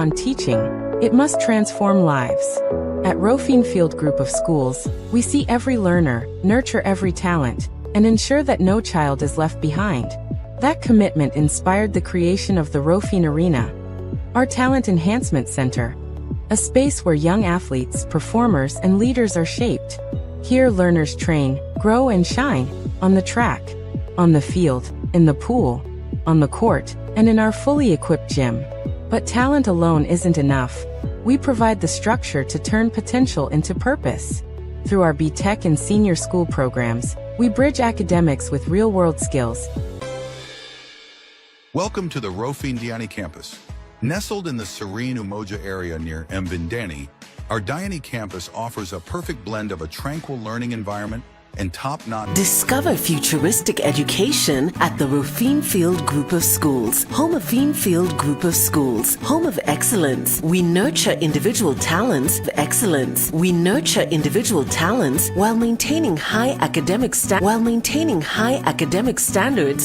On teaching, it must transform lives. At Rofine Field Group of Schools, we see every learner, nurture every talent, and ensure that no child is left behind. That commitment inspired the creation of the Rofine Arena, our Talent Enhancement Center, a space where young athletes, performers, and leaders are shaped. Here learners train, grow, and shine, on the track, on the field, in the pool, on the court, and in our fully equipped gym. But talent alone isn't enough. We provide the structure to turn potential into purpose. Through our B.Tech and senior school programs, we bridge academics with real-world skills. Welcome to the Rofine Diani campus. Nestled in the serene Umoja area near Mbindani, our Diani campus offers a perfect blend of a tranquil learning environment and top-notch. Discover futuristic education at the Rofine Field Group of Schools. Home of Rofine Field Group of Schools. Home of excellence. We nurture individual talents for excellence. We nurture individual talents while maintaining high academic standards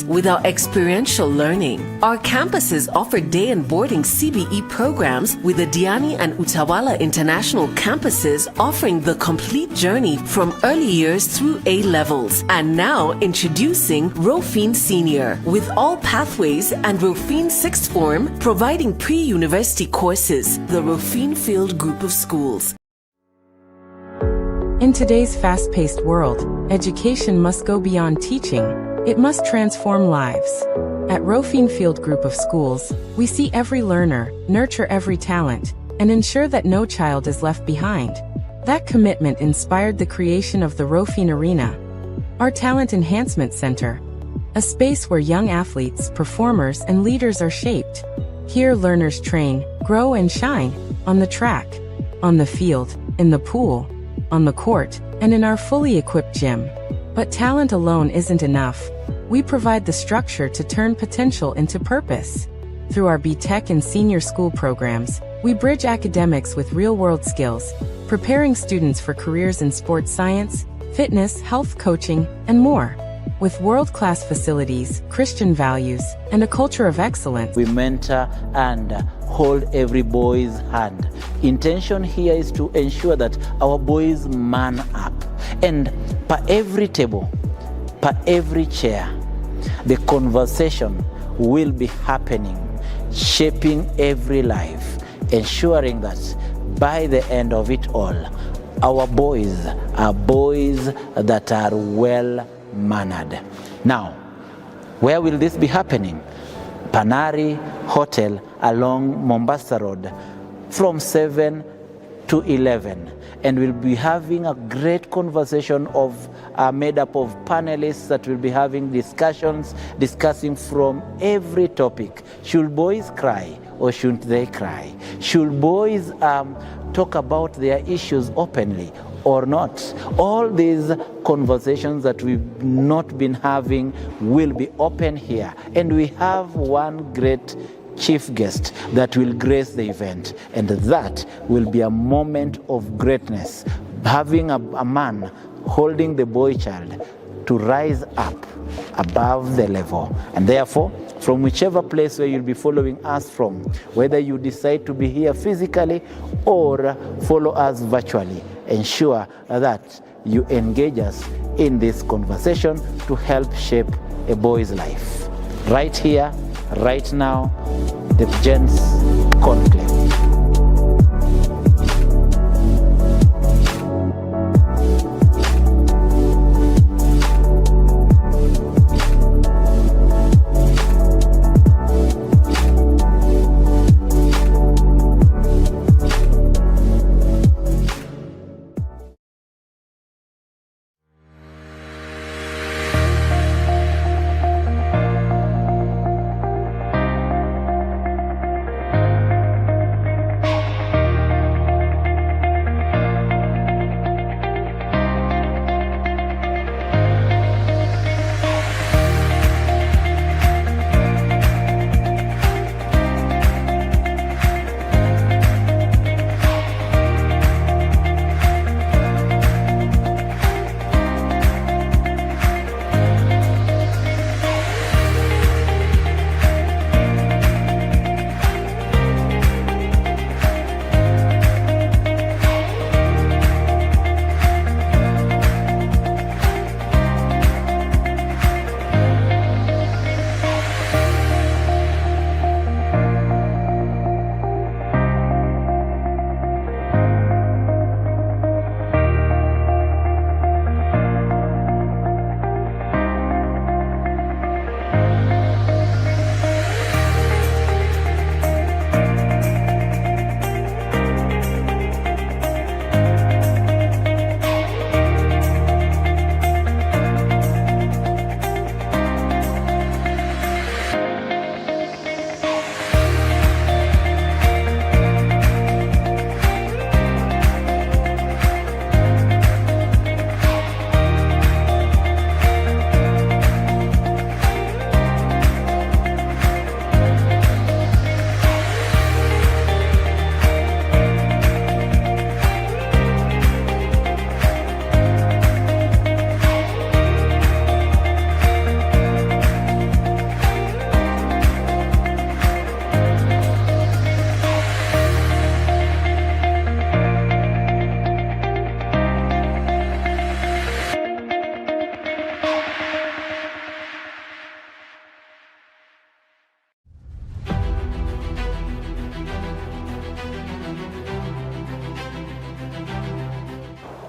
with our experiential learning. Our campuses offer day and boarding CBE programs with the Diani and Utawala International campuses offering the complete journey from early years through A-levels. And now introducing Rofine Senior with all pathways and Rofine Sixth Form providing pre-university courses. The Rofine Field Group of Schools. In today's fast-paced world, education must go beyond teaching. It must transform lives. At Rofine Field Group of Schools, we see every learner, nurture every talent, and ensure that no child is left behind. That commitment inspired the creation of the Rofine Arena, our Talent Enhancement Center, a space where young athletes, performers, and leaders are shaped. Here learners train, grow, and shine, on the track, on the field, in the pool, on the court, and in our fully equipped gym. But talent alone isn't enough. We provide the structure to turn potential into purpose. Through our B.Tech and senior school programs, we bridge academics with real-world skills, preparing students for careers in sports science, fitness, health coaching, and more. With world-class facilities, Christian values, and a culture of excellence. We mentor and hold every boy's hand. Intention here is to ensure that our boys man up. And per every table, per every chair, the conversation will be happening, shaping every life, ensuring that by the end of it all, our boys are boys that are well mannered. Now, where will this be happening? Panari Hotel along Mombasa Road from 7 to 11. And we'll be having a great conversation made up of panelists that will be having discussing from every topic. Should boys cry or shouldn't they cry? Should boys talk about their issues openly or not? All these conversations that we've not been having will be open here. And we have one great chief guest that will grace the event, and that will be a moment of greatness, having a man holding the boy child to rise up above the level. And therefore, from whichever place where you'll be following us from, whether you decide to be here physically or follow us virtually, ensure that you engage us in this conversation to help shape a boy's life. Right here, right now, the Gents Conclave.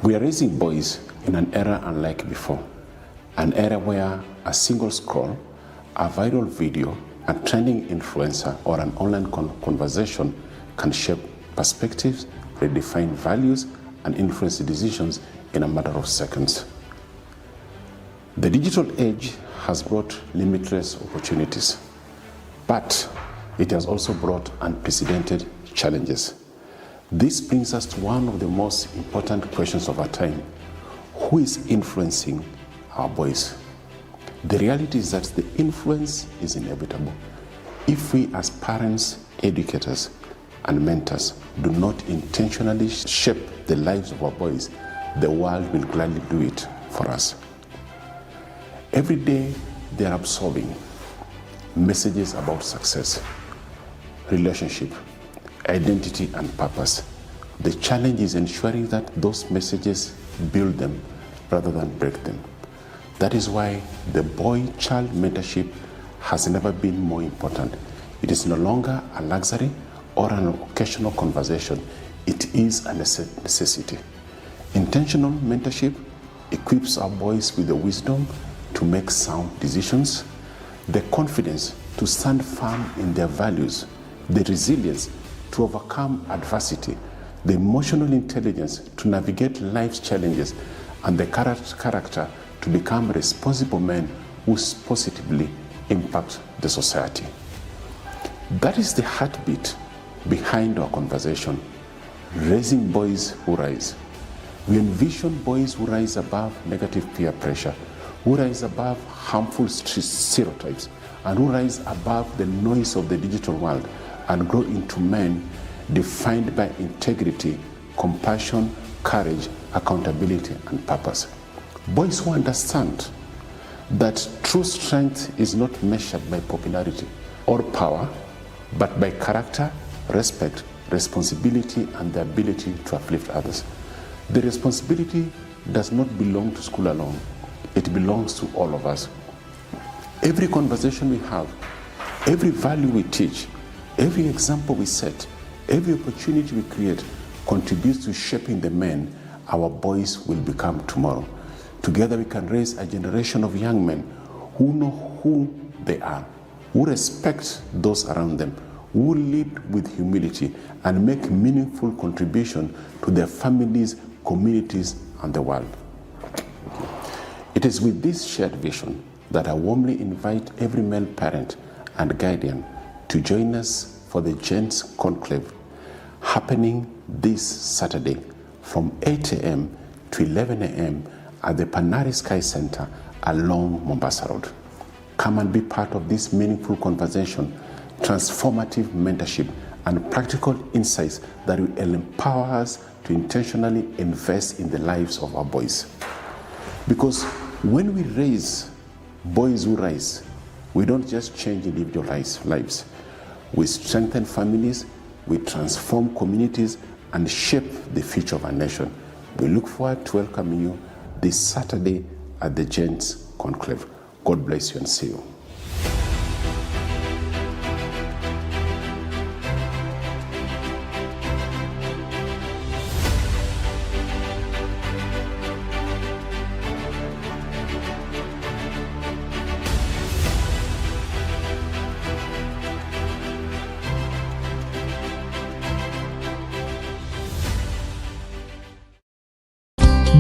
We are raising boys in an era unlike before, an era where a single scroll, a viral video, a trending influencer, or an online conversation can shape perspectives, redefine values, and influence decisions in a matter of seconds. The digital age has brought limitless opportunities, but it has also brought unprecedented challenges. This brings us to one of the most important questions of our time. Who is influencing our boys? The reality is that the influence is inevitable. If we as parents, educators, and mentors do not intentionally shape the lives of our boys, the world will gladly do it for us. Every day they are absorbing messages about success, relationship, identity, and purpose. The challenge is ensuring that those messages build them rather than break them. That is why the boy-child mentorship has never been more important. It is no longer a luxury or an occasional conversation. It is a necessity. Intentional mentorship equips our boys with the wisdom to make sound decisions, the confidence to stand firm in their values, the resilience to overcome adversity, the emotional intelligence to navigate life's challenges, and the character to become responsible men who positively impact the society. That is the heartbeat behind our conversation, raising boys who rise. We envision boys who rise above negative peer pressure, who rise above harmful stereotypes, and who rise above the noise of the digital world and grow into men defined by integrity, compassion, courage, accountability, and purpose. Boys who understand that true strength is not measured by popularity or power, but by character, respect, responsibility, and the ability to uplift others. The responsibility does not belong to school alone. It belongs to all of us. Every conversation we have, every value we teach, every example we set, every opportunity we create contributes to shaping the men our boys will become tomorrow. Together we can raise a generation of young men who know who they are, who respect those around them, who lead with humility and make meaningful contribution to their families, communities, and the world. It is with this shared vision that I warmly invite every male parent and guardian to join us for the Gents Conclave, happening this Saturday from 8 a.m. to 11 a.m. at the Panari Sky Center along Mombasa Road. Come and be part of this meaningful conversation, transformative mentorship, and practical insights that will empower us to intentionally invest in the lives of our boys. Because when we raise boys who rise, we don't just change individual lives. We strengthen families, we transform communities, and shape the future of our nation. We look forward to welcoming you this Saturday at the Gents Conclave. God bless you and see you.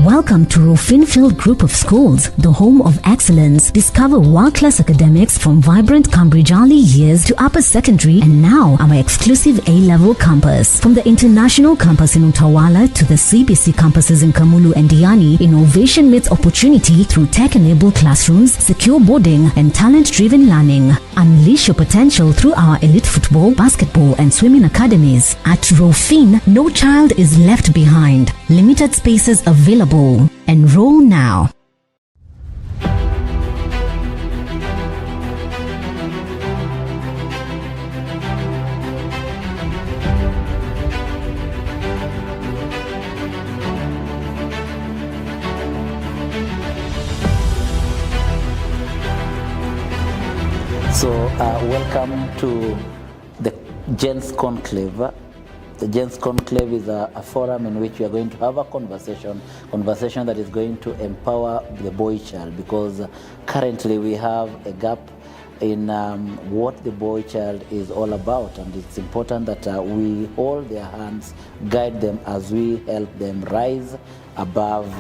Welcome to Rofinfield Group of Schools, the home of excellence. Discover world-class academics from vibrant Cambridge early years to upper secondary and now our exclusive A-level campus. From the international campus in Utawala to the CBC campuses in Kamulu and Diani, innovation meets opportunity through tech-enabled classrooms, secure boarding, and talent-driven learning. Unleash your potential through our elite football, basketball, and swimming academies. At Rofin, no child is left behind. Limited spaces available. Enroll now. So welcome to the Gents Conclave, The Gents Conclave is a forum in which we are going to have a conversation that is going to empower the boy child, because currently we have a gap in what the boy child is all about, and it's important that we hold their hands, guide them as we help them rise above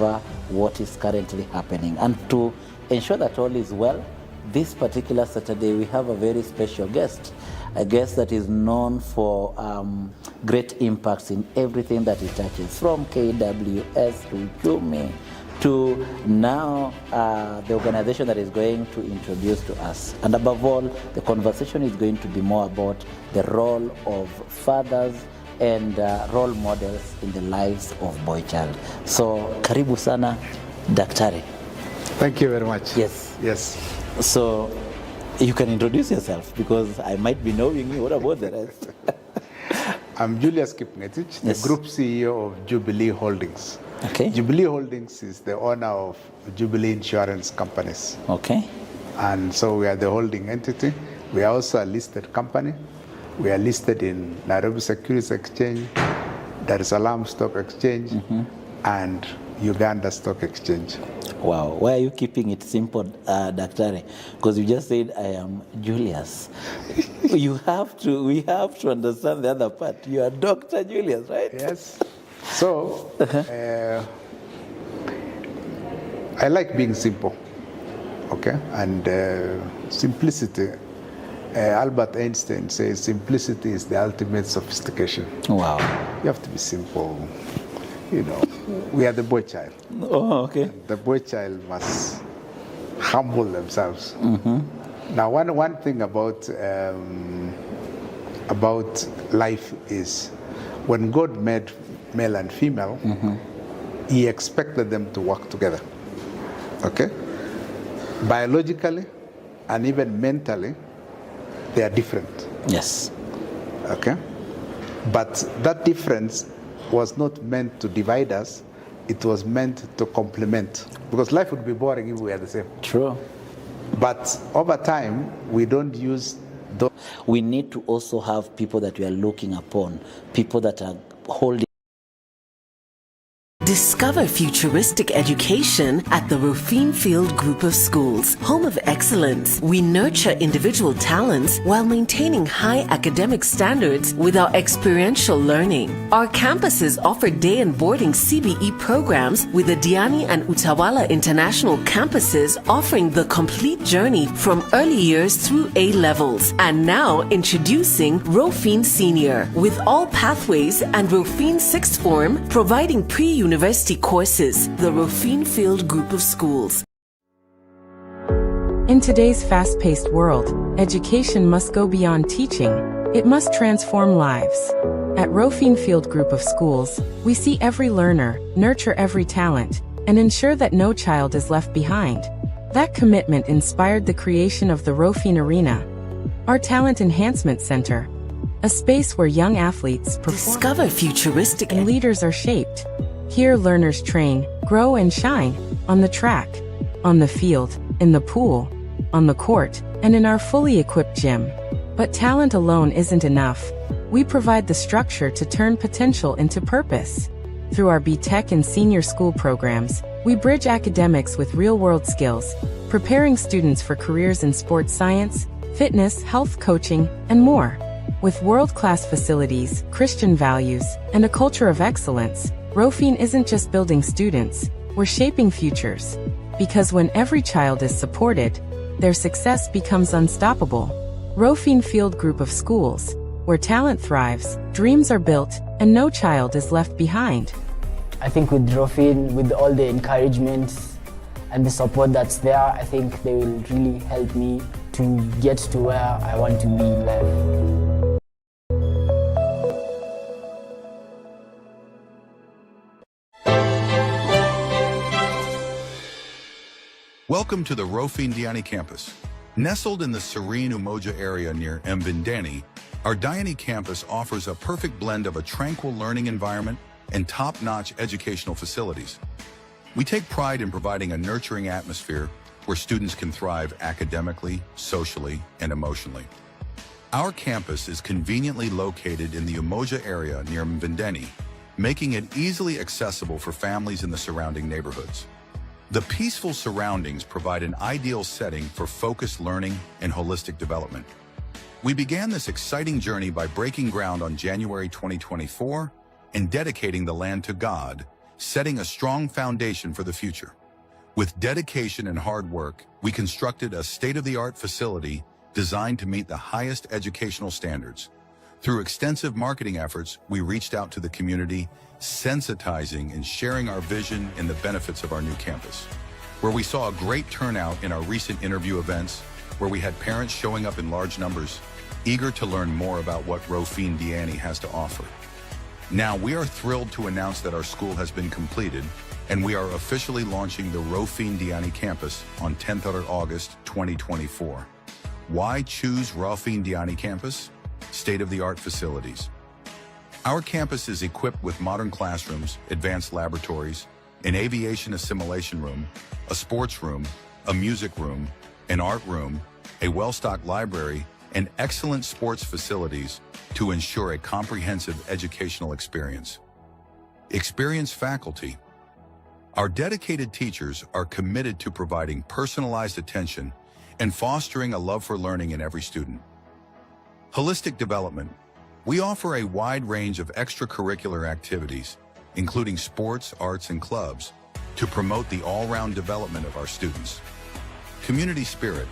what is currently happening. And to ensure that all is well, this particular Saturday we have a very special guest, a guest that is known for great impacts in everything that he touches, from KWS to Jumi to now the organization that is going to introduce to us. And above all, the conversation is going to be more about the role of fathers and role models in the lives of boy child. So, karibu sana, Daktari. Thank you very much. Yes. Yes. So, you can introduce yourself, because I might be knowing you. What about the rest? I'm Julius Kipngetich, the Group CEO of Jubilee Holdings. Okay. Jubilee Holdings is the owner of Jubilee Insurance Companies. Okay. And so we are the holding entity. We are also a listed company. We are listed in Nairobi Securities Exchange, Dar es Salaam Stock Exchange, and Uganda Stock Exchange. Wow. Why are you keeping it simple, Daktari? Because you just said I am Julius. We have to understand the other part. You are Dr. Julius, right? Yes. So, I like being simple, okay? And simplicity, Albert Einstein says simplicity is the ultimate sophistication. Wow. You have to be simple. You know, we are the boy child. Oh, okay. The boy child must humble themselves. Now, one thing about life is, when God made male and female, he expected them to work together. Okay? Biologically and even mentally, they are different. Yes. Okay? But that difference was not meant to divide us, it was meant to complement. Because life would be boring if we are the same. True. But over time, we don't use those. We need to also have people that we are looking upon, people that are holding. Discover futuristic education at the Rofine Field Group of Schools, home of excellence. We nurture individual talents while maintaining high academic standards with our experiential learning. Our campuses offer day and boarding CBE programs, with the Diani and Utawala international campuses offering the complete journey from early years through A levels. And now introducing Rofine Senior, with all pathways, and Rofine Sixth Form providing pre-university courses. The Rofine Field Group of Schools. In today's fast-paced world, education must go beyond teaching. It must transform lives. At Rofine Field Group of Schools, we see every learner, nurture every talent, and ensure that no child is left behind. That commitment inspired the creation of the Rofine Arena, our talent enhancement center, a space where young athletes perform, Discover futuristic and leaders are shaped. Here learners train, grow and shine, on the track, on the field, in the pool, on the court, and in our fully equipped gym. But talent alone isn't enough. We provide the structure to turn potential into purpose. Through our B.Tech and senior school programs, we bridge academics with real-world skills, preparing students for careers in sports science, fitness, health coaching, and more. With world-class facilities, Christian values, and a culture of excellence, Rofine isn't just building students, we're shaping futures. Because when every child is supported, their success becomes unstoppable. Rofine Field Group of Schools, where talent thrives, dreams are built, and no child is left behind. I think with Rofine, with all the encouragement and the support that's there, I think they will really help me to get to where I want to be in life. Welcome to the Rofine Diani campus. Nestled in the serene Umoja area near Mvindani, our Diani campus offers a perfect blend of a tranquil learning environment and top-notch educational facilities. We take pride in providing a nurturing atmosphere where students can thrive academically, socially, and emotionally. Our campus is conveniently located in the Umoja area near Mvindeni, making it easily accessible for families in the surrounding neighborhoods. The peaceful surroundings provide an ideal setting for focused learning and holistic development. We began this exciting journey by breaking ground on January 2024 and dedicating the land to God, setting a strong foundation for the future. With dedication and hard work, we constructed a state-of-the-art facility designed to meet the highest educational standards. Through extensive marketing efforts, we reached out to the community, sensitizing and sharing our vision and the benefits of our new campus. Where we saw a great turnout in our recent interview events, where we had parents showing up in large numbers, eager to learn more about what Rofin Diani has to offer. Now, we are thrilled to announce that our school has been completed, and we are officially launching the Rofin Diani campus on 10th of August 2024. Why choose Rofin Diani campus? State-of-the-art facilities. Our campus is equipped with modern classrooms, advanced laboratories, an aviation assimilation room, a sports room, a music room, an art room, a well-stocked library, and excellent sports facilities to ensure a comprehensive educational experience. Experienced faculty. Our dedicated teachers are committed to providing personalized attention and fostering a love for learning in every student. Holistic development. We offer a wide range of extracurricular activities, including sports, arts, and clubs, to promote the all-round development of our students. Community spirit.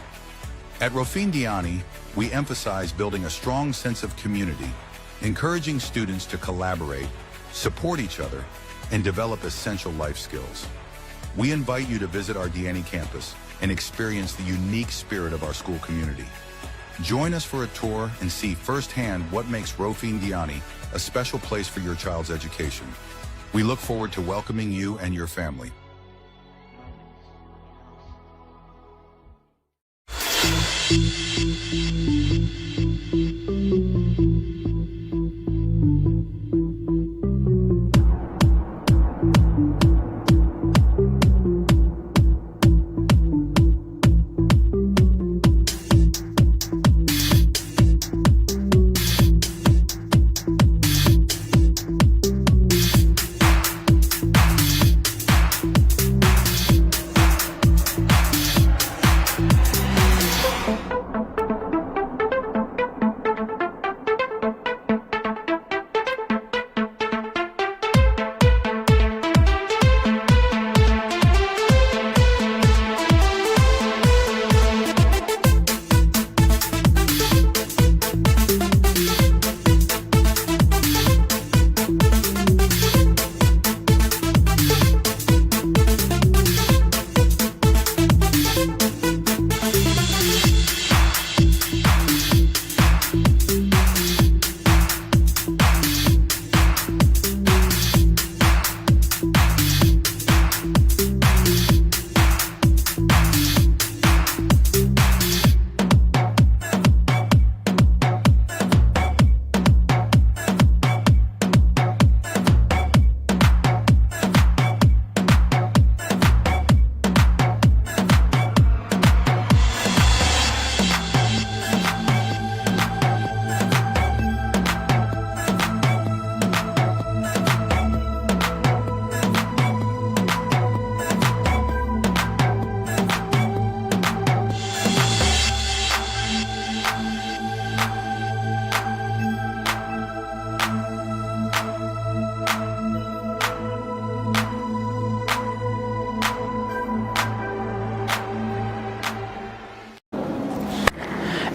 At Rofin Diani, we emphasize building a strong sense of community, encouraging students to collaborate, support each other, and develop essential life skills. We invite you to visit our Diani campus and experience the unique spirit of our school community. Join us for a tour and see firsthand what makes Rofin Diani a special place for your child's education. We look forward to welcoming you and your family.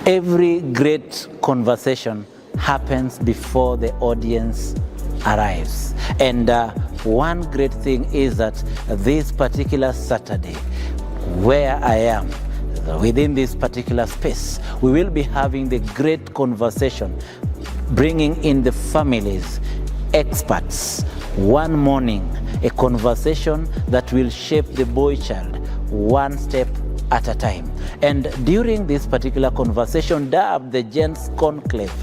Every great conversation happens before the audience arrives. And one great thing is that this particular Saturday, where I am, within this particular space, we will be having the great conversation, bringing in the families, experts, one morning, a conversation that will shape the boy child one step at a time. And during this particular conversation, dubbed the Gents Conclave,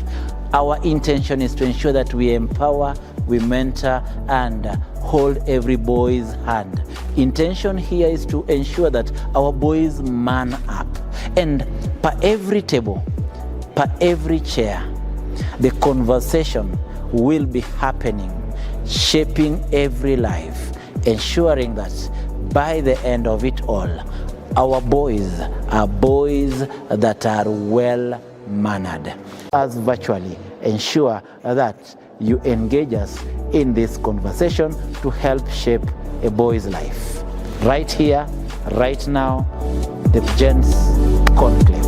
our intention is to ensure that we empower, we mentor, and hold every boy's hand. Intention here is to ensure that our boys man up. And per every table, per every chair, the conversation will be happening, shaping every life, ensuring that by the end of it all, our boys are boys that are well mannered. As virtually ensure that you engage us in this conversation to help shape a boy's life. Right here, right now, the Gents Conclave.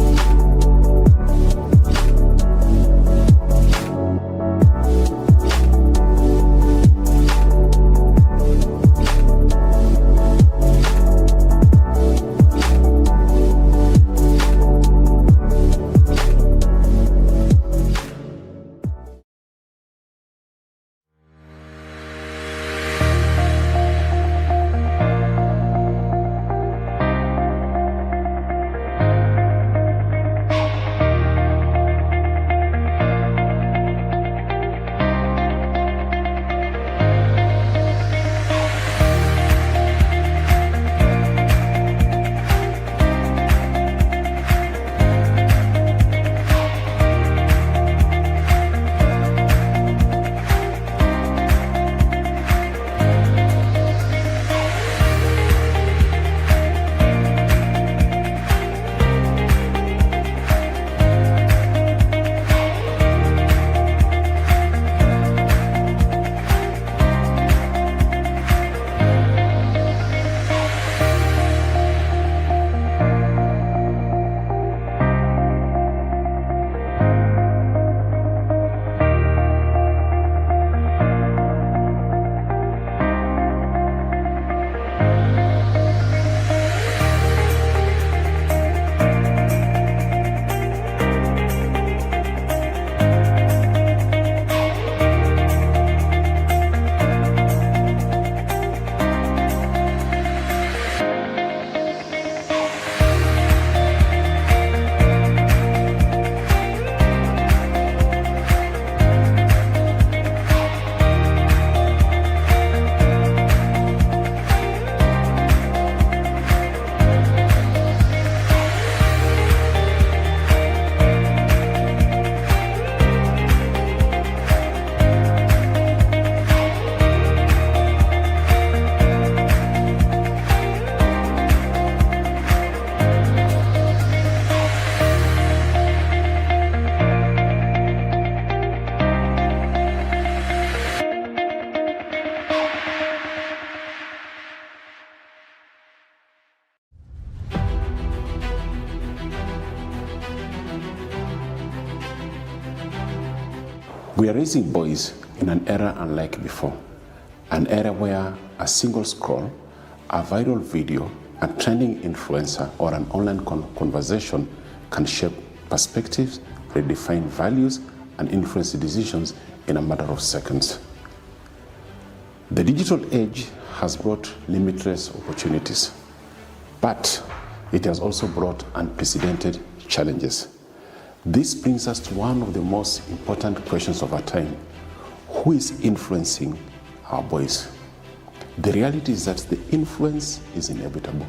We are raising boys in an era unlike before, an era where a single scroll, a viral video, a trending influencer, or an online conversation can shape perspectives, redefine values, and influence decisions in a matter of seconds. The digital age has brought limitless opportunities, but it has also brought unprecedented challenges. This brings us to one of the most important questions of our time. Who is influencing our boys? The reality is that the influence is inevitable.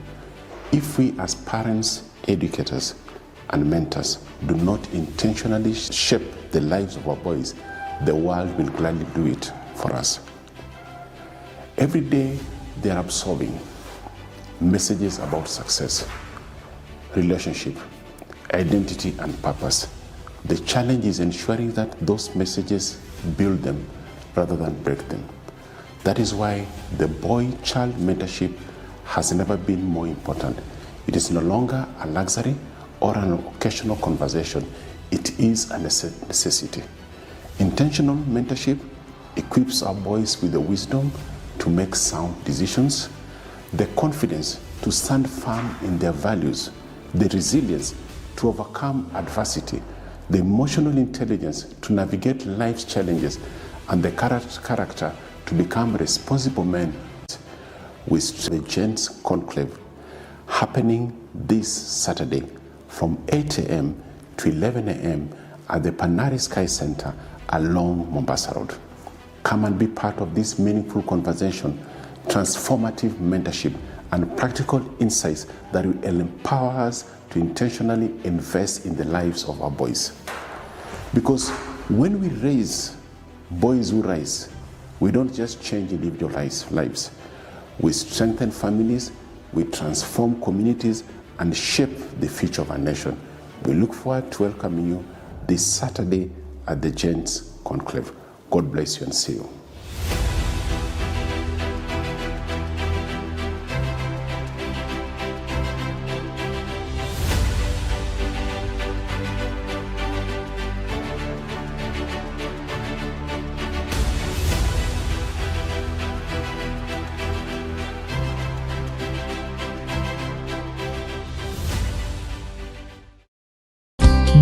If we as parents, educators, and mentors do not intentionally shape the lives of our boys, the world will gladly do it for us. Every day they are absorbing messages about success, relationship, identity, and purpose. The challenge is ensuring that those messages build them rather than break them. That is why the boy-child mentorship has never been more important. It is no longer a luxury or an occasional conversation. It is a necessity. Intentional mentorship equips our boys with the wisdom to make sound decisions, the confidence to stand firm in their values, the resilience to overcome adversity, the emotional intelligence to navigate life's challenges, and the character to become responsible men. With the Gents Conclave happening this Saturday from 8 a.m. to 11 a.m. at the Panari Sky Center along Mombasa Road. Come and be part of this meaningful conversation, transformative mentorship, and practical insights that will empower us to intentionally invest in the lives of our boys. Because when we raise boys who rise, we don't just change individual lives. We strengthen families, we transform communities, and shape the future of our nation. We look forward to welcoming you this Saturday at the Gents Conclave. God bless you and see you.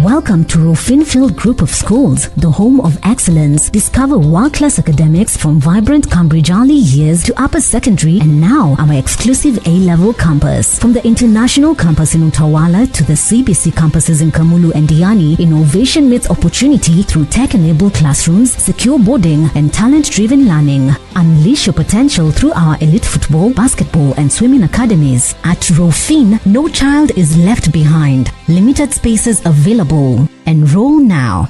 Welcome to Rofinfield Group of Schools, the home of excellence. Discover world-class academics from vibrant Cambridge early years to upper secondary and now our exclusive A-level campus. From the international campus in Utawala to the CBC campuses in Kamulu and Diani, innovation meets opportunity through tech-enabled classrooms, secure boarding, and talent-driven learning. Unleash your potential through our elite football, basketball, and swimming academies. At Rofin, no child is left behind. Limited spaces available. Enroll now.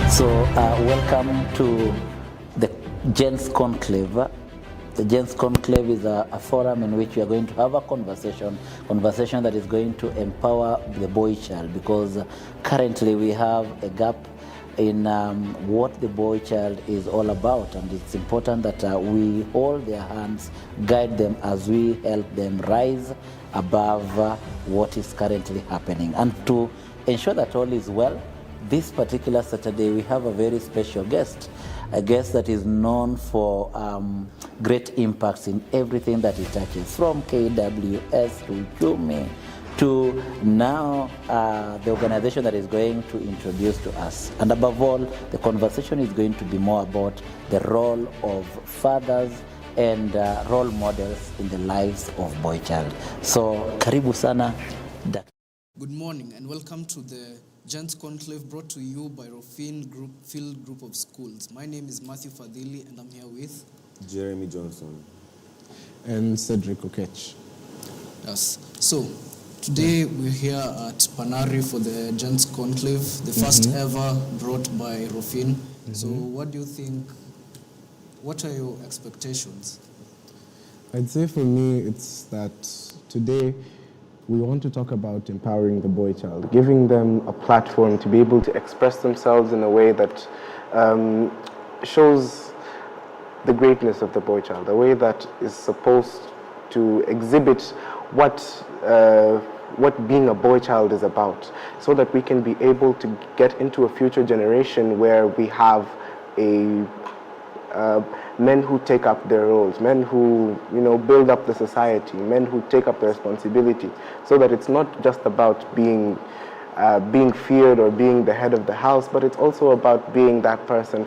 So welcome to the Gents Conclave. The Gents Conclave is a forum in which we are going to have a conversation that is going to empower the boy child, because currently we have a gap in what the boy child is all about, and it's important that we hold their hands, guide them as we help them rise above what is currently happening. And to ensure that all is well, this particular Saturday we have a very special guest, a guest that is known for great impacts in everything that he touches, from KWS to Jumi to now the organization that is going to introduce to us. And above all, the conversation is going to be more about the role of fathers and role models in the lives of boy child. So karibu sana. Good morning and welcome to the Gents Conclave, brought to you by Rofinfield Group of Schools. My name is Matthew Fadhili and I'm here with Jeremy Johnson and Cedric Okech. Yes. So today we're here at Panari for the Gents Conclave, the first ever brought by Rofin. So what do you think? What are your expectations? I'd say for me it's that today we want to talk about empowering the boy child, giving them a platform to be able to express themselves in a way that shows the greatness of the boy child, a way that is supposed to exhibit what being a boy child is about, so that we can be able to get into a future generation where we have men who take up their roles, men who build up the society, men who take up the responsibility, so that it's not just about being feared or being the head of the house, but it's also about being that person,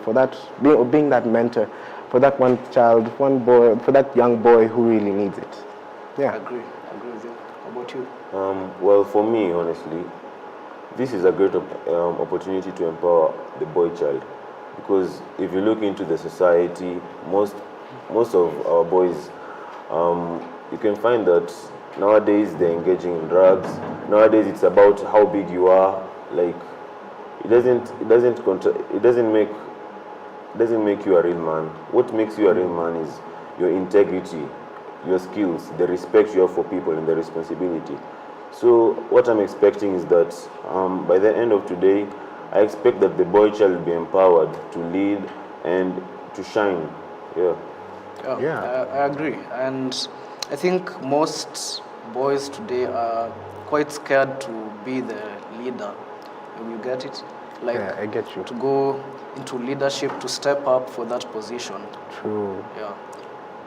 being that mentor for that one child, one boy, for that young boy who really needs it. Yeah. I agree with you. How about you? Well, for me, honestly, this is a great opportunity to empower the boy child. Because if you look into the society, most of our boys, you can find that nowadays they're engaging in drugs. Nowadays it's about how big you are. Like it doesn't make you a real man. What makes you a real man is your integrity, your skills, the respect you have for people, and the responsibility. So what I'm expecting is that by the end of today, I expect that the boy child will be empowered to lead and to shine. I agree. And I think most boys today are quite scared to be the leader. You get it? Like, yeah, I get you. To go into leadership, to step up for that position. True. Yeah.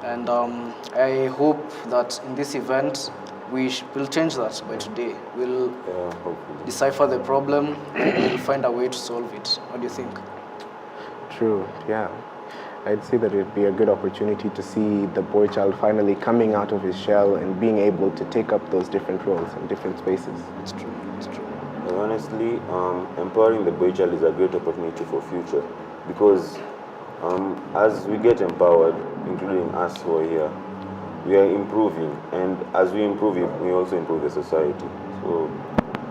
And I hope that in this event, we'll change that by today. We'll decipher the problem and we'll find a way to solve it. What do you think? True, yeah. I'd say that it'd be a good opportunity to see the boy child finally coming out of his shell and being able to take up those different roles in different spaces. It's true. It's true. Honestly, empowering the boy child is a great opportunity for future, because as we get empowered, including us who are here, we are improving, and as we improve, we also improve the society. So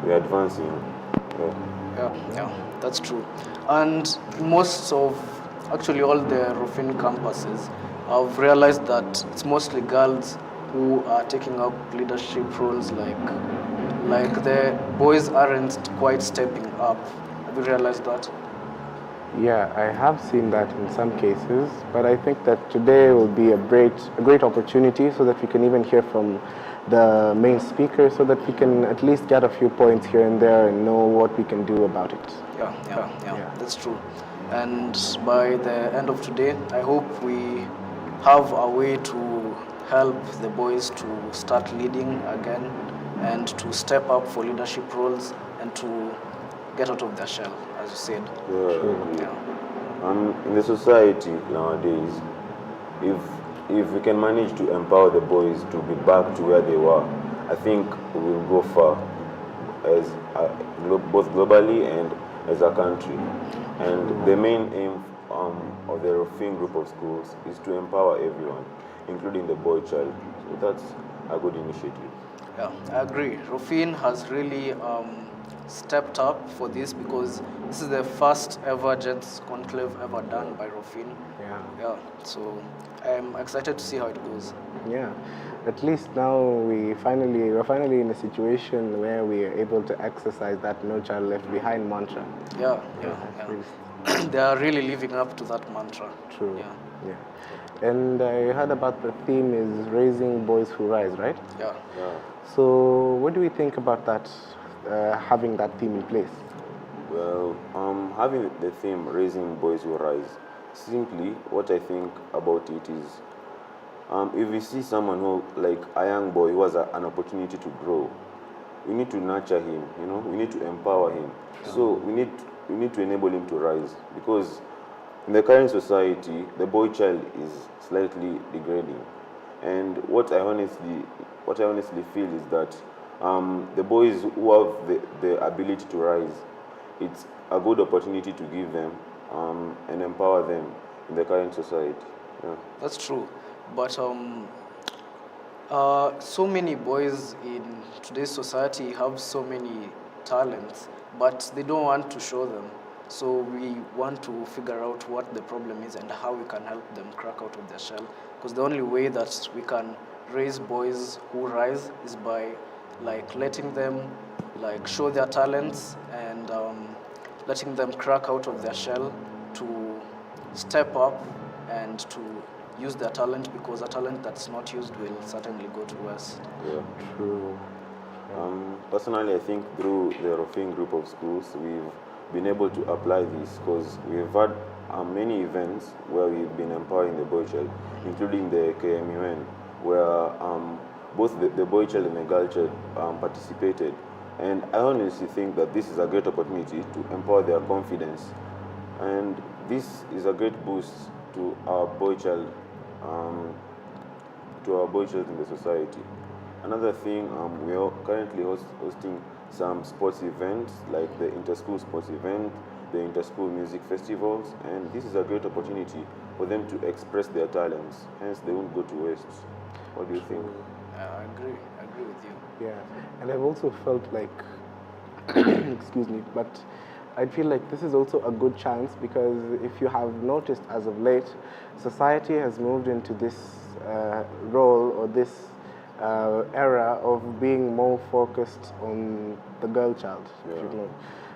we are advancing. Yeah, that's true. And most of, actually all the Rufin campuses, I've realized that it's mostly girls who are taking up leadership roles, like the boys aren't quite stepping up. Have you realized that? Yeah, I have seen that in some cases, but I think that today will be a great opportunity so that we can even hear from the main speaker, so that we can at least get a few points here and there and know what we can do about it. Yeah, that's true. And by the end of today, I hope we have a way to help the boys to start leading again and to step up for leadership roles and to get out of their shell, as you said. In the society nowadays, if we can manage to empower the boys to be back to where they were, I think we will go far, as both globally and as a country. And the main aim of the Rufin group of schools is to empower everyone, including the boy child. So that's a good initiative. Yeah, I agree. Rufin has really stepped up for this, because this is the first ever Gents Conclave ever done by Rufin. Yeah. So I'm excited to see how it goes. Yeah. At least now we're finally in a situation where we are able to exercise that "No Child Left Behind" mantra. Yeah. They are really living up to that mantra. True. Yeah. And I heard about the theme is raising boys who rise, right? Yeah. So what do we think about that, having that theme in place? Well, having the theme raising boys who rise, simply what I think about it is, if we see someone who, like a young boy who has an opportunity to grow, we need to nurture him, we need to empower him. So we need to enable him to rise, because in the current society, the boy child is slightly degrading. And what I honestly feel is that the boys who have the ability to rise, it's a good opportunity to give them and empower them in the current society. Yeah. That's true. But so many boys in today's society have so many talents, but they don't want to show them. So we want to figure out what the problem is and how we can help them crack out of their shell. Because the only way that we can raise boys who rise is by letting them show their talents and letting them crack out of their shell to step up and to use their talent, because a talent that's not used will certainly go to waste. Yeah. True. Personally, I think through the Rufin group of schools, we've been able to apply this, because we've had many events where we've been empowering the boy child, including the KMUN, where both the boy child and the girl child participated. And I honestly think that this is a great opportunity to empower their confidence. And this is a great boost to our boy child, in the society. Another thing, we are currently hosting some sports events, like the inter-school sports event, the inter-school music festivals, and this is a great opportunity for them to express their talents, hence they won't go to waste. What do you think? I agree with you. Yeah, and I've also felt like, excuse me, but I feel like this is also a good chance, because if you have noticed as of late, society has moved into this role or this era of being more focused on the girl child, if you know.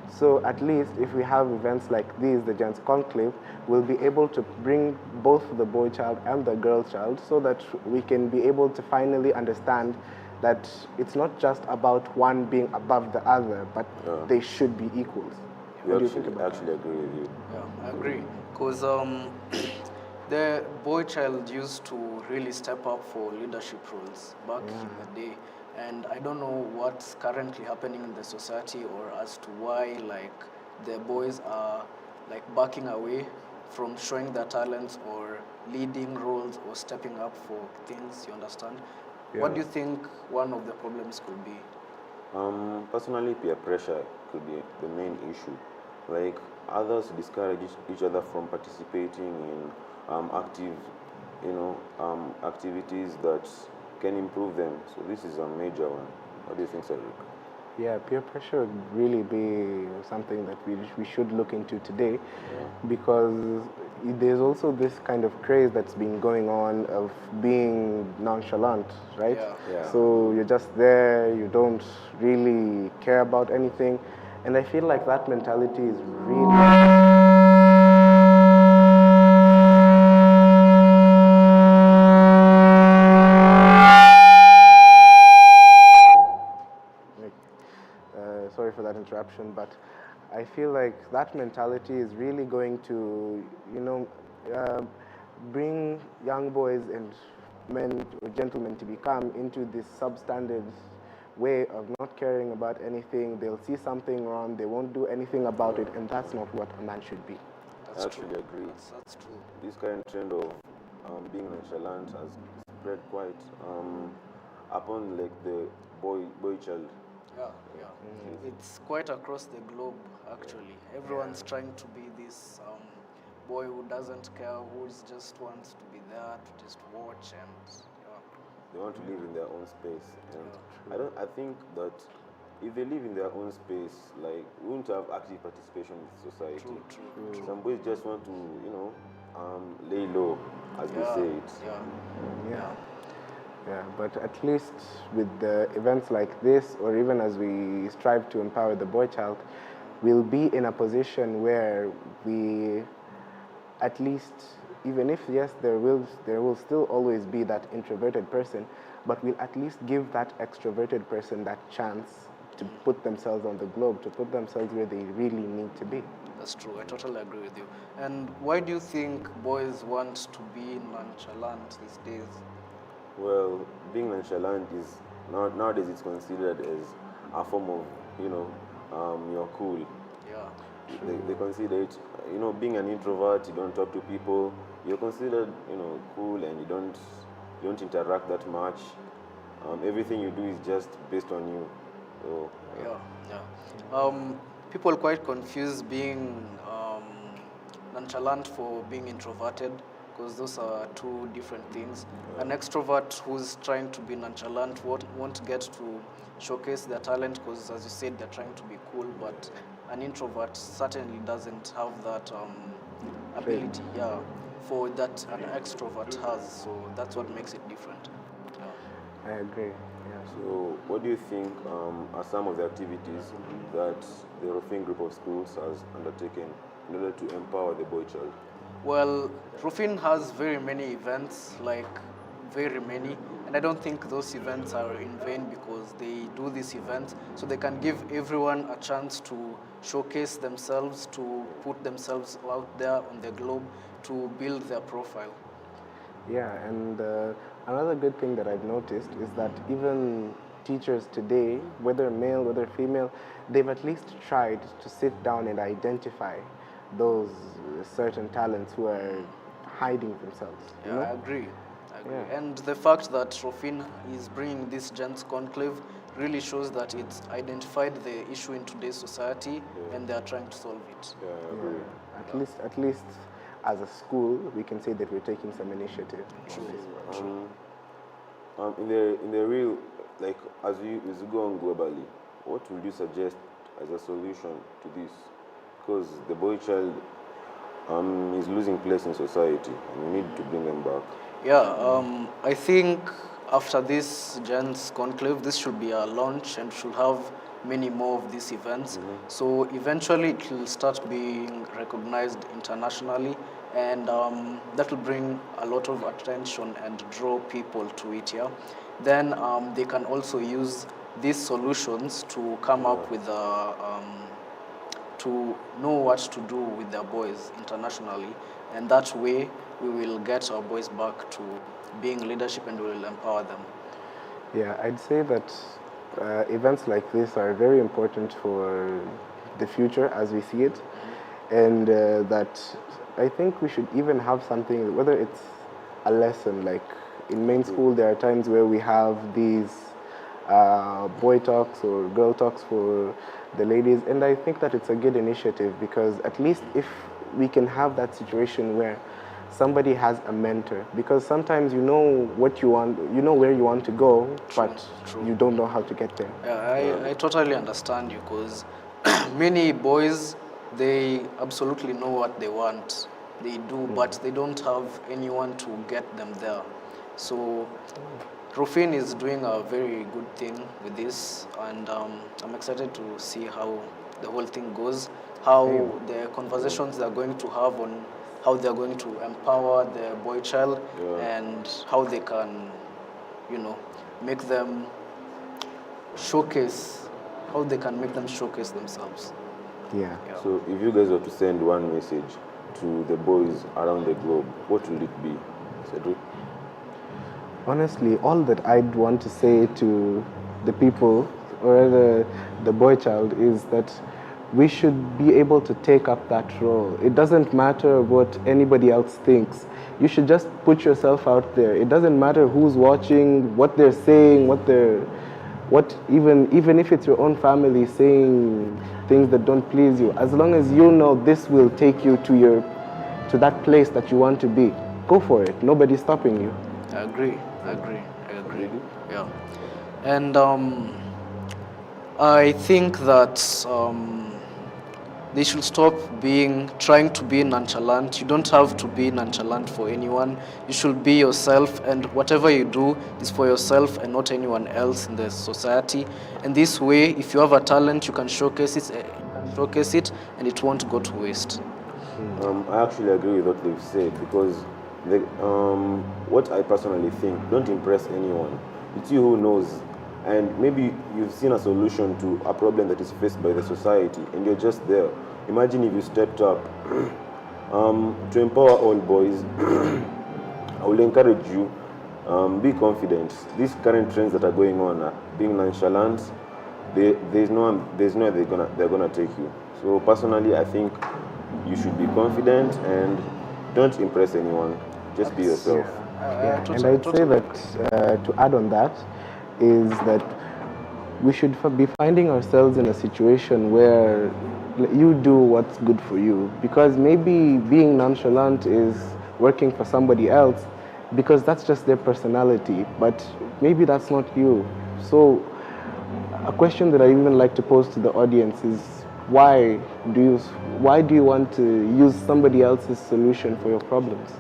So at least if we have events like these, the Gents Conclave, we'll be able to bring both the boy child and the girl child, so that we can be able to finally understand that it's not just about one being above the other, but they should be equals. What do you think about that? I agree with you. Yeah, I agree. Because the boy child used to really step up for leadership roles back in the day. And I don't know what's currently happening in the society, or as to why the boys are backing away from showing their talents or leading roles or stepping up for things, you understand? What do you think one of the problems could be? Personally, peer pressure could be the main issue. Like, others discourage each other from participating in active, activities that can improve them. So this is a major one. What do you think, Cedric? Yeah, peer pressure would really be something that we should look into today, because there's also this kind of craze that's been going on of being nonchalant, right? So you're just there, you don't really care about anything, and I feel like that mentality is really... Sorry for that interruption, but I feel like that mentality is really going to, bring young boys and men or gentlemen to become into this substandard way of not caring about anything. They'll see something wrong, they won't do anything about it, and that's not what a man should be. I actually agree. That's true. This current trend of being nonchalant has spread quite upon like the boy child. It's quite across the globe, actually. Everyone's trying to be this boy who doesn't care, who just wants to be there to just watch, and they want to live in their own space. And I think that if they live in their own space, like, we won't have active participation with society. True. Some boys just want to, lay low, as we say it. Yeah, but at least with the events like this, or even as we strive to empower the boy child, we'll be in a position where we, at least, even if, yes, there will still always be that introverted person, but we'll at least give that extroverted person that chance to put themselves on the globe, to put themselves where they really need to be. That's true. I totally agree with you. And why do you think boys want to be nonchalant these days? Well, being nonchalant is nowadays it's considered as a form of, you're cool. Yeah. They consider it, being an introvert, you don't talk to people, you're considered, cool, and you don't interact that much. Everything you do is just based on you. So, people quite confuse being nonchalant for being introverted, because those are two different things. An extrovert who's trying to be nonchalant won't get to showcase their talent, because, as you said, they're trying to be cool, but an introvert certainly doesn't have that ability for that an extrovert has, so that's what makes it different. I agree. So what do you think are some of the activities that the Rufin group of schools has undertaken in order to empower the boy child? Well, Rufin has very many events, very many, and I don't think those events are in vain, because they do these events so they can give everyone a chance to showcase themselves, to put themselves out there on the globe, to build their profile. Yeah, and another good thing that I've noticed is that even teachers today, whether male, whether female, they've at least tried to sit down and identify those certain talents who are hiding themselves. Yeah, I agree. Yeah. And the fact that Rufin is bringing this Gents Conclave really shows that it's identified the issue in today's society, and they are trying to solve it. Yeah, I agree. At least as a school, we can say that we're taking some initiative. True. In the real, like, as you go on globally, what would you suggest as a solution to this? Because the boy child is losing place in society, and we need to bring them back. Yeah, I think after this Gents Conclave, this should be a launch and should have many more of these events. So eventually it will start being recognized internationally, and that will bring a lot of attention and draw people to it. Yeah. Then they can also use these solutions to come up with to know what to do with their boys internationally, and that way we will get our boys back to being leadership, and we will empower them. Yeah, I'd say that events like this are very important for the future as we see it, and that I think we should even have something, whether it's a lesson, like in main school, there are times where we have these boy talks or girl talks for the ladies, and I think that it's a good initiative because at least if we can have that situation where somebody has a mentor, because sometimes you know what you want, you know where you want to go, but you don't know how to get there. Yeah, I totally understand you because many boys, they absolutely know what they want. They do, but they don't have anyone to get them there. So Rufin is doing a very good thing with this, and I'm excited to see how the whole thing goes, how the conversations they're going to have on how they're going to empower the boy child and how they can, make them showcase, how they can make them showcase themselves. Yeah. So if you guys were to send one message to the boys around the globe, what would it be, Cedric? Honestly, all that I'd want to say to the people, or the boy child, is that we should be able to take up that role. It doesn't matter what anybody else thinks. You should just put yourself out there. It doesn't matter who's watching, what they're saying, even if it's your own family saying things that don't please you. As long as you know this will take you to that place that you want to be, go for it. Nobody's stopping you. I agree. Yeah. And I think that they should stop trying to be nonchalant. You don't have to be nonchalant for anyone. You should be yourself, and whatever you do is for yourself and not anyone else in the society. And this way, if you have a talent, you can showcase it, and it won't go to waste. I actually agree with what they've said because what I personally think, don't impress anyone. It's you who knows. And maybe you've seen a solution to a problem that is faced by the society and you're just there. Imagine if you stepped up. To empower all boys, I will encourage you, be confident. These current trends that are going on, being nonchalant, there's no way they're gonna take you. So personally, I think you should be confident and don't impress anyone. Just be yourself. And I'd say that to add on that is that we should be finding ourselves in a situation where you do what's good for you, because maybe being nonchalant is working for somebody else because that's just their personality, but maybe that's not you. So a question that I even like to pose to the audience is why do you want to use somebody else's solution for your problems?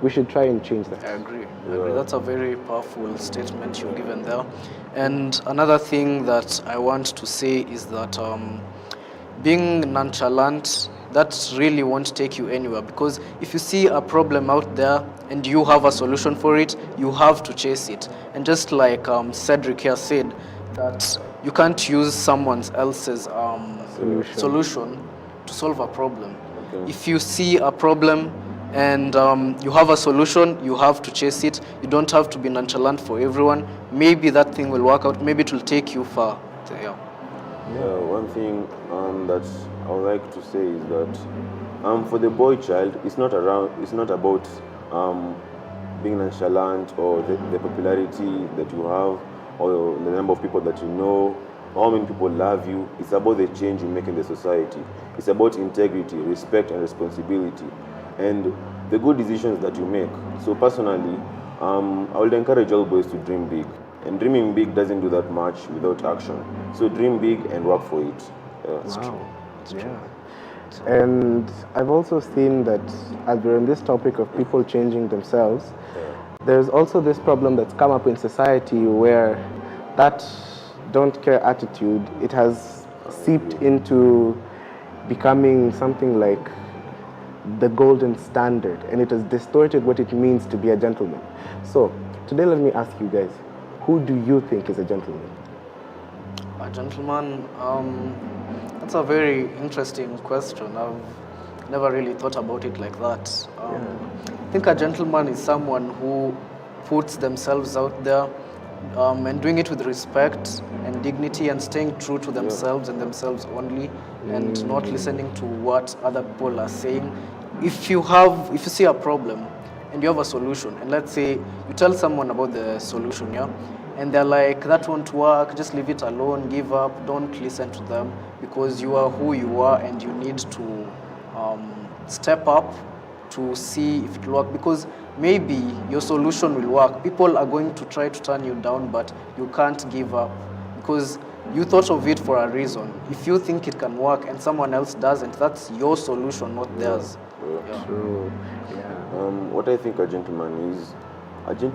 We should try and change that. I agree. That's a very powerful statement you've given there. And another thing that I want to say is that being nonchalant, that really won't take you anywhere, because if you see a problem out there and you have a solution for it, you have to chase it. And just like Cedric here said, that you can't use someone else's solution to solve a problem. Okay. If you see a problem and you have a solution, you have to chase it. You don't have to be nonchalant for everyone. Maybe that thing will work out. Maybe it will take you far. One thing that I would like to say is that for the boy child, it's not about being nonchalant or the popularity that you have or the number of people that you know, how many people love you. It's about the change you make in the society. It's about integrity, respect, and responsibility, and the good decisions that you make. So personally, I would encourage all boys to dream big. And dreaming big doesn't do that much without action. So dream big and work for it. It's true. It's true. And I've also seen that as we're on this topic of people changing themselves, there's also this problem that's come up in society where that don't care attitude, it has seeped into becoming something like the golden standard, and it has distorted what it means to be a gentleman. So today let me ask you guys, who do you think is a gentleman? A gentleman, that's a very interesting question. I've never really thought about it like that. I think a gentleman is someone who puts themselves out there and doing it with respect and dignity and staying true to themselves and themselves only, and not listening to what other people are saying. If you see a problem and you have a solution, and let's say you tell someone about the solution, and they're like, that won't work, just leave it alone, give up, don't listen to them, because you are who you are and you need to step up to see if it will work, because maybe your solution will work. People are going to try to turn you down, but you can't give up because you thought of it for a reason. If you think it can work and someone else doesn't, that's your solution, not theirs. True. What I think a gentleman is, you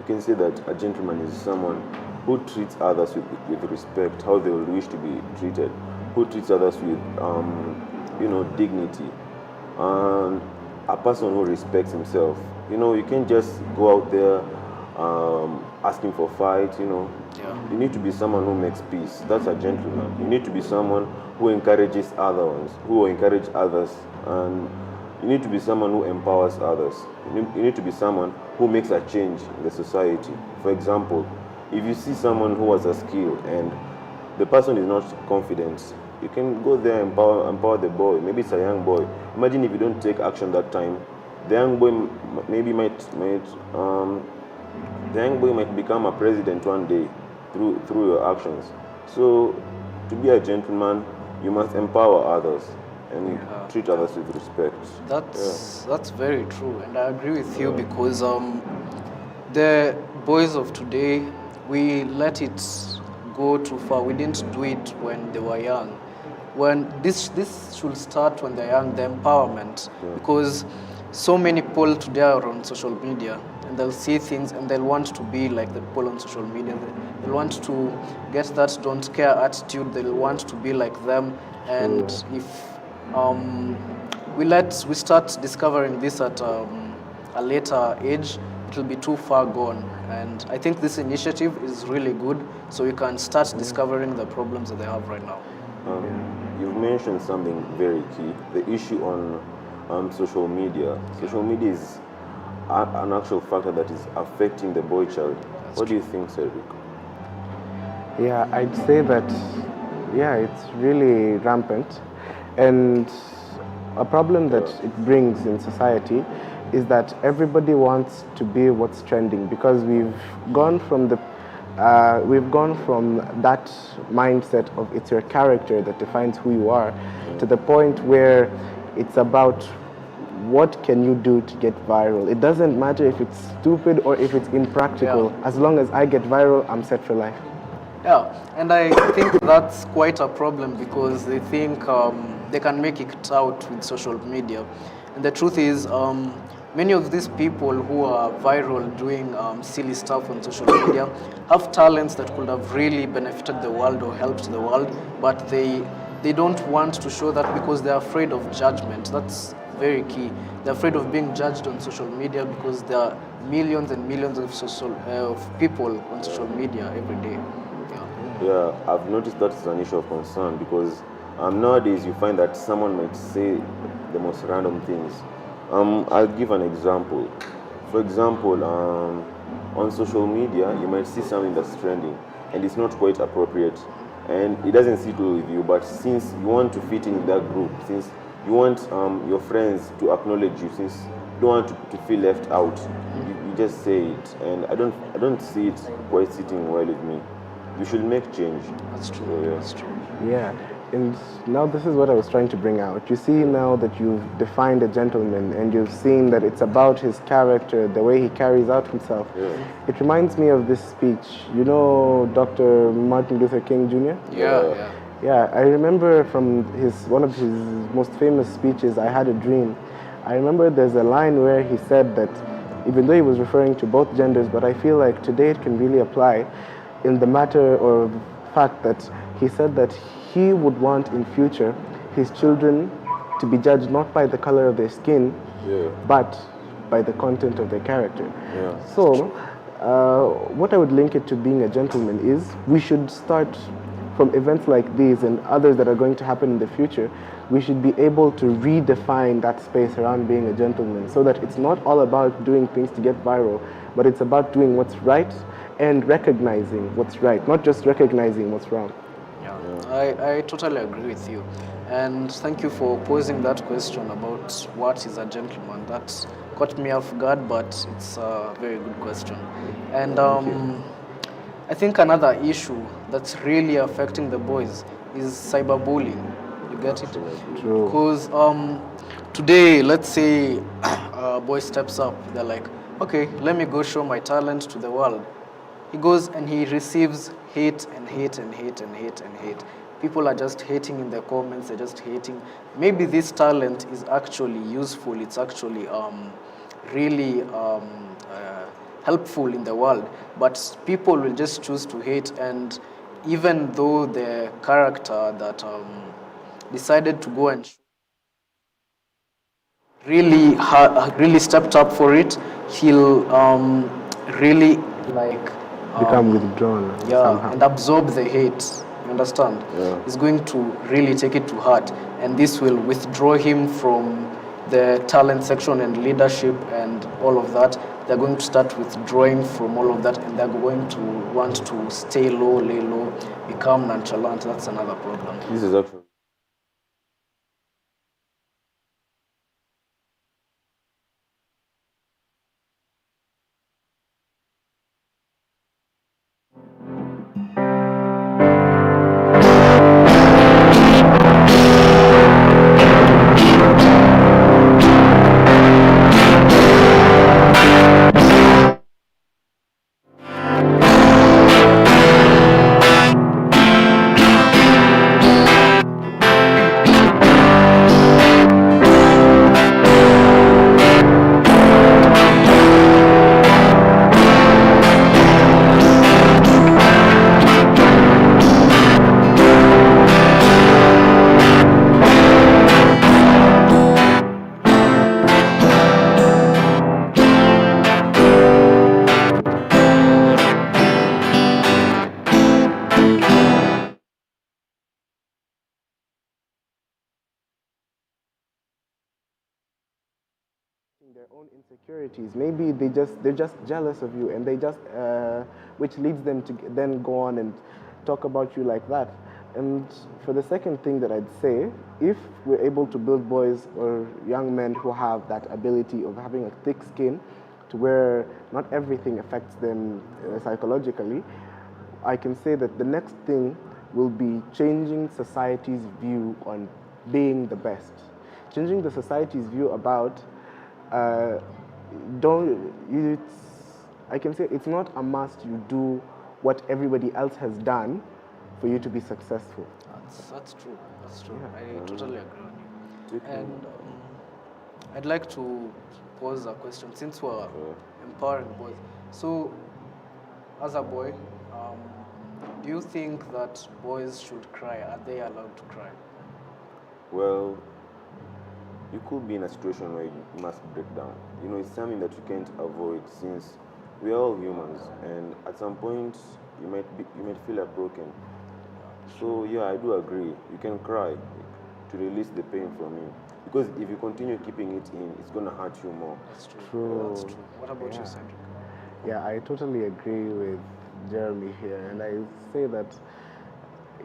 can say that a gentleman is someone who treats others with respect, how they would wish to be treated, who treats others with, dignity, and a person who respects himself. You can't just go out there asking for fight. You need to be someone who makes peace. That's a gentleman. You need to be someone who encourages others, and you need to be someone who empowers others. You need to be someone who makes a change in the society. For example, if you see someone who has a skill and the person is not confident, you can go there and empower the boy. Maybe it's a young boy. Imagine if you don't take action that time, the young boy might become a president one day through your actions. So, to be a gentleman, you must empower others and treat others with respect. That's very true, and I agree with you, because the boys of today, we let it go too far. We didn't do it when they were young. When this should start when they're young, the empowerment, because so many people today are on social media and they'll see things and they'll want to be like the people on social media. They'll want to get that don't care attitude. They'll want to be like them. And if we start discovering this at a later age, it will be too far gone. And I think this initiative is really good, so we can start discovering the problems that they have right now. You've mentioned something very key, the issue on social media. Social media is an actual factor that is affecting the boy child. What do you think, Cedric? Yeah, I'd say that, it's really rampant. And a problem that it brings in society is that everybody wants to be what's trending, because we've gone from that mindset of it's your character that defines who you are, to the point where it's about what can you do to get viral. It doesn't matter if it's stupid or if it's impractical. As long as I get viral, I'm set for life. Yeah, and I think that's quite a problem, because they think they can make it out with social media. And the truth is, many of these people who are viral doing silly stuff on social media have talents that could have really benefited the world or helped the world, but they don't want to show that because they're afraid of judgment. That's very key. They're afraid of being judged on social media because there are millions and millions of people on social media every day. Yeah, I've noticed that's an issue of concern, because nowadays you find that someone might say the most random things. I'll give an example. For example, on social media, you might see something that's trending and it's not quite appropriate, and it doesn't sit well with you, but since you want to fit in that group, since you want your friends to acknowledge you, since you don't want to feel left out, you just say it, and I don't see it quite sitting well with me. You should make change. That's true. That's true. Yeah. And now this is what I was trying to bring out. You see now that you've defined a gentleman and you've seen that it's about his character, the way he carries out himself. It reminds me of this speech. You know Dr. Martin Luther King Jr.? Yeah, I remember from one of his most famous speeches, I Had a Dream. I remember there's a line where he said that, even though he was referring to both genders, but I feel like today it can really apply in the matter or fact that he said that he would want in future his children to be judged not by the color of their skin, but by the content of their character. So what I would link it to being a gentleman is we should start from events like these and others that are going to happen in the future, we should be able to redefine that space around being a gentleman, so that it's not all about doing things to get viral, but it's about doing what's right and recognizing what's right, not just recognizing what's wrong. I totally agree with you. And thank you for posing that question about what is a gentleman. That caught me off guard, but it's a very good question. And I think another issue that's really affecting the boys is cyberbullying. You get it? True. Because today, let's say a boy steps up, they're like, okay, let me go show my talent to the world. He goes and he receives hate and hate and hate and hate and hate. People are just hating in the comments, they're just hating. Maybe this talent is actually useful, it's actually really helpful in the world, but people will just choose to hate. And even though the character that decided to go and really stepped up for it, he'll really like Become withdrawn somehow. and absorb the hate. You understand? Yeah. He's going to really take it to heart, and this will withdraw him from the talent section and leadership and all of that. They're going to start withdrawing from all of that, and they're going to want to stay low, lay low, become nonchalant. That's another problem. This is actually their own insecurities. Maybe they're just jealous of you, and they just which leads them to then go on and talk about you like that. And for the second thing that I'd say, if we're able to build boys or young men who have that ability of having a thick skin to where not everything affects them psychologically, I can say that the next thing will be changing society's view on being the best. Changing the society's view about I can say it's not a must you do what everybody else has done for you to be successful. That's true. That's true. Yeah. I totally agree on you. And I'd like to pose a question since we're empowering boys. So, as a boy, do you think that boys should cry? Are they allowed to cry? Well, you could be in a situation where you must break down. You know, it's something that you can't avoid since we are all humans, and at some point you might feel like broken. So yeah, I do agree. You can cry to release the pain from you, because if you continue keeping it in, it's gonna hurt you more. That's true. True. That's true. What about you, Cedric? Yeah, I totally agree with Jeremy here, and I say that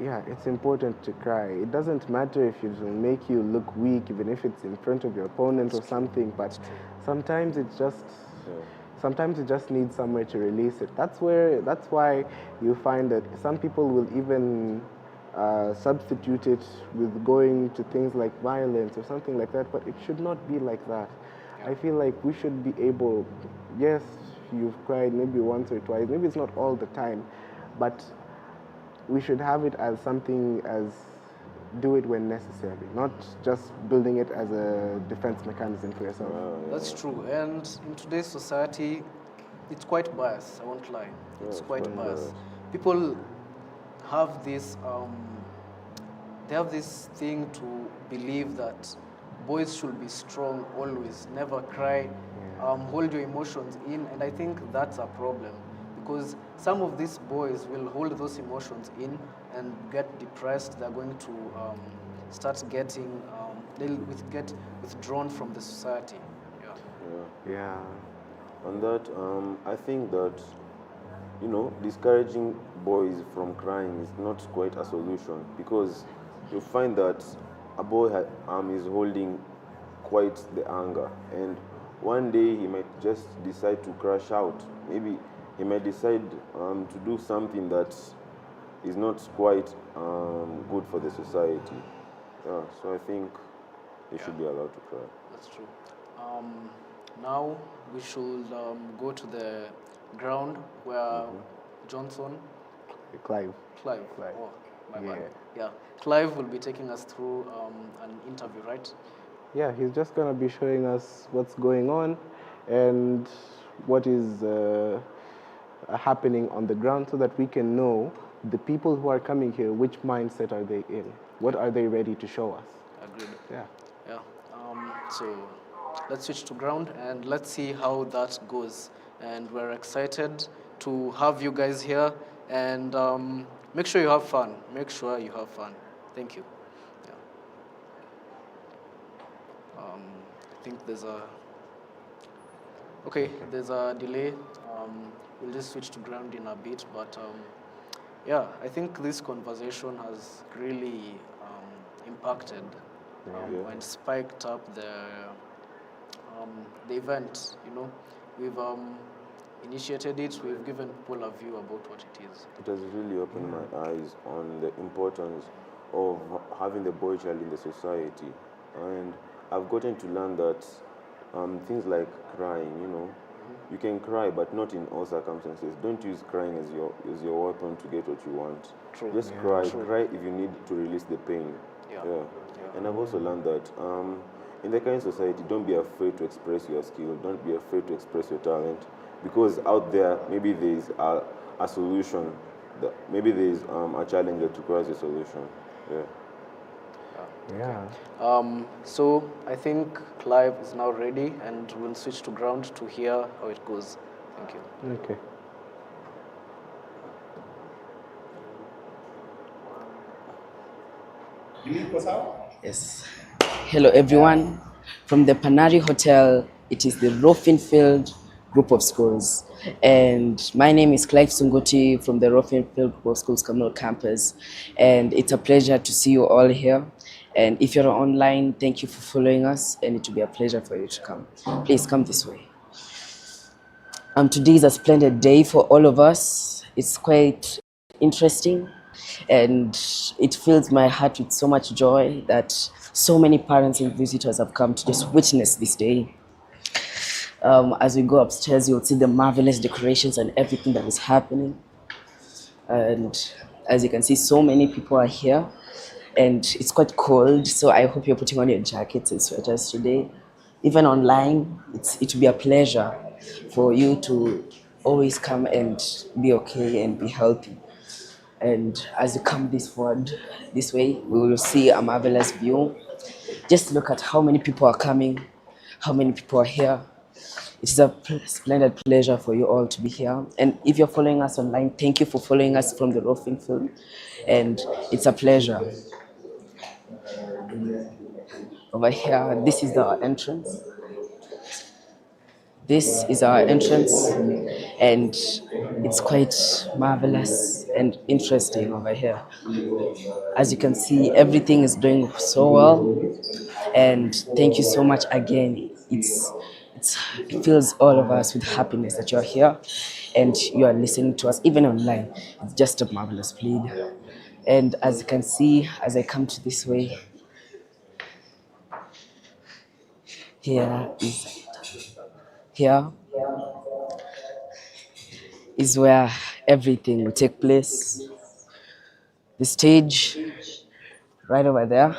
yeah, it's important to cry. It doesn't matter if it will make you look weak, even if it's in front of your opponent or something, but sometimes it just needs somewhere to release it. That's why you find that some people will even substitute it with going to things like violence or something like that, but it should not be like that. I feel like we should be able, yes, you've cried maybe once or twice, maybe it's not all the time, but we should have it as something as do it when necessary, not just building it as a defense mechanism for yourself. That's true. And in today's society, it's quite biased, I won't lie. It's quite biased. People have this, they have this thing to believe that boys should be strong always, never cry, hold your emotions in, and I think that's a problem. because some of these boys will hold those emotions in and get depressed. They're going to start getting, they'll get withdrawn from the society. Yeah. On that, I think that, discouraging boys from crying is not quite a solution, because you find that a boy is holding quite the anger, and one day he might just decide to crash out. Maybe he might decide to do something that is not quite good for the society. Yeah, so I think they should be allowed to cry. That's true. Now we should go to the ground where Johnson, Clive. Clive. Oh, my bad. Yeah, Clive will be taking us through an interview, right? Yeah, he's just going to be showing us what's going on and what is happening on the ground, so that we can know the people who are coming here, which mindset are they in? What are they ready to show us? Agreed. Yeah. Yeah. So let's switch to ground and let's see how that goes. And we're excited to have you guys here, and make sure you have fun. Make sure you have fun. Thank you. Yeah. I think there's a delay. We'll just switch to ground in a bit, but yeah, I think this conversation has really impacted and spiked up the event. We've initiated it. We've given people a view about what it is. It has really opened my eyes on the importance of having the boy child in the society, and I've gotten to learn that things like crying, you can cry, but not in all circumstances. Don't use crying as your weapon to get what you want. True. Just cry. True. Cry if you need to release the pain. Yeah. And I've also learned that in the current society, don't be afraid to express your skill. Don't be afraid to express your talent, because out there, maybe there's a solution. Maybe there's a challenge that requires a solution. Yeah. So I think Clive is now ready, and we'll switch to ground to hear how it goes. Thank you. Okay. Yes. Hello, everyone. From the Panari Hotel, it is the Rofinfield Group of Schools. And my name is Clive Sunguti from the Rofinfield Group of Schools Communal Campus. And it's a pleasure to see you all here. And if you're online, thank you for following us. And it will be a pleasure for you to come. Please come this way. Today is a splendid day for all of us. It's quite interesting. And it fills my heart with so much joy that so many parents and visitors have come to just witness this day. As we go upstairs, you'll see the marvelous decorations and everything that is happening. And as you can see, so many people are here, and it's quite cold, so I hope you're putting on your jackets and sweaters today. Even online, it will be a pleasure for you to always come and be okay and be healthy. And as you come this way, we will see a marvelous view. Just look at how many people are coming, how many people are here. It is a splendid pleasure for you all to be here. And if you're following us online, thank you for following us from the Rofinfield. And it's a pleasure. Over here, this is our entrance. This is our entrance, and it's quite marvelous and interesting over here. As you can see, everything is doing so well, and thank you so much again. It fills all of us with happiness that you're here and you are listening to us, even online. It's just a marvelous plead. And as you can see, as I come to this way, here is where everything will take place. The stage right over there,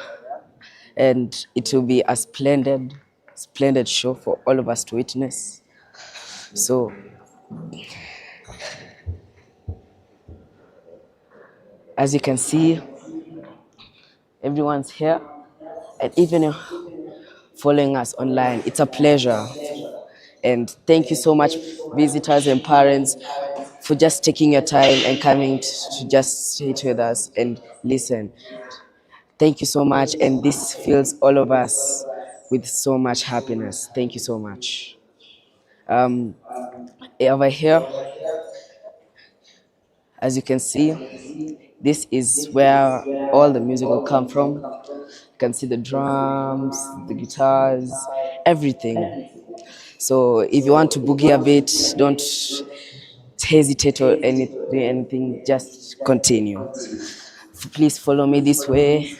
and it will be a splendid show for all of us to witness. So as you can see, everyone's here, and even following us online, it's a pleasure. And thank you so much, visitors and parents, for for just taking your time and coming to just sit with us and listen. Thank you so much, and this fills all of us with so much happiness. Thank you so much. Over here, as you can see, this is where all the music will come from. You can see the drums, the guitars, everything. So if you want to boogie a bit, don't hesitate or anything, just continue. Please follow me this way.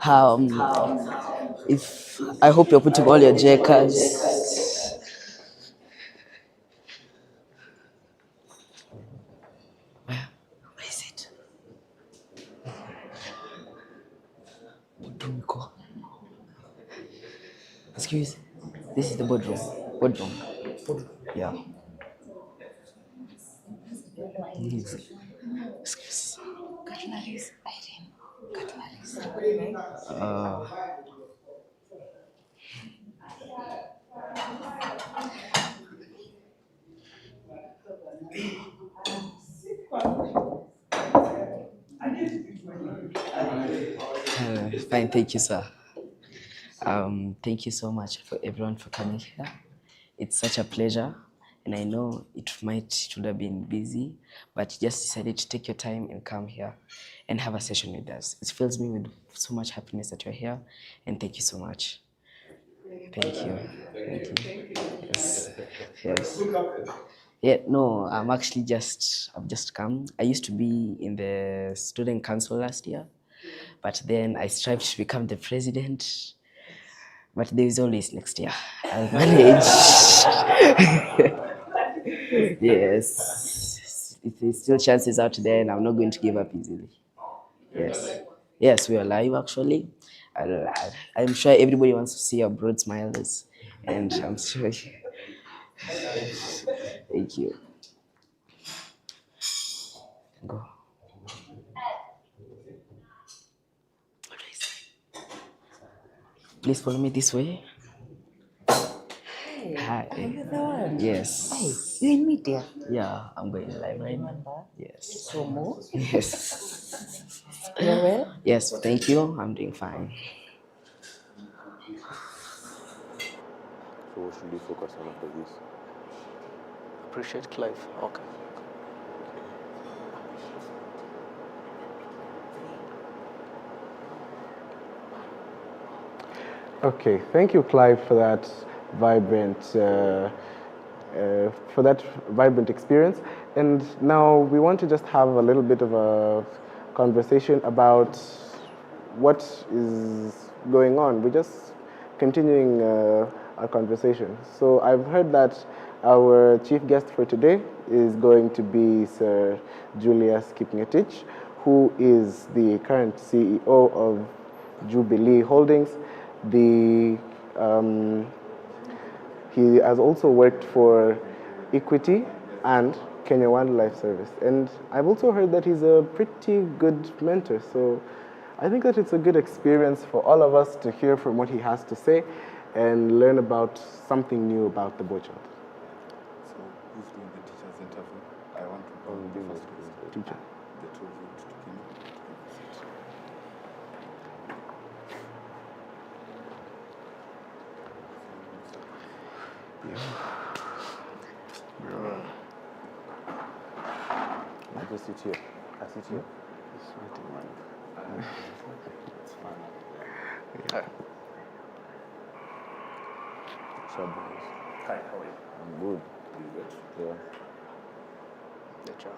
Um, if I hope you're putting all your jackers. Where is it? Boardroom ko. Excuse. This is the boardroom. Boardroom. Yeah. Excuse. Cutleries. Cutleries. Fine, thank you, sir. Thank you so much for everyone for coming here. It's such a pleasure, and I know it should have been busy, but you just decided to take your time and come here and have a session with us. It fills me with so much happiness that you're here, and thank you so much. Thank you. Thank you. Yes. Yes. Yeah, no, I've just come. I used to be in the student council last year, but then I strived to become the president. But there is always next year. I'll manage. Yes. There's still chances out there, and I'm not going to give up easily. Yes. Yes, we are live actually. I'm sure everybody wants to see our broad smiles, and I'm sure. Thank you. Go. Please follow me this way. Hi. Are you the one? Yes. Hey, you in media? Yeah, I'm going live right now. Remember? Yes. So more? Yes. You're well? Yes, thank you. I'm doing fine. So what should we focus on after this? Appreciate Clive. Okay. Okay, thank you, Clive, for that vibrant experience. And now we want to just have a little bit of a conversation about what is going on. We're just continuing our conversation. So I've heard that our chief guest for today is going to be Sir Julius Kipngetich, who is the current CEO of Jubilee Holdings. He has also worked for Equity and Kenya Wildlife Service. And I've also heard that he's a pretty good mentor. So I think that it's a good experience for all of us to hear from what he has to say and learn about something new about the boy child. So who's doing the teacher's interview? I want to go the first Teacher. The two of you to begin. I just sit here. I sit here. It's waiting, man. It's fine. Shabbos. Hi, how are you? I'm good. You good? Yeah. Good job.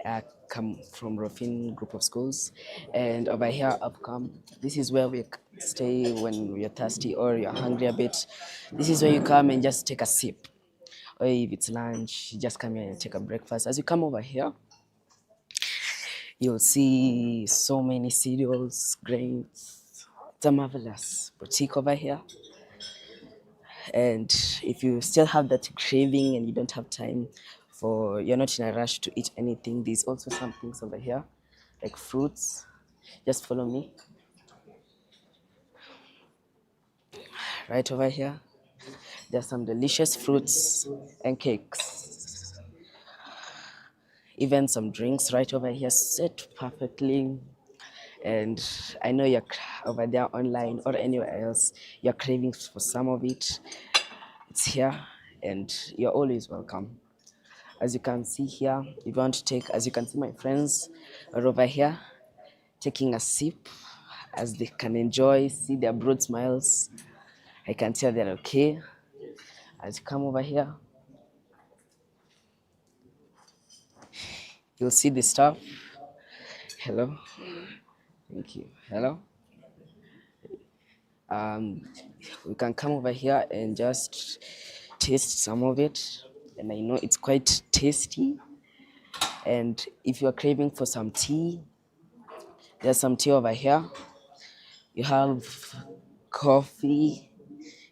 I come from Rofin group of schools, and over here I've come. This is where we stay when you're thirsty or you're hungry a bit. This is where you come and just take a sip. Or if it's lunch, you just come here and take a breakfast. As you come over here, you'll see so many cereals, grains. It's a marvelous boutique over here. And if you still have that craving and you don't have time you're not in a rush to eat anything, there's also some things over here, like fruits. Just follow me. Right over here, there's some delicious fruits and cakes. Even some drinks right over here, set perfectly. And I know you're over there online or anywhere else, you're craving for some of it. It's here, and you're always welcome. As you can see here, if you want to take, as you can see, my friends are over here taking a sip as they can enjoy, see their broad smiles. I can tell they're okay. As you come over here, you'll see the stuff. Hello. Thank you. Hello. We can come over here and just taste some of it. And I know it's quite tasty. And if you're craving for some tea, there's some tea over here. You have coffee.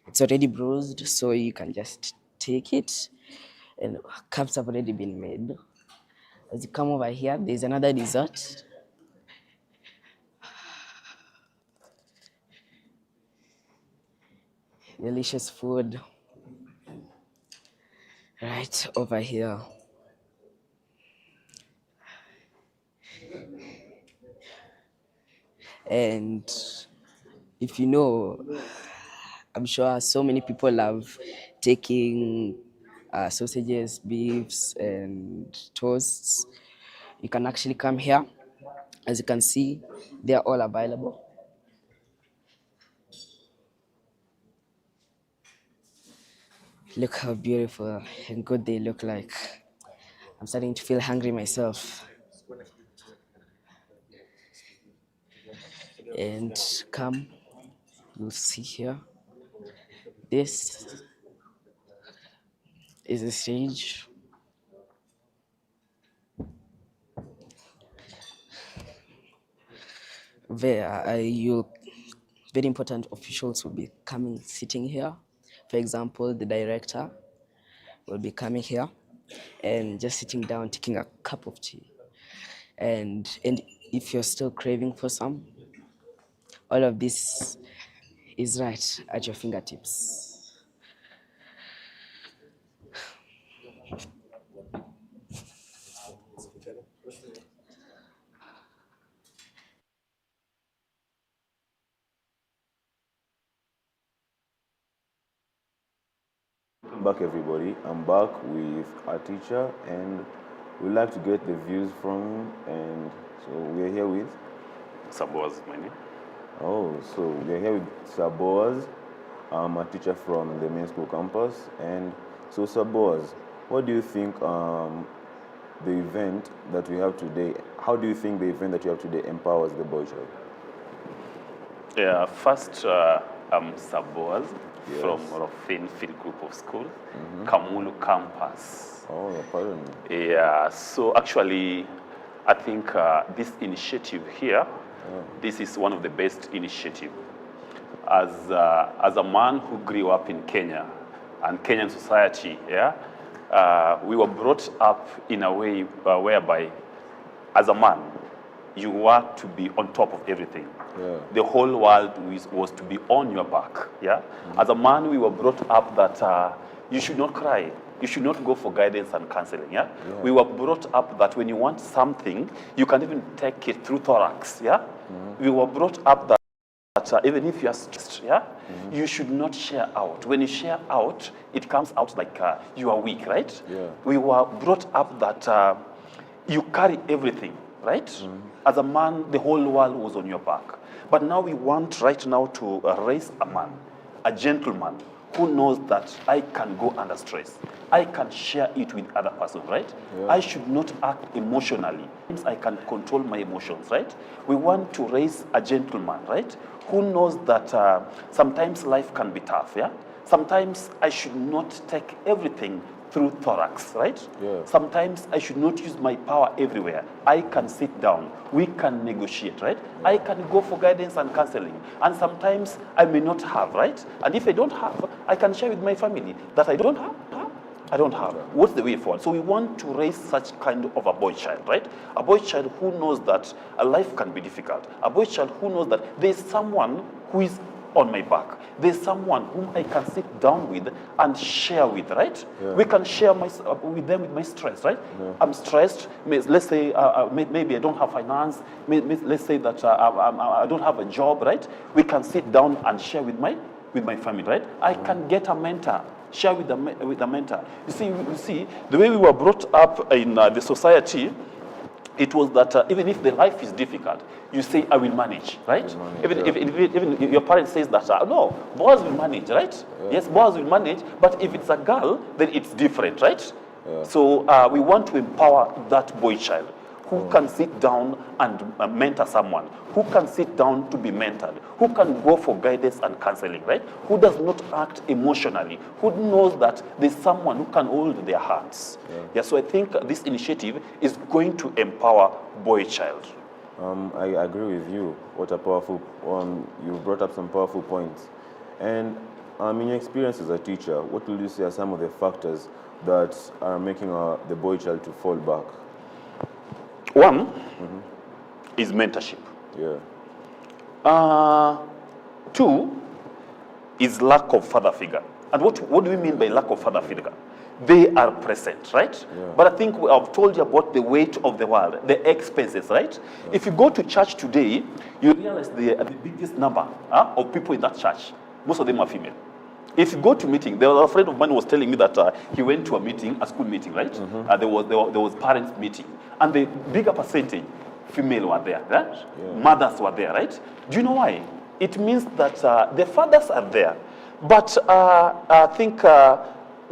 It's already brewed, so you can just take it. And cups have already been made. As you come over here, there's another dessert. Delicious food right over here. And if you know, I'm sure so many people love taking sausages, beefs, and toasts. You can actually come here. As you can see, they are all available. Look how beautiful and good they look like. I'm starting to feel hungry myself. And come, you'll see here. This is the stage. Very important officials will be coming, sitting here. For example, the director will be coming here and just sitting down, taking a cup of tea. And if you're still craving for some, all of this is right at your fingertips. Welcome back, everybody. I'm back with our teacher, and we'd like to get the views from him. And so we're here with Saboaz, my name. Oh, so we're here with Saboaz, a teacher from the main school campus. And so, Saboaz, what do you think the event that we have today? How do you think the event that you have today empowers the boy child? Yeah, first, I'm Saboaz from Rofin Field Group of School, Kamulu campus. Oh, pardon me. Yeah, so actually, I think this initiative here, this is one of the best initiatives. As a man who grew up in Kenya and Kenyan society, we were brought up in a way whereby, as a man, you were to be on top of everything. Yeah. The whole world was to be on your back. Yeah. As a man, we were brought up that you should not cry. You should not go for guidance and counseling. Yeah. We were brought up that when you want something, you can even take it through thorax. Yeah. We were brought up that even if you are stressed, you should not share out. When you share out, it comes out like you are weak, right? Yeah. We were brought up that you carry everything, right? As a man, the whole world was on your back. But now we want right now to raise a man, a gentleman, who knows that I can go under stress. I can share it with other person, right? Yeah. I should not act emotionally. I can control my emotions, right? We want to raise a gentleman, right? Who knows that sometimes life can be tough, yeah? Sometimes I should not take everything through thorax, right? Yeah. Sometimes I should not use my power everywhere. I can sit down. We can negotiate, right? I can go for guidance and counseling. And sometimes I may not have, right? And if I don't have, I can share with my family that I don't have. I don't have. What's the way forward? So we want to raise such kind of a boy child, right? A boy child who knows that a life can be difficult. A boy child who knows that there's someone who is on my back. There's someone whom I can sit down with and share with, right? Yeah. We can share with them with my stress, right? Yeah. I'm stressed. Let's say maybe I don't have finance. Let's say that I don't have a job, right? We can sit down and share with my family, right? I can get a mentor. Share with the mentor. You see, the way we were brought up in the society, it was that even if the life is difficult, you say, I will manage, right? Even if your parents says that, no, boys will manage, right? Yeah. Yes, boys will manage, but if it's a girl, then it's different, right? Yeah. So we want to empower that boy child who can sit down and mentor someone, who can sit down to be mentored, who can go for guidance and counseling, right? Who does not act emotionally, who knows that there's someone who can hold their hands. Yeah, so I think this initiative is going to empower boy child. I agree with you. What a powerful, you've brought up some powerful points. And in your experience as a teacher, what will you say are some of the factors that are making the boy child to fall back? One is mentorship. Yeah. Two is lack of father figure. And what do we mean by lack of father figure? They are present, right? Yeah. But I think I've told you about the weight of the world, the expenses, right? Yeah. If you go to church today, you realize the biggest number of people in that church, most of them are female. If you go to meeting, there was a friend of mine who was telling me that he went to a meeting, a school meeting, right? There was parents meeting, and the bigger percentage, female were there, right? Yeah. Mothers were there, right? Do you know why? It means that the fathers are there, but I think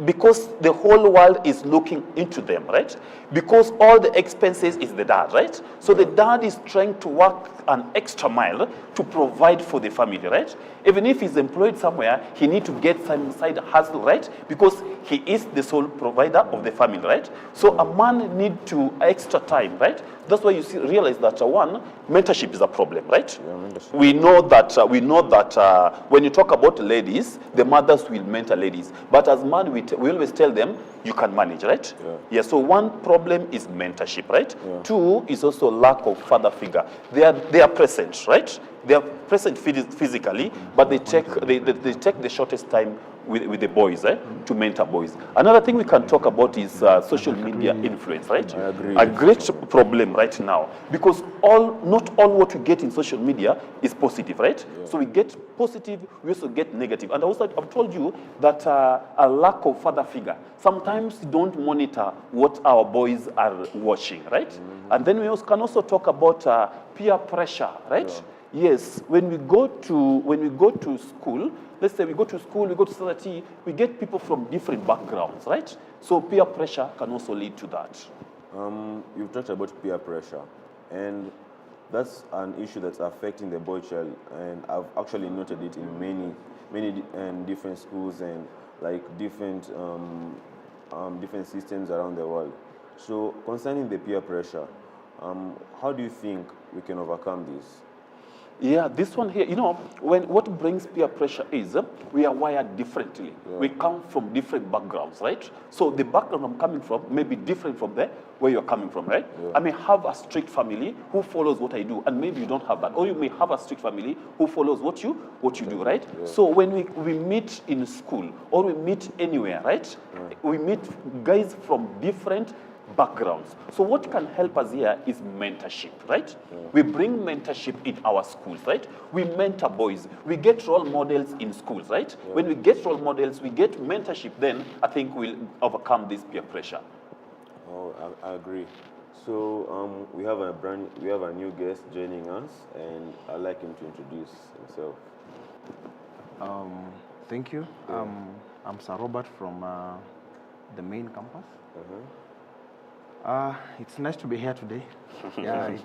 because the whole world is looking into them, right? Because all the expenses is the dad, right? So the dad is trying to work an extra mile to provide for the family, right? Even if he's employed somewhere, he needs to get some side hustle, right? Because he is the sole provider of the family, right? So a man needs to extra time, right? That's why you realize that one, mentorship is a problem, right? Yeah, we know that when you talk about ladies, the mothers will mentor ladies. But as man, we always tell them, you can manage, right? Yeah, so one problem is mentorship, right? Yeah. Two is also lack of father figure. They are present, right? They are present physically, but they take the shortest time with the boys, to mentor boys. Another thing we can talk about is social media influence, right? I agree. A great problem right now, because not all what we get in social media is positive, right? Yeah. So we get positive, we also get negative. And also I've told you that a lack of father figure. Sometimes we don't monitor what our boys are watching, right? And then we can also talk about peer pressure, right? Yeah. Yes, when we go to school, let's say we go to school, we go to society, we get people from different backgrounds, right? So peer pressure can also lead to that. You've talked about peer pressure, and that's an issue that's affecting the boy child, and I've actually noted it in many different schools and like different systems around the world. So concerning the peer pressure, how do you think we can overcome this? Yeah, this one here, what brings peer pressure is we are wired differently. Yeah. We come from different backgrounds, right? So the background I'm coming from may be different from where you're coming from, right? Yeah. I may have a strict family who follows what I do, and maybe you don't have that. Or you may have a strict family who follows what you do, right? Yeah. So when we meet in school or we meet anywhere, right? Yeah. We meet guys from different backgrounds. So what can help us here is mentorship, right? Yeah. We bring mentorship in our schools, right? We mentor boys. We get role models in schools, right? Yeah. When we get role models, we get mentorship, then I think we'll overcome this peer pressure. Oh, I agree. So we have a new guest joining us, and I'd like him to introduce himself. Thank you. Yeah. I'm Sir Robert from the main campus. It's nice to be here today. Yeah,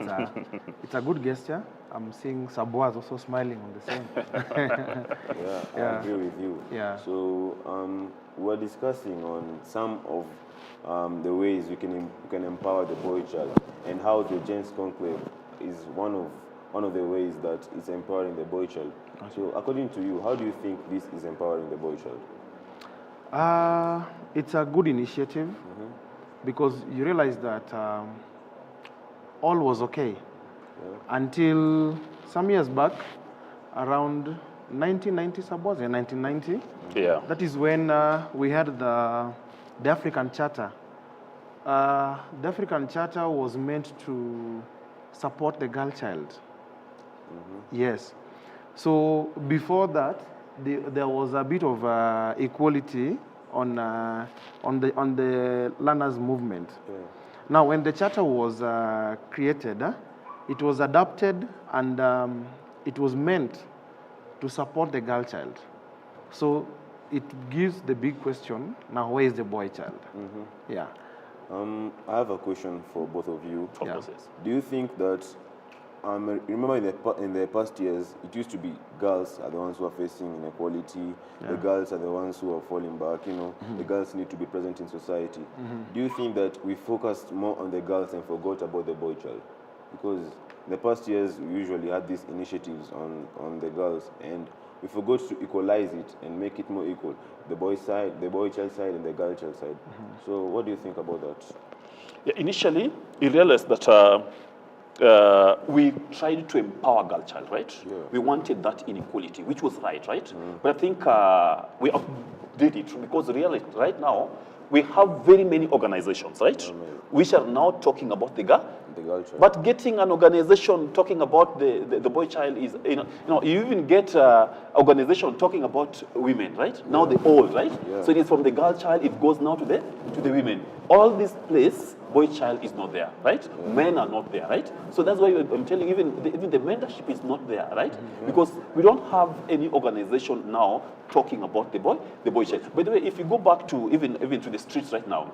it's a good gesture I'm seeing Sabois also smiling on the same. I agree with you. Yeah. So we're discussing on some of the ways we can empower the boy child, and how the Gents Conclave is one of the ways that it's empowering the boy child. Okay. So according to you, how do you think this is empowering the boy child? It's a good initiative because you realize that all was okay until some years back, around 1990, suppose, 1990. Yeah. That is when we had the African Charter. The African Charter was meant to support the girl child. Yes. So before that, there was a bit of equality on the learners' movement. Now, when the charter was created, it was adopted and it was meant to support the girl child. So it gives the big question, now where is the boy child? Yeah. I have a question for both of you. Yeah. Do you think that, remember in the past years, it used to be girls are the ones who are facing inequality, the girls are the ones who are falling back, you know, the girls need to be present in society. Do you think that we focused more on the girls and forgot about the boy child? Because in the past years, we usually had these initiatives on the girls, and we forgot to equalize it and make it more equal. The boy side, the boy child side, and the girl child side. So what do you think about that? Yeah, initially, you realized that we tried to empower girl child, right? Yeah. We wanted that inequality, which was right? But I think we update it because really, right now, we have very many organizations, right? Which are now talking about the girl child. But getting an organization talking about the boy child is, you even get organization talking about women, right? Now the old, right? So it is from the girl child, it goes now to the women. All this place, boy child is not there, right? Men are not there, right? So that's why I'm telling you, even the mentorship is not there, right? Because we don't have any organization now talking about the boy child. By the way, if you go back to even to the streets right now,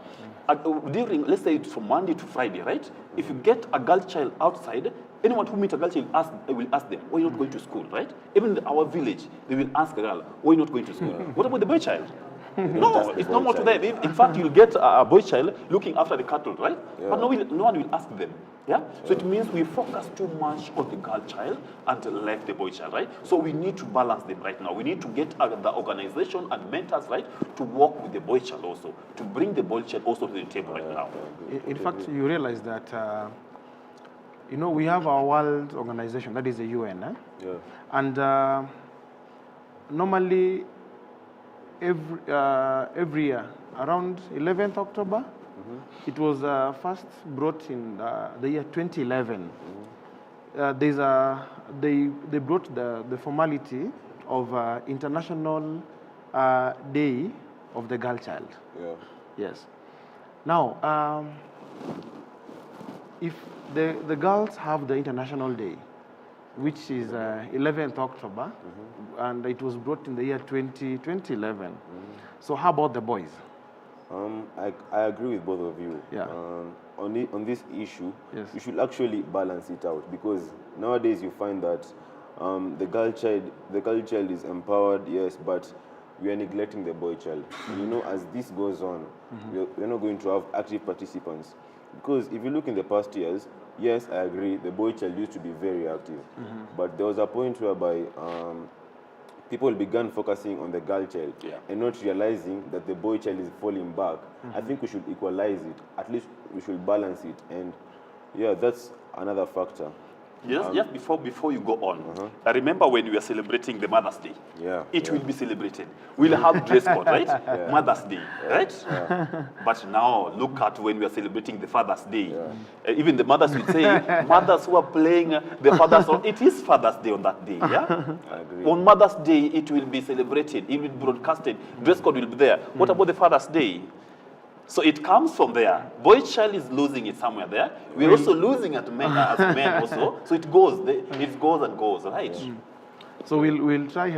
during, let's say, from Monday to Friday, right? If you get a girl child outside, anyone who meets a girl child will ask them, why are you not going to school, right? Even in our village, they will ask a girl, why are you not going to school? What about the boy child? No, it's normal to them. In fact, you'll get a boy child looking after the cattle, right? But no one will ask them. Yeah? So it means we focus too much on the girl child and left the boy child, right? So we need to balance them right now. We need to get the organization and mentors, right, to work with the boy child also, to bring the boy child also to the table right now. In fact, you realize that, we have our world organization, that is the UN. And normally, every year, around 11th October, it was first brought in the year 2011. They brought the formality of International Day of the Girl Child. Yes. Now, if the girls have the International Day, which is 11th October, and it was brought in the year 2011. So how about the boys? I agree with both of you. Yeah. On this issue, you should actually balance it out, because nowadays you find that the girl child is empowered, yes, but we are neglecting the boy child. As this goes on, we're not going to have active participants. Because if you look in the past years, yes, I agree, the boy child used to be very active. But there was a point whereby people began focusing on the girl child and not realizing that the boy child is falling back. I think we should equalize it. At least we should balance it. And yeah, that's another factor. Yes, before you go on, I remember when we were celebrating the Mother's Day. It will be celebrated. We'll have dress code, right? Mother's Day, right? But now, look at when we are celebrating the Father's Day. Even the mothers will say, mothers who are playing the Father's Day, it is Father's Day on that day, yeah? I agree. On Mother's Day, it will be celebrated, it will be broadcasted, dress code will be there. What about the Father's Day? So it comes from there. Boy child is losing it somewhere there. We're also losing it as men also. So it goes and goes, right? So we'll try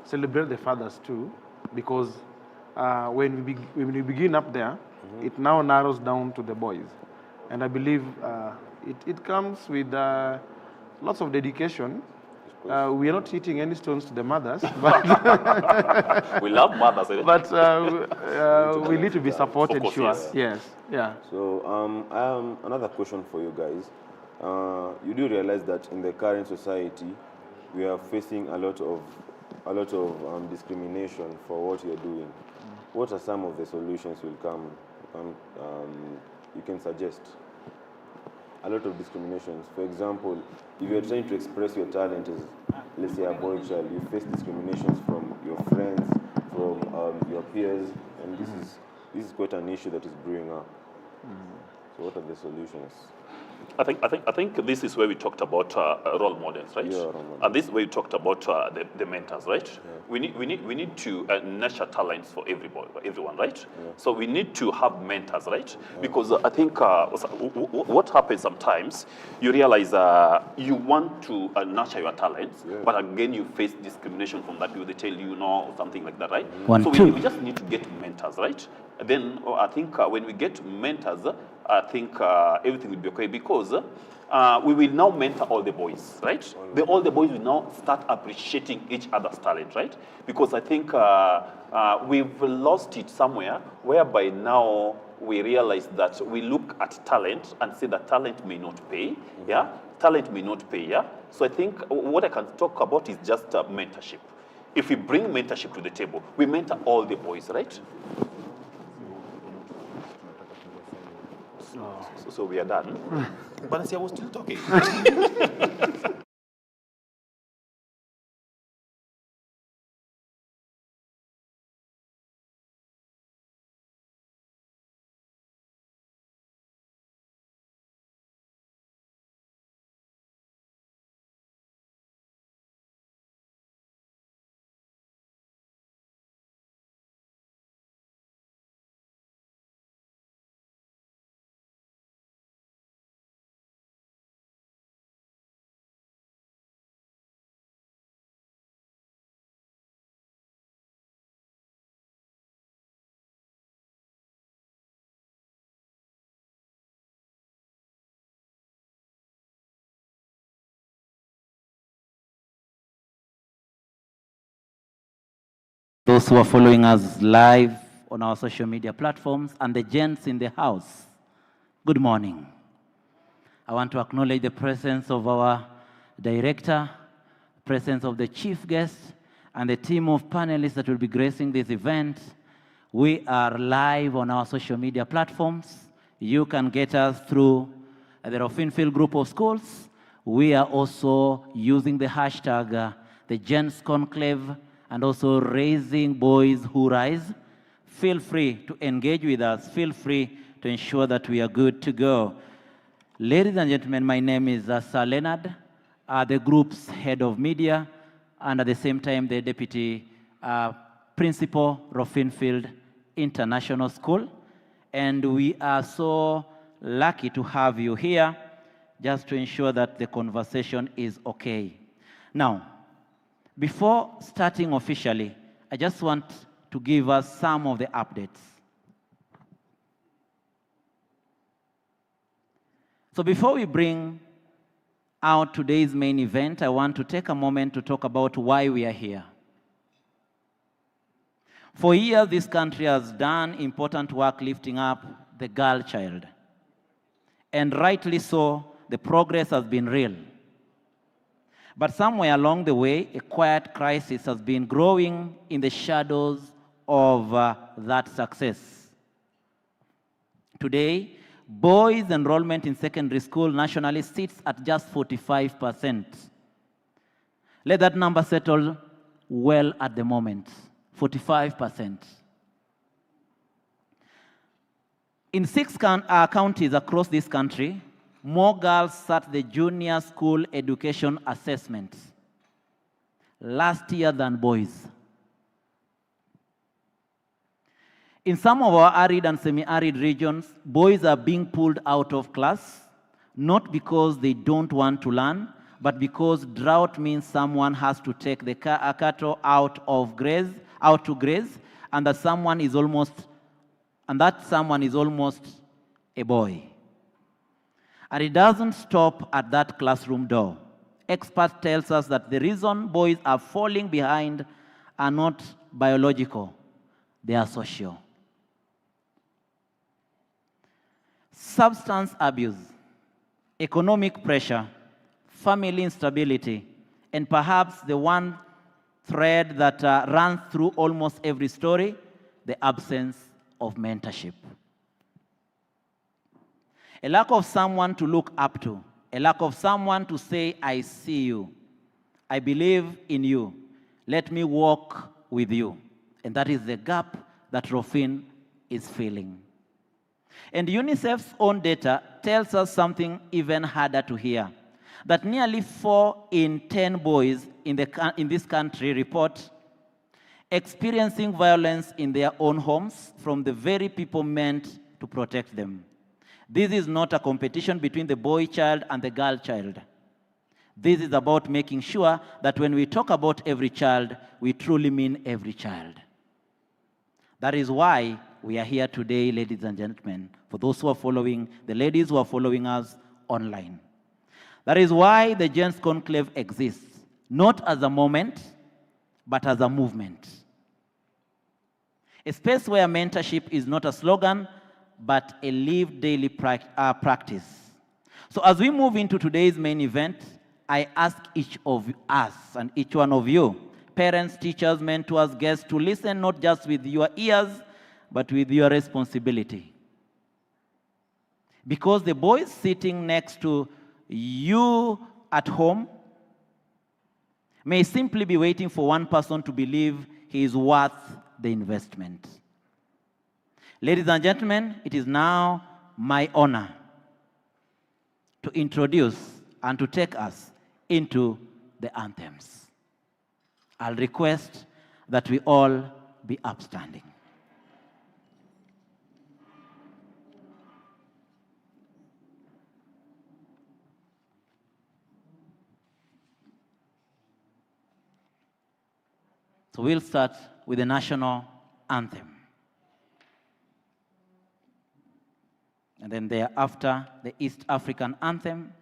celebrate the fathers too, because when we begin up there, it now narrows down to the boys, and I believe It comes with lots of dedication. We are not hitting any stones to the mothers, but we love mothers. But we need to be supported, Of course, sure. yes. Yes, yeah. So another question for you guys. You do realize that in the current society, we are facing a lot of discrimination for what you're doing. What are some of the solutions you can suggest? A lot of discriminations. For example, if you're trying to express your talent as, let's say, a boy child, you face discriminations from your friends, from your peers, and this is quite an issue that is brewing up. So what are the solutions? I think this is where we talked about role models, right? Yeah, role models. And this is where we talked about the mentors, right? Yeah. We need to nurture talents for everyone, right? Yeah. So we need to have mentors, right? Yeah. Because I think what happens sometimes, you realize you want to nurture your talents, yeah, but again you face discrimination from that people. They tell you no or something like that, right? We just need to get mentors, right? And then I think when we get mentors, I think everything will be okay, because we will now mentor all the boys, right? All the boys will now start appreciating each other's talent, right? Because I think we've lost it somewhere, whereby now we realize that we look at talent and say that talent may not pay, yeah? Talent may not pay, yeah? So I think what I can talk about is just mentorship. If we bring mentorship to the table, we mentor all the boys, right? So we are done. But I see I was still talking. Those who are following us live on our social media platforms, and the gents in the house, good morning. I want to acknowledge the presence of our director, presence of the chief guest, and the team of panelists that will be gracing this event. We are live on our social media platforms. You can get us through the Rofin Group of Schools. We are also using the hashtag the Gents Conclave, and also Raising Boys Who Rise. Feel free to engage with us. Feel free to ensure that we are good to go. Ladies and gentlemen, my name is Sir Leonard, the group's head of media, and at the same time, the deputy principal, Rofin International School. And we are so lucky to have you here just to ensure that the conversation is okay. Now, before starting officially, I just want to give us some of the updates. So before we bring out today's main event, I want to take a moment to talk about why we are here. For years, this country has done important work lifting up the girl child. And rightly so, the progress has been real. But somewhere along the way, a quiet crisis has been growing in the shadows of that success. Today, boys' enrollment in secondary school nationally sits at just 45%. Let that number settle well at the moment, 45%. In 6 counties across this country, more girls sat the junior school education assessment last year than boys. In some of our arid and semi-arid regions, boys are being pulled out of class, not because they don't want to learn, but because drought means someone has to take the cattle out to graze, and that someone is almost a boy. And it doesn't stop at that classroom door. Experts tell us that the reason boys are falling behind are not biological, they are social. Substance abuse, economic pressure, family instability, and perhaps the one thread that runs through almost every story, the absence of mentorship. A lack of someone to look up to, a lack of someone to say, I see you, I believe in you, let me walk with you. And that is the gap that Rofin is filling. And UNICEF's own data tells us something even harder to hear, that nearly 4 in 10 boys in this country report experiencing violence in their own homes from the very people meant to protect them. This is not a competition between the boy child and the girl child. This is about making sure that when we talk about every child, we truly mean every child. That is why we are here today, ladies and gentlemen, for those who are following, the ladies who are following us online. That is why the Gents Conclave exists, not as a moment, but as a movement. A space where mentorship is not a slogan, but a lived daily practice. So as we move into today's main event, I ask each of us and each one of you, parents, teachers, mentors, guests, to listen not just with your ears, but with your responsibility. Because the boys sitting next to you at home may simply be waiting for one person to believe he is worth the investment. Ladies and gentlemen, it is now my honor to introduce and to take us into the anthems. I'll request that we all be upstanding. So we'll start with the national anthem. And then thereafter, the East African anthem,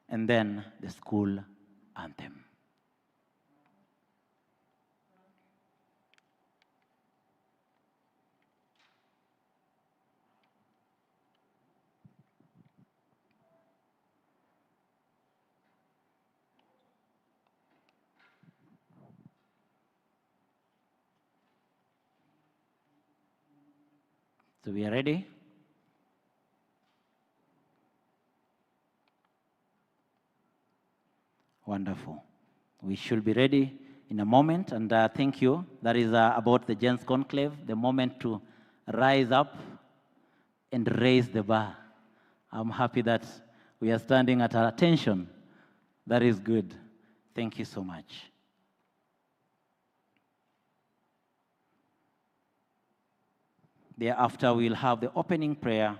and then the school anthem. So we are ready? Wonderful. We should be ready in a moment, and thank you. That is about the Gents Conclave, the moment to rise up and raise the bar. I'm happy that we are standing at attention. That is good. Thank you so much. Thereafter, we'll have the opening prayer,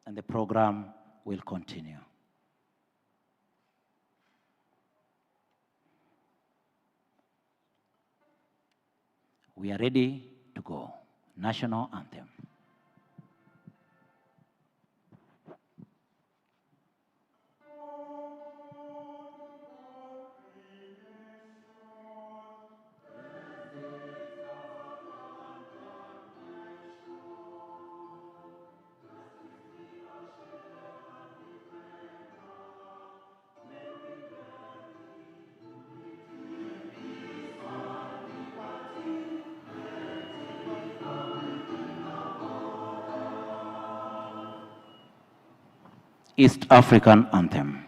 and the program will continue. We are ready to go. National anthem. East African anthem.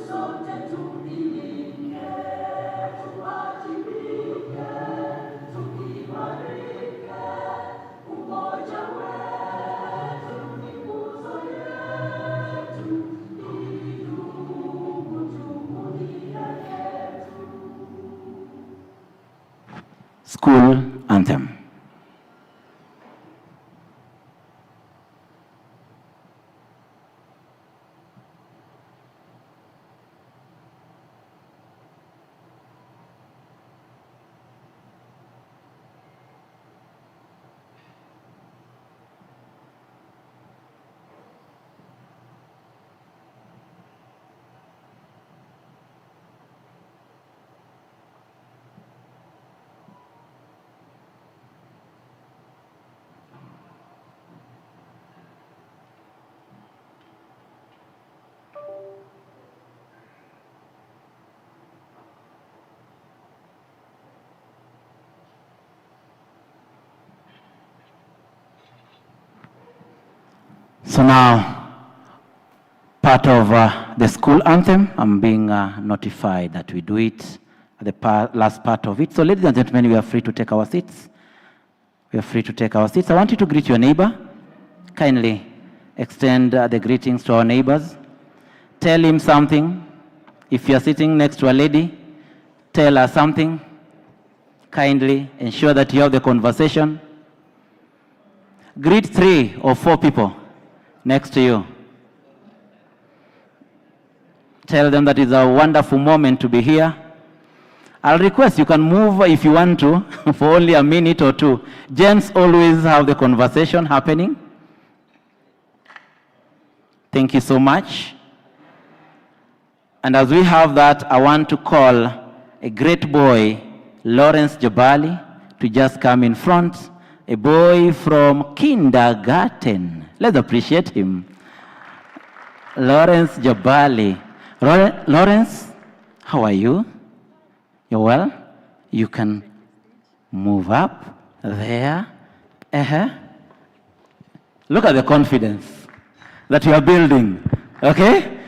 Sote tu school anthem. So now, part of the school anthem, I'm being notified that we do it at the last part of it. So ladies and gentlemen, we are free to take our seats. We are free to take our seats. I want you to greet your neighbor. Kindly extend the greetings to our neighbors. Tell him something. If you're sitting next to a lady, tell her something. Kindly ensure that you have the conversation. Greet 3 or 4 people next to you. Tell them that it's a wonderful moment to be here. I'll request you can move if you want to for only a minute or 2. Gents always have the conversation happening. Thank you so much. And as we have that, I want to call a great boy, Lawrence Jabali, to just come in front. A boy from kindergarten. Let's appreciate him. Lawrence Jabali. Lawrence, how are you? You're well? You can move up there. Look at the confidence that you are building. Okay?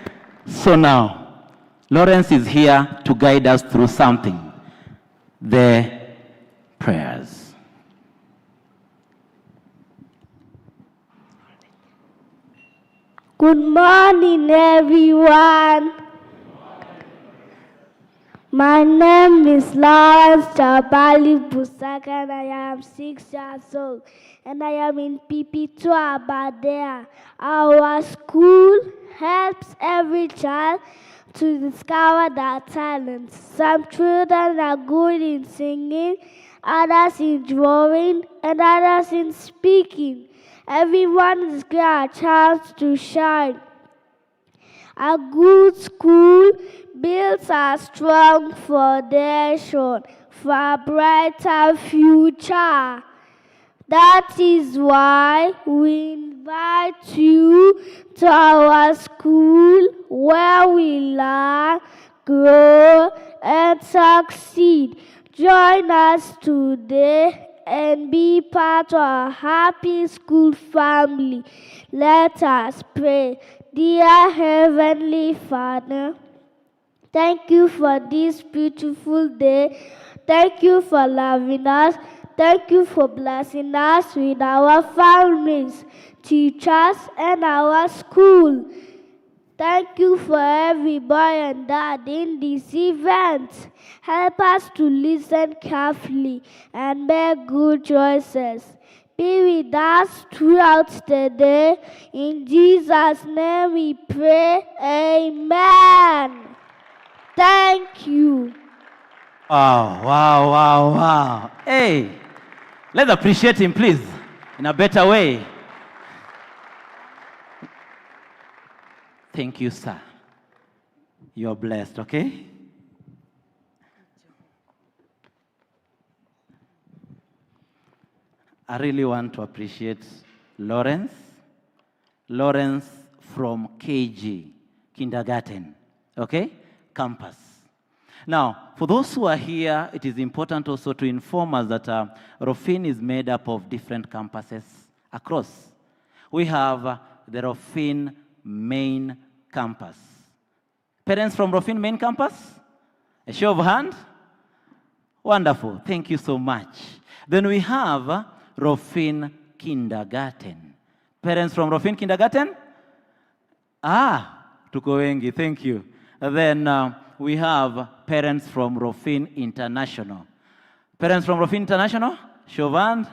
So now, Lawrence is here to guide us through something. The prayers. Good morning, everyone. My name is Lawrence Jabali Busaka, and I am 6 years old, and I am in PP2 Abadea. Our school helps every child to discover their talents. Some children are good in singing, others in drawing, and others in speaking. Everyone is given a chance to shine. A good school builds a strong foundation for a brighter future. That is why we invite you to our school where we learn, grow, and succeed. Join us today and be part of our happy school family. Let us pray. Dear Heavenly Father, thank you for this beautiful day. Thank you for loving us. Thank you for blessing us with our families, teachers, and our school. Thank you for every boy and dad in this event. Help us to listen carefully and make good choices. Be with us throughout the day. In Jesus' name we pray. Amen. Thank you. Wow. Hey, let's appreciate him, please, in a better way. Thank you, sir. You're blessed, okay? I really want to appreciate Lawrence. Lawrence from KG, kindergarten, okay? Campus. Now, for those who are here, it is important also to inform us that Rofin is made up of different campuses across. We have the Rofin main campus. Parents from Rofin main campus? A show of hand? Wonderful. Thank you so much. Then we have Rofin kindergarten. Parents from Rofin kindergarten? Tuko wengi. Thank you. Then we have parents from Rofin International. Parents from Rofin International? Chauvin?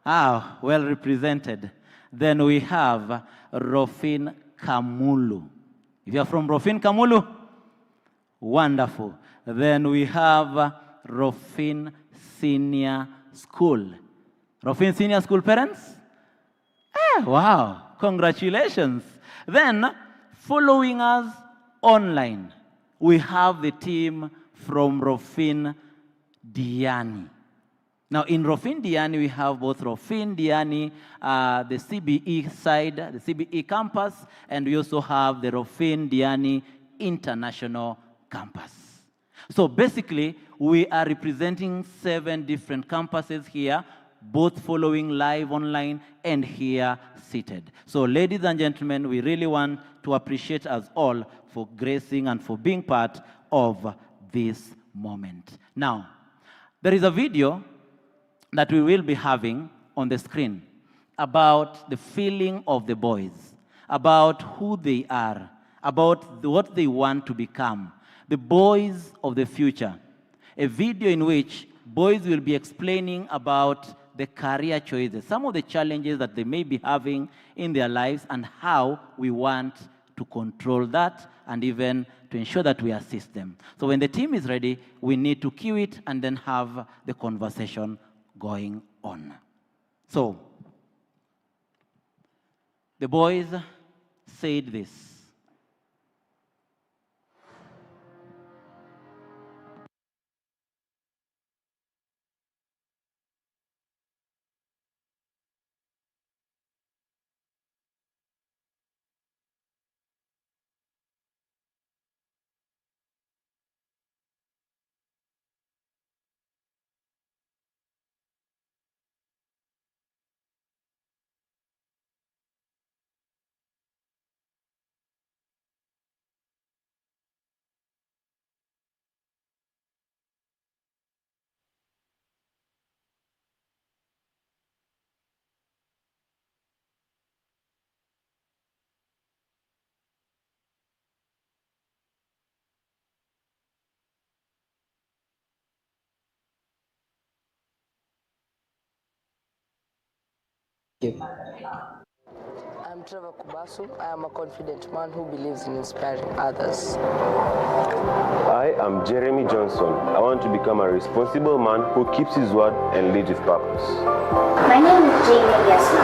Ah, well represented. Then we have Rofin Kamulu. If you are from Rofin Kamulu, wonderful. Then we have Rofin Senior School. Rofin Senior School parents? Wow, congratulations. Then, following us online, we have the team from Rofin Diani. Now, in Rofin Diani, we have both Rofin Diani, the CBE side, the CBE campus, and we also have the Rofin Diani International Campus. So basically, we are representing 7 different campuses here, both following live online and here seated. So ladies and gentlemen, we really want to appreciate us all for gracing and for being part of this moment. Now, there is a video that we will be having on the screen about the feeling of the boys, about who they are, about what they want to become, the boys of the future. A video in which boys will be explaining about the career choices, some of the challenges that they may be having in their lives and how we want to control that and even to ensure that we assist them. So when the team is ready, we need to cue it and then have the conversation going on. So, the boys said this. I'm Trevor Kubasu. I am a confident man who believes in inspiring others. I am Jeremy Johnson. I want to become a responsible man who keeps his word and leads with purpose. My name is Jamie Yasna.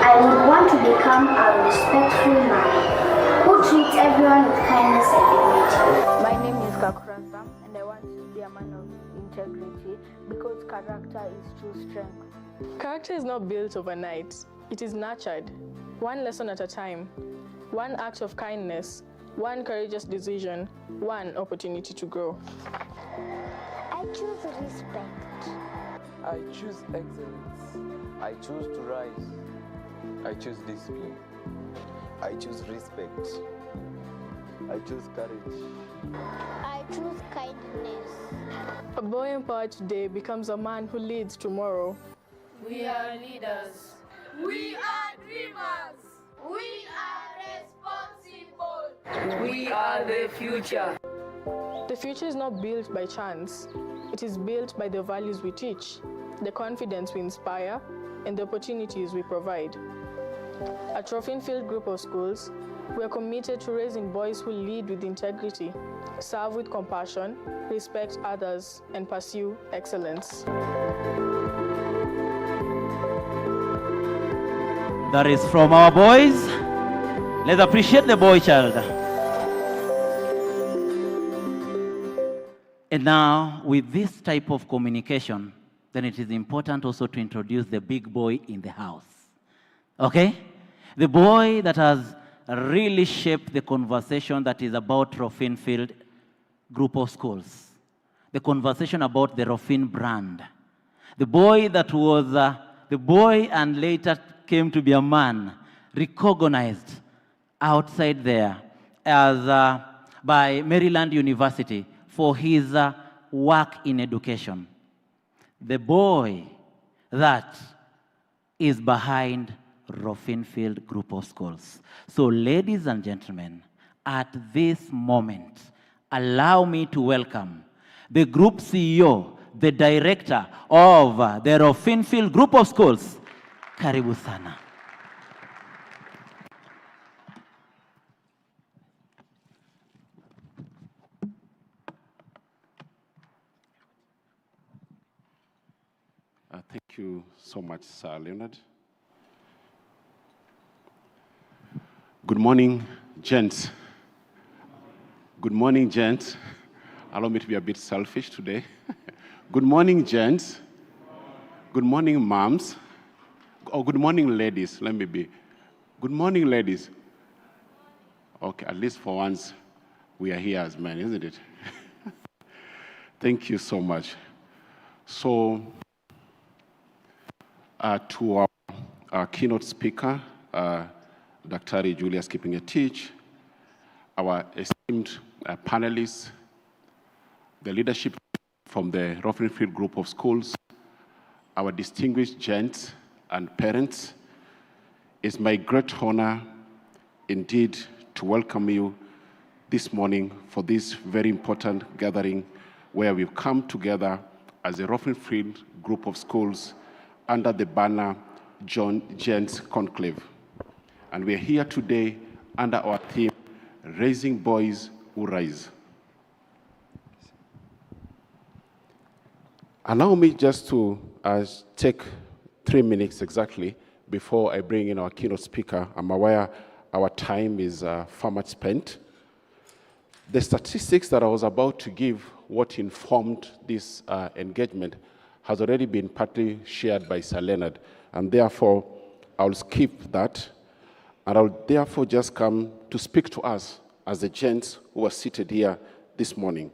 I would want to become a respectful man who treats everyone with kindness and dignity. My name is Kakurasa, and I want to be a man of integrity because character is true strength. Character is not built overnight. It is nurtured, one lesson at a time, one act of kindness, one courageous decision, one opportunity to grow. I choose respect. I choose excellence. I choose to rise. I choose discipline. I choose respect. I choose courage. I choose kindness. A boy empowered today becomes a man who leads tomorrow. We are leaders. We are dreamers. We are responsible. We are the future. The future is not built by chance. It is built by the values we teach, the confidence we inspire, and the opportunities we provide. At Rofin Field Group of Schools, we are committed to raising boys who lead with integrity, serve with compassion, respect others, and pursue excellence. That is from our boys. Let's appreciate the boy child. And now, with this type of communication, then it is important also to introduce the big boy in the house. Okay? The boy that has really shaped the conversation that is about Rofin Field Group of Schools. The conversation about the Rofin brand. The boy that was the boy and later came to be a man, recognized outside there as by Maryland University for his work in education. The boy that is behind Rofin Field Group of Schools. So ladies and gentlemen, at this moment, allow me to welcome the Group CEO, the Director of the Rofinfield Group of Schools. Karibu sana. Thank you so much, Sir Leonard. Good morning, gents. Good morning, gents. Allow me to be a bit selfish today. Good morning, gents. Good morning, moms. Oh, good morning, ladies. Let me be. Good morning, ladies. Okay, at least for once, we are here as men, isn't it? Thank you so much. So, to our keynote speaker, Dr. Julius Kipingetich, our esteemed panelists, the leadership from the Rofinfield Group of Schools, our distinguished gents and parents, it's my great honor indeed to welcome you this morning for this very important gathering where we've come together as a Rofinfield Group of Schools under the banner Gents Conclave. And we're here today under our theme, Raising Boys Who Rise. Allow me just to take 3 minutes exactly before I bring in our keynote speaker. I'm aware our time is far much spent. The statistics that I was about to give, what informed this engagement, has already been partly shared by Sir Leonard, and therefore I'll skip that, and I'll therefore just come to speak to us as the gents who are seated here this morning.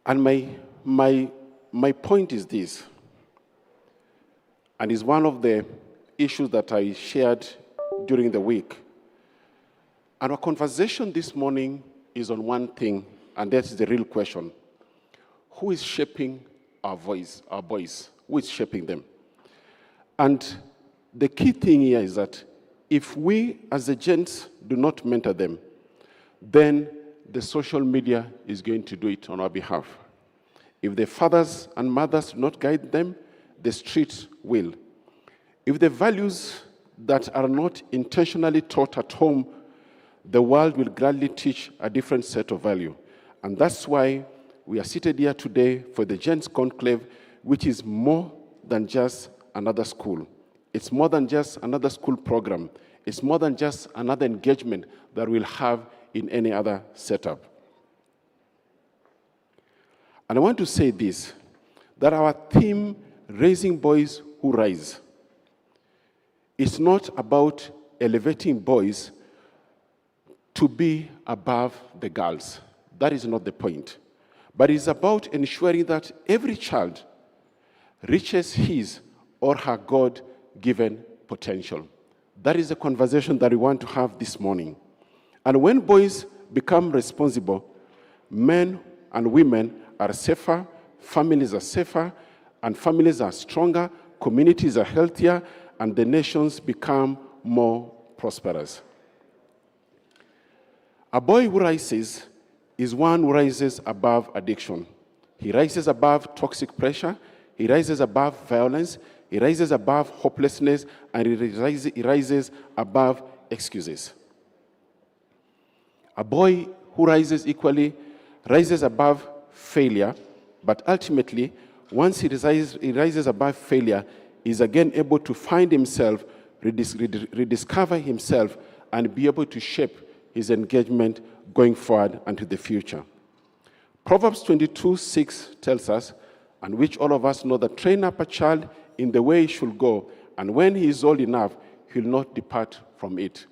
And my point is this, and is one of the issues that I shared during the week. And our conversation this morning is on one thing, and that's the real question. Who is shaping our voice, our boys? Who is shaping them? And the key thing here is that if we, as the gents, do not mentor them, then the social media is going to do it on our behalf. If the fathers and mothers do not guide them, the street will. If the values that are not intentionally taught at home, the world will gladly teach a different set of value. And that's why we are seated here today for the Gents Conclave, which is more than just another school. It's more than just another school program. It's more than just another engagement that we'll have in any other setup. And I want to say this, that our theme, Raising Boys Who Rise, is not about elevating boys to be above the girls. That is not the point. But it's about ensuring that every child reaches his or her God-given potential. That is the conversation that we want to have this morning. And when boys become responsible, men and women are safer, families are safer, and families are stronger, communities are healthier, and the nations become more prosperous. A boy who rises is one who rises above addiction. He rises above toxic pressure, he rises above violence, he rises above hopelessness, and he rises above excuses. A boy who rises equally rises above failure, but ultimately, once he rises above failure, he is again able to find himself, rediscover himself, and be able to shape his engagement going forward into the future. Proverbs 22:6 tells us, and which all of us know, that train up a child in the way he should go, and when he is old enough, he will not depart from it.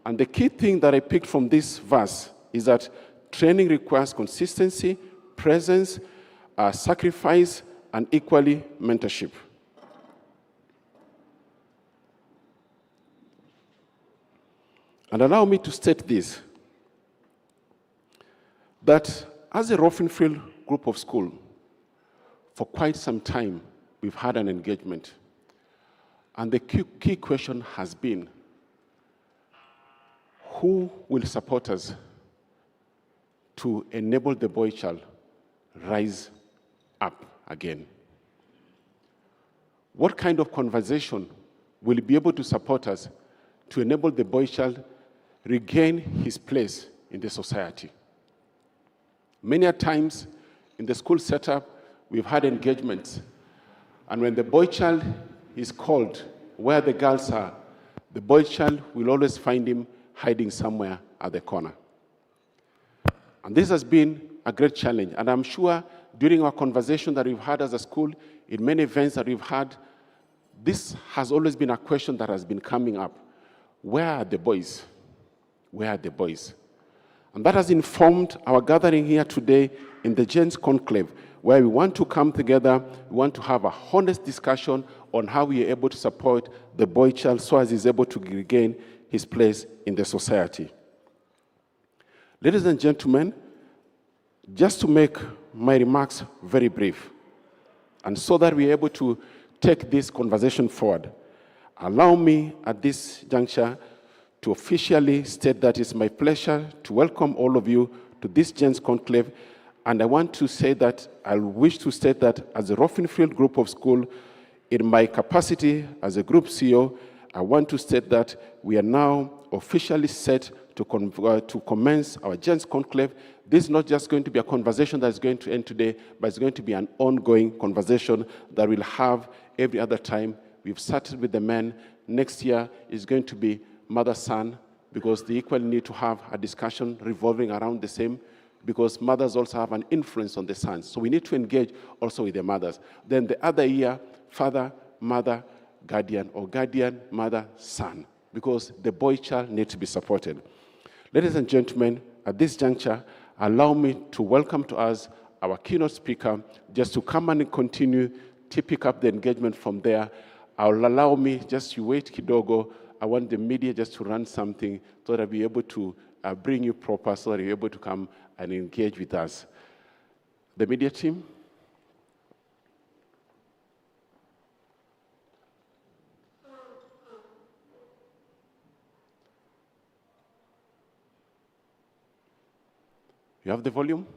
And the key thing that I picked from this verse is that training requires consistency, presence, sacrifice, and equally mentorship. And allow me to state this, that as a Rofinfield Group of School, for quite some time, we've had an engagement. And the key question has been, who will support us to enable the boy child rise up again? What kind of conversation will be able to support us to enable the boy child regain his place in the society? Many a times in the school setup, we've had engagements, and when the boy child is called where the girls are, the boy child will always find him hiding somewhere at the corner. And this has been a great challenge, and I'm sure during our conversation that we've had as a school, in many events that we've had, this has always been a question that has been coming up. Where are the boys? Where are the boys? And that has informed our gathering here today in the Gents Conclave, where we want to come together, we want to have a honest discussion on how we are able to support the boy child so as he's able to regain his place in the society. Ladies and gentlemen, just to make my remarks very brief, and so that we're able to take this conversation forward, allow me at this juncture to officially state that it's my pleasure to welcome all of you to this Gents Conclave, and I want to say that I wish to state that as a Roffinfield Group of School, in my capacity as a group CEO, I want to state that we are now officially set to commence our Gents Conclave. This is not just going to be a conversation that is going to end today, but it's going to be an ongoing conversation that we'll have every other time. We've started with the men. Next year is going to be mother-son, because they equally need to have a discussion revolving around the same, because mothers also have an influence on the sons. So we need to engage also with the mothers. Then the other year, father, mother, guardian, or guardian, mother, son, because the boy child needs to be supported. Ladies and gentlemen, at this juncture, allow me to welcome to us our keynote speaker, just to come and continue to pick up the engagement from there. Allow me, just you wait kidogo, I want the media just to run something so that I'll be able to bring you proper, so that you're able to come and engage with us. The media team. You have the volume?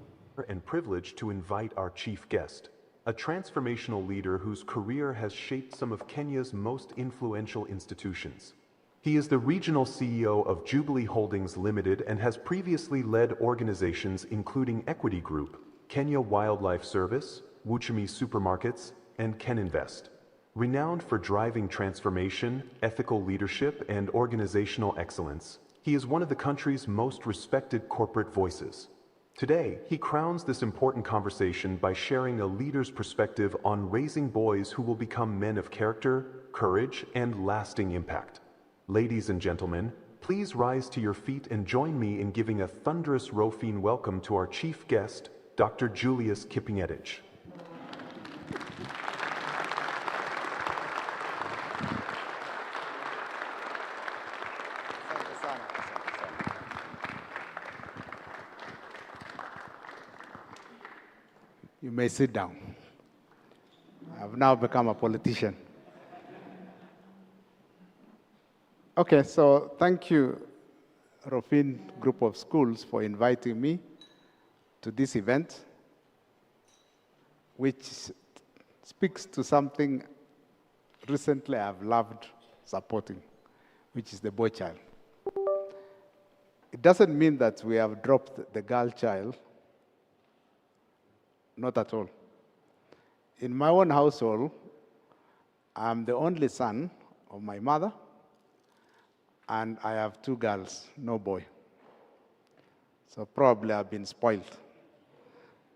And privileged to invite our chief guest, a transformational leader whose career has shaped some of Kenya's most influential institutions. He is the regional CEO of Jubilee Holdings Limited and has previously led organizations including Equity Group, Kenya Wildlife Service, Wuchumi Supermarkets, and KenInvest. Renowned for driving transformation, ethical leadership, and organizational excellence, he is one of the country's most respected corporate voices. Today, he crowns this important conversation by sharing a leader's perspective on raising boys who will become men of character, courage, and lasting impact. Ladies and gentlemen, please rise to your feet and join me in giving a thunderous Rofin welcome to our chief guest, Dr. Julius Kipingetich. You may sit down. I've now become a politician. Okay, so thank you, Rofin Group of Schools, for inviting me to this event, which speaks to something recently I've loved supporting, which is the boy child. It doesn't mean that we have dropped the girl child. Not at all. In my own household, I'm the only son of my mother, and I have 2 girls, no boy. So probably I've been spoiled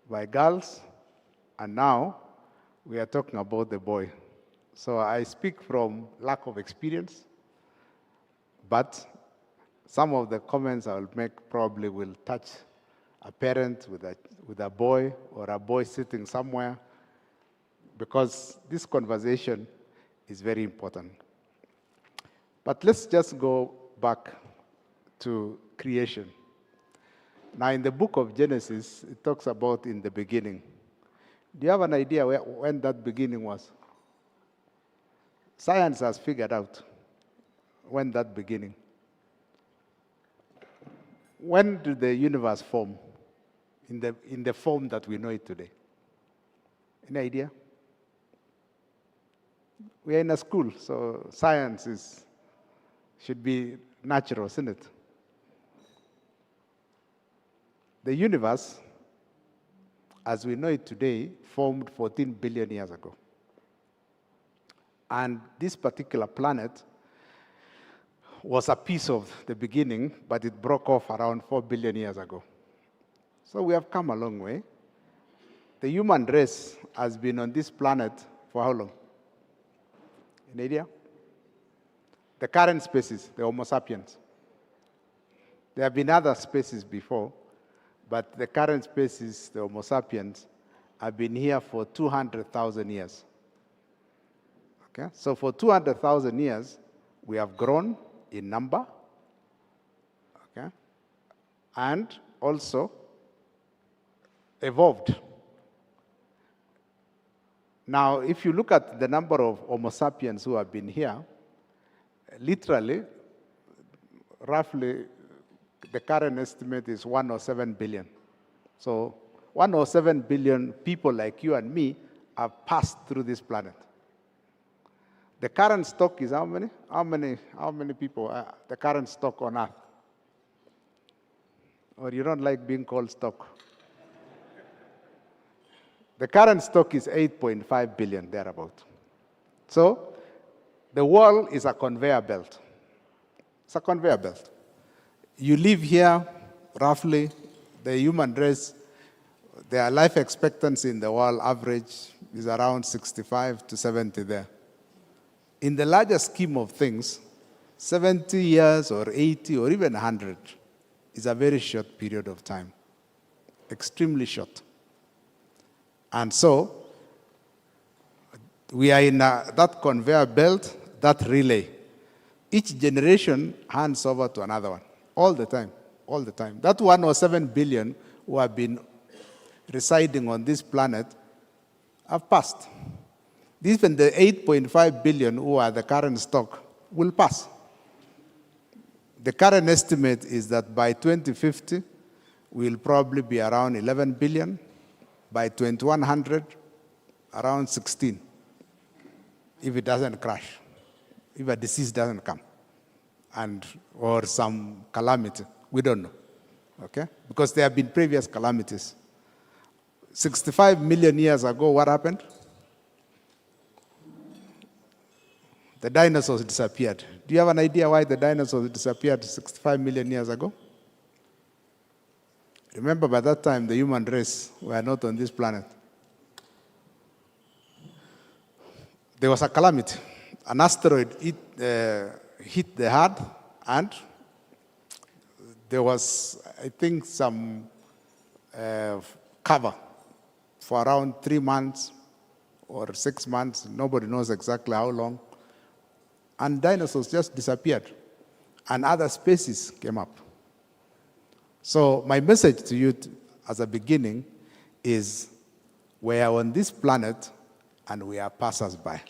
by girls, and now we are talking about the boy. So I speak from lack of experience, but some of the comments I'll make probably will touch a parent with a boy, or a boy sitting somewhere, because this conversation is very important. But let's just go back to creation. Now, in the book of Genesis, it talks about in the beginning. Do you have an idea when that beginning was? Science has figured out when that beginning. when did the universe form in the form that we know it today? Any idea? We are in a school, so science should be natural, isn't it? The universe, as we know it today, formed 14 billion years ago. And this particular planet was a piece of the beginning, but it broke off around 4 billion years ago. So we have come a long way. The human race has been on this planet for how long? Any idea? The current species, the Homo sapiens. There have been other species before, but the current species, the Homo sapiens, have been here for 200,000 years. Okay? So for 200,000 years, we have grown in number, okay? And also evolved. Now, if you look at the number of Homo sapiens who have been here, literally, roughly, the current estimate is 107 billion. So 107 billion people like you and me have passed through this planet. The current stock is how many? How many people? The current stock on Earth? Or you don't like being called stock? The current stock is 8.5 billion, thereabout. So the world is a conveyor belt. It's a conveyor belt. You live here, roughly, the human race, their life expectancy in the world average is around 65 to 70 there. In the larger scheme of things, 70 years or 80 or even 100 is a very short period of time, extremely short. And so, we are in that conveyor belt, that relay. Each generation hands over to another one, all the time, all the time. That 107 billion who have been residing on this planet have passed. Even the 8.5 billion who are the current stock will pass. The current estimate is that by 2050, we'll probably be around 11 billion. By 2100, around 16, if it doesn't crash, if a disease doesn't come, or some calamity. We don't know, okay? Because there have been previous calamities. 65 million years ago, what happened? The dinosaurs disappeared. Do you have an idea why the dinosaurs disappeared 65 million years ago? Remember, by that time, the human race were not on this planet. There was a calamity. An asteroid hit the Earth, and there was, I think, some cover for around 3 months or 6 months. Nobody knows exactly how long. And dinosaurs just disappeared, and other species came up. So my message to you as a beginning is we are on this planet and we are passers-by.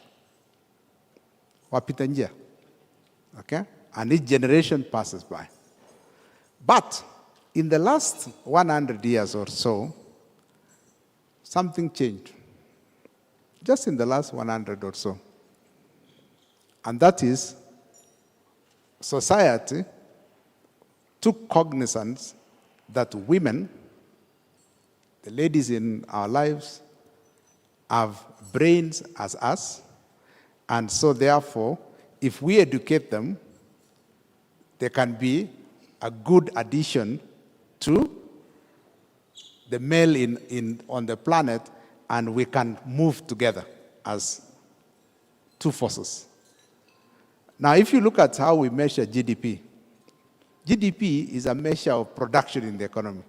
Wapita njia. Okay? And each generation passes by. But in the last 100 years or so, something changed. Just in the last 100 or so. And that is, society took cognizance that women, the ladies in our lives, have brains as us, and so therefore, if we educate them, they can be a good addition to the male on the planet, and we can move together as two forces. Now, if you look at how we measure GDP, GDP is a measure of production in the economy.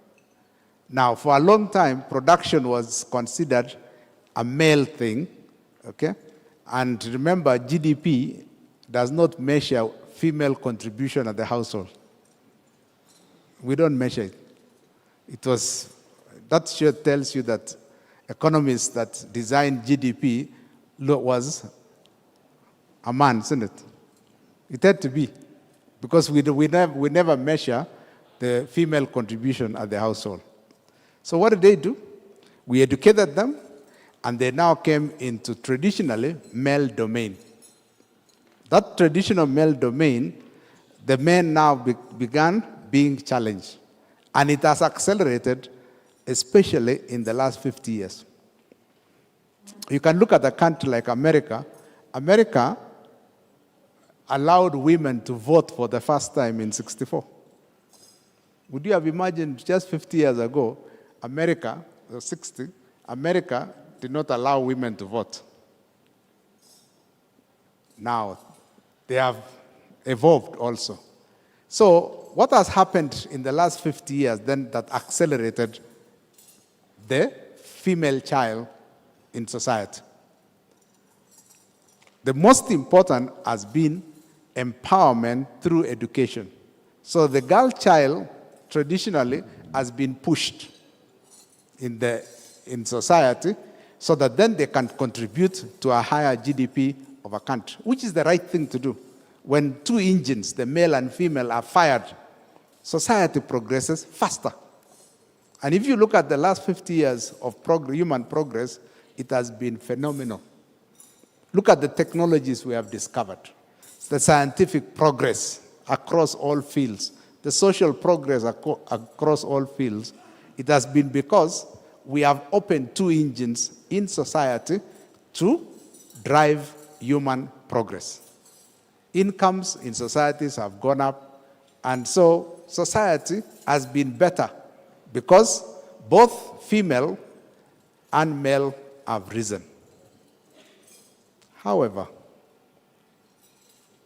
Now, for a long time, production was considered a male thing, okay? And remember, GDP does not measure female contribution at the household. We don't measure it. That sure tells you that economists that designed GDP was a man, isn't it? It had to be. Because we never measure the female contribution at the household. So what did they do? We educated them, and they now came into traditionally male domain. That traditional male domain, the men now began being challenged. And it has accelerated, especially in the last 50 years. You can look at a country like America. America allowed women to vote for the first time in 1964. Would you have imagined just 50 years ago, America, or 60, America did not allow women to vote? Now, they have evolved also. So what has happened in the last 50 years then that accelerated the female child in society? The most important has been empowerment through education. So the girl child traditionally has been pushed in society so that then they can contribute to a higher GDP of a country, which is the right thing to do. When two engines, the male and female, are fired, society progresses faster. And if you look at the last 50 years of human progress, it has been phenomenal. Look at the technologies we have discovered, the scientific progress across all fields, the social progress across all fields. It has been because we have opened two engines in society to drive human progress. Incomes in societies have gone up, and so society has been better because both female and male have risen. However,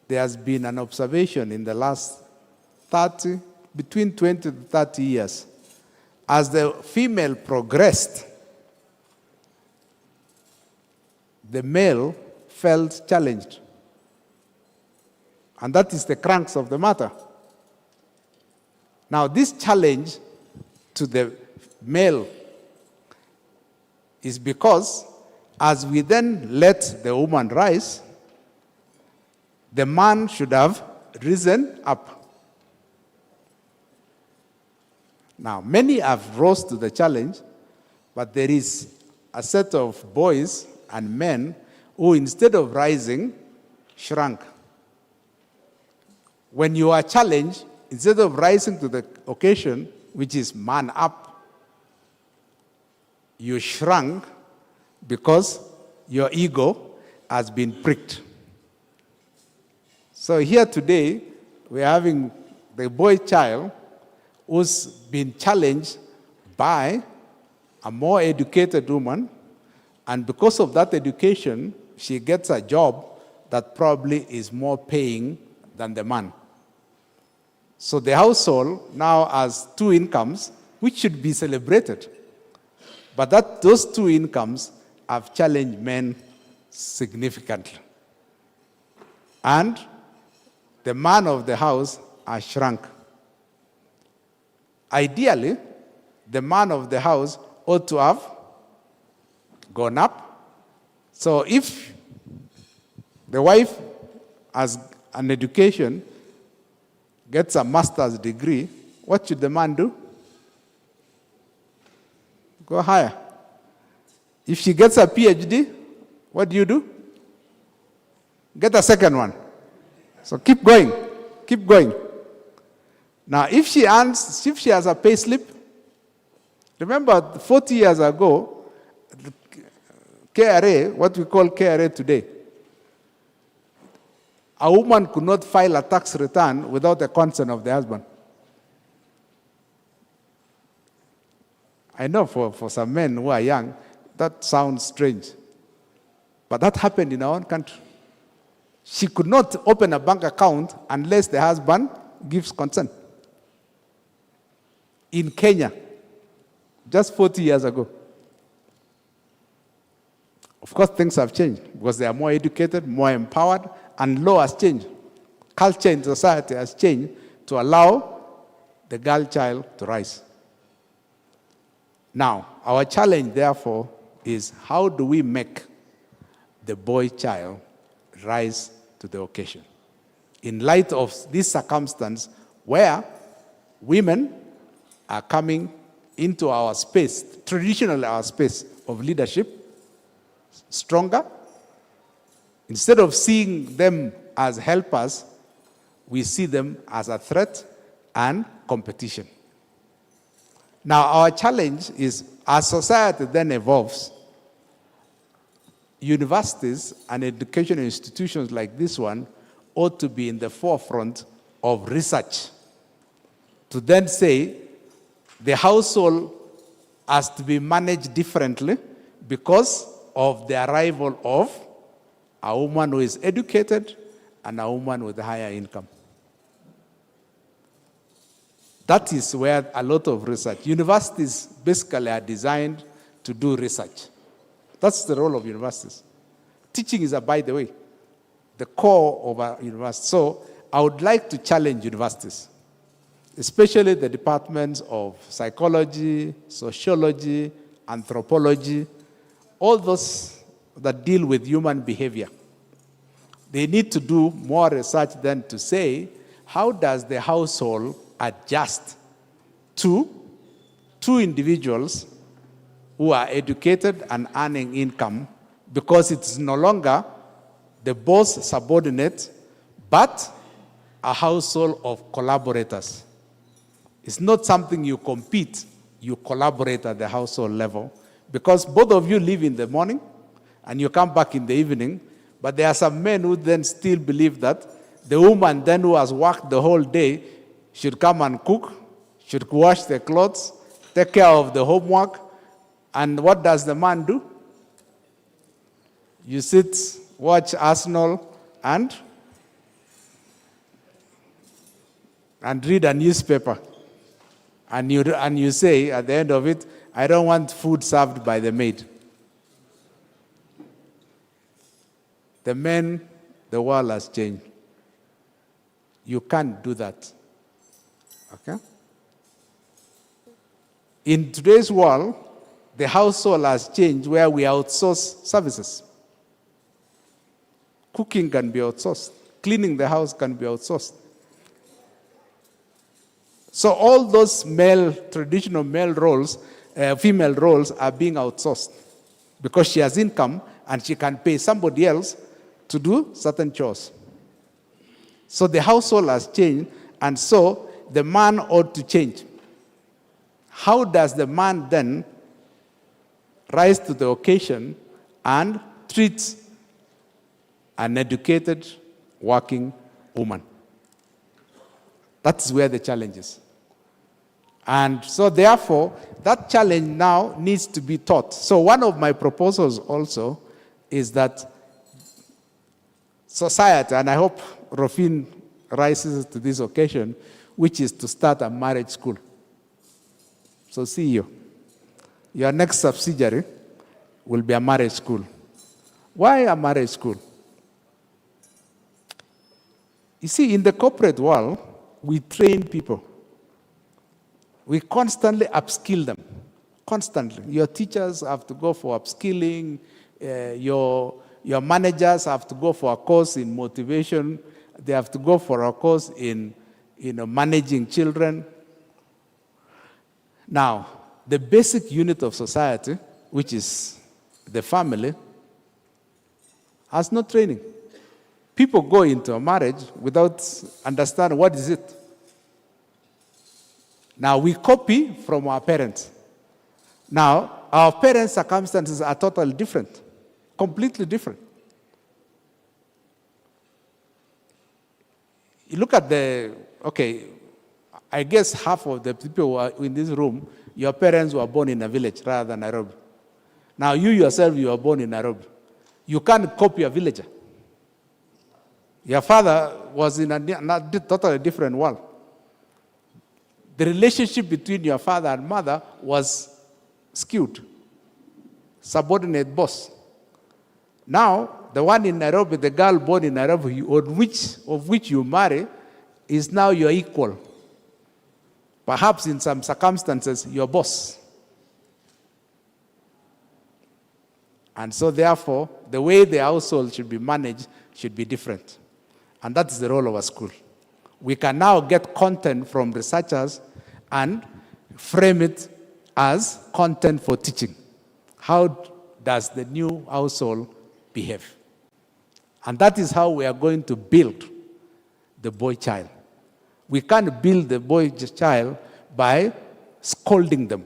there has been an observation in the last between 20 to 30 years. As the female progressed, the male felt challenged. And that is the crux of the matter. Now, this challenge to the male is because as we then let the woman rise, the man should have risen up. Now, many have rose to the challenge, but there is a set of boys and men who, instead of rising, shrunk. When you are challenged, instead of rising to the occasion, which is man up, you shrunk because your ego has been pricked. So here today, we're having the boy child who's been challenged by a more educated woman, and because of that education, she gets a job that probably is more paying than the man. So the household now has two incomes, which should be celebrated. But those two incomes have challenged men significantly. And the man of the house has shrunk. Ideally, the man of the house ought to have gone up. So if the wife has an education, gets a master's degree, what should the man do? Go higher. If she gets a PhD, what do? Get a second one. So keep going, keep going. Now, if she has a pay slip, remember 40 years ago, KRA, what we call KRA today, a woman could not file a tax return without the consent of the husband. I know for some men who are young, that sounds strange. But that happened in our own country. She could not open a bank account unless the husband gives consent. In Kenya, just 40 years ago. Of course, things have changed because they are more educated, more empowered, and law has changed. Culture in society has changed to allow the girl child to rise. Now, our challenge, therefore, is how do we make the boy child rise to the occasion? In light of this circumstance where women are coming into our space, traditionally our space of leadership, stronger. Instead of seeing them as helpers, we see them as a threat and competition. Now, our challenge is, as society then evolves, universities and educational institutions like this one ought to be in the forefront of research to then say the household has to be managed differently because of the arrival of a woman who is educated and a woman with a higher income. That is where a lot of research. Universities basically are designed to do research. That's the role of universities. Teaching is, by the way, the core of our university. So I would like to challenge universities, especially the departments of psychology, sociology, anthropology, all those that deal with human behavior. They need to do more research than to say, how does the household adjust to two individuals who are educated and earning income, because it's no longer the boss subordinate, but a household of collaborators. It's not something you compete, you collaborate at the household level, because both of you leave in the morning and you come back in the evening, but there are some men who then still believe that the woman then who has worked the whole day should come and cook, should wash the clothes, take care of the homework. And what does the man do? You sit, watch Arsenal, and read a newspaper. And you say, at the end of it, I don't want food served by the maid. The men, the world has changed. You can't do that. Okay? In today's world, the household has changed where we outsource services. Cooking can be outsourced. Cleaning the house can be outsourced. So all those traditional male roles, female roles are being outsourced because she has income and she can pay somebody else to do certain chores. So the household has changed, and so the man ought to change. How does the man then rise to the occasion and treat an educated, working woman? That's where the challenge is. And so therefore, that challenge now needs to be taught. So one of my proposals also is that society, and I hope Rofin rises to this occasion, which is to start a marriage school. So CEO, your next subsidiary will be a marriage school. Why a marriage school? You see, in the corporate world, we train people. We constantly upskill them. Constantly. Your teachers have to go for upskilling. Your managers have to go for a course in motivation. They have to go for a course in managing children. Now, the basic unit of society, which is the family, has no training. People go into a marriage without understanding what is it. Now, we copy from our parents. Now, our parents' circumstances are totally different, completely different. You look at I guess half of the people who are in this room, your parents were born in a village rather than Nairobi. Now, you yourself, you were born in Nairobi. You can't copy a villager. Your father was in a totally different world. The relationship between your father and mother was skewed. Subordinate boss. Now, the one in Nairobi, the girl born in Nairobi, of which you marry, is now your equal. Perhaps in some circumstances, your boss. And so therefore, the way the household should be managed should be different. And that's the role of a school. We can now get content from researchers and frame it as content for teaching. How does the new household behave? And that is how we are going to build the boy child. We can't build the boy child by scolding them.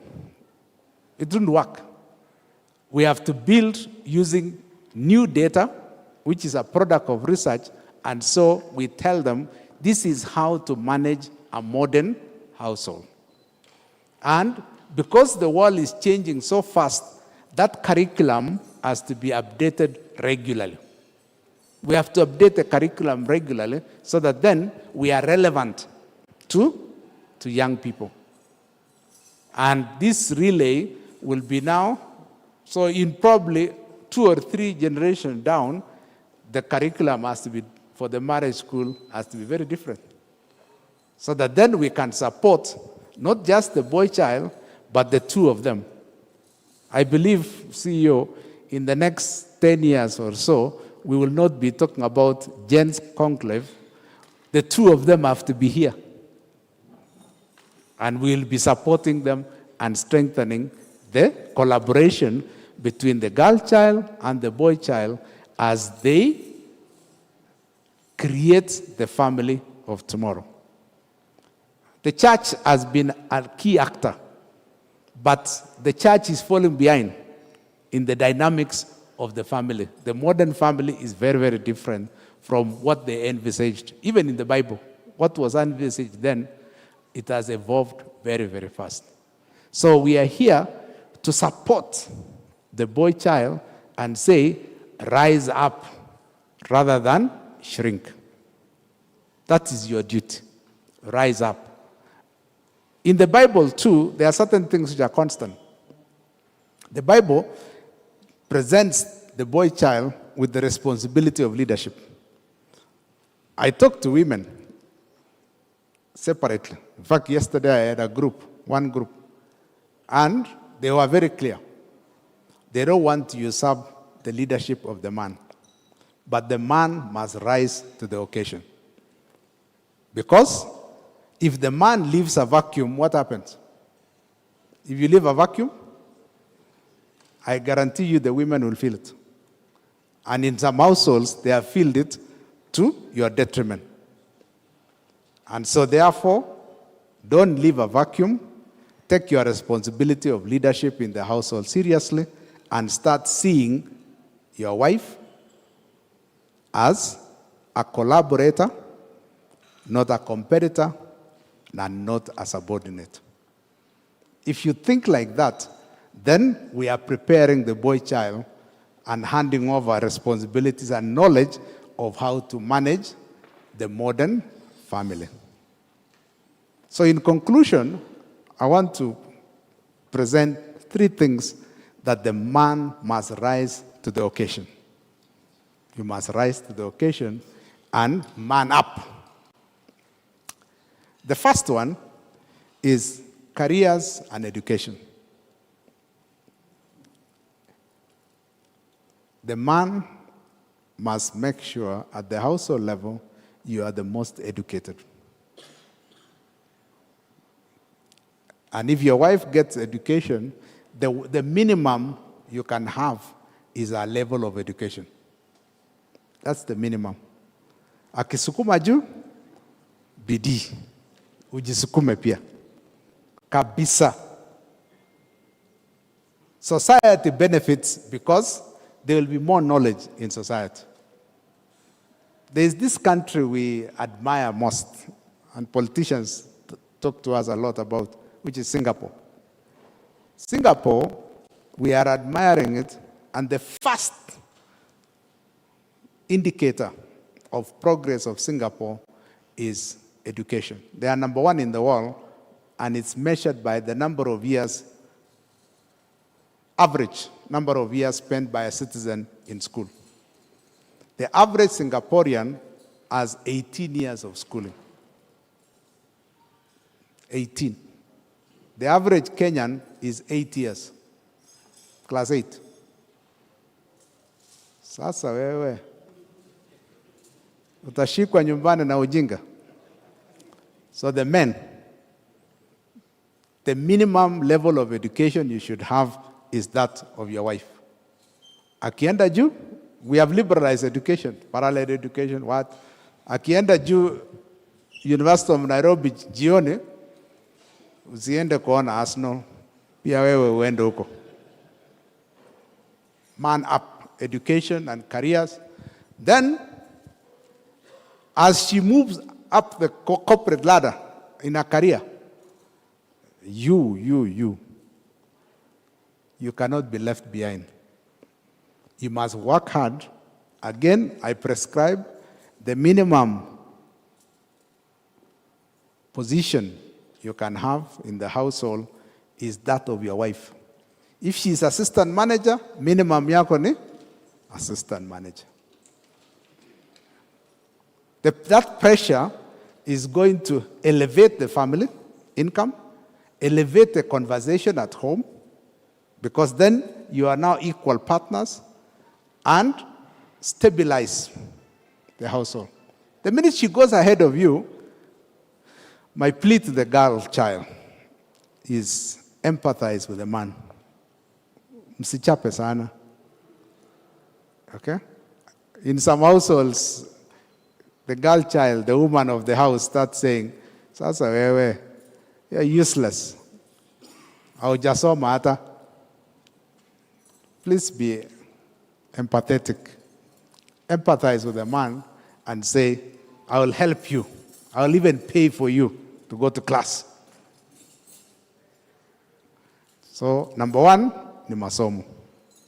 It wouldn't work. We have to build using new data, which is a product of research, and so we tell them this is how to manage a modern household. And because the world is changing so fast, that curriculum has to be updated regularly. We have to update the curriculum regularly so that then we are relevant to young people. And this relay will be now, so in probably 2 or 3 generations down, the curriculum has to be, for the marriage school, has to be very different. So that then we can support not just the boy child, but the two of them. I believe, CEO, in the next 10 years or so, we will not be talking about Gents Conclave. The two of them have to be here. And we'll be supporting them and strengthening the collaboration between the girl child and the boy child as they create the family of tomorrow. The church has been a key actor, but the church is falling behind in the dynamics of the family. The modern family is very, very different from what they envisaged. Even in the Bible, what was envisaged then, it has evolved very, very fast. So we are here to support the boy child and say, rise up rather than shrink. That is your duty. Rise up. In the Bible, too, there are certain things which are constant. The Bible presents the boy child with the responsibility of leadership. I talked to women separately. In fact, yesterday I had one group, and they were very clear. They don't want to usurp the leadership of the man, but the man must rise to the occasion. Because if the man leaves a vacuum, what happens? If you leave a vacuum, I guarantee you the women will feel it. And in some households, they have felt it to your detriment. And so therefore, don't leave a vacuum. Take your responsibility of leadership in the household seriously and start seeing your wife as a collaborator, not a competitor, and not a subordinate. If you think like that, then we are preparing the boy child and handing over responsibilities and knowledge of how to manage the modern family. So in conclusion, I want to present 3 things that the man must rise to the occasion. You must rise to the occasion and man up. The first one is careers and education. The man must make sure at the household level you are the most educated. And if your wife gets education, the minimum you can have is a level of education. That's the minimum. Akisukuma juu, bidii. Ujisukume pia. Kabisa. Society benefits because there will be more knowledge in society. There is this country we admire most, and politicians talk to us a lot about, which is Singapore. Singapore, we are admiring it, and the first indicator of progress of Singapore is education. They are number 1 in the world, and it's measured by the number of years, average number of years spent by a citizen in school. The average Singaporean has 18 years of schooling. 18. The average Kenyan is 8 years. Class 8. Sasa wewe utashikwa nyumbani na ujinga. So the men, the minimum level of education you should have is that of your wife. Akienda juu, we have liberalized education, parallel education, what? Akienda juu, University of Nairobi jioni, usiende kuona Arsenal, pia wewe uende huko. Man up, education and careers. Then, as she moves up the corporate ladder in her career, you cannot be left behind. You must work hard. Again, I prescribe the minimum position you can have in the household is that of your wife. If she is assistant manager, minimum yako ni assistant manager. That pressure is going to elevate the family income, elevate the conversation at home, because then you are now equal partners, and stabilize the household. The minute she goes ahead of you, my plea to the girl child is empathize with the man. Msichape sana. Okay? In some households, the girl child, the woman of the house, starts saying, Sasa wewe, you're useless. Haujasoma hata. Please be empathetic. Empathize with the man and say, I will help you. I will even pay for you to go to class. So, number one, ni masomo.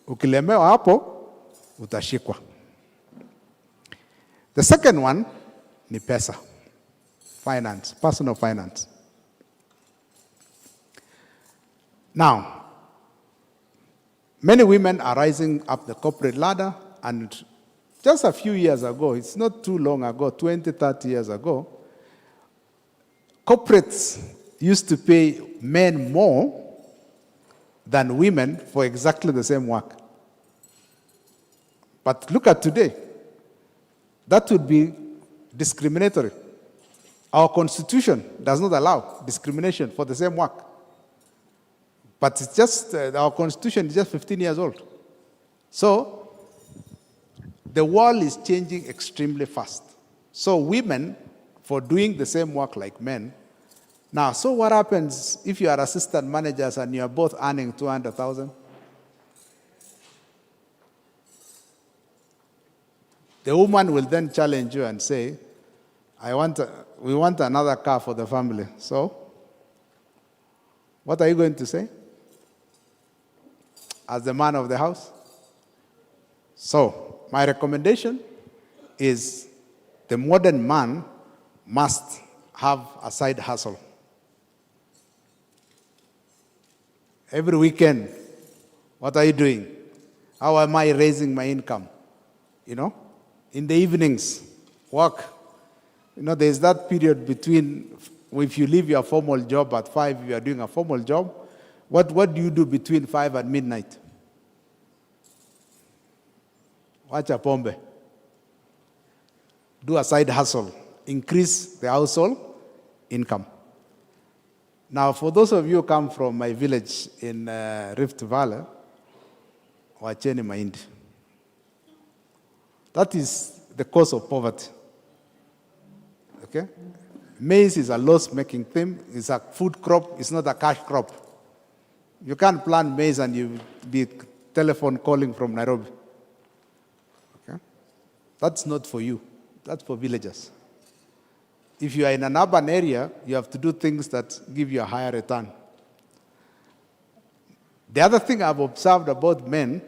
Ukilemewa hapo, utashikwa. The second one, ni pesa. Finance, personal finance. Now, many women are rising up the corporate ladder, and just a few years ago, it's not too long ago, 20, 30 years ago, corporates used to pay men more than women for exactly the same work. But look at today. That would be discriminatory. Our constitution does not allow discrimination for the same work. But it's just, our constitution is just 15 years old. So, the world is changing extremely fast. So women, for doing the same work like men, now, so what happens if you are assistant managers and you are both earning 200,000? The woman will then challenge you and say, we want another car for the family. So, what are you going to say? As the man of the house? So, my recommendation is the modern man must have a side hustle. Every weekend, what are you doing? How am I raising my income? You know? In the evenings, work. You know, there's that period between, if you leave your formal job at 5, you are doing a formal job. What do you do between 5 and midnight? Wacha pombe. Do a side hustle. Increase the household income. Now, for those of you who come from my village in Rift Valley, wacheni mahindi. That is the cause of poverty. Okay? Maize is a loss-making thing. It's a food crop. It's not a cash crop. You can't plant maize and you be telephone calling from Nairobi. Okay? That's not for you. That's for villagers. If you are in an urban area, you have to do things that give you a higher return. The other thing I've observed about men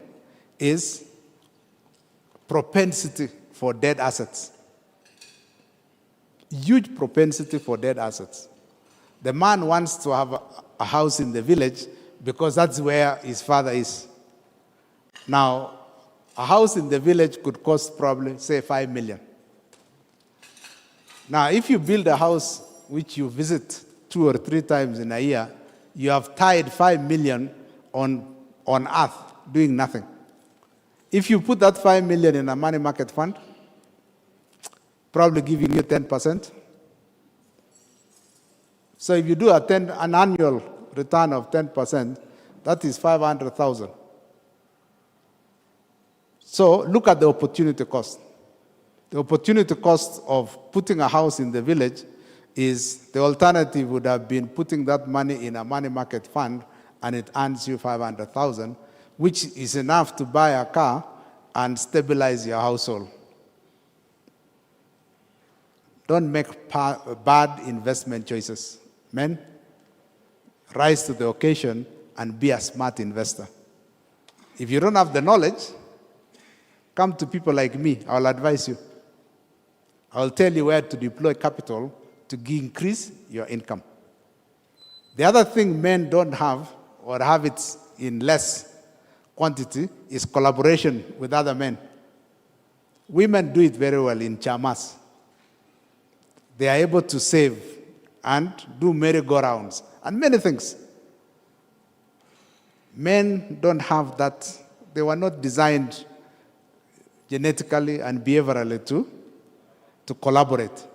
is propensity for dead assets. Huge propensity for dead assets. The man wants to have a house in the village because that's where his father is. Now, a house in the village could cost probably, say, 5 million. Now, if you build a house which you visit 2 or 3 times in a year, you have tied 5 million on earth doing nothing. If you put that 5 million in a money market fund, probably giving you 10%. So if you do an annual return of 10%, that is 500,000. So look at the opportunity cost. The opportunity cost of putting a house in the village is the alternative would have been putting that money in a money market fund and it earns you 500,000, which is enough to buy a car and stabilize your household. Don't make bad investment choices. Men, rise to the occasion and be a smart investor. If you don't have the knowledge, come to people like me. I'll advise you. I'll tell you where to deploy capital to increase your income. The other thing men don't have, or have it in less quantity, is collaboration with other men. Women do it very well in chamas. They are able to save and do merry-go-rounds and many things. Men don't have that. They were not designed genetically and behaviorally to collaborate.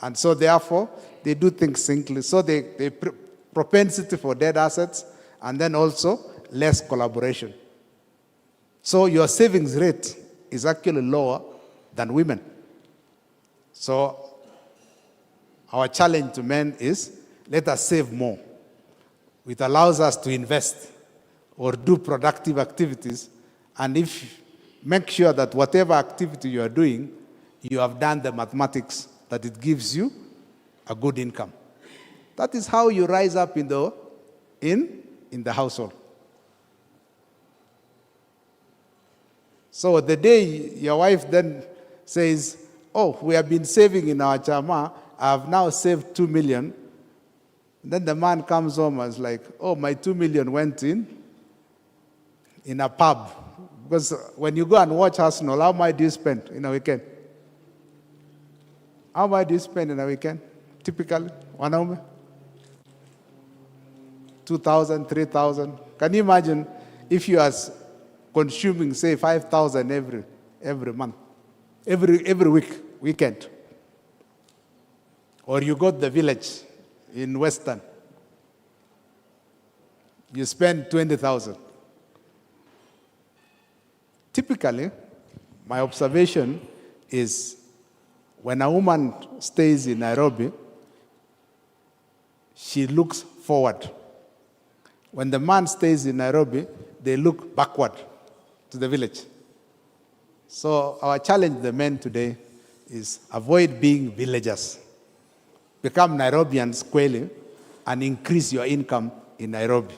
And so therefore, they do things singly. So they propensity for dead assets and then also less collaboration. So your savings rate is actually lower than women. So our challenge to men is, let us save more. It allows us to invest or do productive activities, and make sure that whatever activity you are doing, you have done the mathematics that it gives you a good income. That is how you rise up in the household. So the day your wife then says, oh, we have been saving in our chama, I have now saved 2 million. Then the man comes home and is like, oh, my 2 million went in a pub. Because when you go and watch Arsenal, how much do you spend in a weekend? How much do you spend in a weekend? Typically, one hour? 2,000, 3,000. Can you imagine if you are consuming, say, 5,000 every month, every weekend? Or you go to the village in Western, you spend 20,000. Typically, my observation is when a woman stays in Nairobi, she looks forward. When the man stays in Nairobi, they look backward to the village. So our challenge to the men today is avoid being villagers. Become Nairobians kweli and increase your income in Nairobi.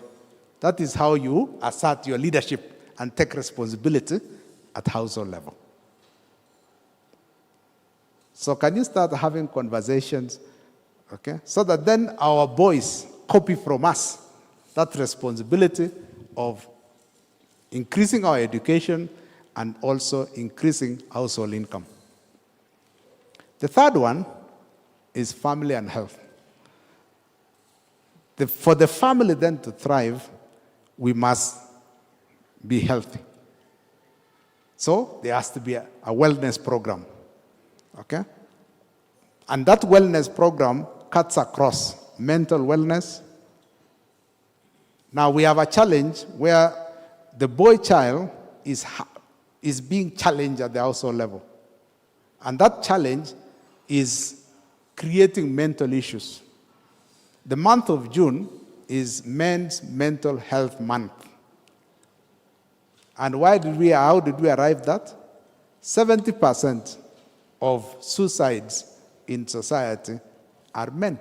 That is how you assert your leadership and take responsibility at household level. So can you start having conversations, okay? So that then our boys copy from us that responsibility of increasing our education and also increasing household income. The third one is family and health. For the family then to thrive, we must be healthy. So there has to be a wellness program, okay? And that wellness program cuts across mental wellness. Now we have a challenge where the boy child is being challenged at the household level. And that challenge is creating mental issues. The month of June is Men's Mental Health Month. And how did we arrive at that? 70% of suicides in society are men.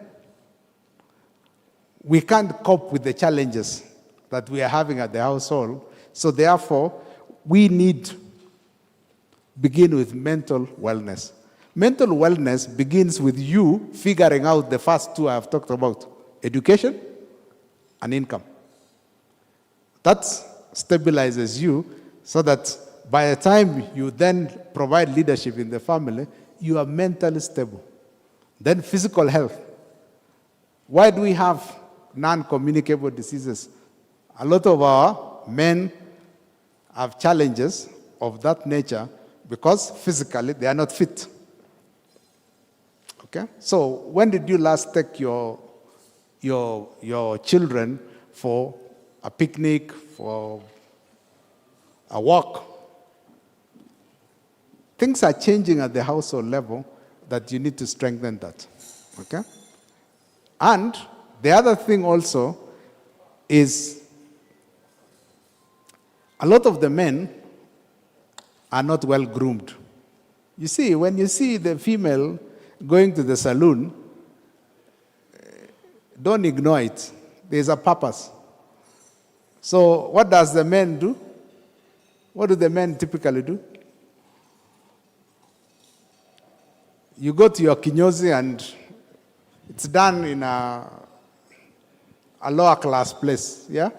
We can't cope with the challenges that we are having at the household, so therefore, we need to begin with mental wellness. Mental wellness begins with you figuring out the first two I have talked about, education and income. That stabilizes you so that by the time you then provide leadership in the family, you are mentally stable. Then physical health. Why do we have non-communicable diseases? A lot of our men have challenges of that nature because physically they are not fit. Okay? So when did you last take your your children for a picnic, for a walk. Things are changing at the household level that you need to strengthen that. Okay? And the other thing also is a lot of the men are not well groomed. You see, when you see the female going to the saloon, don't ignore it. There's a purpose. So what does the men do? What do the men typically do? You go to your kinyozi and it's done in a lower class place, yeah?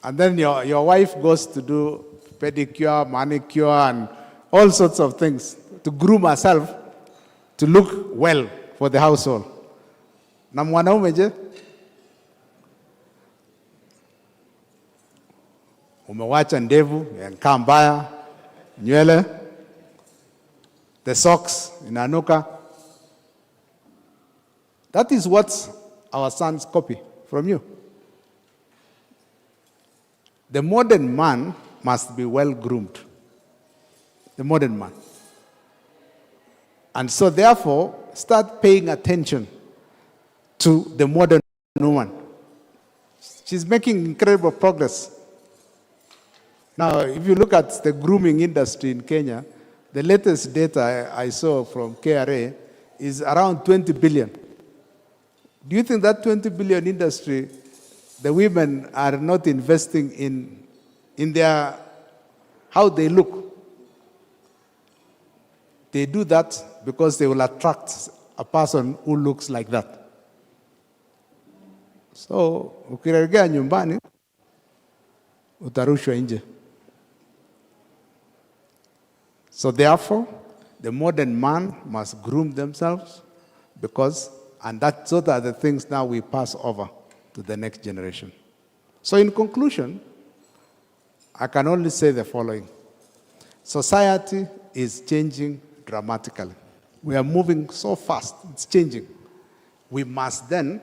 And then your wife goes to do pedicure, manicure, and all sorts of things to groom herself to look well for the household. Na mwanaume je? Umewacha ndevu, yakaa mbaya, nywele, the socks inanuka. That is what our sons copy from you. The modern man must be well groomed. The modern man. And so therefore, start paying attention to the modern woman. She's making incredible progress. Now, if you look at the grooming industry in Kenya, the latest data I saw from KRA is around 20 billion. Do you think that 20 billion industry, the women are not investing in their, how they look? They do that because they will attract a person who looks like that. So, ukirejea nyumbani, utarushwa nje. So therefore, the modern man must groom themselves because, and those are the things now we pass over to the next generation. So in conclusion, I can only say the following. Society is changing dramatically. We are moving so fast, it's changing. We must then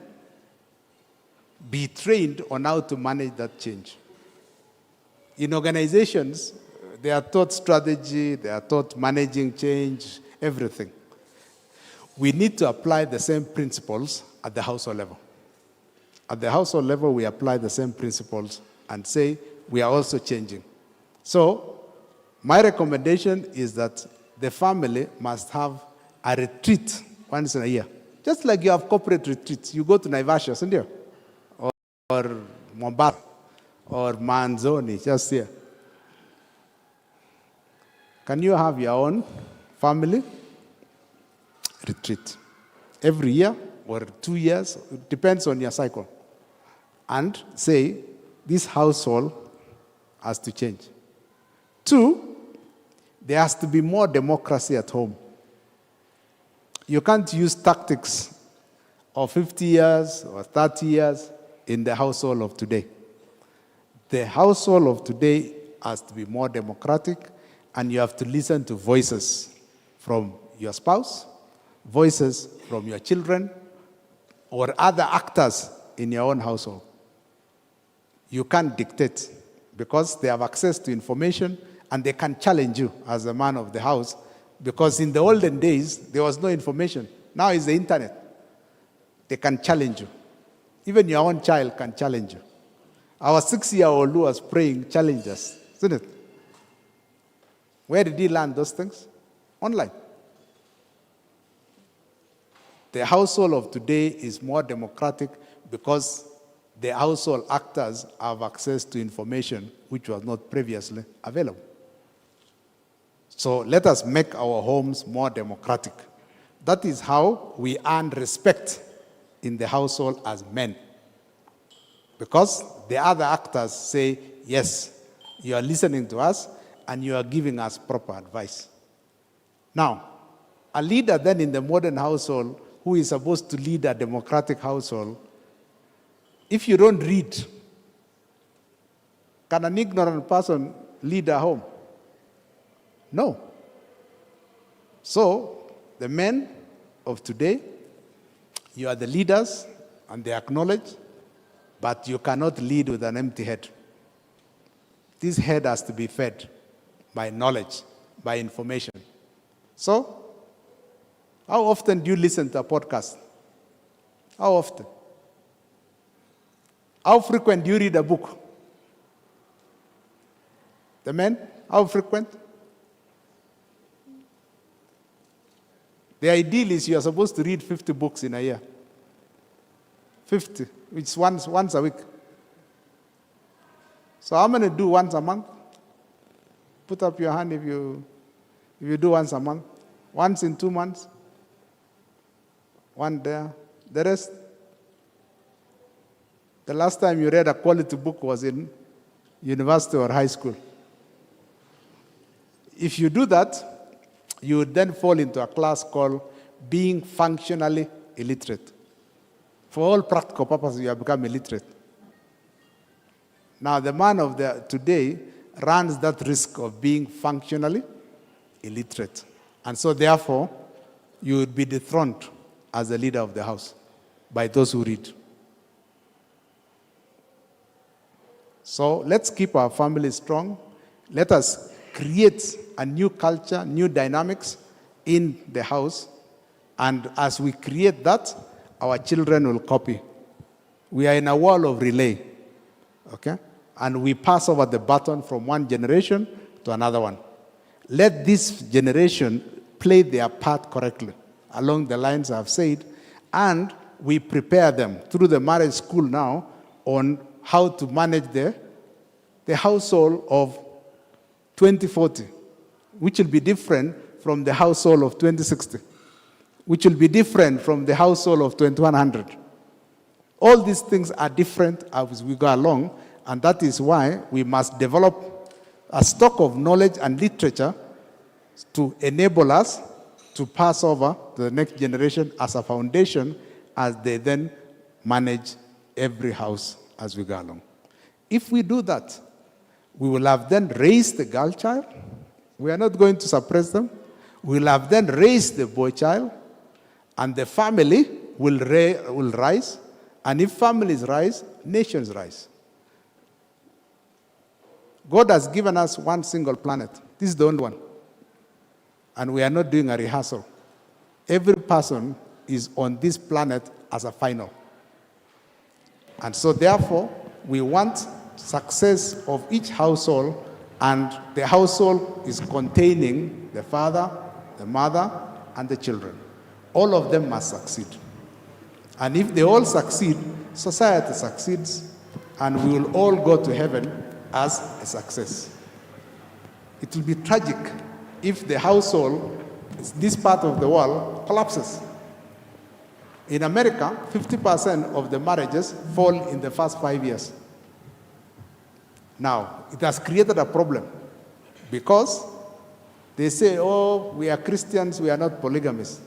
be trained on how to manage that change. In organizations, they are taught strategy, they are taught managing change, everything. We need to apply the same principles at the household level. At the household level, we apply the same principles and say we are also changing. So, my recommendation is that the family must have a retreat once in a year. Just like you have corporate retreats. You go to Naivasha, isn't it? Or Mombasa, or Manzoni, just here. Can you have your own family retreat every year or 2 years? It depends on your cycle. And say, this household has to change. 2, there has to be more democracy at home. You can't use tactics of 50 years or 30 years in the household of today. The household of today has to be more democratic, and you have to listen to voices from your spouse, voices from your children, or other actors in your own household. You can't dictate because they have access to information and they can challenge you as a man of the house, because in the olden days, there was no information. Now it's the internet. They can challenge you. Even your own child can challenge you. Our 6-year-old who was praying challenged us, isn't it? Where did he learn those things? Online. The household of today is more democratic because the household actors have access to information which was not previously available. So let us make our homes more democratic. That is how we earn respect in the household as men. Because the other actors say, yes, you are listening to us and you are giving us proper advice. Now, a leader then in the modern household who is supposed to lead a democratic household, if you don't read, can an ignorant person lead a home? No. So, the men of today, you are the leaders and they acknowledge, but you cannot lead with an empty head. This head has to be fed by knowledge, by information. So, how often do you listen to a podcast? How often? How frequent do you read a book? The men, how frequent? The ideal is you are supposed to read 50 books in a year. 50, which is once a week. So how many do once a month? Put up your hand if you do once a month. Once in 2 months. One there. The rest. The last time you read a quality book was in university or high school. If you do that, you would then fall into a class called being functionally illiterate. For all practical purposes, you have become illiterate. Now, the man of today runs that risk of being functionally illiterate. And so, therefore, you would be dethroned as the leader of the house by those who read. So, let's keep our family strong. Let us create a new culture, new dynamics in the house. And as we create that, our children will copy. We are in a world of relay, okay? And we pass over the baton from one generation to another one. Let this generation play their part correctly, along the lines I've said, and we prepare them through the marriage school now on how to manage the household of 2040, which will be different from the household of 2060. Which will be different from the household of 2100. All these things are different as we go along, and that is why we must develop a stock of knowledge and literature to enable us to pass over to the next generation as a foundation as they then manage every house as we go along. If we do that, we will have then raised the girl child. We are not going to suppress them. We will have then raised the boy child. And the family will rise. And if families rise, nations rise. God has given us one single planet. This is the only one. And we are not doing a rehearsal. Every person is on this planet as a final. And so therefore, we want success of each household, and the household is containing the father, the mother, and the children. All of them must succeed. And if they all succeed, society succeeds, and we will all go to heaven as a success. It will be tragic if the household, this part of the world, collapses. In America, 50% of the marriages fall in the first 5 years. Now, it has created a problem because they say, oh, we are Christians, we are not polygamists.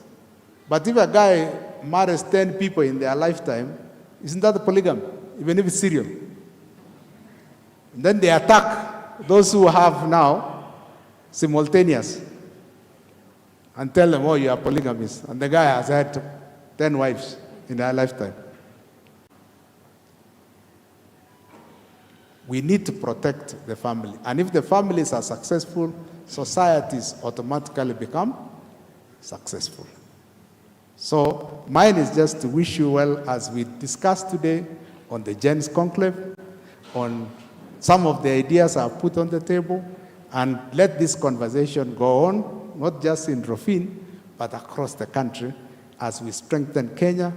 But if a guy marries 10 people in their lifetime, isn't that a polygamy, even if it's serial? And then they attack those who have now simultaneous and tell them, oh, you are polygamists. And the guy has had 10 wives in their lifetime. We need to protect the family. And if the families are successful, societies automatically become successful. So mine is just to wish you well as we discussed today on the Gents Conclave, on some of the ideas I've put on the table, and let this conversation go on, not just in Rufin, but across the country as we strengthen Kenya,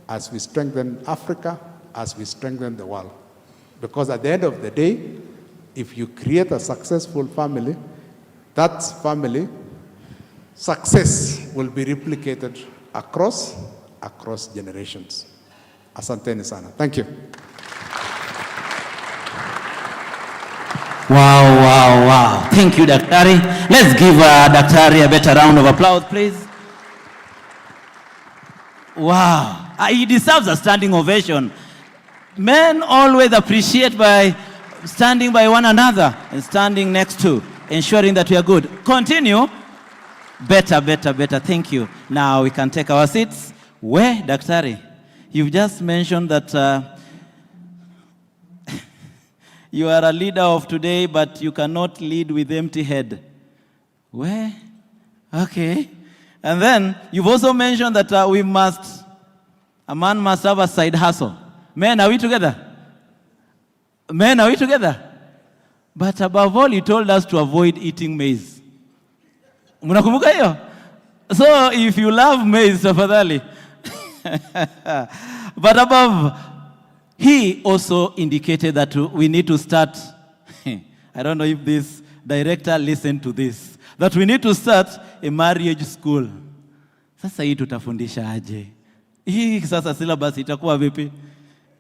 as we strengthen Africa, as we strengthen the world. Because at the end of the day, if you create a successful family, that family success will be replicated across generations. Asanteni sana. Thank you. Wow, wow, wow. Thank you, Daktari. Let's give Daktari a better round of applause, please. Wow. He deserves a standing ovation. Men always appreciate by standing by one another and standing next to, ensuring that we are good. Continue. Better. Thank you. Now we can take our seats. Where, Daktari? You've just mentioned that you are a leader of today, but you cannot lead with empty head. Where? Okay. And then you've also mentioned that a man must have a side hustle. Men, are we together? Men, are we together? But above all, you told us to avoid eating maize. Mnakumbuka hiyo? So if you love maize, tafadhali. But above, he also indicated that we need to start, I don't know if this director listened to this, that we need to start a marriage school. Sasa hii tutafundisha aje? Hii sasa syllabus itakuwa vipi?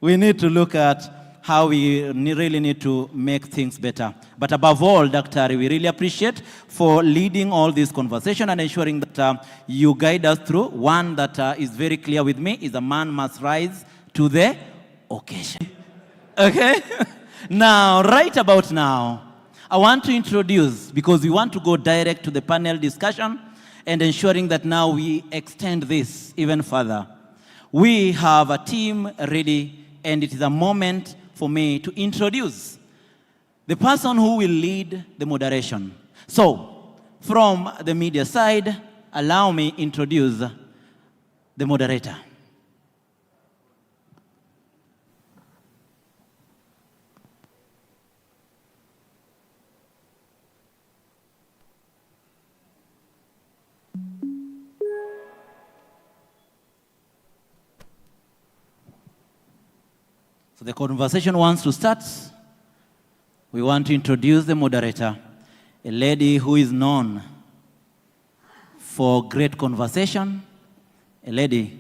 We need to look at how we really need to make things better. But above all, Dr. we really appreciate for leading all this conversation and ensuring that you guide us through. One that is very clear with me is a man must rise to the occasion. Okay? Now, right about now, I want to introduce, because we want to go direct to the panel discussion and ensuring that now we extend this even further. We have a team ready, and it is a moment for me to introduce the person who will lead the moderation. So, from the media side, allow me introduce the moderator. So the conversation wants to start. We want to introduce the moderator, a lady who is known for great conversation, a lady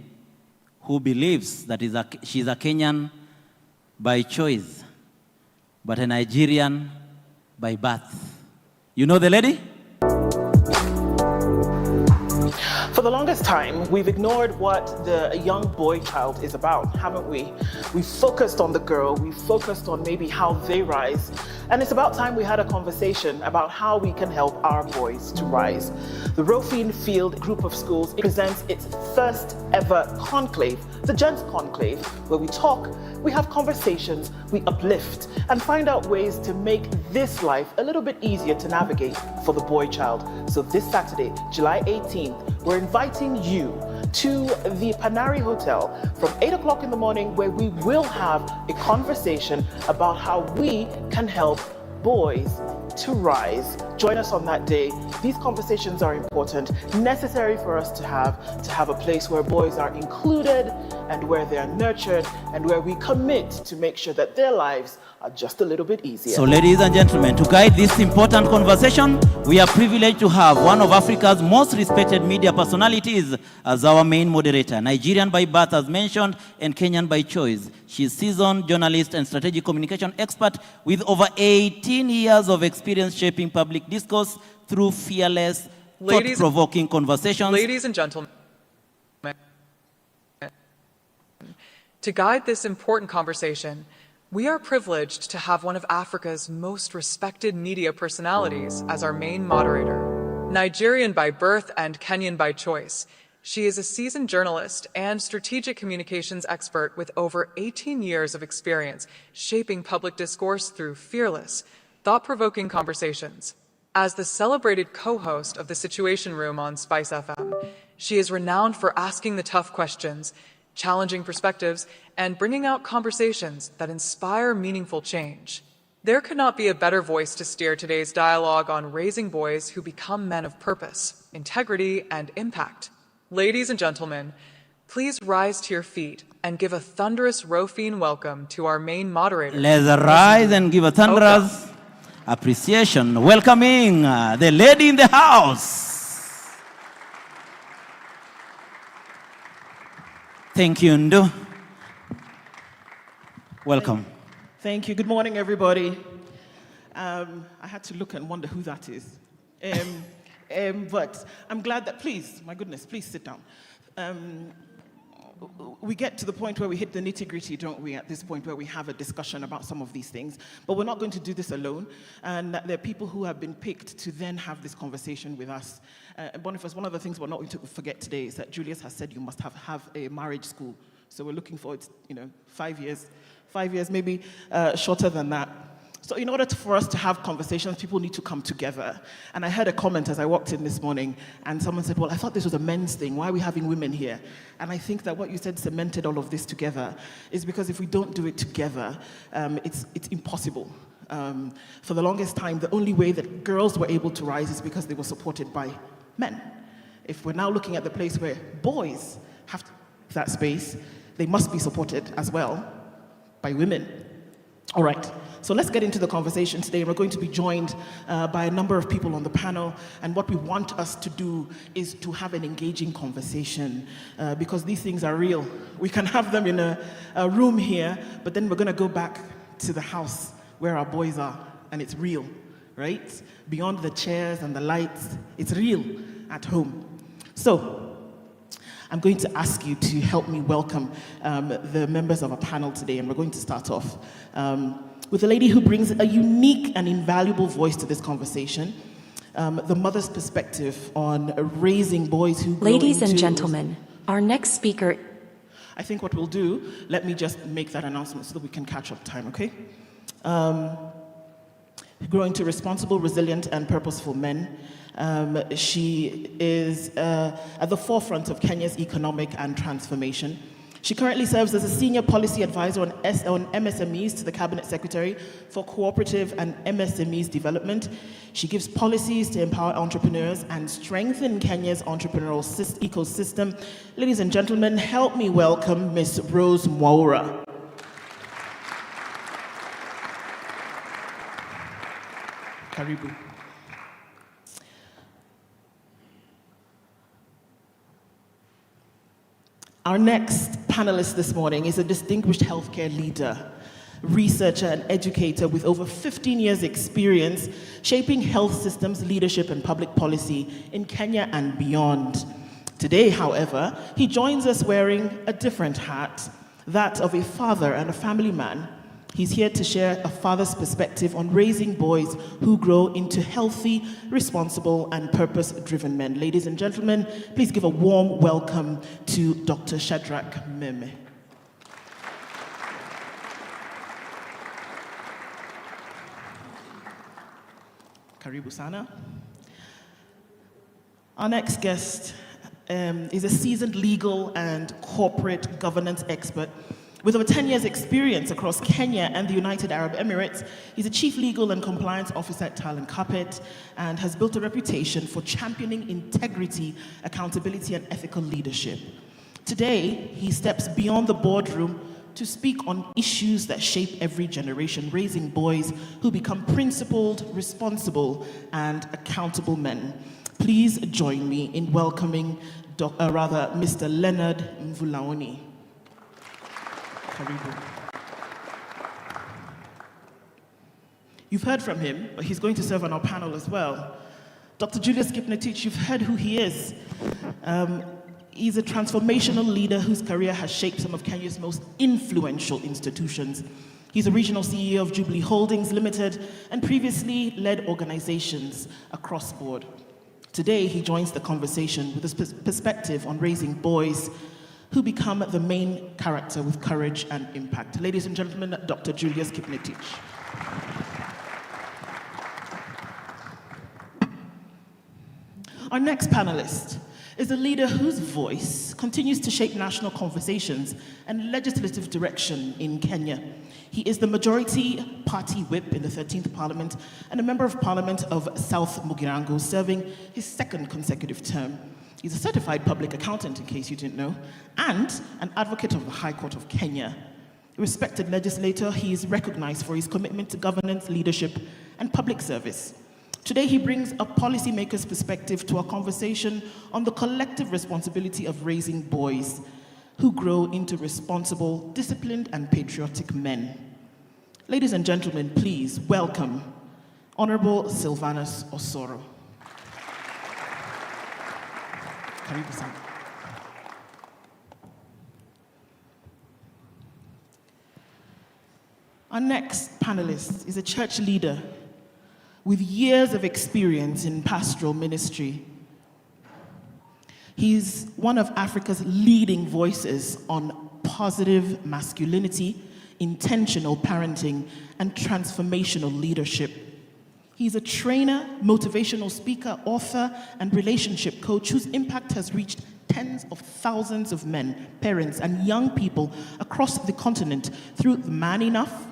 who believes that she's a Kenyan by choice, but a Nigerian by birth. You know the lady? For the longest time, we've ignored what the young boy child is about, haven't we? We focused on the girl, we focused on maybe how they rise, and it's about time we had a conversation about how we can help our boys to rise. The Rofin Field Group of Schools presents its first ever conclave, the Gents Conclave, where we talk, we have conversations, we uplift, and find out ways to make this life a little bit easier to navigate for the boy child. So this Saturday, July 18th, we're inviting you to the Panari Hotel from 8 o'clock in the morning, where we will have a conversation about how we can help boys to rise. Join us on that day. These conversations are important, necessary for us to have a place where boys are included and where they are nurtured and where we commit to make sure that their lives are just a little bit easier. So ladies and gentlemen, to guide this important conversation, we are privileged to have one of Africa's most respected media personalities as our main moderator. Nigerian by birth, as mentioned, and Kenyan by choice. She's seasoned journalist and strategic communication expert with over 18 years of experience shaping public discourse through fearless, thought-provoking conversations. Ladies and gentlemen, to guide this important conversation, we are privileged to have one of Africa's most respected media personalities as our main moderator. Nigerian by birth and Kenyan by choice, she is a seasoned journalist and strategic communications expert with over 18 years of experience shaping public discourse through fearless, thought-provoking conversations. As the celebrated co-host of The Situation Room on Spice FM, she is renowned for asking the tough questions, challenging perspectives, and bringing out conversations that inspire meaningful change. There could not be a better voice to steer today's dialogue on raising boys who become men of purpose, integrity, and impact. Ladies and gentlemen, please rise to your feet and give a thunderous Rofin welcome to our main moderator. Let's rise and give a thunderous appreciation, welcoming the lady in the house. Thank you, Ndu. Welcome. Thank you. Good morning, everybody. I had to look and wonder who that is. But I'm glad that, please, my goodness, please sit down. We get to the point where we hit the nitty-gritty, don't we, at this point where we have a discussion about some of these things. But we're not going to do this alone. And there are people who have been picked to then have this conversation with us. Boniface, one of the things we're not going to forget today is that Julius has said you must have a marriage school. So we're looking forward, 5 years, maybe shorter than that. So in order for us to have conversations, people need to come together. And I heard a comment as I walked in this morning, and someone said, well, I thought this was a men's thing. Why are we having women here? And I think that what you said cemented all of this together is because if we don't do it together, it's impossible. For the longest time, the only way that girls were able to rise is because they were supported by men. If we're now looking at the place where boys have that space, they must be supported as well by women. All right, so let's get into the conversation today. We're going to be joined by a number of people on the panel, and what we want us to do is to have an engaging conversation because these things are real. We can have them in a room here, but then we're going to go back to the house where our boys are, and it's real, right? Beyond the chairs and the lights, it's real at home. So I'm going to ask you to help me welcome the members of our panel today, and we're going to start off with a lady who brings a unique and invaluable voice to this conversation, the mother's perspective on raising boys who grow Ladies and gentlemen, our next speaker. I think what we'll do, let me just make that announcement so that we can catch up time, okay? Growing to responsible, resilient, and purposeful men. She is at the forefront of Kenya's economic and transformation. She currently serves as a senior policy advisor on MSMEs to the Cabinet Secretary for Cooperative and MSMEs Development. She gives policies to empower entrepreneurs and strengthen Kenya's entrepreneurial ecosystem. Ladies and gentlemen, help me welcome Ms. Rose Mwaura. Karibu. Our next panelist this morning is a distinguished healthcare leader, researcher, and educator with over 15 years' experience shaping health systems, leadership, and public policy in Kenya and beyond. Today, however, he joins us wearing a different hat, that of a father and a family man. He's here to share a father's perspective on raising boys who grow into healthy, responsible, and purpose-driven men. Ladies and gentlemen, please give a warm welcome to Dr. Shadrach Meme. Karibu sana. Our next guest is a seasoned legal and corporate governance expert with over 10 years' experience across Kenya and the United Arab Emirates. He's a chief legal and compliance officer at Tile & Carpet and has built a reputation for championing integrity, accountability, and ethical leadership. Today, he steps beyond the boardroom to speak on issues that shape every generation, raising boys who become principled, responsible, and accountable men. Please join me in welcoming Mr. Leonard Mvulaoni. You've heard from him, but he's going to serve on our panel as well. Dr. Julius Kipngetich, you've heard who he is. He's a transformational leader whose career has shaped some of Kenya's most influential institutions. He's a regional CEO of Jubilee Holdings Limited and previously led organizations across board. Today, he joins the conversation with his perspective on raising boys who become the main character with courage and impact. Ladies and gentlemen, Dr. Julius Kipngetich. Our next panelist is a leader whose voice continues to shape national conversations and legislative direction in Kenya. He is the majority party whip in the 13th Parliament and a member of Parliament of South Mugirango, serving his second consecutive term. He's a certified public accountant, in case you didn't know, and an advocate of the High Court of Kenya. A respected legislator, he is recognized for his commitment to governance, leadership, and public service. Today, he brings a policymaker's perspective to our conversation on the collective responsibility of raising boys who grow into responsible, disciplined, and patriotic men. Ladies and gentlemen, please welcome Honorable Sylvanus Osoro. Our next panelist is a church leader with years of experience in pastoral ministry. He's one of Africa's leading voices on positive masculinity, intentional parenting, and transformational leadership. He's a trainer, motivational speaker, author, and relationship coach whose impact has reached tens of thousands of men, parents, and young people across the continent through the Man Enough,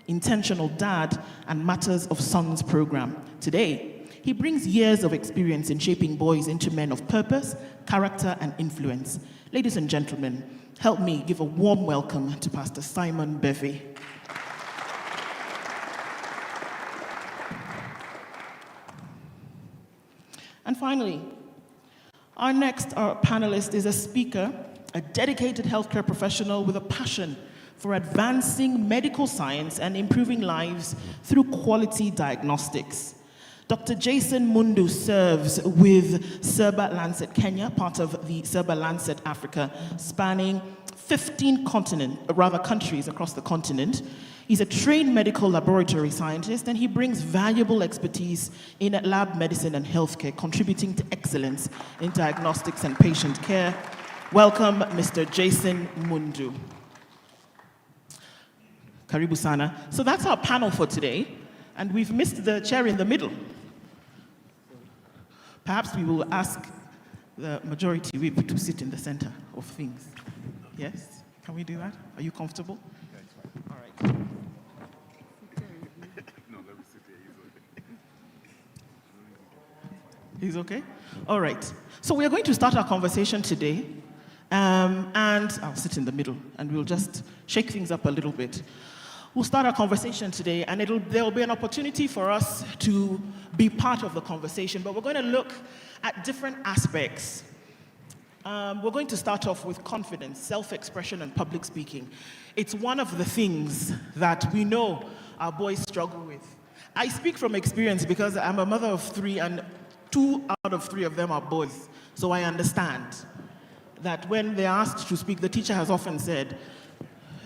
Intentional Dad, and Matters of Sons program. Today, he brings years of experience in shaping boys into men of purpose, character, and influence. Ladies and gentlemen, help me give a warm welcome to Pastor Simon Bevy. And finally, our next panelist is a speaker, a dedicated healthcare professional with a passion for advancing medical science and improving lives through quality diagnostics. Dr. Jason Mundu serves with Serba Lancet Kenya, part of the Serba Lancet Africa, spanning 15 countries across the continent. He's a trained medical laboratory scientist, and he brings valuable expertise in lab medicine and healthcare, contributing to excellence in diagnostics and patient care. Welcome, Mr. Jason Mundu. Karibu sana. So that's our panel for today, and we've missed the chair in the middle. Perhaps we will ask the majority whip to sit in the center of things. Yes? Can we do that? Are you comfortable? All right. No, let me sit here. He's okay? All right. So we are going to start our conversation today, and I'll sit in the middle, and we'll just shake things up a little bit. We'll start our conversation today, and there will be an opportunity for us to be part of the conversation, but we're going to look at different aspects. We're going to start off with confidence, self-expression, and public speaking. It's one of the things that we know our boys struggle with. I speak from experience because I'm a mother of 3, and 2 out of 3 of them are boys. So I understand that when they're asked to speak, the teacher has often said,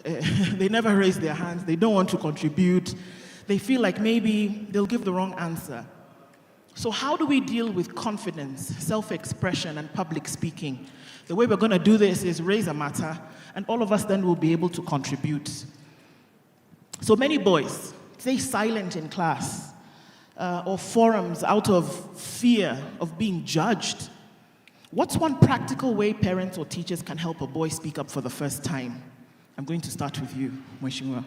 they never raise their hands, they don't want to contribute, they feel like maybe they'll give the wrong answer. So how do we deal with confidence, self-expression, and public speaking? The way we're going to do this is raise a matter, and all of us then will be able to contribute. So many boys stay silent in class or forums out of fear of being judged. What's one practical way parents or teachers can help a boy speak up for the first time? I'm going to start with you, Mheshimiwa.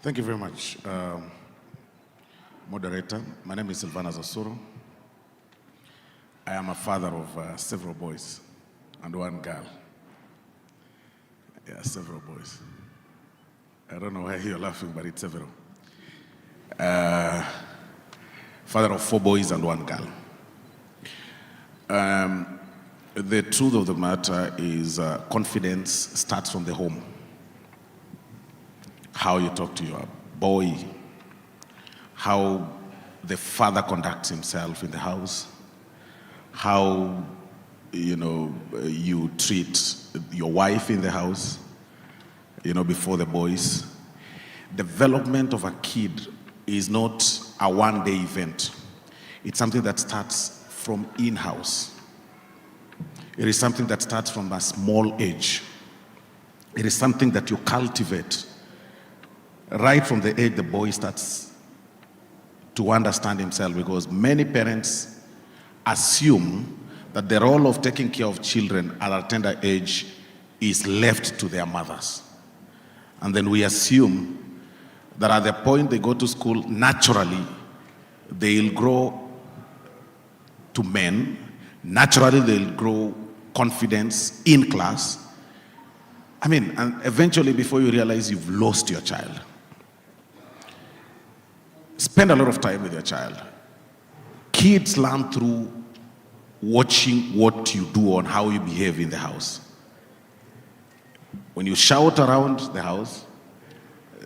Thank you very much, moderator. My name is Silvana Zasuro. I am a father of several boys and 1 girl. Yeah, several boys. I don't know why you're laughing, but it's several. Father of 4 boys and 1 girl. The truth of the matter is confidence starts from the home. How you talk to your boy, how the father conducts himself in the house, how you treat your wife in the house, before the boys. Development of a kid is not a one-day event. It's something that starts from in-house. It is something that starts from a small age. It is something that you cultivate. Right from the age the boy starts to understand himself, because many parents assume that the role of taking care of children at a tender age is left to their mothers. And then we assume that at the point they go to school, naturally, they'll grow to men. Naturally, they'll grow confidence in class. And eventually, before you realize, you've lost your child. Spend a lot of time with your child. Kids learn through watching what you do and how you behave in the house. When you shout around the house,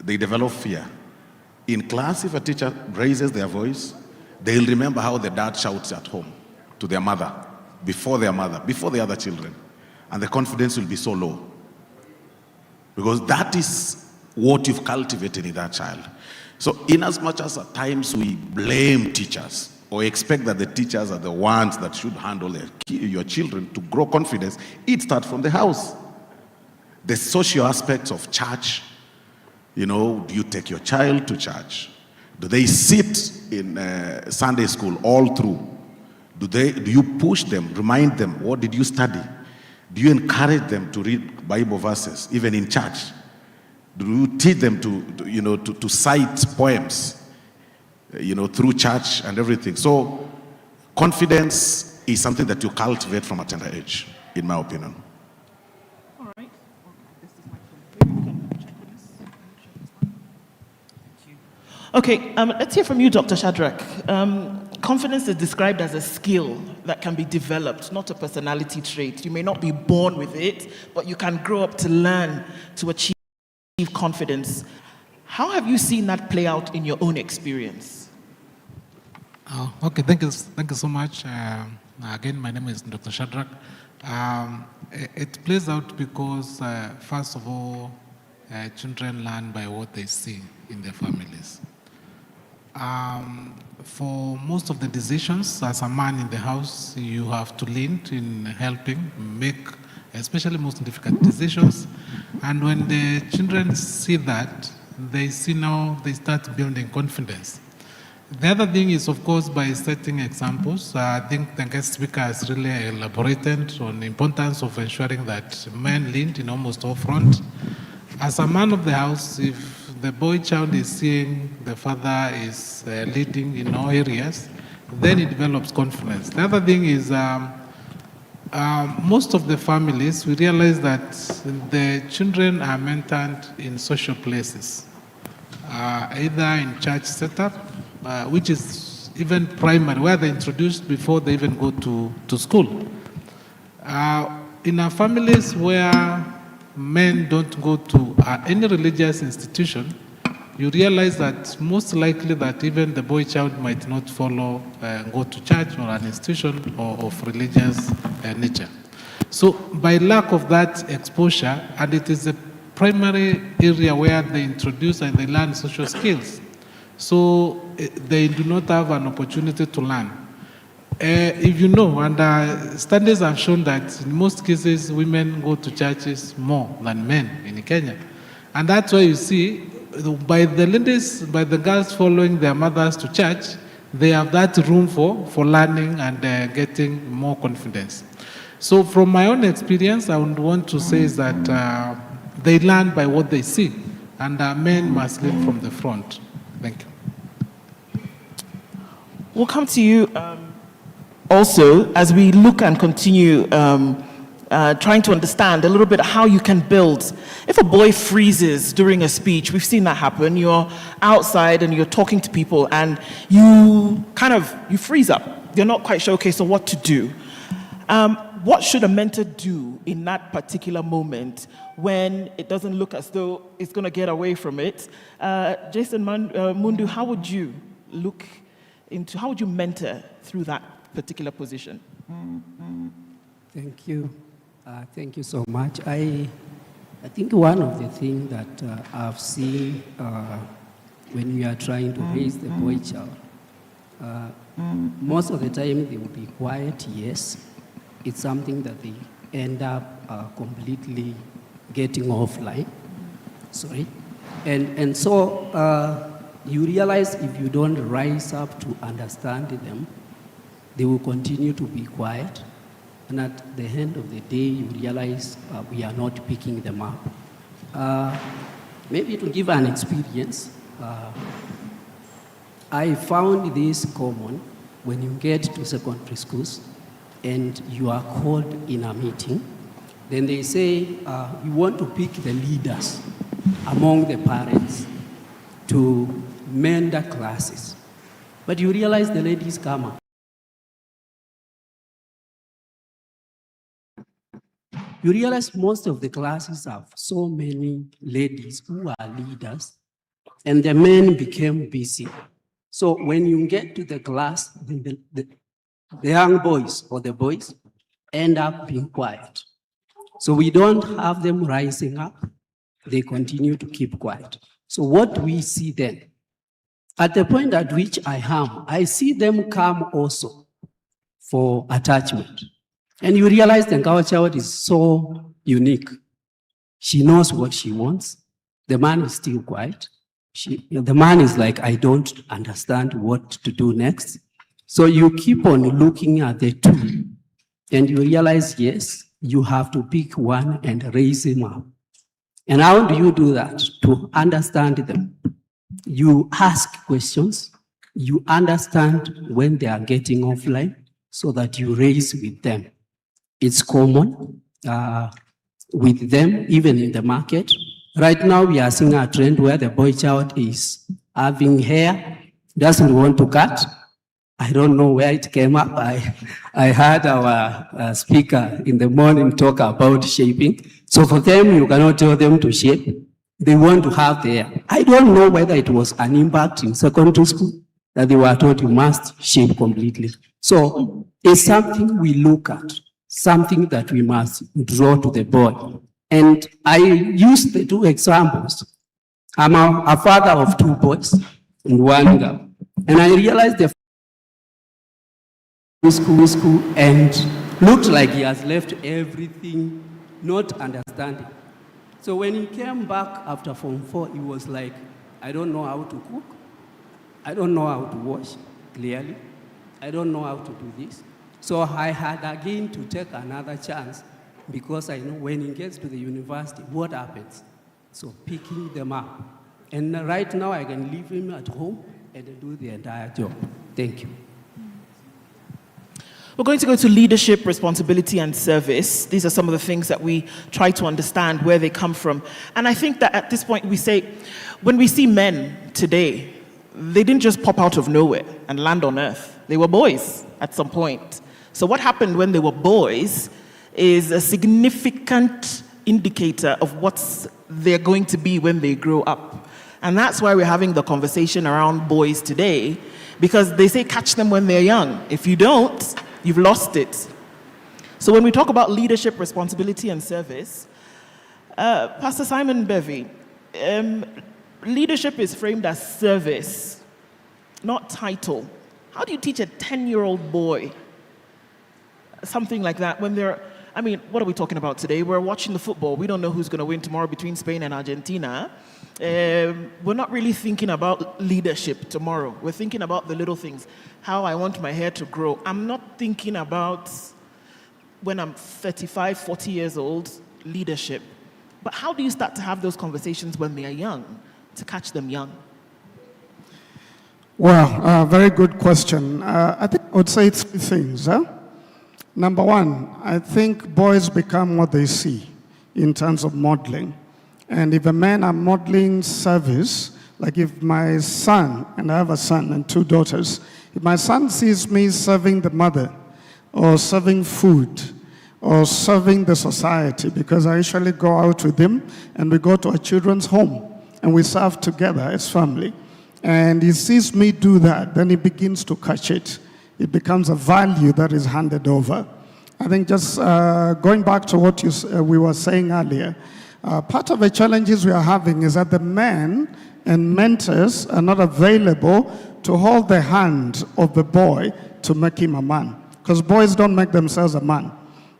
they develop fear. In class, if a teacher raises their voice, they'll remember how the dad shouts at home to their mother, before the other children. And the confidence will be so low. Because that is what you've cultivated in that child. So in as much as at times we blame teachers or expect that the teachers are the ones that should handle your children to grow confidence, it starts from the house. The social aspects of church, you know, do you take your child to church? Do they sit in Sunday school all through? Do you push them, remind them, what did you study? Do you encourage them to read Bible verses, even in church? Do you teach them to cite poems, through church and everything? So confidence is something that you cultivate from a tender age, in my opinion. Okay, let's hear from you, Dr. Shadrach. Confidence is described as a skill that can be developed, not a personality trait. You may not be born with it, but you can grow up to learn to achieve confidence. How have you seen that play out in your own experience? Okay, thank you so much. Again, my name is Dr. Shadrach. It plays out because, first of all, children learn by what they see in their families. For most of the decisions, as a man in the house, you have to lean in helping make, especially most difficult decisions. And when the children see that, they see now they start building confidence. The other thing is, of course, by setting examples. I think the guest speaker has really elaborated on the importance of ensuring that men lead in almost all fronts. As a man of the house, if the boy child is seeing the father is leading in all areas, then it develops confidence. The other thing is, most of the families, we realize that the children are mentored in social places, either in church setup, which is even primary, where they're introduced before they even go to school. In our families where men don't go to any religious institution, you realize that most likely that even the boy child might not follow, go to church or an institution of religious nature. So by lack of that exposure, and it is a primary area where they introduce and they learn social skills, so they do not have an opportunity to learn. If you know, and studies have shown that in most cases, women go to churches more than men in Kenya. And that's why you see, by the ladies, by the girls following their mothers to church, they have that room for learning and getting more confidence. So from my own experience, I would want to say is that they learn by what they see, and men must lead from the front. Thank you. We'll come to you also as we look and continue trying to understand a little bit how you can build. If a boy freezes during a speech, we've seen that happen. You're outside and you're talking to people and you freeze up. You're not quite sure, okay, so what to do. What should a mentor do in that particular moment when it doesn't look as though it's going to get away from it? Jason Mundu, how would you mentor through that particular position? Thank you. Thank you so much. I think one of the things that I've seen when we are trying to raise the boy child, most of the time they will be quiet, yes. It's something that they end up completely getting offline. Sorry. And so you realize if you don't rise up to understand them, they will continue to be quiet. And at the end of the day, you realize we are not picking them up. Maybe to give an experience, I found this common when you get to secondary schools and you are called in a meeting. Then they say, we want to pick the leaders among the parents to mentor classes. But you realize the ladies come up. You realize most of the classes have so many ladies who are leaders, and the men became busy. So when you get to the class, the young boys or the boys end up being quiet. So we don't have them rising up. They continue to keep quiet. So what we see then, At the point at which I am, I see them come also for attachment. And you realize the Ngawa child is so unique. She knows what she wants. The man is still quiet. The man is like, I don't understand what to do next. So you keep on looking at the two, and you realize, yes, you have to pick one and raise him up. And how do you do that? To understand them. You ask questions. You understand when they are getting offline so that you raise with them. It's common with them, even in the market. Right now, we are seeing a trend where the boy child is having hair, doesn't want to cut. I don't know where it came up. I heard our speaker in the morning talk about shaping. So for them, you cannot tell them to shape. They want to have the hair. I don't know whether it was an impact in secondary school that they were told you must shape completely. So it's something we look at, something that we must draw to the boy. And I used the two examples. I'm a father of two boys and one girl. And I realized the school and looked like he has left everything not understanding. So when he came back after Form 4, he was like, I don't know how to cook. I don't know how to wash, clearly. I don't know how to do this. So I had again to take another chance because I know when he gets to the university, what happens? So picking them up. And right now I can leave him at home and do the entire job. Thank you. We're going to go to leadership, responsibility, and service. These are some of the things that we try to understand where they come from. And I think that at this point we say, when we see men today, they didn't just pop out of nowhere and land on earth. They were boys at some point. So what happened when they were boys is a significant indicator of what they're going to be when they grow up. And that's why we're having the conversation around boys today, because they say catch them when they're young. If you don't, you've lost it. So when we talk about leadership, responsibility, and service, Pastor Simon Bevy, leadership is framed as service, not title. How do you teach a 10-year-old boy something like that when they're, I mean, what are we talking about today? We're watching the football. We don't know who's going to win tomorrow between Spain and Argentina. We're not really thinking about leadership tomorrow. We're thinking about the little things, how I want my hair to grow. I'm not thinking about when I'm 35, 40 years old, leadership. But how do you start to have those conversations when they are young, to catch them young? Well, very good question. I think I would say it's three things. Number one, I think boys become what they see in terms of modeling. And if a man are modeling service, like if my son, and I have a son and two daughters, if my son sees me serving the mother, or serving food, or serving the society, because I usually go out with him, and we go to a children's home, and we serve together as family. And he sees me do that, then he begins to catch it. It becomes a value that is handed over. I think just going back to what we were saying earlier, part of the challenges we are having is that the men and mentors are not available to hold the hand of the boy to make him a man. Because boys don't make themselves a man.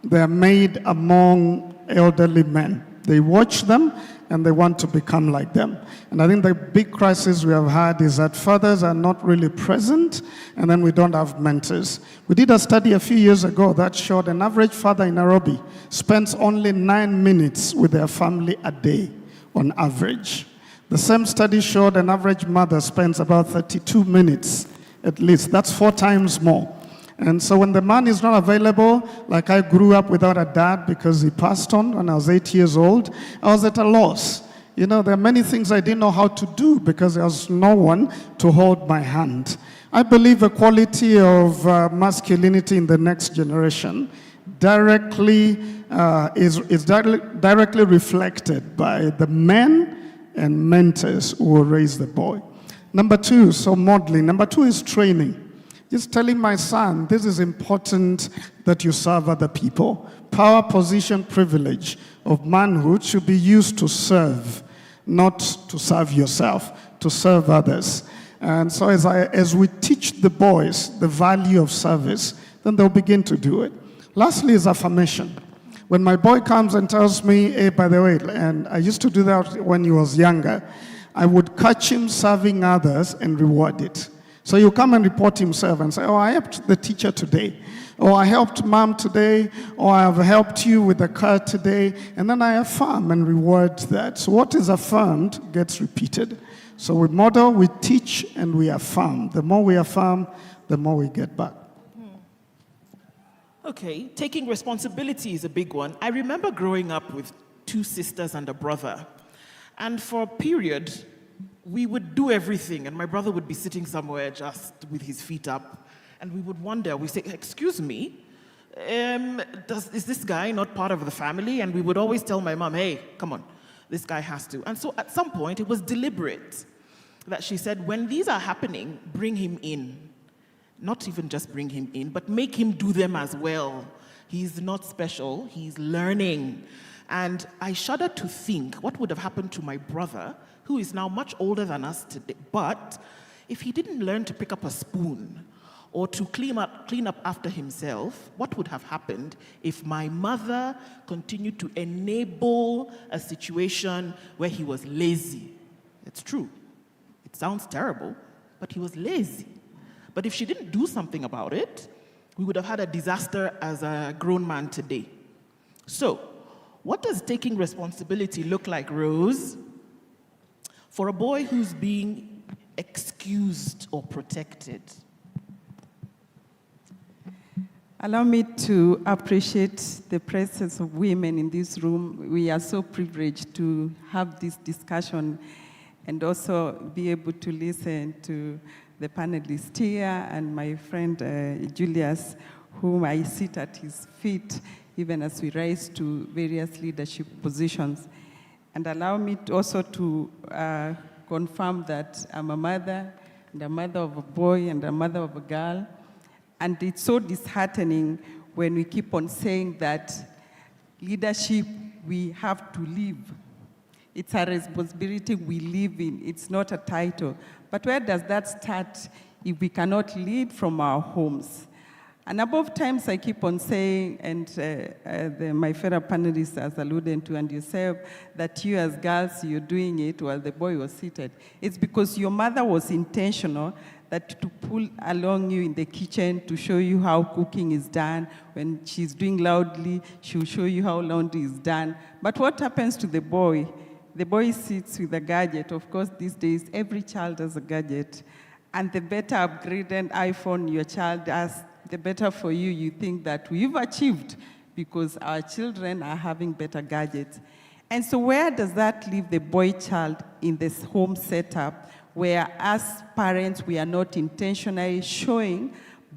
They are made among elderly men. They watch them and they want to become like them. And I think the big crisis we have had is that fathers are not really present, and then we don't have mentors. We did a study a few years ago that showed an average father in Nairobi spends only 9 minutes with their family a day, on average. The same study showed an average mother spends about 32 minutes, at least. That's 4 times more. And so when the man is not available, like I grew up without a dad because he passed on when I was 8 years old, I was at a loss. You know, there are many things I didn't know how to do because there was no one to hold my hand. I believe the quality of masculinity in the next generation directly is directly reflected by the men and mentors who will raise the boy. Number 2, so modeling. Number 2 is training. Just telling my son, this is important that you serve other people. Power, position, privilege of manhood should be used to serve, not to serve yourself, to serve others. And so as we teach the boys the value of service, then they'll begin to do it. Lastly is affirmation. When my boy comes and tells me, hey, by the way, and I used to do that when he was younger, I would catch him serving others and reward it. So you come and report himself and say, oh, I helped the teacher today, or I helped mom today, or I have helped you with the car today, and then I affirm and reward that. So what is affirmed gets repeated. So we model, we teach, and we affirm. The more we affirm, the more we get back. Okay, taking responsibility is a big one. I remember growing up with 2 sisters and a brother. And for a period, we would do everything, and my brother would be sitting somewhere just with his feet up, and we would wonder, we say, excuse me, is this guy not part of the family? And we would always tell my mom, hey, come on, this guy has to. And so at some point, it was deliberate that she said, when these are happening, bring him in. Not even just bring him in, but make him do them as well. He's not special, he's learning. And I shudder to think what would have happened to my brother, who is now much older than us today, but if he didn't learn to pick up a spoon or to clean up after himself, what would have happened if my mother continued to enable a situation where he was lazy? It's true. It sounds terrible, but he was lazy. But if she didn't do something about it, we would have had a disaster as a grown man today. So, what does taking responsibility look like, Rose? For a boy who's being excused or protected? Allow me to appreciate the presence of women in this room. We are so privileged to have this discussion and also be able to listen to the panelists here and my friend Julius, whom I sit at his feet even as we rise to various leadership positions. And allow me also to confirm that I'm a mother, and a mother of a boy, and a mother of a girl. And it's so disheartening when we keep on saying that leadership, we have to live. It's a responsibility we live in. It's not a title. But where does that start if we cannot lead from our homes? A number of times I keep on saying, and my fellow panelists has alluded to, and yourself, that you as girls, you're doing it while the boy was seated. It's because your mother was intentional that to pull along you in the kitchen to show you how cooking is done. When she's doing loudly, she'll show you how laundry is done. But what happens to the boy? The boy sits with a gadget. Of course, these days, every child has a gadget. And the better upgraded iPhone your child has, the better for you. You think that we've achieved because our children are having better gadgets. And so where does that leave the boy child in this home setup where as parents, we are not intentionally showing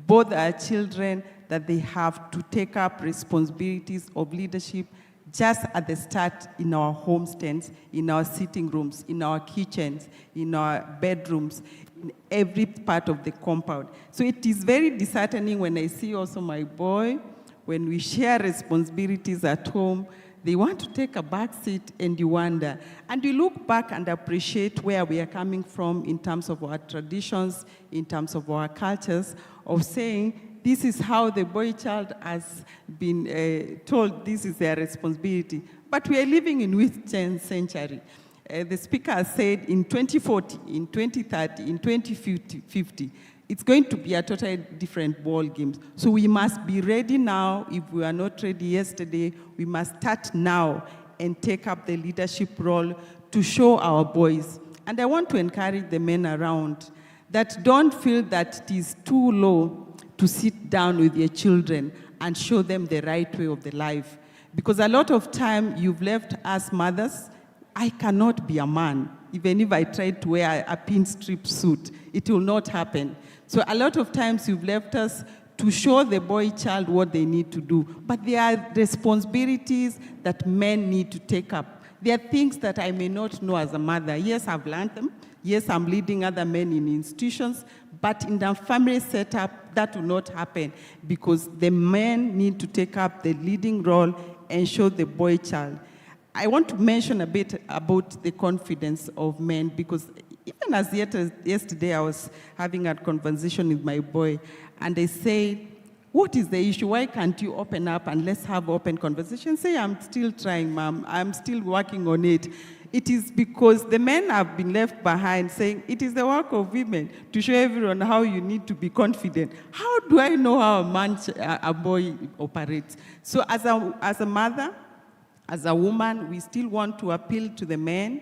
both our children that they have to take up responsibilities of leadership just at the start in our homestands, in our sitting rooms, in our kitchens, in our bedrooms, in every part of the compound. So it is very disheartening when I see also my boy, when we share responsibilities at home, they want to take a back seat and you wonder. And you look back and appreciate where we are coming from in terms of our traditions, in terms of our cultures, of saying, this is how the boy child has been told this is their responsibility. But we are living in which 10th century? The speaker has said in 2040, in 2030, in 2050, it's going to be a totally different ball game. So we must be ready now. If we are not ready yesterday, we must start now and take up the leadership role to show our boys. And I want to encourage the men around that don't feel that it is too low to sit down with your children and show them the right way of the life. Because a lot of time you've left us mothers, I cannot be a man. Even if I try to wear a pinstripe suit, it will not happen. So a lot of times you've left us to show the boy child what they need to do. But there are responsibilities that men need to take up. There are things that I may not know as a mother. Yes, I've learned them. Yes, I'm leading other men in institutions, but in the family setup, that will not happen because the men need to take up the leading role and show the boy child. I want to mention a bit about the confidence of men because even as yesterday, I was having a conversation with my boy, and they say, what is the issue? Why can't you open up and let's have open conversation? Say, I'm still trying, Mom. I'm still working on it. It is because the men have been left behind saying it is the work of women to show everyone how you need to be confident. How do I know how a boy operates? So as a mother, as a woman, we still want to appeal to the men.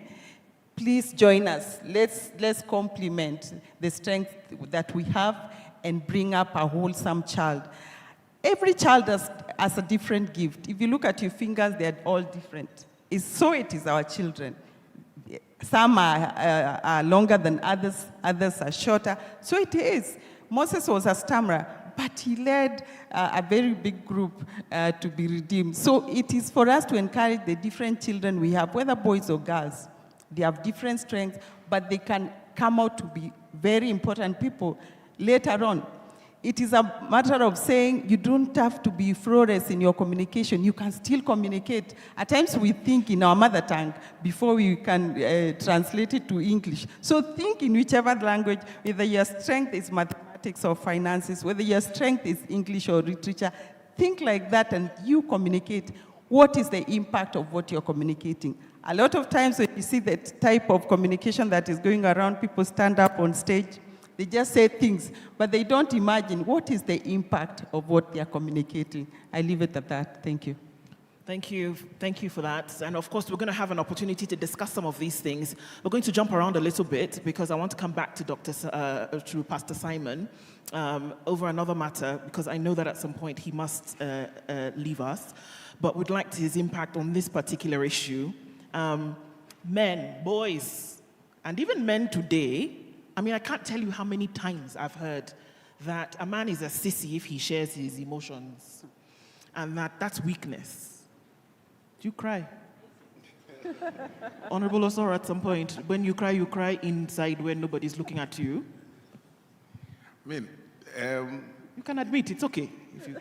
Please join us. Let's complement the strength that we have and bring up a wholesome child. Every child has a different gift. If you look at your fingers, they're all different. So it is our children. Some are longer than others, others are shorter. So it is. Moses was a stammerer, but he led a very big group to be redeemed. So it is for us to encourage the different children we have, whether boys or girls. They have different strengths, but they can come out to be very important people later on. It is a matter of saying you don't have to be flawless in your communication. You can still communicate. At times we think in our mother tongue before we can translate it to English. So think in whichever language, whether your strength is mathematics or finances, whether your strength is English or literature, think like that and you communicate. What is the impact of what you're communicating? A lot of times when you see that type of communication that is going around, people stand up on stage, they just say things, but they don't imagine what is the impact of what they are communicating. I leave it at that. Thank you. Thank you for that. And of course, we're going to have an opportunity to discuss some of these things. We're going to jump around a little bit because I want to come back to Pastor Simon over another matter because I know that at some point he must leave us. But we'd like his impact on this particular issue. Men, boys, and even men today, I mean, I can't tell you how many times I've heard that a man is a sissy if he shares his emotions, and that's weakness. Do you cry? Honorable Osoro, at some point, when you cry inside when nobody's looking at you. I mean, you can admit it's okay. If you...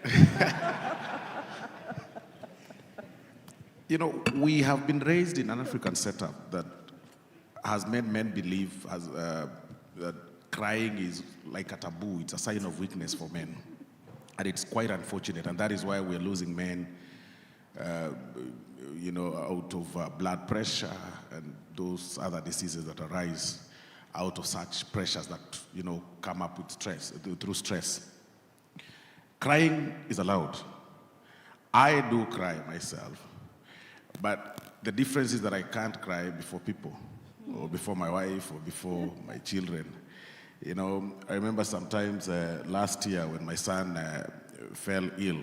You know, we have been raised in an African setup that has made men believe that crying is like a taboo. It's a sign of weakness for men. And it's quite unfortunate. And that is why we're losing men, you know, out of blood pressure and those other diseases that arise out of such pressures that, you know, come up with stress, through stress. Crying is allowed. I do cry myself. But the difference is that I can't cry before people, or before my wife, or before my children. You know, I remember sometimes last year when my son fell ill,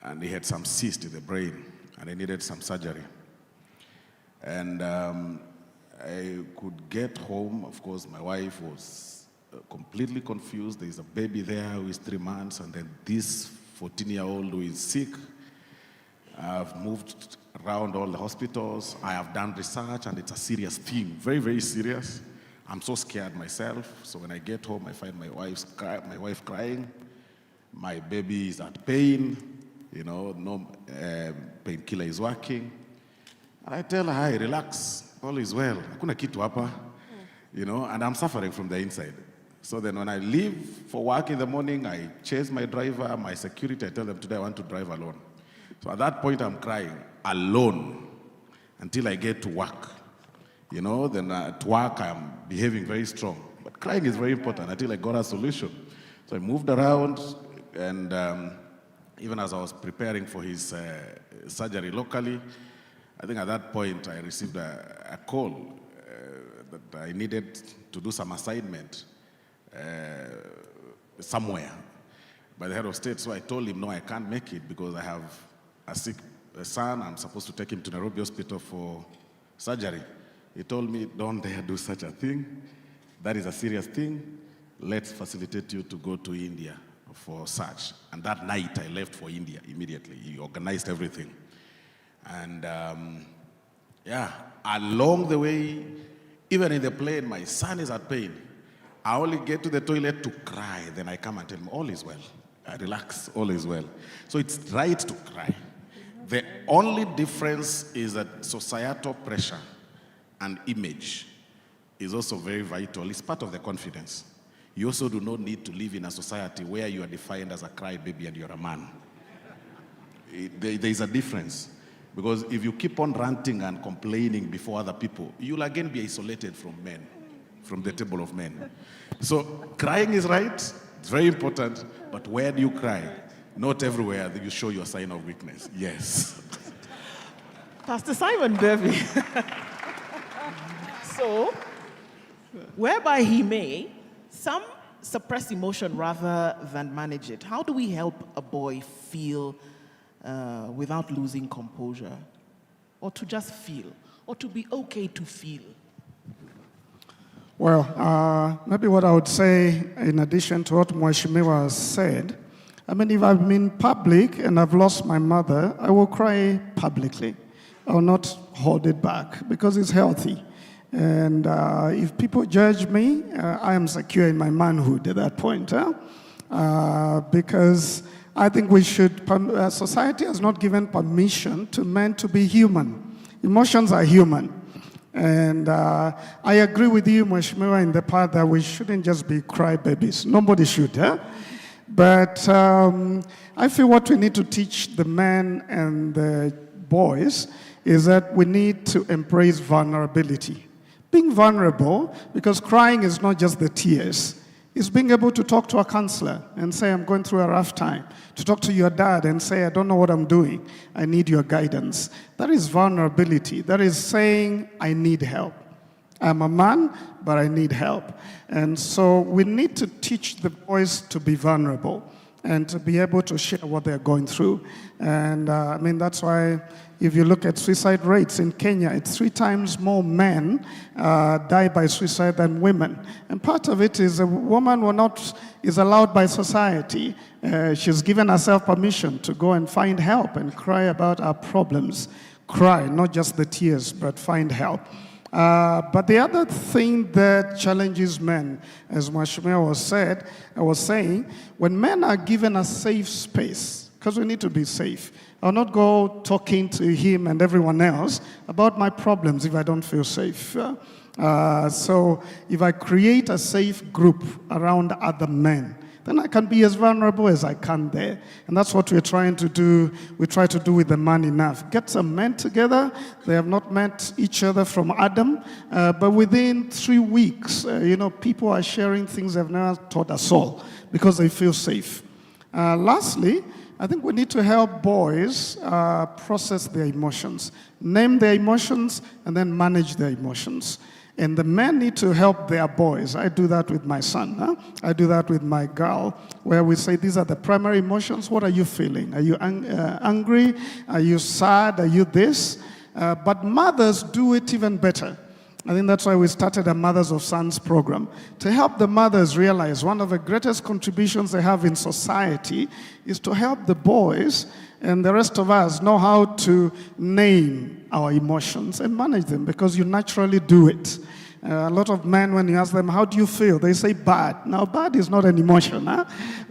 and he had some cyst in the brain, and he needed some surgery. And I could get home. Of course, my wife was completely confused. There's a baby there who is 3 months, and then this 14-year-old who is sick. I've moved around all the hospitals. I have done research, and it's a serious thing, very, very serious. I'm so scared myself. So when I get home, I find my wife crying. My baby is at pain. You know, no painkiller is working. And I tell her, "Hi, relax. All is well. Hakuna kitu hapa." You know, and I'm suffering from the inside. So then when I leave for work in the morning, I chase my driver, my security. I tell them, "Today I want to drive alone." So at that point, I'm crying alone until I get to work. You know, then at work, I'm behaving very strong. But crying is very important until I got a solution. So I moved around, and even as I was preparing for his surgery locally, I think at that point, I received a call that I needed to do some assignment somewhere by the head of state. So I told him, no, I can't make it because I have a sick son. I'm supposed to take him to Nairobi Hospital for surgery. He told me, don't dare do such a thing. That is a serious thing. Let's facilitate you to go to India for such. And that night I left for India immediately. He organized everything. And yeah, along the way, even in the plane, my son is at pain. I only get to the toilet to cry. Then I come and tell him, all is well. I relax, all is well. So it's right to cry. The only difference is that societal pressure and image is also very vital. It's part of the confidence. You also do not need to live in a society where you are defined as a crybaby and you're a man. There is a difference. Because if you keep on ranting and complaining before other people, you'll again be isolated from men, from the table of men. So crying is right, it's very important, but where do you cry? Not everywhere that you show your sign of weakness. Yes. Pastor Simon Bevy. So, whereby he may, some suppress emotion rather than manage it. How do we help a boy feel without losing composure? Or to just feel? Or to be okay to feel? Well, maybe what I would say, in addition to what Mheshimiwa said, I mean, if I'm in public and I've lost my mother, I will cry publicly. I will not hold it back because it's healthy. And if people judge me, I am secure in my manhood at that point. Because I think we should, society has not given permission to men to be human. Emotions are human. And I agree with you, Mheshimiwa, in the part that we shouldn't just be crybabies. Nobody should, But I feel what we need to teach the men and the boys is that we need to embrace vulnerability. Being vulnerable, because crying is not just the tears. It's being able to talk to a counselor and say, I'm going through a rough time. To talk to your dad and say, I don't know what I'm doing. I need your guidance. That is vulnerability. That is saying, I need help. I'm a man, but I need help. And so we need to teach the boys to be vulnerable and to be able to share what they're going through. And I mean, that's why if you look at suicide rates in Kenya, it's 3 times more men die by suicide than women. And part of it is a woman is allowed by society. She's given herself permission to go and find help and cry about her problems. Cry, not just the tears, but find help. But the other thing that challenges men, as Mheshimiwa was saying, when men are given a safe space, because we need to be safe, I'll not go talking to him and everyone else about my problems if I don't feel safe. So if I create a safe group around other men, then I can be as vulnerable as I can there. And that's what we're trying to do. We try to do with the Man Enough. Get some men together. They have not met each other from Adam. But within 3 weeks, people are sharing things they've never taught us all because they feel safe. Lastly, I think we need to help boys process their emotions, name their emotions, and then manage their emotions. And the men need to help their boys. I do that with my son. I do that with my girl, where we say, these are the primary emotions. What are you feeling? Are you angry? Are you sad? Are you this? But mothers do it even better. I think that's why we started a Mothers of Sons program, to help the mothers realize one of the greatest contributions they have in society is to help the boys and the rest of us know how to name our emotions and manage them, because you naturally do it. A lot of men, when you ask them, how do you feel? They say bad. Now, bad is not an emotion,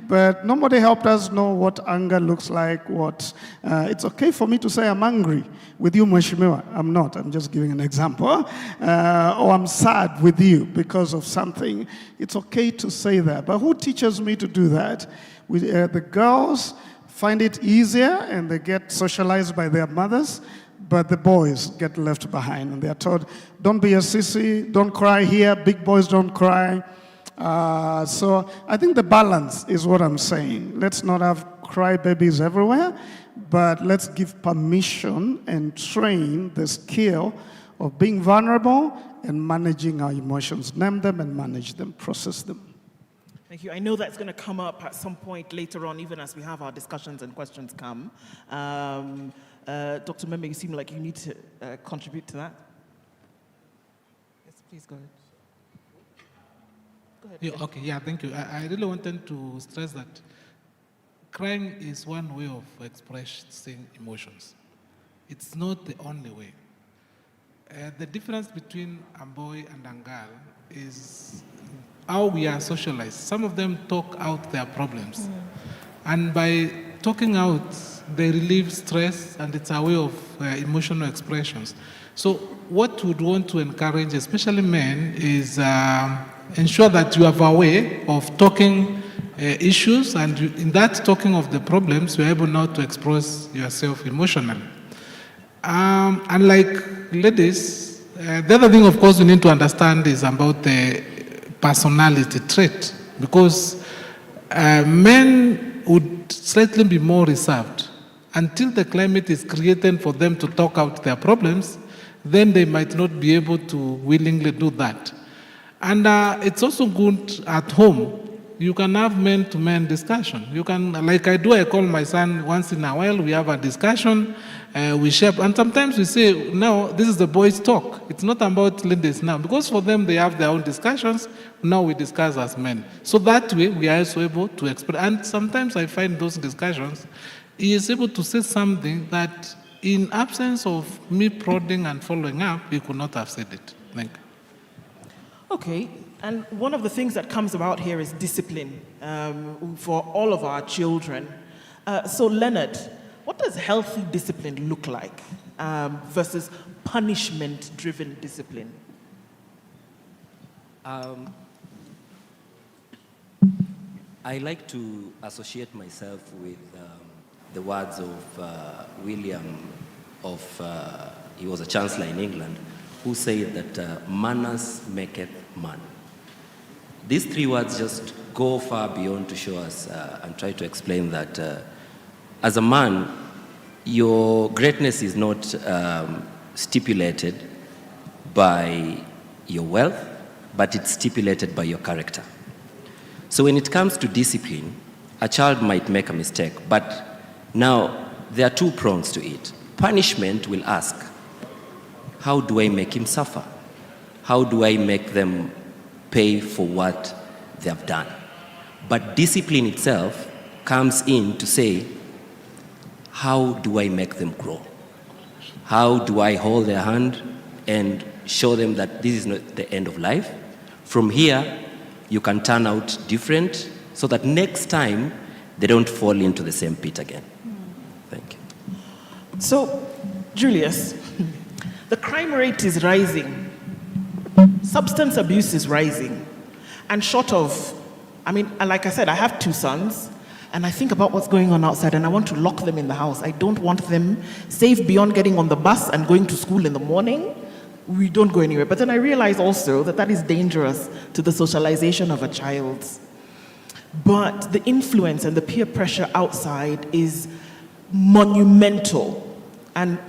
but nobody helped us know what anger looks like, it's okay for me to say I'm angry with you, Mheshimiwa. I'm not, I'm just giving an example. Or I'm sad with you because of something. It's okay to say that, but who teaches me to do that? The girls find it easier and they get socialized by their mothers, but the boys get left behind and they're told, don't be a sissy, don't cry here, big boys don't cry. So I think the balance is what I'm saying. Let's not have crybabies everywhere, but let's give permission and train the skill of being vulnerable and managing our emotions. Name them and manage them, process them. Thank you. I know that's going to come up at some point later on, even as we have our discussions and questions come. Dr. Membe, you seem like you need to contribute to that. Yes, please go ahead. Go ahead. Yeah, thank you. I really wanted to stress that crying is one way of expressing emotions. It's not the only way. The difference between a boy and a girl is how we are socialized. Some of them talk out their problems. And by talking out, they relieve stress, and it's a way of emotional expressions. So what we'd want to encourage, especially men, is ensure that you have a way of talking issues, and in that talking of the problems, you're able now to express yourself emotionally. Unlike ladies, the other thing, of course, we need to understand is about the personality trait, because men would slightly be more reserved. Until the climate is created for them to talk out their problems, then they might not be able to willingly do that. And it's also good at home. You can have men-to-men discussion. You can, like I do, I call my son once in a while, we have a discussion, we share, and sometimes we say, no, this is the boys' talk. It's not about ladies now, because for them, they have their own discussions. Now we discuss as men. So that way, we are also able to express, and sometimes I find those discussions, he is able to say something that in absence of me prodding and following up, he could not have said it. Thank you. Okay, and one of the things that comes about here is discipline for all of our children. So Leonard, what does healthy discipline look like versus punishment-driven discipline? I like to associate myself with the words of William, he was a chancellor in England, who said that manners maketh man. These three words just go far beyond to show us and try to explain that as a man, your greatness is not stipulated by your wealth, but it's stipulated by your character. So when it comes to discipline, a child might make a mistake, but now there are two prongs to it. Punishment will ask, how do I make him suffer? How do I make them pay for what they have done? But discipline itself comes in to say, how do I make them grow? How do I hold their hand and show them that this is not the end of life? From here, you can turn out different so that next time they don't fall into the same pit again. Thank you. So, Julius, the crime rate is rising. Substance abuse is rising. And short of, like I said, I have two sons, and I think about what's going on outside, and I want to lock them in the house. I don't want them safe beyond getting on the bus and going to school in the morning. We don't go anywhere. But then I realize also that that is dangerous to the socialization of a child. But the influence and the peer pressure outside is monumental. And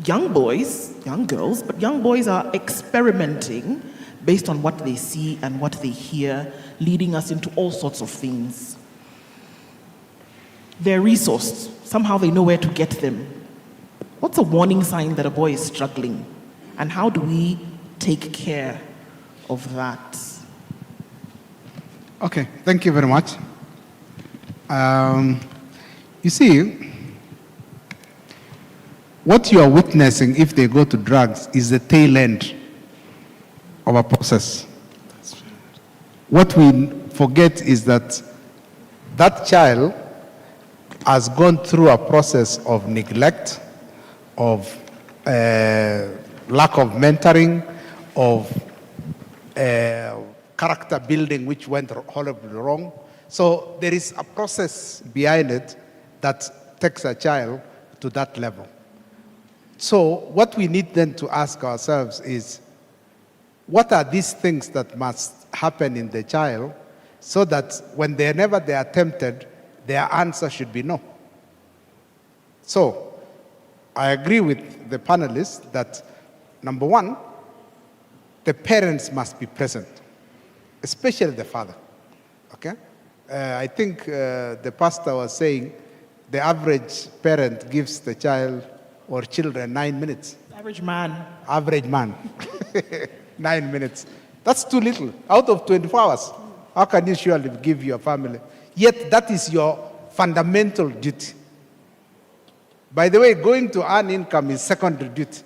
young boys, young girls, but young boys are experimenting based on what they see and what they hear, leading us into all sorts of things. They're resourced. Somehow they know where to get them. What's a warning sign that a boy is struggling? And how do we take care of that? Okay, thank you very much. You see, what you are witnessing if they go to drugs is the tail end of a process. What we forget is that that child has gone through a process of neglect, of lack of mentoring, of character building which went horribly wrong. So there is a process behind it that takes a child to that level. So what we need then to ask ourselves is, what are these things that must happen in the child so that whenever they are tempted, their answer should be no? So I agree with the panelists that, number one, the parents must be present, especially the father, okay? I think the pastor was saying the average parent gives the child or children 9 minutes. Average man. Average man. 9 minutes. That's too little. Out of 24 hours, how can you surely give your family? Yet that is your fundamental duty. By the way, going to earn income is secondary duty.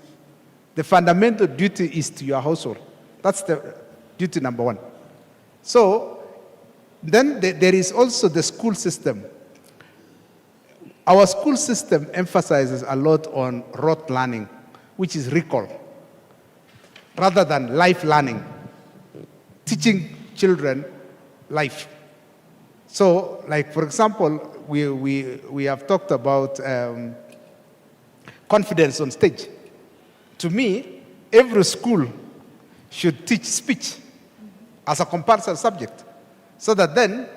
The fundamental duty is to your household. That's the duty number one. So then there is also the school system. Our school system emphasizes a lot on rote learning, which is recall. rather than life learning, teaching children life. So, like for example, we have talked about confidence on stage. To me, every school should teach speech as a compulsory subject, so that then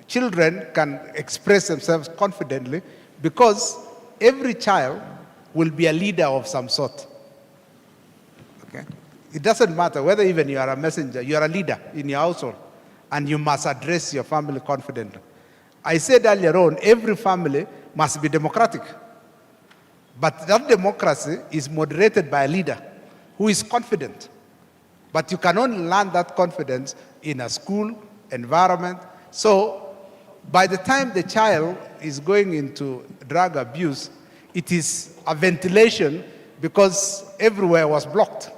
children can express themselves confidently, because every child will be a leader of some sort. Okay? It doesn't matter whether even you are a messenger, you are a leader in your household, and you must address your family confidently. I said earlier on, every family must be democratic. But that democracy is moderated by a leader who is confident. But you can only learn that confidence in a school environment. So by the time the child is going into drug abuse, it is a ventilation because everywhere was blocked.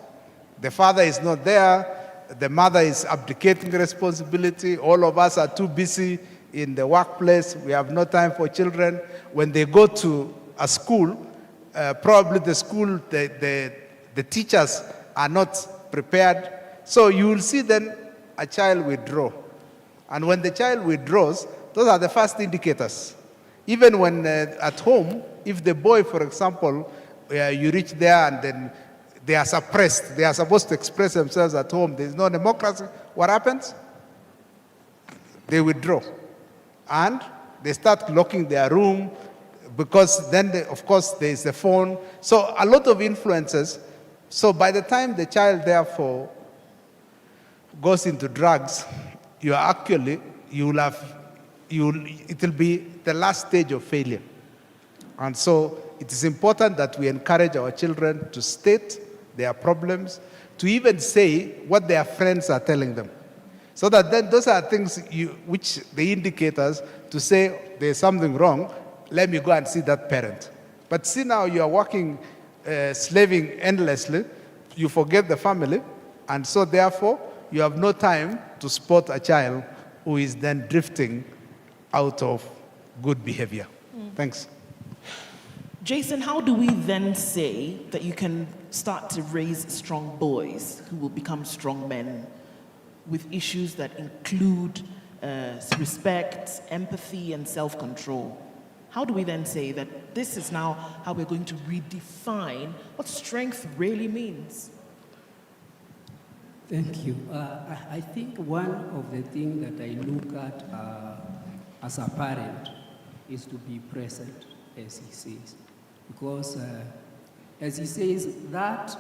The father is not there, the mother is abdicating responsibility, all of us are too busy in the workplace, we have no time for children. When they go to a school, probably the school, the teachers are not prepared. So you will see then a child withdraw. And when the child withdraws, those are the first indicators. Even when at home, if the boy, for example, you reach there and then they are suppressed, they are supposed to express themselves at home, there is no democracy, what happens? They withdraw. And they start locking their room, because then, of course, there is the phone. So a lot of influences. So by the time the child, therefore, goes into drugs, you are actually, it will be the last stage of failure. And so it is important that we encourage our children to state their problems, to even say what their friends are telling them. So that then those are things which the indicators to say there's something wrong, let me go and see that parent. But see, now you are working, slaving endlessly, you forget the family, and so therefore you have no time to spot a child who is then drifting out of good behavior. Thanks. Jason, how do we then say that you can start to raise strong boys who will become strong men with issues that include respect, empathy, and self-control? How do we then say that this is now how we're going to redefine what strength really means? Thank you. I think one of the things that I look at as a parent is to be present, as he says. Because, as he says, that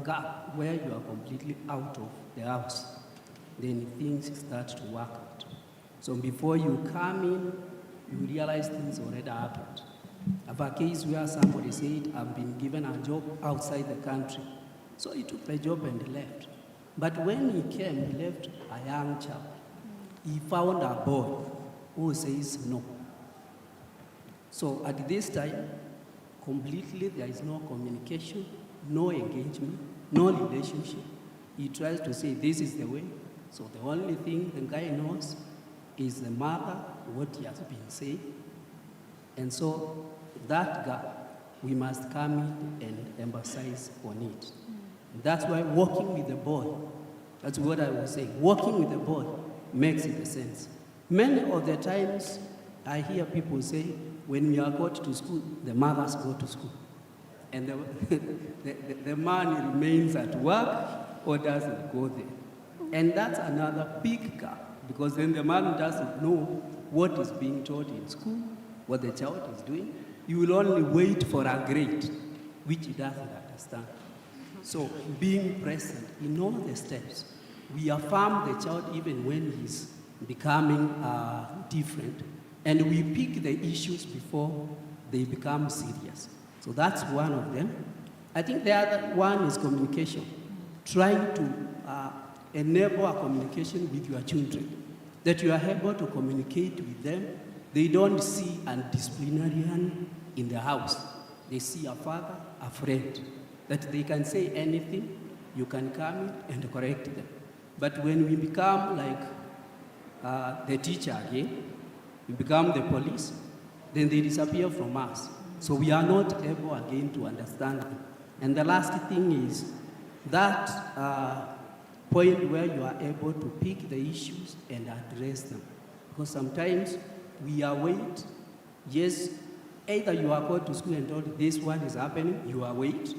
gap where you are completely out of the house, then things start to work out. So before you come in, you realize things already happened. I have a case where somebody said, I've been given a job outside the country. So he took the job and left. But when he came, he left a young child. He found a boy who says no. So at this time, completely there is no communication, no engagement, no relationship. He tries to say this is the way. So the only thing the guy knows is the mother, what he has been saying. And so that gap, we must come in and emphasize on it. And that's why working with the boy, that's what I was saying, working with the boy makes it sense. Many of the times I hear people say, when we are got to school, the mothers go to school. And the man remains at work or doesn't go there. And that's another big gap, because then the man doesn't know what is being taught in school, what the child is doing. You will only wait for a grade, which he doesn't understand. So being present in all the steps, we affirm the child even when he's becoming different, and we pick the issues before they become serious. So that's one of them. I think the other one is communication. Trying to enable a communication with your children, that you are able to communicate with them. They don't see a disciplinarian in the house. They see a father, a friend, that they can say anything, you can come in and correct them. But when we become like the teacher again, we become the police, then they disappear from us. So we are not able again to understand them. And the last thing is, that point where you are able to pick the issues and address them. Because sometimes we await, yes, either you are called to school and told this one is happening, you await,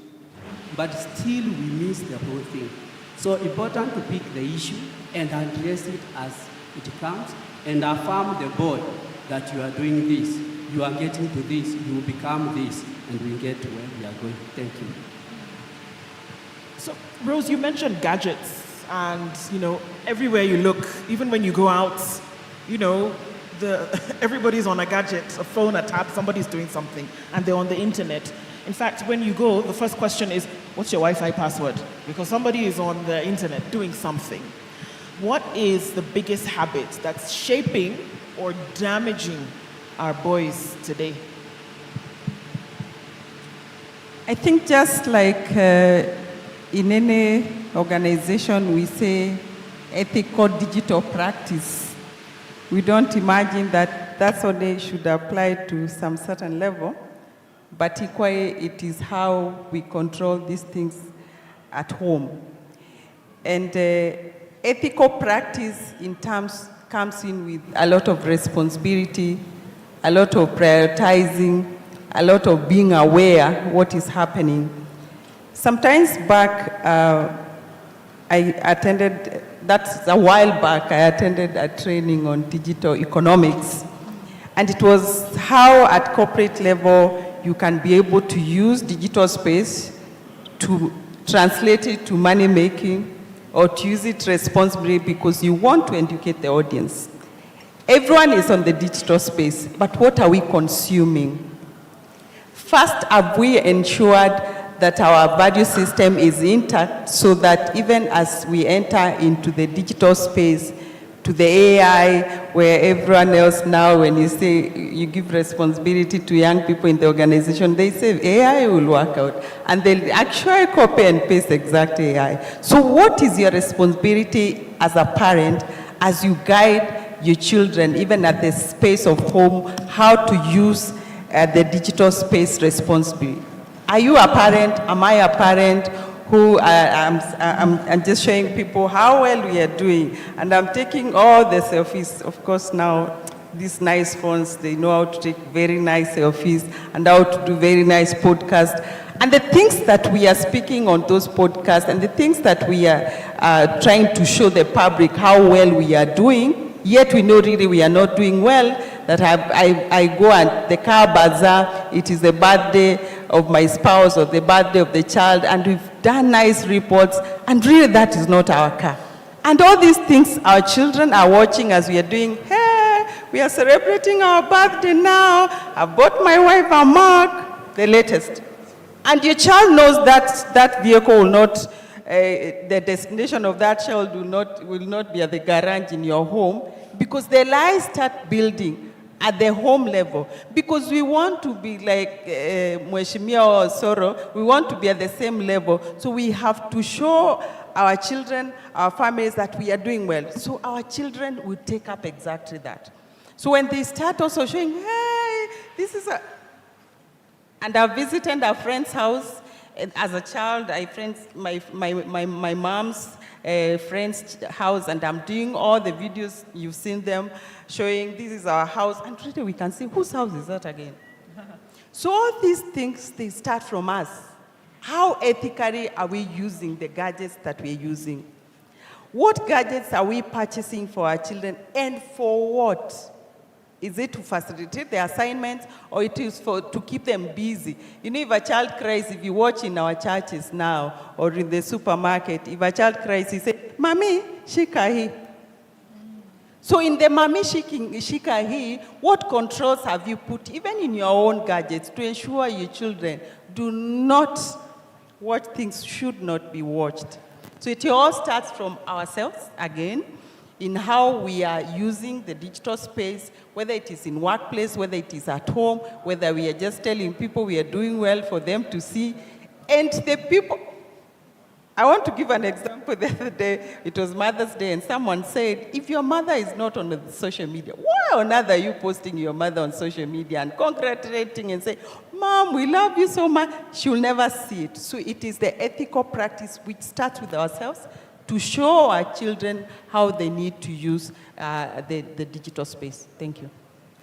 but still we miss the whole thing. So important to pick the issue and address it as it comes and affirm the board that you are doing this, you are getting to this, you will become this, and we get to where we are going. Thank you. So, Rose, you mentioned gadgets, and everywhere you look, even when you go out, everybody's on a gadget, a phone, a tab, somebody's doing something, and they're on the internet. In fact, when you go, the first question is, what's your Wi-Fi password? Because somebody is on the internet doing something. What is the biggest habit that's shaping or damaging our boys today? I think just like in any organization, we say ethical digital practice. We don't imagine that that's only should apply to some certain level, but equally it is how we control these things at home. And ethical practice in terms comes in with a lot of responsibility, a lot of prioritizing, a lot of being aware what is happening. Sometimes back, I attended, that's a while back, I attended a training on digital economics. And it was how at corporate level you can be able to use digital space to translate it to money making or to use it responsibly because you want to educate the audience. Everyone is on the digital space, but what are we consuming? First, have we ensured that our value system is intact so that even as we enter into the digital space, to the AI, where everyone else now, when you say you give responsibility to young people in the organization, they say AI will work out. And they'll actually copy and paste exact AI. So what is your responsibility as a parent as you guide your children, even at the space of home, how to use the digital space responsibly? Are you a parent? Am I a parent? Who I'm just showing people how well we are doing. And I'm taking all the selfies. Of course, now these nice phones, they know how to take very nice selfies and how to do very nice podcasts. And the things that we are speaking on those podcasts and the things that we are trying to show the public how well we are doing, yet we know really we are not doing well, that I go and the car bazaar, it is the birthday of my spouse or the birthday of the child, and we've done nice reports, and really that is not our car. And all these things our children are watching as we are doing, hey, we are celebrating our birthday now, I bought my wife a mug, the latest. And your child knows that that vehicle will not, the destination of that child will not be at the garage in your home, because the lies start building at the home level, because we want to be like Mheshimiwa or Soro, we want to be at the same level, so we have to show our children, our families that we are doing well. So our children will take up exactly that. So when they start also showing, hey, this is a... And I visited a friend's house, and as a child, my mom's friend's house, and I'm doing all the videos, you've seen them, showing this is our house, and really we can see whose house is that again. So all these things, they start from us. How ethically are we using the gadgets that we're using? What gadgets are we purchasing for our children, and for what? Is it to facilitate the assignments, or it is to keep them busy? You know, if a child cries, if you watch in our churches now, or in the supermarket, if a child cries, he says, Mommy, shika hi. So in the Mommy shika hi, what controls have you put, even in your own gadgets, to ensure your children do not watch things should not be watched? So it all starts from ourselves, again, in how we are using the digital space, whether it is in workplace, whether it is at home, whether we are just telling people we are doing well for them to see. And the people, I want to give an example the other day. It was Mother's Day, and someone said, if your mother is not on social media, why on earth are you posting your mother on social media and congratulating and saying, Mom, we love you so much. She will never see it. So it is the ethical practice which starts with ourselves to show our children how they need to use the digital space. Thank you.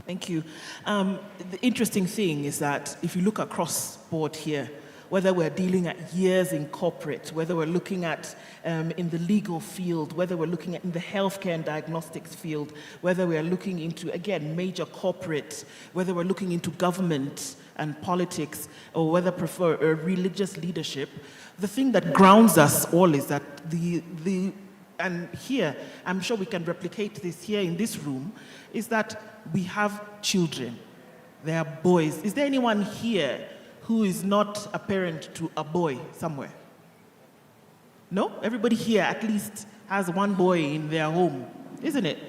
Thank you. The interesting thing is that if you look across board here, whether we're dealing at years in corporate, whether we're looking at in the legal field, whether we're looking at in the healthcare and diagnostics field, whether we're looking into, again, major corporate, whether we're looking into government and politics, or whether prefer religious leadership, the thing that grounds us all is that and here, I'm sure we can replicate this here in this room, is that we have children. They are boys. Is there anyone here who is not a parent to a boy somewhere? No? Everybody here at least has one boy in their home, isn't it?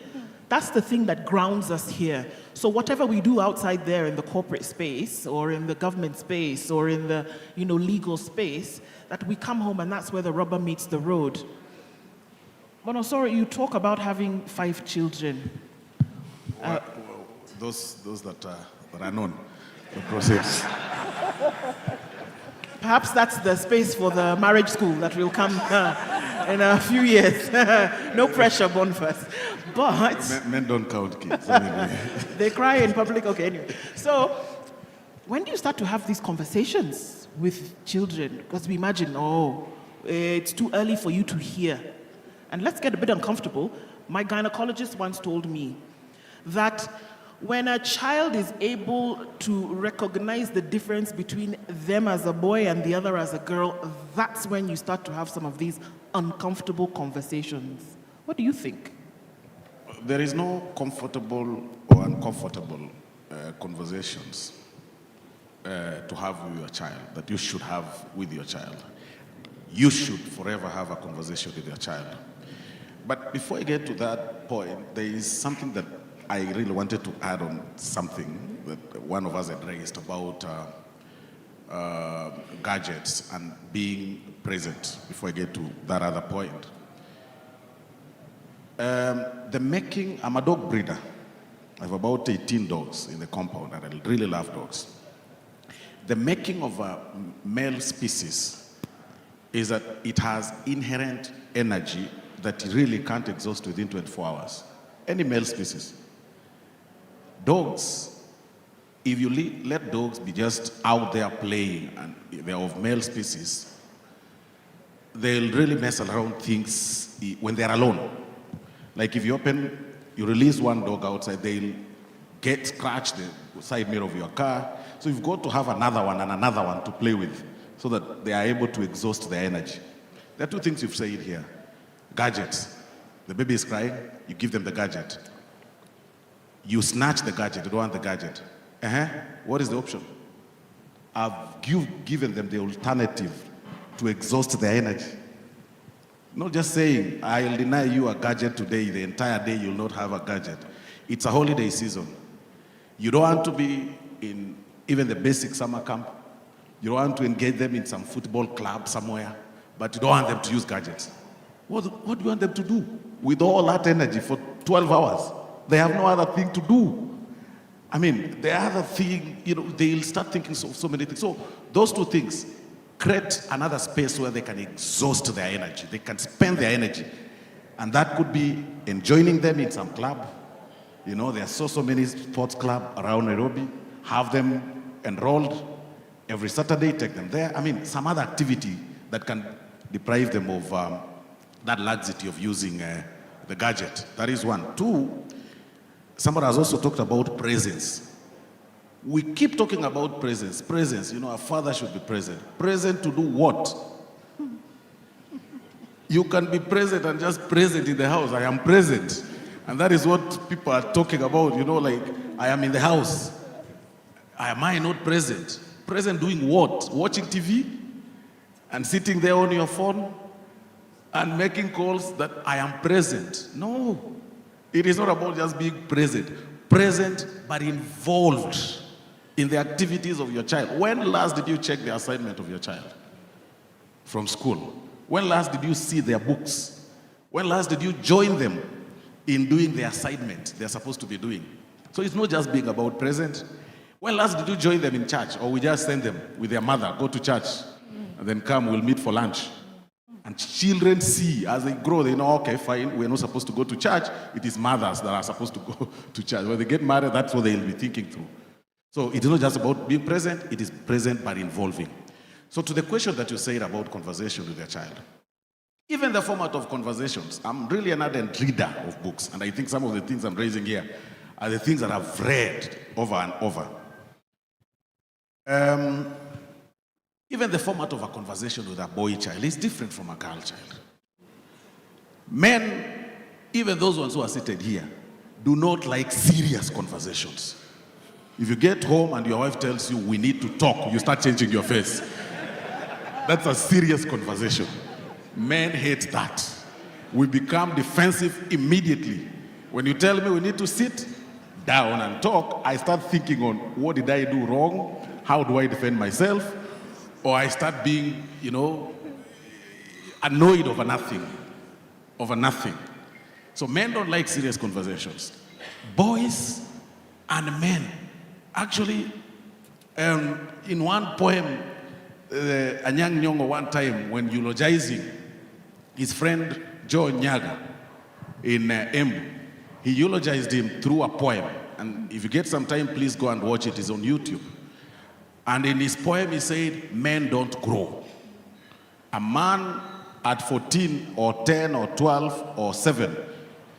That's the thing that grounds us here. So whatever we do outside there in the corporate space or in the government space or in the legal space, that we come home and that's where the rubber meets the road. Monosoro, you talk about having 5 children. Those that are known, the process. Perhaps that's the space for the marriage school that will come in a few years. No pressure, Boniface. But men don't count kids. They cry in public. Okay, anyway. So when do you start to have these conversations with children? Because we imagine, it's too early for you to hear. And let's get a bit uncomfortable. My gynecologist once told me that when a child is able to recognize the difference between them as a boy and the other as a girl, that's when you start to have some of these uncomfortable conversations. What do you think? There is no comfortable or uncomfortable conversations to have with your child, that you should have with your child. You should forever have a conversation with your child. But before I get to that point, there is something that I really wanted to add on, something that one of us had raised about gadgets and being present, before I get to that other point. I'm a dog breeder. I have about 18 dogs in the compound, and I really love dogs. The making of a male species is that it has inherent energy that it really can't exhaust within 24 hours. Any male species. Dogs, if you let dogs be just out there playing and they're of male species, they'll really mess around things when they're alone. Like if you release one dog outside, they'll scratch the side mirror of your car. So you've got to have another one and another one to play with so that they are able to exhaust their energy. There are 2 things you've said here. Gadgets. The baby is crying, you give them the gadget. You snatch the gadget, you don't want the gadget. What is the option? I've given them the alternative to exhaust their energy. Not just saying, I'll deny you a gadget today, the entire day you'll not have a gadget. It's a holiday season. You don't want to be in even the basic summer camp. You don't want to engage them in some football club somewhere, but you don't want them to use gadgets. What do you want them to do with all that energy for 12 hours? They have no other thing to do. I mean, the other thing, they'll start thinking so many things. So those 2 things create another space where they can exhaust their energy. They can spend their energy. And that could be joining them in some club. There are so many sports clubs around Nairobi. Have them enrolled every Saturday, take them there. I mean, some other activity that can deprive them of that laxity of using the gadget. That is 1. 2, somebody has also talked about presence. We keep talking about presence. Presence, a father should be present. Present to do what? You can be present and just present in the house. I am present. And that is what people are talking about, like, I am in the house. Am I not present? Present doing what? Watching TV? And sitting there on your phone? And making calls that I am present? No. It is not about just being present. Present, but involved in the activities of your child. When last did you check the assignment of your child from school? When last did you see their books? When last did you join them in doing the assignment they're supposed to be doing? So it's not just being about present. When last did you join them in church? Or we just send them with their mother, go to church, and then come, we'll meet for lunch. And children see, as they grow, they know, okay, fine, we're not supposed to go to church. It is mothers that are supposed to go to church. When they get married, that's what they'll be thinking through. So it is not just about being present, it is present but involving. So to the question that you said about conversation with your child, even the format of conversations, I'm really an ardent reader of books, and I think some of the things I'm raising here are the things that I've read over and over. Even the format of a conversation with a boy child is different from a girl child. Men, even those ones who are seated here, do not like serious conversations. If you get home and your wife tells you, we need to talk, you start changing your face. That's a serious conversation. Men hate that. We become defensive immediately. When you tell me we need to sit down and talk, I start thinking on what did I do wrong? How do I defend myself? Or I start being, annoyed over nothing. So men don't like serious conversations. Boys and men. Actually, in one poem, Anyang Nyong'o one time, when eulogizing his friend Joe Nyaga in Embu, he eulogized him through a poem. And if you get some time, please go and watch it. It's on YouTube. And in his poem, he said, men don't grow. A man at 14 or 10 or 12 or 7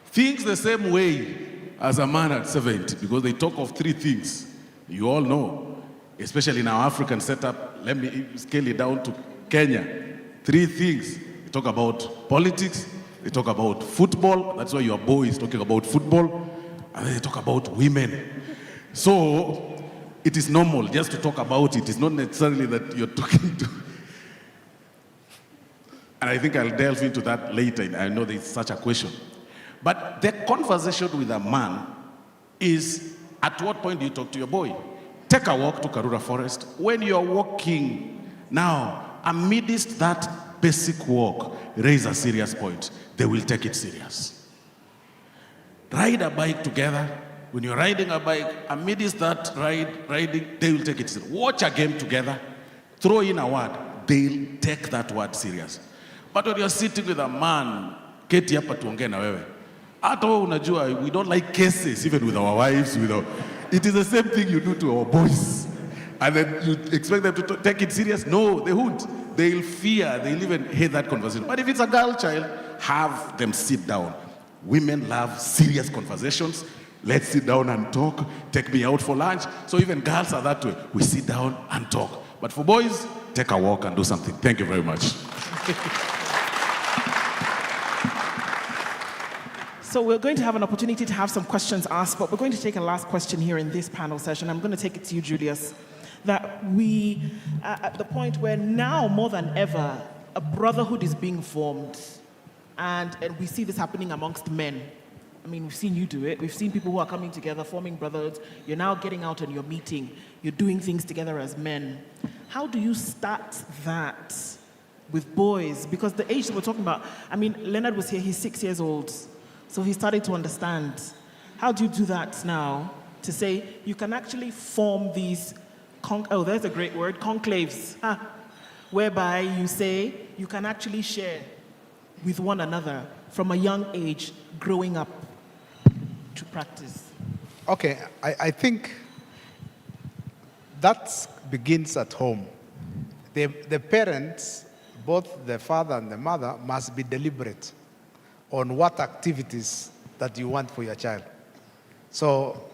thinks the same way as a man at 70, because they talk of 3 things. You all know, especially in our African setup. Let me scale it down to Kenya. 3 things. They talk about politics, they talk about football. That's why your boy is talking about football. And then they talk about women. So it is normal just to talk about it. It's not necessarily that you're talking to. And I think I'll delve into that later. I know there's such a question. But the conversation with a man is, at what point do you talk to your boy? Take a walk to Karura Forest. When you're walking, now, amidst that basic walk, raise a serious point. They will take it serious. Ride a bike together. When you're riding a bike, amidst that riding, they will take it serious. Watch a game together. Throw in a word. They'll take that word serious. But when you're sitting with a man, keti hapa tuongee na wewe. Hata wewe unajua, we don't like cases, even with our wives. It is the same thing you do to our boys. And then you expect them to take it serious? No, they won't. They'll fear, they'll even hate that conversation. But if it's a girl child, have them sit down. Women love serious conversations. Let's sit down and talk. Take me out for lunch. So even girls are that way. We sit down and talk. But for boys, take a walk and do something. Thank you very much. So we're going to have an opportunity to have some questions asked, but we're going to take a last question here in this panel session. I'm going to take it to you, Julius. That we, at the point where now more than ever, a brotherhood is being formed, and we see this happening amongst men. I mean, we've seen you do it. We've seen people who are coming together, forming brotherhoods. You're now getting out and you're meeting. You're doing things together as men. How do you start that with boys? Because the age that we're talking about, I mean, Leonard was here, he's 6 years old. So he started to understand. How do you do that now to say you can actually form these, there's a great word, conclaves, whereby you say you can actually share with one another from a young age, growing up to practice? Okay, I think that begins at home. The parents, both the father and the mother, must be deliberate on what activities that you want for your child. So,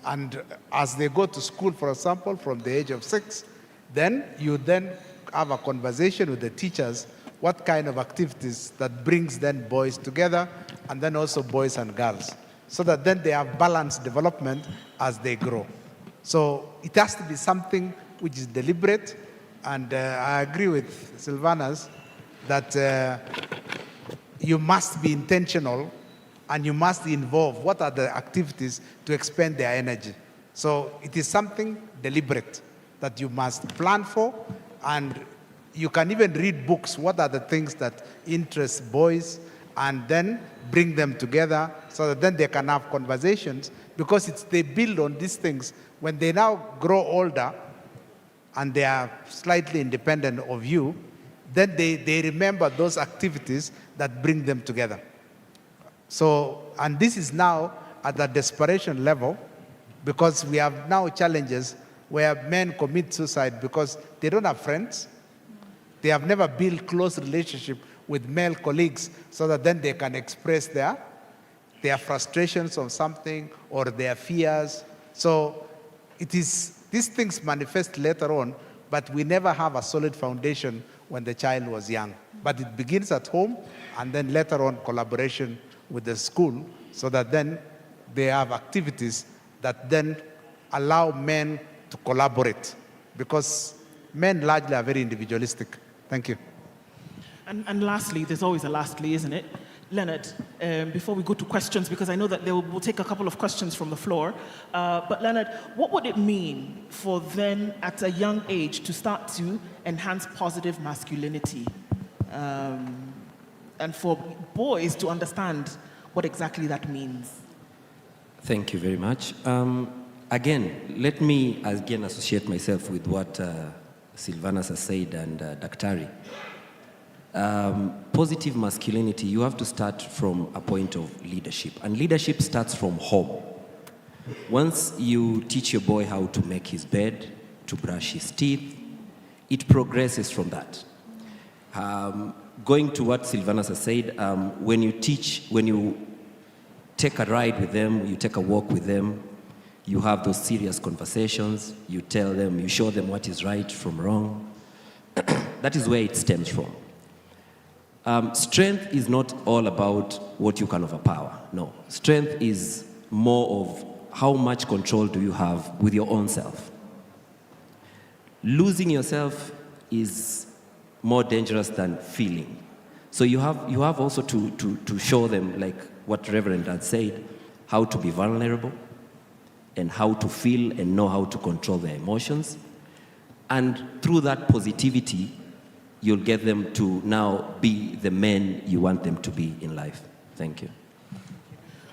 and as they go to school, for example, from the age of 6, then you then have a conversation with the teachers, what kind of activities that brings then boys together, and then also boys and girls, so that then they have balanced development as they grow. So it has to be something which is deliberate, and I agree with Sylvanas that you must be intentional and you must involve what are the activities to expend their energy. So it is something deliberate that you must plan for, and you can even read books. What are the things that interest boys and then bring them together so that then they can have conversations, because they build on these things. When they now grow older and they are slightly independent of you, then they remember those activities that bring them together. So, and this is now at the desperation level, because we have now challenges where men commit suicide because they don't have friends. They have never built close relationship with male colleagues so that then they can express their frustrations of something or their fears. So these things manifest later on, but we never have a solid foundation when the child was young. But it begins at home, and then later on collaboration with the school, so that then they have activities that then allow men to collaborate, because men largely are very individualistic. Thank you. And lastly, there's always a lastly, isn't it? Leonard, before we go to questions, because I know that we'll take a couple of questions from the floor, but Leonard, what would it mean for then, at a young age, to start to enhance positive masculinity? And for boys to understand what exactly that means? Thank you very much. Again, let me again associate myself with what Sylvanus has said and Daktari. Positive masculinity, you have to start from a point of leadership. And leadership starts from home. Once you teach your boy how to make his bed, to brush his teeth, it progresses from that. Going to what Sylvanus has said, when you take a ride with them, you take a walk with them, you have those serious conversations, you tell them, you show them what is right from wrong. That is where it stems from. Strength is not all about what you can overpower. No. Strength is more of how much control do you have with your own self. Losing yourself is more dangerous than feeling. So you have also to show them, like what Reverend had said, how to be vulnerable and how to feel and know how to control their emotions. And through that positivity, you'll get them to now be the men you want them to be in life. Thank you.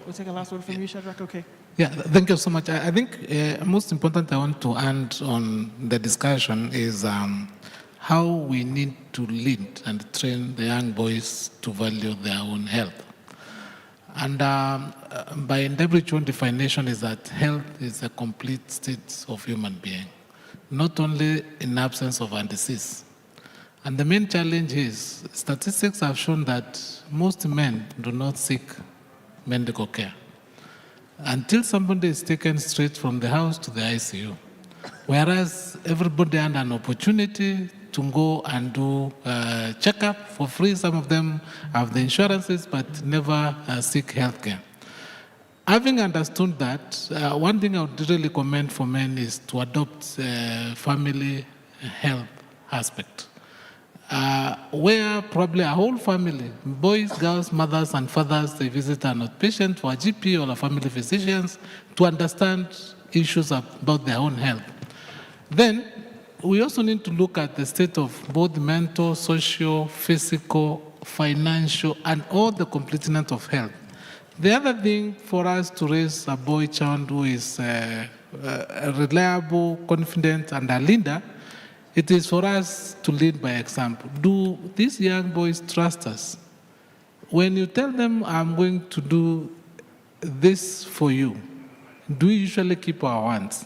We'll take a last word from you, Shadrach. Okay. Yeah, thank you so much. I think most important I want to add on the discussion is how we need to lead and train the young boys to value their own health. And by WHO definition is that health is a complete state of human being, not only in absence of a disease. And the main challenge is, statistics have shown that most men do not seek medical care until somebody is taken straight from the house to the ICU. Whereas everybody had an opportunity to go and do a checkup for free. Some of them have the insurances, but never seek health care. Having understood that, one thing I would really recommend for men is to adopt family health aspect. Where probably a whole family, boys, girls, mothers, and fathers, they visit an outpatient or a GP or a family physicians to understand issues about their own health. Then, we also need to look at the state of both mental, social, physical, financial, and all the completeness of health. The other thing for us to raise a boy child who is reliable, confident, and a leader, it is for us to lead by example. Do these young boys trust us? When you tell them, I'm going to do this for you, do we usually keep our words?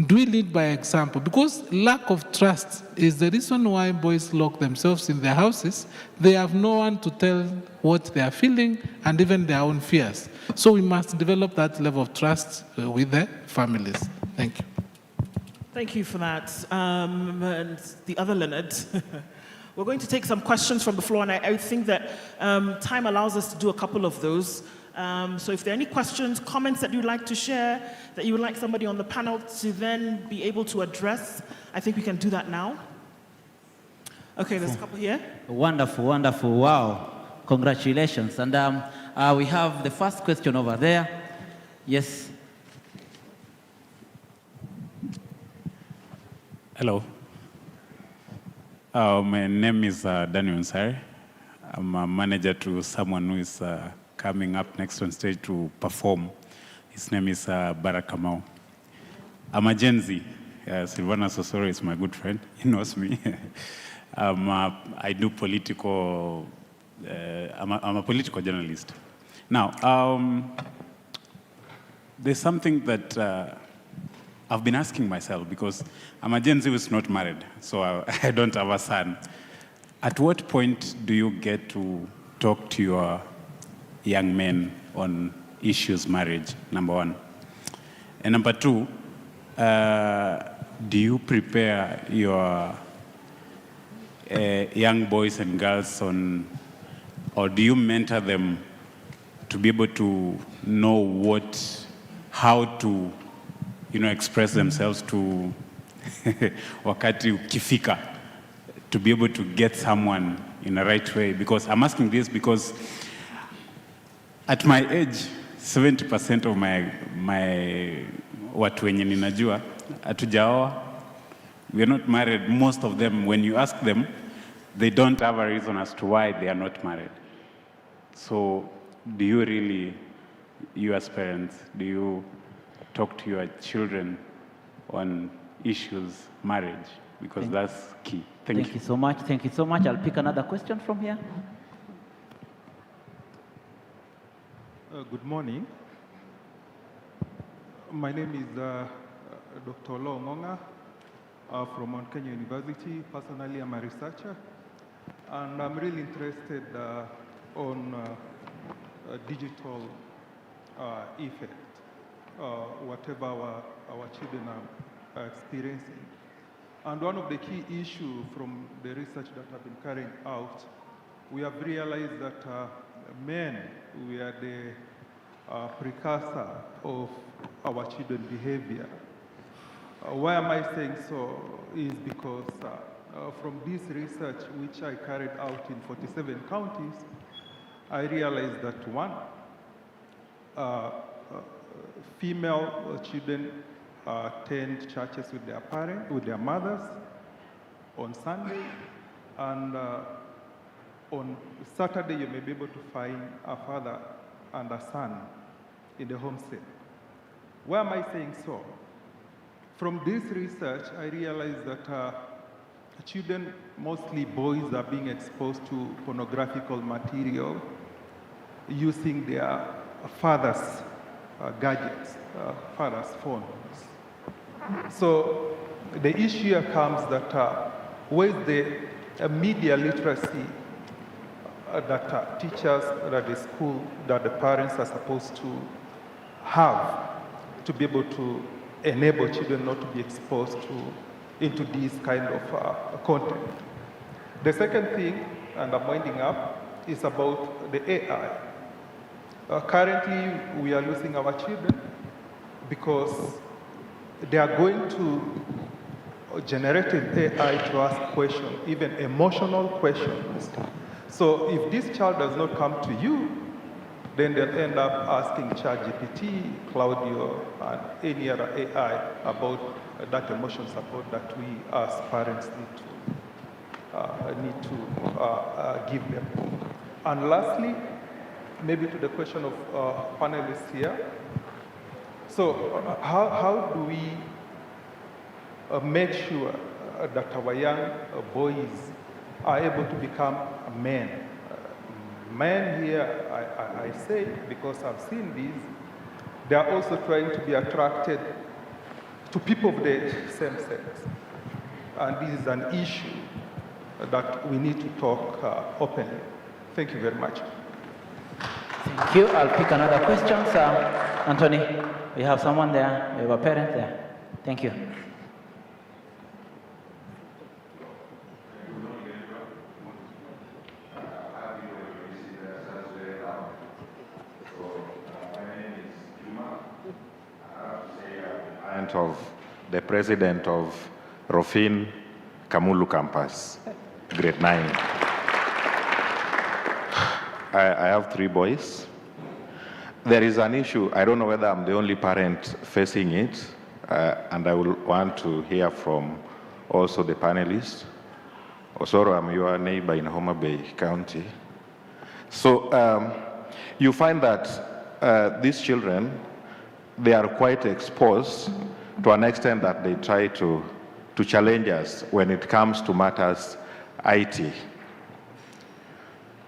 Do we lead by example? Because lack of trust is the reason why boys lock themselves in their houses. They have no one to tell what they are feeling and even their own fears. So we must develop that level of trust with the families. Thank you. Thank you for that. And the other Leonard, we're going to take some questions from the floor, and I think that time allows us to do a couple of those. So if there are any questions, comments that you'd like to share, that you would like somebody on the panel to then be able to address, I think we can do that now. Okay, there's a couple here. Wonderful, wonderful. Wow. Congratulations. And we have the first question over there. Yes. Hello. My name is Daniel Nsari. I'm a manager to someone who is coming up next on stage to perform. His name is Barak Kamau. I'm a Gen Z. Silvana Sosoro is my good friend. He knows me. I do political, I'm a political journalist. Now, there's something that I've been asking myself, because I'm a Gen Z who's not married, so I don't have a son. At what point do you get to talk to your young men on issues marriage, number one? And number two, do you prepare your young boys and girls on, or do you mentor them to be able to know how to, express themselves to wakati ukifika, to be able to get someone in the right way? Because I'm asking this because at my age, 70% of my watu wenye ninajua hatujaoa, we are not married. Most of them, when you ask them, they don't have a reason as to why they are not married. So do you really, you as parents, do you talk to your children on issues, marriage? Because that's key. Thank you so much. Thank you so much. I'll pick another question from here. Good morning. My name is Dr. Lo Ngonga from Mount Kenya University. Personally, I'm a researcher, and I'm really interested on digital effect, whatever our children are experiencing. And one of the key issues from the research that I've been carrying out, we have realized that men, we are the precursor of our children's behavior. Why am I saying so? Is because from this research, which I carried out in 47 counties, I realized that one, female children attend churches with their parents, with their mothers on Sunday, and on Saturday you may be able to find a father and a son in the homestead. Why am I saying so? From this research, I realized that children, mostly boys, are being exposed to pornographical material using their father's gadgets, father's phones. So the issue here comes that with the media literacy that teachers, that the school, that the parents are supposed to have to be able to enable children not to be exposed into this kind of content. The second thing, and I'm winding up, is about the AI. Currently, we are losing our children because they are going to generative AI to ask questions, even emotional questions. So if this child does not come to you, then they'll end up asking ChatGPT, Claudio, and any other AI about that emotion support that we as parents need to give them. And lastly, maybe to the question of panelists here. So how do we make sure that our young boys are able to become men? Men here, I say, because I've seen these, they are also trying to be attracted to people of the same sex. And this is an issue that we need to talk openly. Thank you very much. Thank you. I'll pick another question. Anthony, we have someone there. We have a parent there. Thank you. Of the president of Rofin Kamulu campus, grade 9. I have 3 boys. There is an issue, I don't know whether I'm the only parent facing it, and I will want to hear from also the panelists. Osoro, I'm your neighbor in Homa Bay County. So you find that these children, they are quite exposed to an extent that they try to challenge us when it comes to matters IT.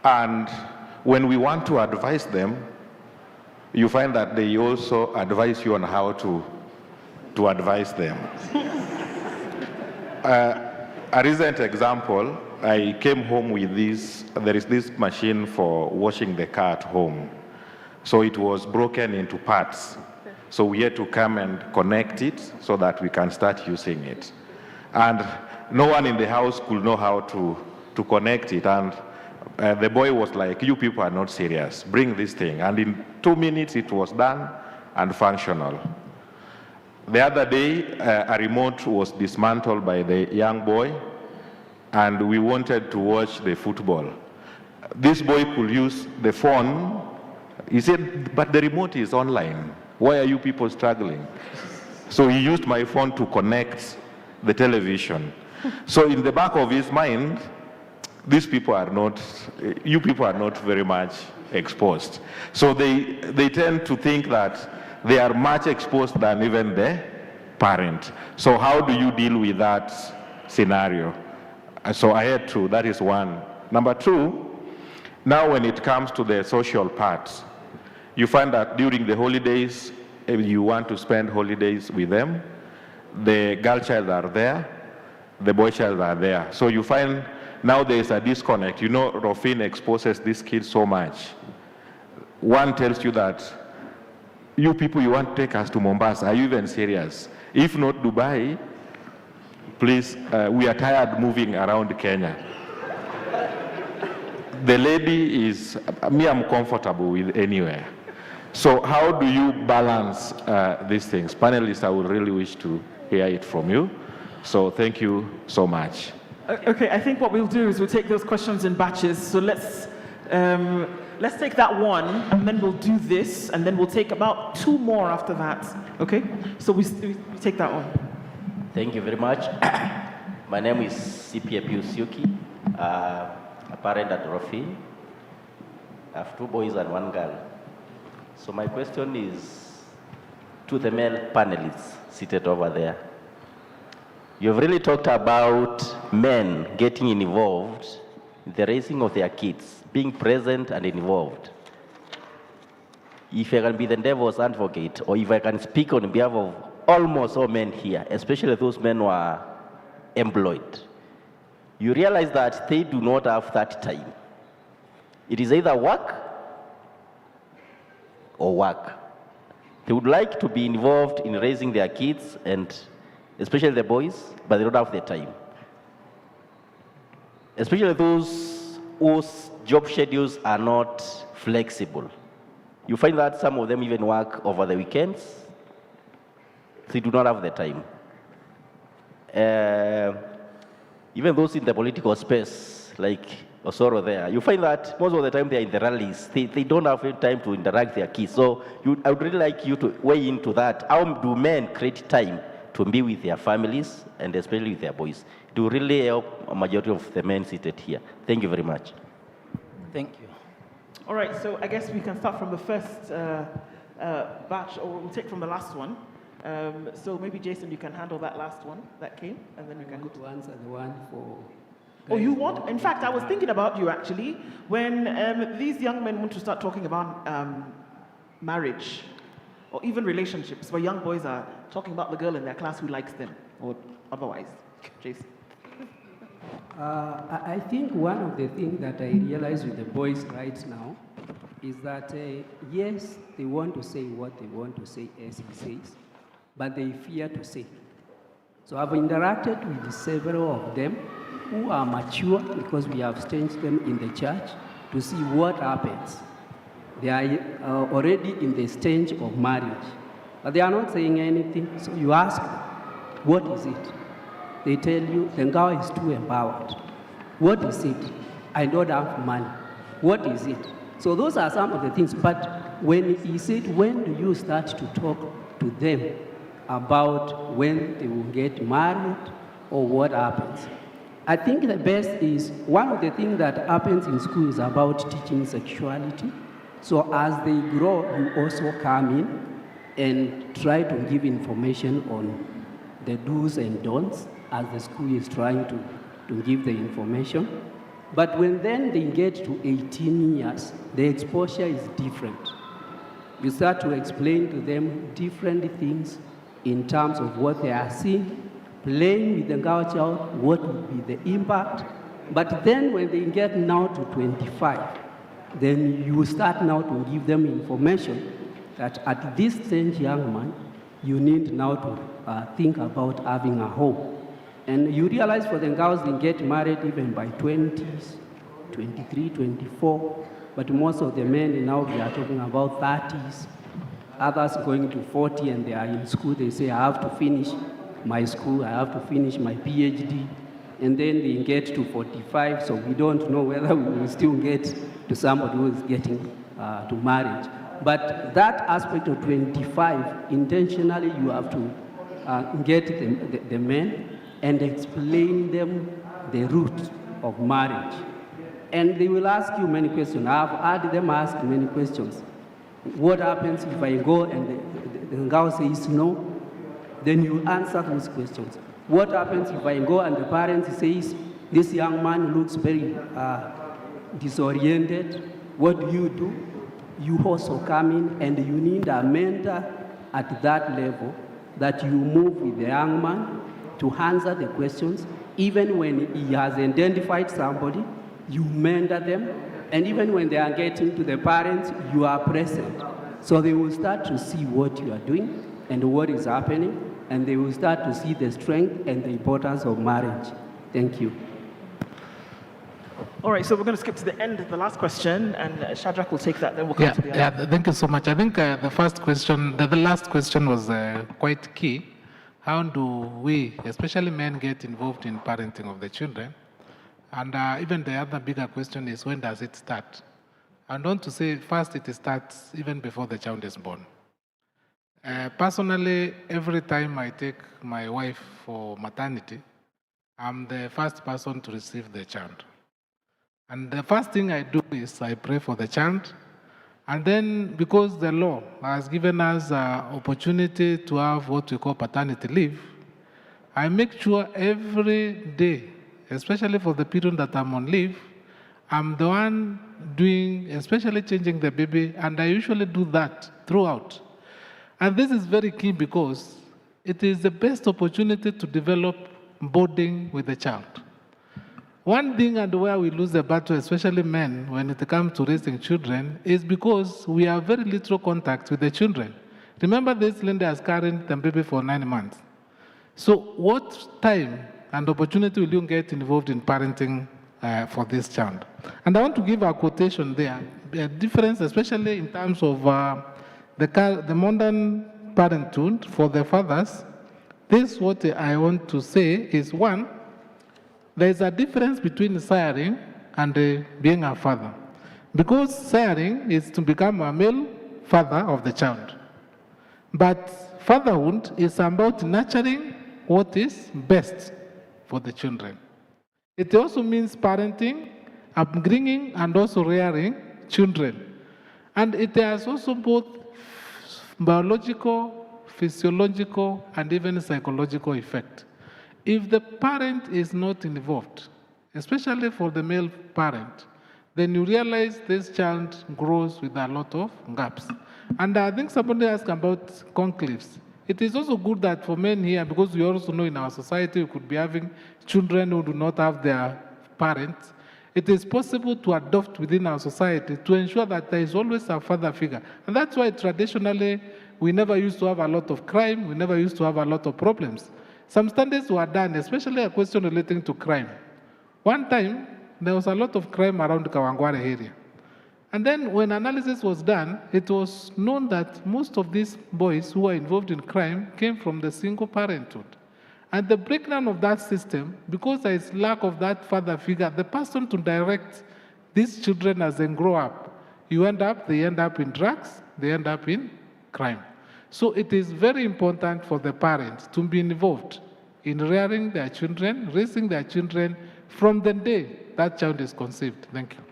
And when we want to advise them, you find that they also advise you on how to advise them. A recent example, I came home with this, there is this machine for washing the car at home. So it was broken into parts. So we had to come and connect it so that we can start using it. And no one in the house could know how to connect it. And the boy was like, you people are not serious, bring this thing. And in 2 minutes it was done and functional. The other day, a remote was dismantled by the young boy, and we wanted to watch the football. This boy could use the phone. He said, but the remote is online. Why are you people struggling? So he used my phone to connect the television. So in the back of his mind, these people are not, you people are not very much exposed. So they tend to think that they are much exposed than even the parent. So how do you deal with that scenario? So I had to, that is one. Number two, now when it comes to the social part, you find that during the holidays, if you want to spend holidays with them, the girl child are there, the boy child are there. So you find now there is a disconnect. You know, Rofin exposes these kids so much. One tells you that, you people, you want to take us to Mombasa, are you even serious? If not Dubai, please, we are tired moving around Kenya. The lady is, me, I'm comfortable with anywhere. So how do you balance these things? Panelists, I would really wish to hear it from you. So thank you so much. Okay, I think what we'll do is we'll take those questions in batches. So let's take that one, and then we'll do this, and then we'll take about 2 more after that. Okay? So we take that one. Thank you very much. My name is CPA Piusiuki, a parent at Rofi. I have 2 boys and 1 girl. So my question is to the male panelists seated over there. You've really talked about men getting involved in the raising of their kids, being present and involved. If I can be the devil's advocate, or if I can speak on behalf of almost all men here, especially those men who are employed, you realize that they do not have that time. It is either work or work. They would like to be involved in raising their kids, and especially the boys, but they don't have the time. Especially those whose job schedules are not flexible. You find that some of them even work over the weekends. They do not have the time. Even those in the political space, like Osoro there, you find that most of the time they're in the rallies. They don't have any time to interact with their kids. So I would really like you to weigh into that. How do men create time to be with their families, and especially with their boys, to really help a majority of the men seated here? Thank you very much. Thank you. All right, so I guess we can start from the first batch, or we'll take from the last one. So maybe Jason, you can handle that last one that came, and then we can go to answer the one for. Oh, you want? In fact, I was thinking about you actually when these young men want to start talking about marriage or even relationships, where young boys are talking about the girl in their class who likes them, or otherwise. Jason. I think one of the things that I realize with the boys right now is that, yes, they want to say what they want to say, as he says, but they fear to say. So I've interacted with several of them who are mature, because we have changed them in the church, to see what happens. They are already in the stage of marriage, but they are not saying anything. So you ask them, what is it? They tell you, the girl is too empowered. What is it? I don't have money. What is it? So those are some of the things. But when he said, when do you start to talk to them about when they will get married or what happens? I think the best is, one of the things that happens in school is about teaching sexuality. So as they grow, you also come in and try to give information on the do's and don'ts as the school is trying to give the information. But when then they get to 18 years, the exposure is different. You start to explain to them different things in terms of what they are seeing, playing with the girl child, what would be the impact. But then when they get now to 25, then you start now to give them information that at this stage, young man, you need now to think about having a home. And you realize for the girls, they get married even by 20s, 23, 24, but most of the men now, we are talking about 30s, others going to 40, and they are in school, they say, I have to finish my school, I have to finish my PhD, and then they get to 45, so we don't know whether we will still get to somebody who is getting to marriage. But that aspect of 25, intentionally you have to get the men and explain them the root of marriage. And they will ask you many questions. I've heard them ask many questions. What happens if I go and the girl says no? Then you answer those questions. What happens if I go and the parents says, this young man looks very disoriented? What do? You also come in and you need a mentor at that level that you move with the young man to answer the questions. Even when he has identified somebody, you mentor them. And even when they are getting to the parents, you are present. So they will start to see what you are doing and what is happening, and they will start to see the strength and the importance of marriage. Thank you. All right, so we're going to skip to the end of the last question, and Shadrach will take that, then we'll come to the other. Yeah, thank you so much. I think the first question, the last question was quite key. How do we, especially men, get involved in parenting of the children? And even the other bigger question is, when does it start? I want to say, first, it starts even before the child is born. Personally, every time I take my wife for maternity, I'm the first person to receive the child. And the first thing I do is I pray for the child. And then, because the law has given us an opportunity to have what we call paternity leave, I make sure every day, especially for the period that I'm on leave, I'm the one doing, especially changing the baby, and I usually do that throughout. And this is very key because it is the best opportunity to develop bonding with the child. One thing and where we lose the battle, especially men, when it comes to raising children, is because we have very little contact with the children. Remember, this Linda has carried the baby for 9 months. So what time and opportunity will you get involved in parenting for this child? And I want to give a quotation there, a difference, especially in terms of the modern parenthood for the fathers. This, what I want to say is, one, there is a difference between siring and being a father. Because siring is to become a male father of the child. But fatherhood is about nurturing what is best for the children. It also means parenting, upbringing, and also rearing children. And it has also both biological, physiological, and even psychological effect. If the parent is not involved, especially for the male parent, then you realize this child grows with a lot of gaps. And I think somebody asked about conclaves. It is also good that for men here, because we also know in our society we could be having children who do not have their parents, it is possible to adopt within our society to ensure that there is always a father figure. And that's why traditionally we never used to have a lot of crime, we never used to have a lot of problems. Some studies were done, especially a question relating to crime. One time, there was a lot of crime around the Kawangware area. And then when analysis was done, it was known that most of these boys who were involved in crime came from the single parenthood. And the breakdown of that system, because there is lack of that father figure, the person to direct these children as they grow up, they end up in drugs, they end up in crime. So it is very important for the parents to be involved in rearing their children, raising their children from the day that child is conceived. Thank you.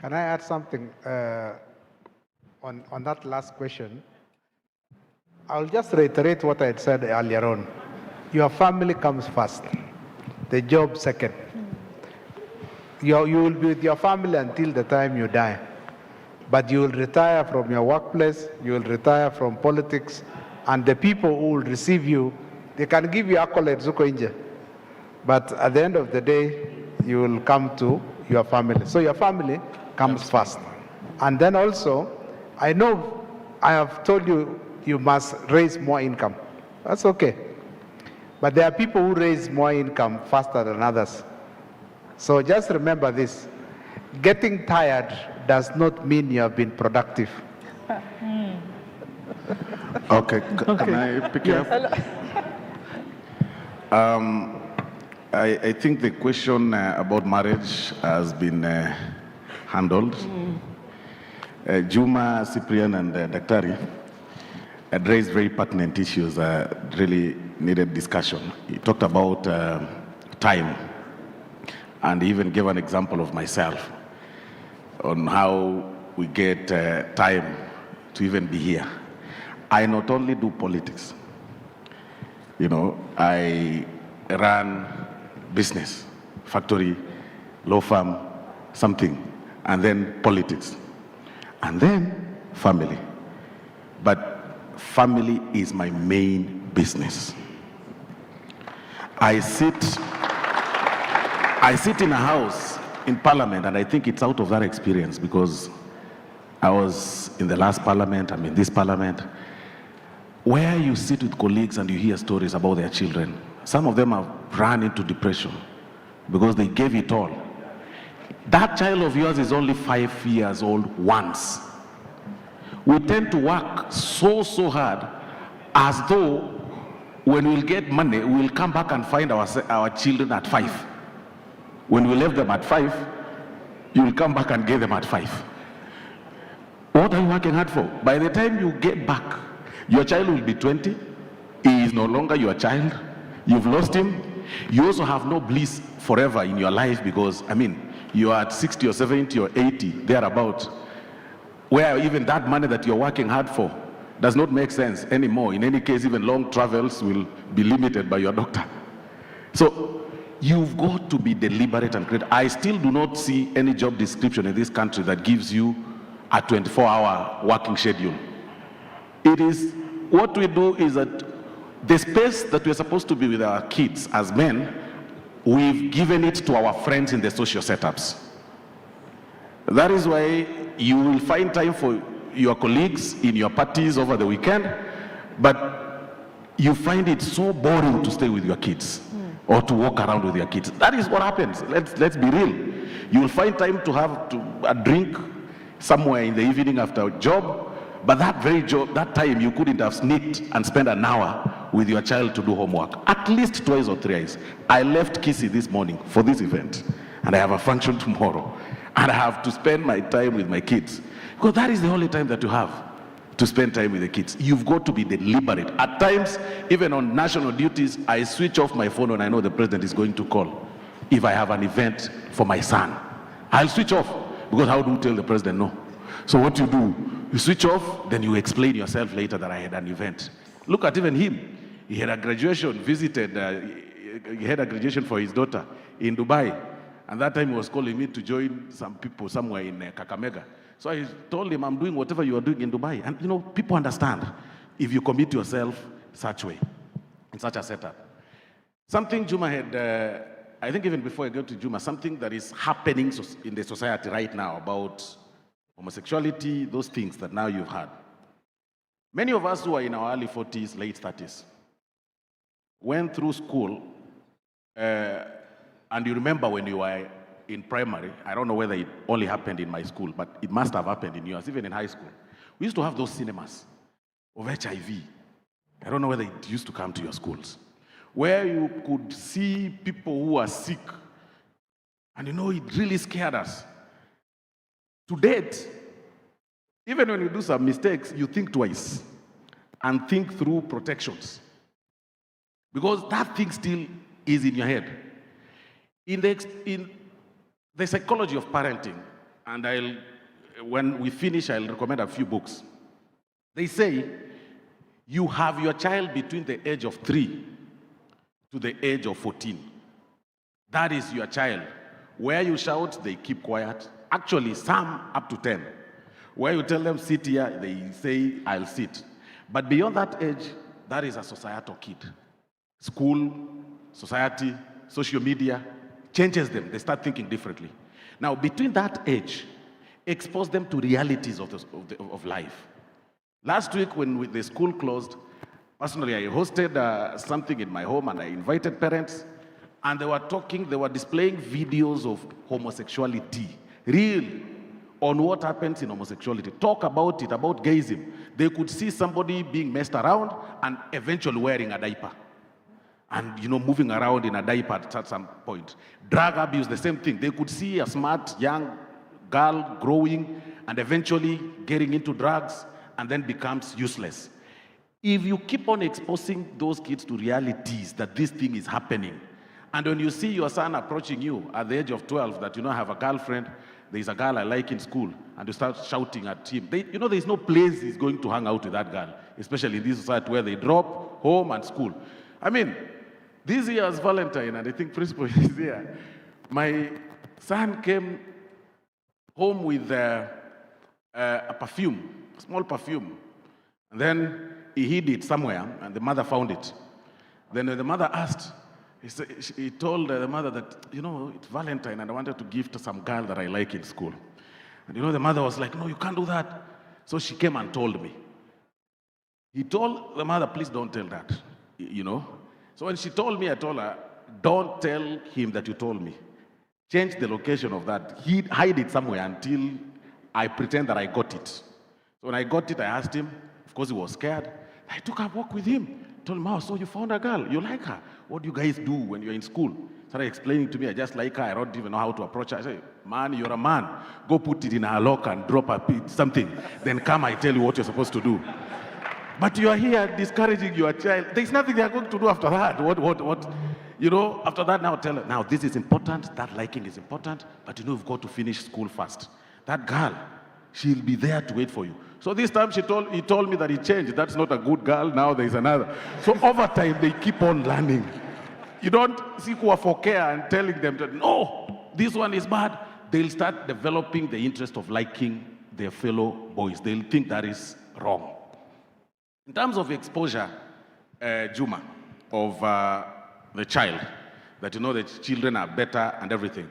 Can I add something on that last question? I'll just reiterate what I had said earlier on. Your family comes first, the job second. You will be with your family until the time you die. But you will retire from your workplace, you will retire from politics, and the people who will receive you, they can give you accolades, but at the end of the day, you will come to your family. So your family comes first. And then also, I know I have told you, you must raise more income. That's okay. But there are people who raise more income faster than others. So just remember this. Getting tired does not mean you have been productive. Okay, can I pick it up? I think the question about marriage has been handled. Juma, Cyprian, and Daktari had raised very pertinent issues that really needed discussion. He talked about time, and he even gave an example of myself on how we get time to even be here. I not only do politics, I run business, factory, law firm, something, and then politics, and then family. But family is my main business. I sit in a house in parliament, and I think it's out of that experience because I was in the last parliament, I'm in this parliament, where you sit with colleagues and you hear stories about their children. Some of them have run into depression because they gave it all. That child of yours is only 5 years old once. We tend to work so hard as though when we'll get money, we'll come back and find our children at 5. When we left them at 5, you'll come back and get them at 5. What are you working hard for? By the time you get back, your child will be 20. He is no longer your child. You've lost him. You also have no bliss forever in your life because, you are at 60 or 70 or 80, thereabout, where even that money that you're working hard for does not make sense anymore. In any case, even long travels will be limited by your doctor. So you've got to be deliberate and creative. I still do not see any job description in this country that gives you a 24-hour working schedule. What we do is that the space that we're supposed to be with our kids as men, we've given it to our friends in the social setups. That is why you will find time for your colleagues in your parties over the weekend, but you find it so boring to stay with your kids or to walk around with your kids. That is what happens. Let's be real. You will find time to have a drink somewhere in the evening after a job, but that very job, that time you couldn't have sneaked and spent an hour with your child to do homework. At least twice or thrice. I left Kisii this morning for this event, and I have a function tomorrow, and I have to spend my time with my kids. Because that is the only time that you have to spend time with the kids. You've got to be deliberate. At times, even on national duties, I switch off my phone when I know the president is going to call. If I have an event for my son, I'll switch off, because how do you tell the president no? So what you do, you switch off, then you explain yourself later that I had an event. Look at even him. He had a graduation, he had a graduation for his daughter in Dubai. And that time he was calling me to join some people somewhere in Kakamega. So I told him, I'm doing whatever you are doing in Dubai. And people understand if you commit yourself such way, in such a setup. Something Juma had, I think even before I go to Juma, something that is happening in the society right now about homosexuality, those things that now you've had. Many of us who are in our early 40s, late 30s, went through school, and you remember when you were in primary, I don't know whether it only happened in my school, but it must have happened in yours, even in high school. We used to have those cinemas of HIV. I don't know whether it used to come to your schools, where you could see people who are sick. And it really scared us. To date, even when you do some mistakes, you think twice and think through protections. Because that thing still is in your head. In the psychology of parenting, and when we finish, I'll recommend a few books. They say you have your child between the age of 3 to the age of 14. That is your child. Where you shout, they keep quiet. Actually, some up to 10. Where you tell them, sit here, they say, I'll sit. But beyond that age, that is a societal kid. School, society, social media changes them. They start thinking differently. Now, between that age, expose them to realities of life. Last week, when the school closed, personally, I hosted something in my home, and I invited parents, and they were displaying videos of homosexuality, real, on what happens in homosexuality. Talk about it, about gayism. They could see somebody being messed around and eventually wearing a diaper. And, moving around in a diaper at some point. Drug abuse, the same thing. They could see a smart young girl growing and eventually getting into drugs and then becomes useless. If you keep on exposing those kids to realities that this thing is happening, and when you see your son approaching you at the age of 12 that I have a girlfriend, there's a girl I like in school, and you start shouting at him. There's no place he's going to hang out with that girl, especially in this society where they drop home and school. I mean, this year's Valentine, and I think Principal is here, my son came home with a perfume, a small perfume, and then he hid it somewhere, and the mother found it. Then the mother asked, he told the mother that, it's Valentine, and I wanted to give to some girl that I like in school. And the mother was like, no, you can't do that. So she came and told me. He told the mother, please don't tell that, So when she told me, I told her, don't tell him that you told me. Change the location of that. Hide it somewhere until I pretend that I got it. So when I got it, I asked him. Of course, he was scared. I took a walk with him. Told him, oh, so you found a girl. You like her. What do you guys do when you're in school? Started explaining to me, I just like her. I don't even know how to approach her. I said, man, you're a man. Go put it in a locker and drop something. Then come, I tell you what you're supposed to do. But you are here discouraging your child. There's nothing they are going to do after that. After that, now tell her, now this is important, that liking is important, but you've got to finish school first. That girl, she'll be there to wait for you. So this time he told me that he changed. That's not a good girl, now there's another. So over time, they keep on learning. You don't seek for care and telling them that, no, this one is bad. They'll start developing the interest of liking their fellow boys. They'll think that is wrong. In terms of exposure, Juma, of the child, that the children are better and everything.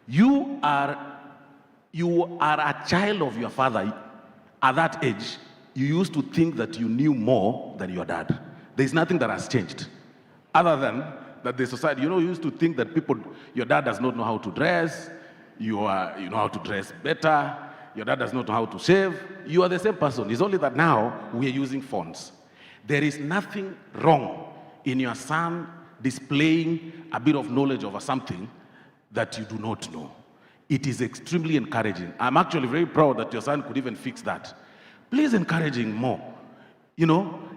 You are a child of your father. At that age, you used to think that you knew more than your dad. There's nothing that has changed. Other than that the society, you used to think that your dad does not know how to dress, you know how to dress better, your dad does not know how to shave. You are the same person. It's only that now we are using phones. There is nothing wrong in your son displaying a bit of knowledge over something that you do not know. It is extremely encouraging. I'm actually very proud that your son could even fix that. Please encourage him more.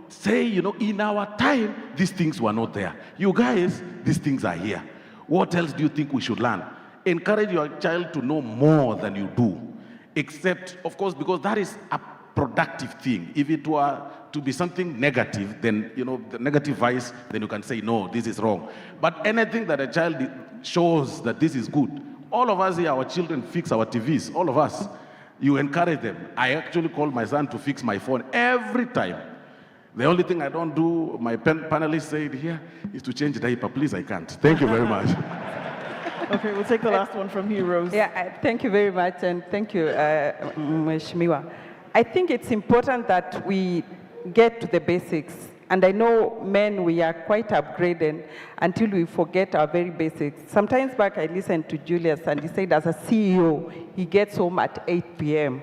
Say, in our time, these things were not there. You guys, these things are here. What else do you think we should learn? Encourage your child to know more than you do. Except, of course, because that is a productive thing. If it were to be something negative, then, the negative vice, then you can say, no, this is wrong. But anything that a child shows that this is good, all of us here, our children fix our TVs, all of us. You encourage them. I actually call my son to fix my phone every time. The only thing I don't do, my panelists said here, is to change the diaper. Please, I can't. Thank you very much. Okay, we'll take the last one from you, Rose. Yeah, thank you very much, and thank you, Mheshimiwa. I think it's important that we get to the basics. And I know men, we are quite upgraded until we forget our very basics. Sometimes back, I listened to Julius, and he said as a CEO, he gets home at 8 p.m.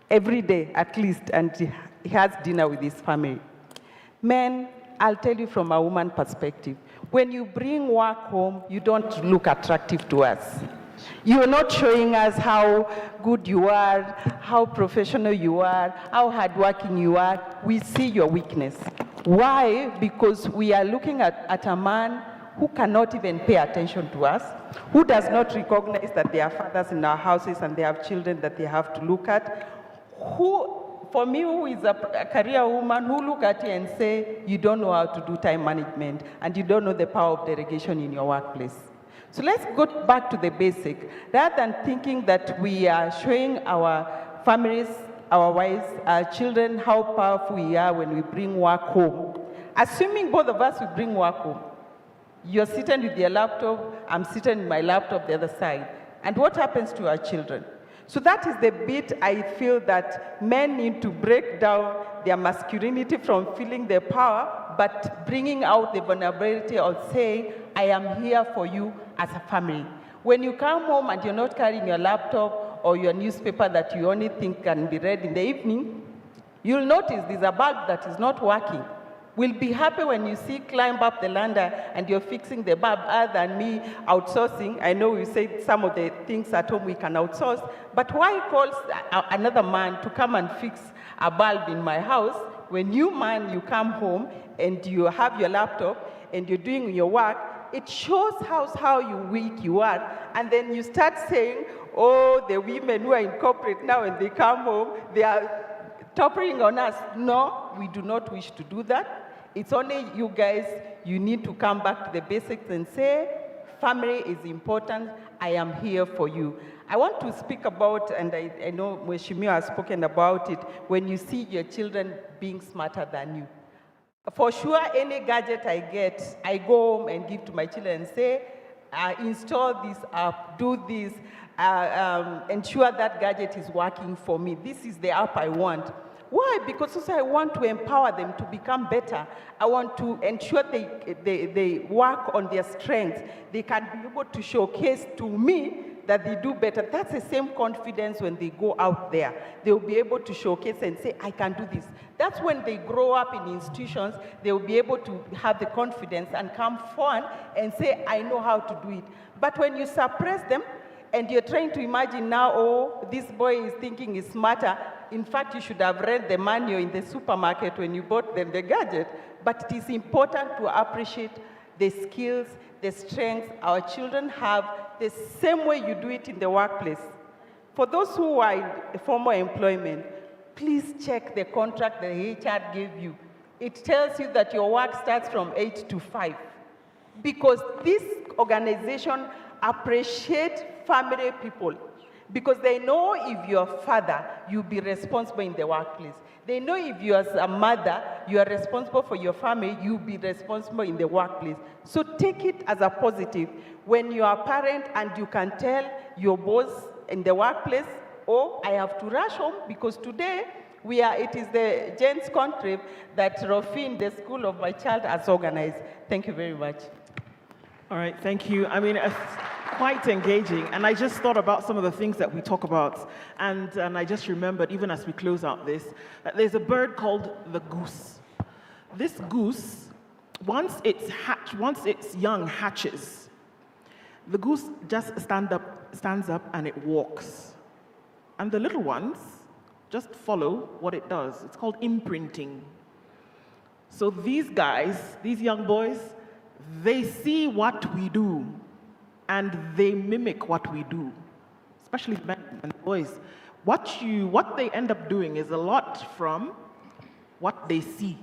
every day, at least, and he has dinner with his family. Men, I'll tell you from a woman perspective, when you bring work home, you don't look attractive to us. You're not showing us how good you are, how professional you are, how hardworking you are. We see your weakness. Why? Because we are looking at a man who cannot even pay attention to us, who does not recognize that there are fathers in our houses and they have children that they have to look at, who, for me, who is a career woman, who look at you and say, you don't know how to do time management and you don't know the power of delegation in your workplace. So let's go back to the basic. Rather than thinking that we are showing our families, our wives, our children, how powerful we are when we bring work home. Assuming both of us will bring work home. You're sitting with your laptop, I'm sitting with my laptop the other side. And what happens to our children? So that is the bit I feel that men need to break down their masculinity from feeling their power, but bringing out the vulnerability of saying, I am here for you as a family. When you come home and you're not carrying your laptop or your newspaper that you only think can be read in the evening, you'll notice there's a bulb that is not working. We'll be happy when you see climb up the ladder and you're fixing the bulb, other than me outsourcing. I know we said some of the things at home we can outsource, but why call another man to come and fix a bulb in my house when you man, you come home and you have your laptop and you're doing your work? It shows how weak you are. And then you start saying, oh, the women who are in corporate now and they come home, they are toppling on us. No, we do not wish to do that. It's only you guys, you need to come back to the basics and say, family is important, I am here for you. I want to speak about, and I know Mheshimiwa has spoken about it, when you see your children being smarter than you. For sure, any gadget I get, I go home and give to my children and say, install this app, do this, ensure that gadget is working for me. This is the app I want. Why? Because also I want to empower them to become better. I want to ensure they work on their strengths. They can be able to showcase to me that they do better. That's the same confidence when they go out there. They'll be able to showcase and say, I can do this. That's when they grow up in institutions, they'll be able to have the confidence and come forward and say, I know how to do it. But when you suppress them, and you're trying to imagine now, oh, this boy is thinking he's smarter. In fact, you should have read the manual in the supermarket when you bought them the gadget. But it is important to appreciate the skills, the strengths our children have, the same way you do it in the workplace. For those who are in formal employment, please check the contract the HR gave you. It tells you that your work starts from 8 to 5. Because this organization appreciates family people, because they know if you're a father, you'll be responsible in the workplace. They know if you're a mother, you are responsible for your family, you'll be responsible in the workplace. So take it as a positive. When you are a parent and you can tell your boss in the workplace, oh, I have to rush home because today it is the Gents Conclave that Rofi in the school of my child has organized. Thank you very much. All right, thank you. I mean, quite engaging. And I just thought about some of the things that we talk about. And I just remembered, even as we close out this, that there's a bird called the goose. This goose, once its young hatches, the goose just stands up and it walks. And the little ones just follow what it does. It's called imprinting. So these guys, these young boys, they see what we do and they mimic what we do, especially men and boys. What they end up doing is a lot from what they see,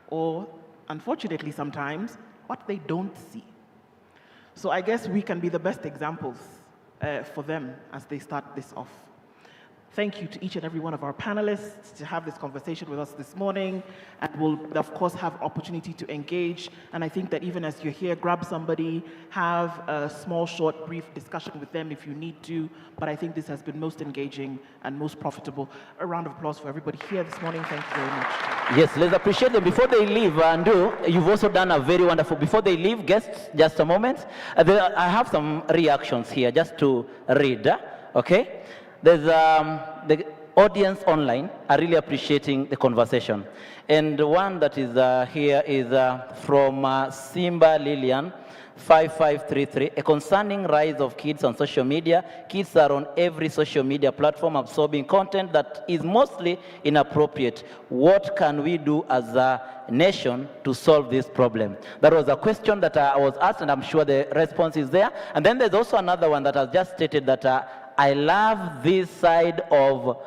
or unfortunately sometimes, what they don't see. So I guess we can be the best examples for them as they start this off. Thank you to each and every one of our panelists to have this conversation with us this morning. And we'll, of course, have opportunity to engage. And I think that even as you're here, grab somebody, have a small, short, brief discussion with them if you need to. But I think this has been most engaging and most profitable. A round of applause for everybody here this morning. Thank you very much. Yes, let's appreciate them. Before they leave, Andu, you've also done a very wonderful, before they leave, guests, just a moment. I have some reactions here just to read, okay? There's the audience online are really appreciating the conversation. And one that is here is from Simba Lillian, 5533, a concerning rise of kids on social media. Kids are on every social media platform absorbing content that is mostly inappropriate. What can we do as a nation to solve this problem? That was a question that I was asked, and I'm sure the response is there. And then there's also another one that has just stated that I love this side of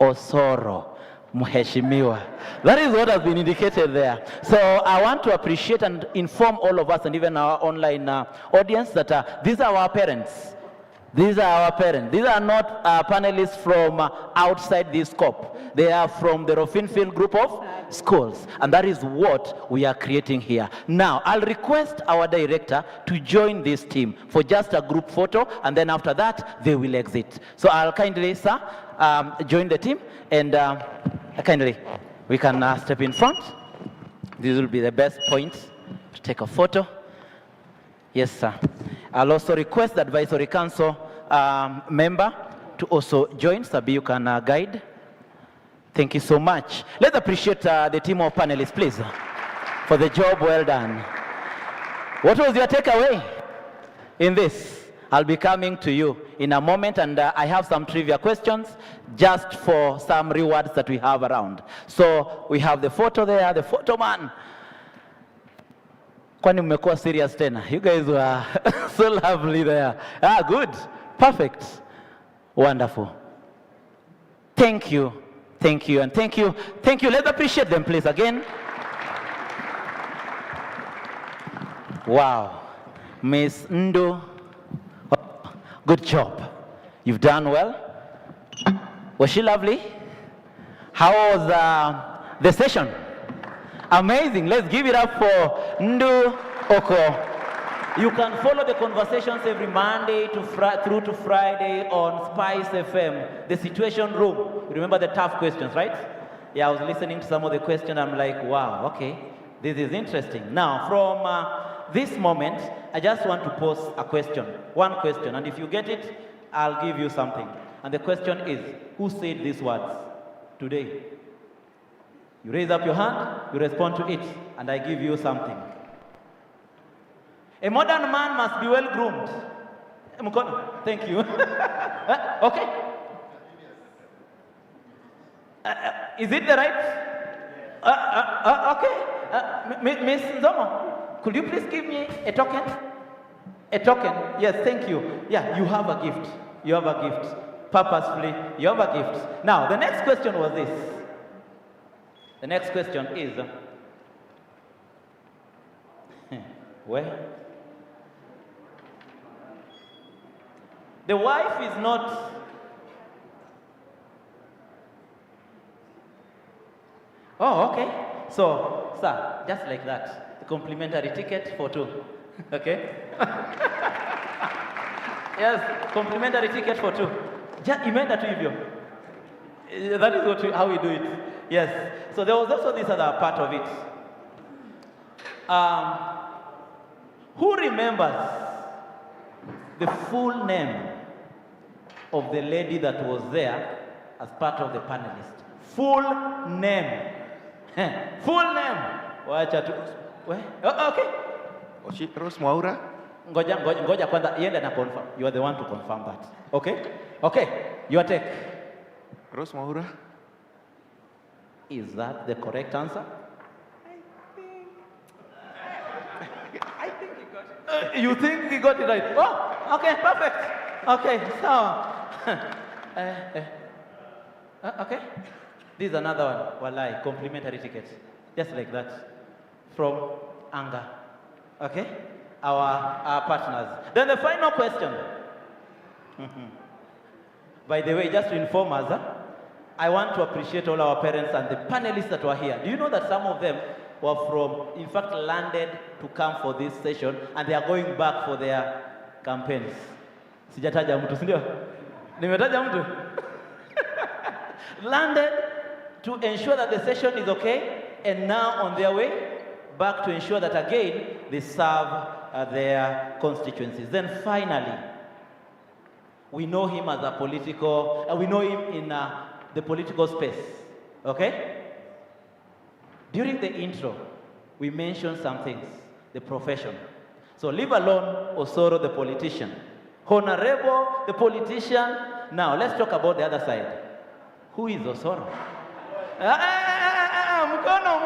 Osoro. Mheshimiwa. That is what has been indicated there. So I want to appreciate and inform all of us and even our online audience that these are our parents. These are our parents. These are not panelists from outside this scope. They are from the Rofinfield group of schools. And that is what we are creating here. Now, I'll request our director to join this team for just a group photo, and then after that, they will exit. So I'll kindly, sir, join the team, and kindly, we can step in front. This will be the best point to take a photo. Yes, sir. I'll also request the advisory council member to also join. Sabi, you can guide. Thank you so much. Let's appreciate the team of panelists, please, for the job well done. What was your takeaway in this? I'll be coming to you in a moment, and I have some trivia questions just for some rewards that we have around. So we have the photo there, the photo man. Kwani mmekuwa serious tena? You guys were so lovely there. Good. Perfect. Wonderful. Thank you. Thank you, and thank you. Thank you. Let's appreciate them, please, again. Wow. Miss Ndo, good job. You've done well. Was she lovely? How was the session? Amazing. Let's give it up for Ndu Oko. You can follow the conversations every Monday through to Friday on Spice FM, the Situation Room. You remember the tough questions, right? Yeah, I was listening to some of the questions. I'm like, wow, okay, this is interesting. Now, from this moment, I just want to pose a question, one question. And if you get it, I'll give you something. And the question is, who said these words today? You raise up your hand, you respond to it, and I give you something. A modern man must be well groomed. Mukono, thank you. Okay. Is it the right? Okay. Miss Nzomo, could you please give me a token? A token. Yes, thank you. Yeah, you have a gift. You have a gift. Purposefully, you have a gift. Now, the next question was this. The next question is, where? The wife is not, oh, okay. So, sir, just like that, a complimentary ticket for two, okay? Yes, complimentary ticket for two. Just imagine to you. That is how we do it. Yes. So there was also this other part of it. Who remembers the full name of the lady that was there as part of the panelists? Full name. Full name. Wacha tu. Okay. Rose Mwaura? Ngoja kwanza yende na confirm. You are the one to confirm that. Okay? Okay. Your take. Rose Mwaura? Is that the correct answer? I think he got it. You think he got it right? Oh, okay, perfect. Okay, so, okay. This is another one. Wallahi, complimentary ticket. Just like that. From Anga. Okay? Our partners. Then the final question. By the way, just to inform us, I want to appreciate all our parents and the panelists that were here. Do you know that some of them were in fact, landed to come for this session, and they are going back for their campaigns? Sijataja mtu, si ndio? Nimetaja mtu. Landed to ensure that the session is okay, and now on their way back to ensure that again they serve their constituencies. Then finally, we know him as a political, we know him in the political space, okay? During the intro, we mentioned some things, the profession. So leave alone Osoro, the politician. Honorable, the politician. Now, let's talk about the other side. Who is Osoro? Mkono.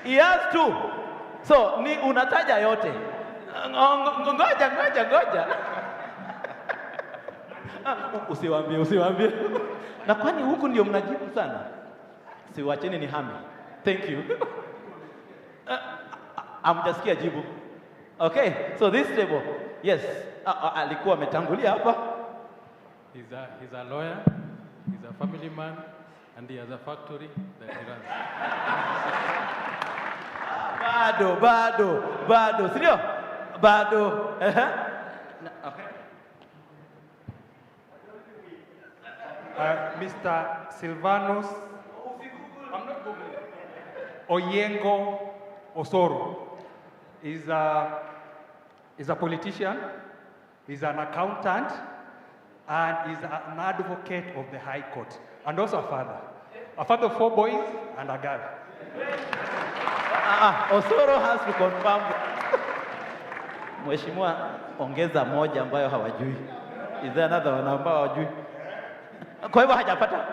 He has two. So, ni unataja yote. Ngoja. Usiwaambie. Na kwani huku ndio mnajibu sana? Siwacheni ni hami. Thank you. Amjasikia jibu. Okay, so this table, yes, alikuwa ametangulia hapa. He's a lawyer, he's a family man, and he has a factory that he runs. Bado, sindio? Bado. Okay. Mr. Silvanos Oyengo Osoro is a politician, he's an accountant, and he's an advocate of the High Court, and also a father of 4 boys and a girl. Osoro has to confirm. Mheshimiwa, ongeza moja ambayo hawajui. Is there another one ambayo hawajui? Kwa hivyo hajapata.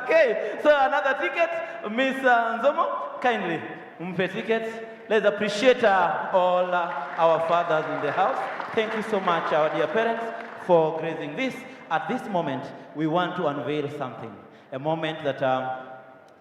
Okay, so another ticket, Miss Nzomo, kindly mpe ticket. Let's appreciate all our fathers in the house. Thank you so much, our dear parents, for gracing this. At this moment, we want to unveil something. A moment that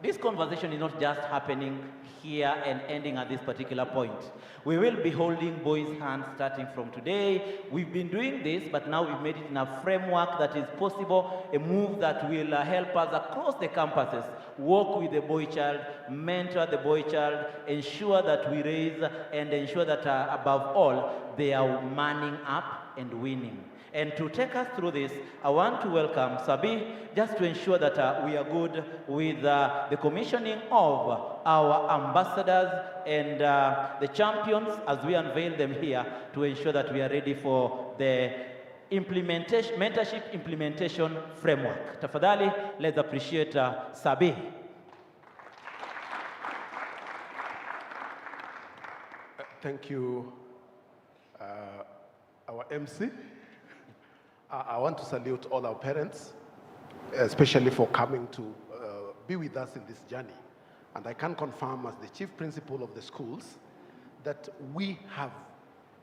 this conversation is not just happening here and ending at this particular point. We will be holding boys' hands starting from today. We've been doing this, but now we've made it in a framework that is possible, a move that will help us across the campuses, work with the boy child, mentor the boy child, ensure that we raise and ensure that above all, they are manning up and winning. And to take us through this, I want to welcome Sabi, just to ensure that we are good with the commissioning of our ambassadors and the champions as we unveil them here to ensure that we are ready for the mentorship implementation framework. Tafadhali, let's appreciate Sabi. Thank you, our MC. I want to salute all our parents, especially for coming to be with us in this journey. And I can confirm as the chief principal of the schools that we have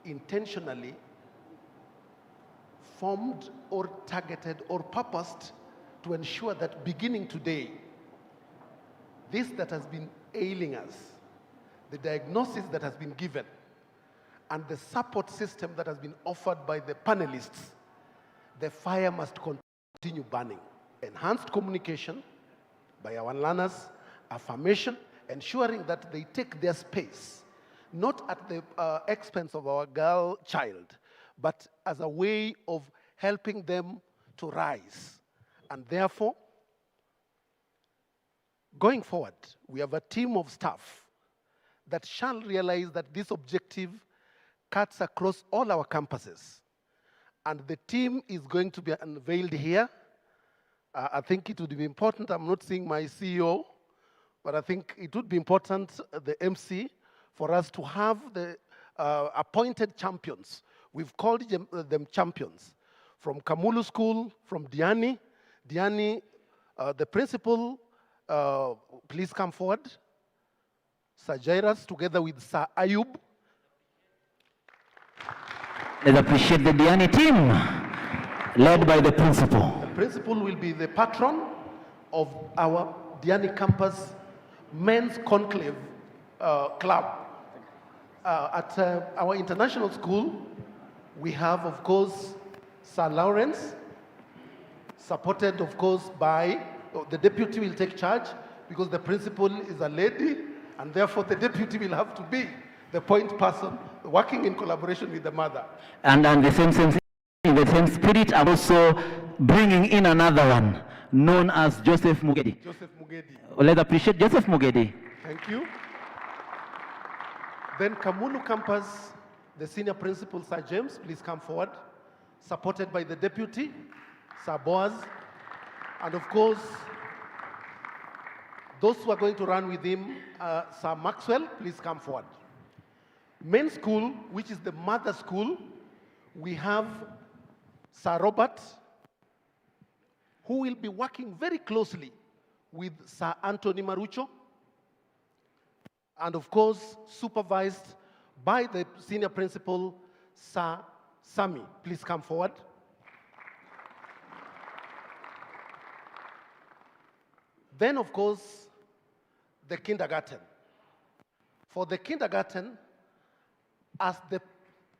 intentionally formed or targeted or purposed to ensure that beginning today, this that has been ailing us, the diagnosis that has been given, and the support system that has been offered by the panelists, the fire must continue burning. Enhanced communication by our learners, affirmation, ensuring that they take their space, not at the expense of our girl child, but as a way of helping them to rise. And therefore, going forward, we have a team of staff that shall realize that this objective cuts across all our campuses. And the team is going to be unveiled here. I think it would be important, I'm not seeing my CEO, but I think it would be important, the MC, for us to have the appointed champions. We've called them champions. From Kamulu School, from Diani. Diani, the principal, please come forward. Sir Jairus, together with Sir Ayub. Let's appreciate the Diani team, led by the principal. The principal will be the patron of our Diani campus men's conclave club. At our international school, we have, of course, Sir Lawrence, supported, of course, by the deputy will take charge because the principal is a lady, and therefore the deputy will have to be the point person working in collaboration with the mother. And in the same spirit, I'm also bringing in another one, known as Joseph Mugedi. Joseph Mugedi. Let's appreciate Joseph Mugedi. Thank you. Then Kamulu campus, the senior principal, Sir James, please come forward, supported by the deputy, Sir Boaz, and of course, those who are going to run with him, Sir Maxwell, please come forward. Men's school, which is the mother school, we have Sir Robert, who will be working very closely with Sir Anthony Marucho, and of course, supervised by the senior principal, Sir Sami. Please come forward. Then, of course, the kindergarten. For the kindergarten, as the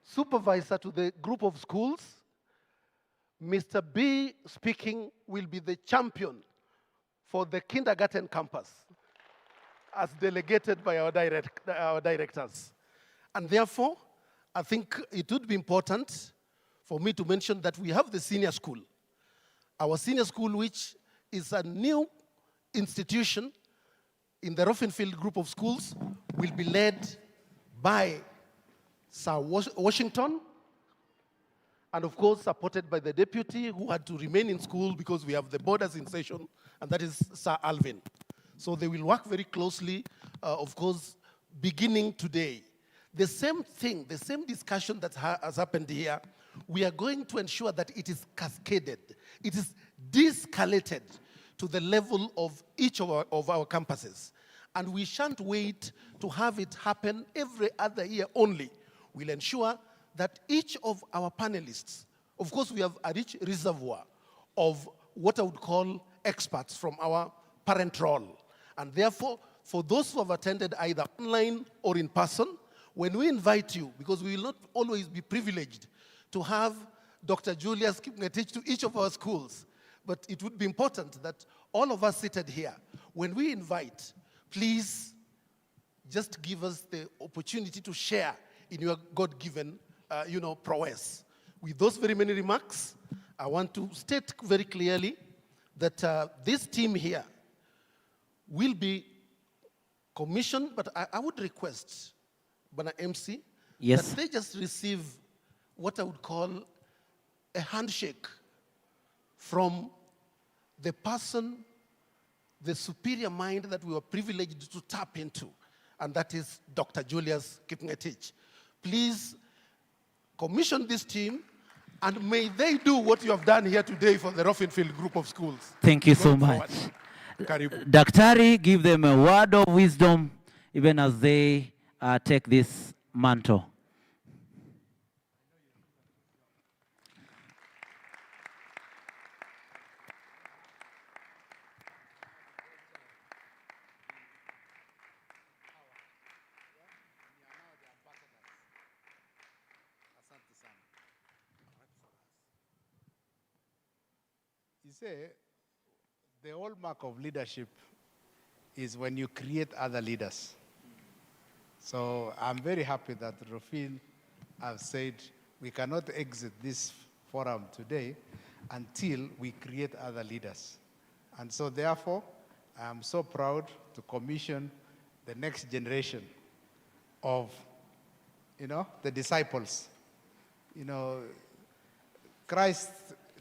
supervisor to the group of schools, Mr. B speaking will be the champion for the kindergarten campus, as delegated by our directors. And therefore, I think it would be important for me to mention that we have the senior school. Our senior school, which is a new institution in the Rofenfield group of schools, will be led by Sir Washington, and of course supported by the deputy who had to remain in school because we have the borders in session, and that is Sir Alvin. So they will work very closely, of course, beginning today. The same thing, the same discussion that has happened here, we are going to ensure that it is cascaded, it is de-escalated to the level of each of our campuses. And we shan't wait to have it happen every other year only. We'll ensure that each of our panelists, of course we have a rich reservoir of what I would call experts from our parent role. And therefore, for those who have attended either online or in person, when we invite you, because we will not always be privileged to have Dr. Julius Kipngetich to each of our schools, but it would be important that all of us seated here, when we invite, please just give us the opportunity to share in your God-given, prowess. With those very many remarks, I want to state very clearly that this team here will be commissioned, but I would request, Bana MC, yes, that they just receive what I would call a handshake from the person, the superior mind that we were privileged to tap into, and that is Dr. Julius Kipngetich. Please commission this team, and may they do what you have done here today for the Rofenfield group of schools. Thank you so much. Daktari, give them a word of wisdom, even as they take this mantle. You say, the hallmark of leadership is when you create other leaders. So I'm very happy that Rofin have said we cannot exit this forum today until we create other leaders. And so therefore, I'm so proud to commission the next generation of, the disciples. Christ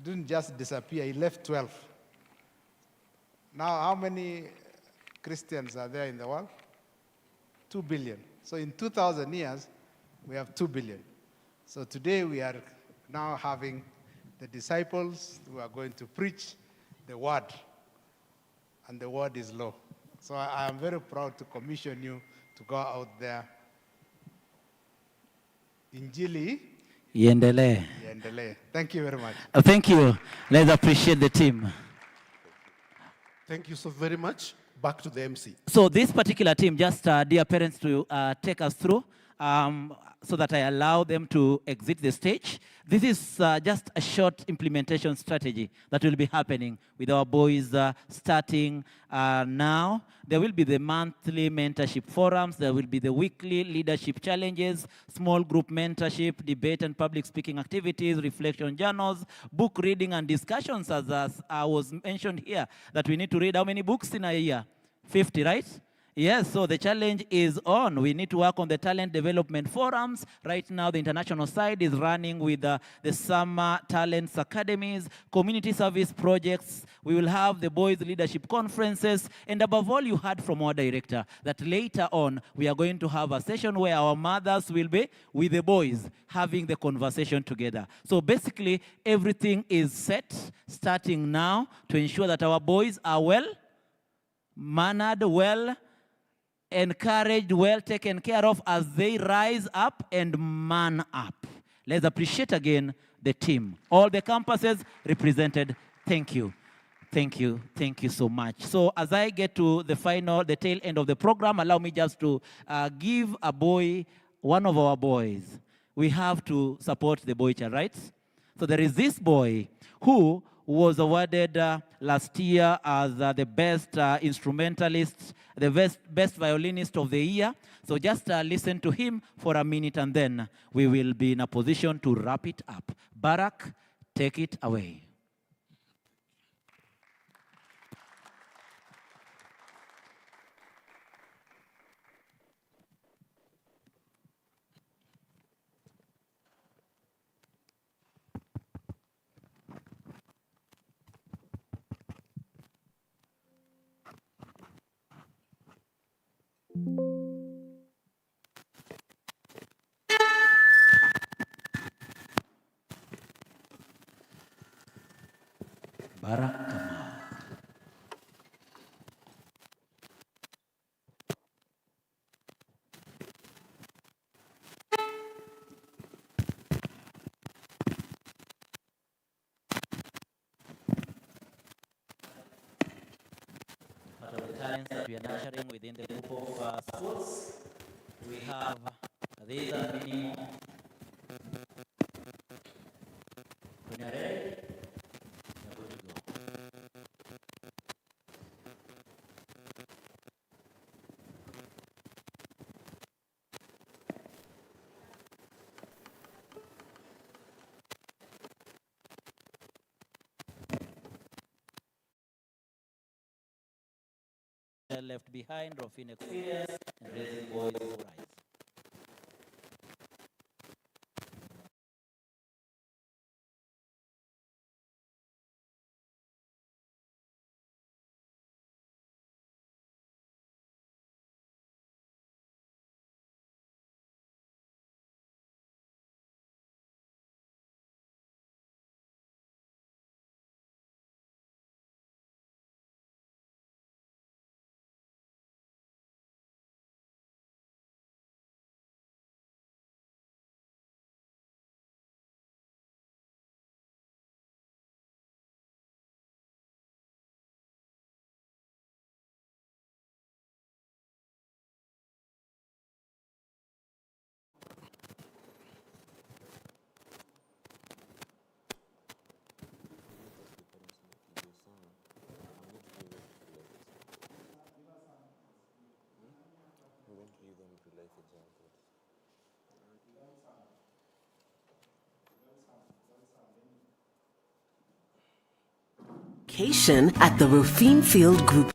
didn't just disappear, he left 12. Now, how many Christians are there in the world? 2 billion. So in 2,000 years, we have 2 billion. So today we are now having the disciples who are going to preach the word, and the word is law. So I am very proud to commission you to go out there. Injili Iendelee. Iendelee. Thank you very much. Thank you. Let's appreciate the team. Thank you so very much. Back to the MC. So this particular team, just dear parents, to take us through so that I allow them to exit the stage. This is just a short implementation strategy that will be happening with our boys starting now. There will be the monthly mentorship forums. There will be the weekly leadership challenges, small group mentorship, debate and public speaking activities, reflection journals, book reading and discussions, as I was mentioned here, that we need to read how many books in a year? 50, right? Yes, so the challenge is on. We need to work on the talent development forums. Right now, the international side is running with the summer talents academies, community service projects. We will have the boys leadership conferences. And above all, you heard from our director that later on, we are going to have a session where our mothers will be with the boys having the conversation together. So basically, everything is set starting now to ensure that our boys are well mannered, well encouraged, well taken care of as they rise up and man up. Let's appreciate again the team. All the campuses represented. Thank you. Thank you. Thank you so much. So as I get to the tail end of the program, allow me just to give a boy, one of our boys. We have to support the boy child, right? So there is this boy who was awarded last year as the best instrumentalist, the best violinist of the year. So just listen to him for a minute and then we will be in a position to wrap it up. Barak, take it away. Barak. Part of the talents that we are nurturing within the group of schools, we have these are many more. When you're ready, you're good to go. Left behind of inexperience and raising boys who rise. At the Rufine Field Group.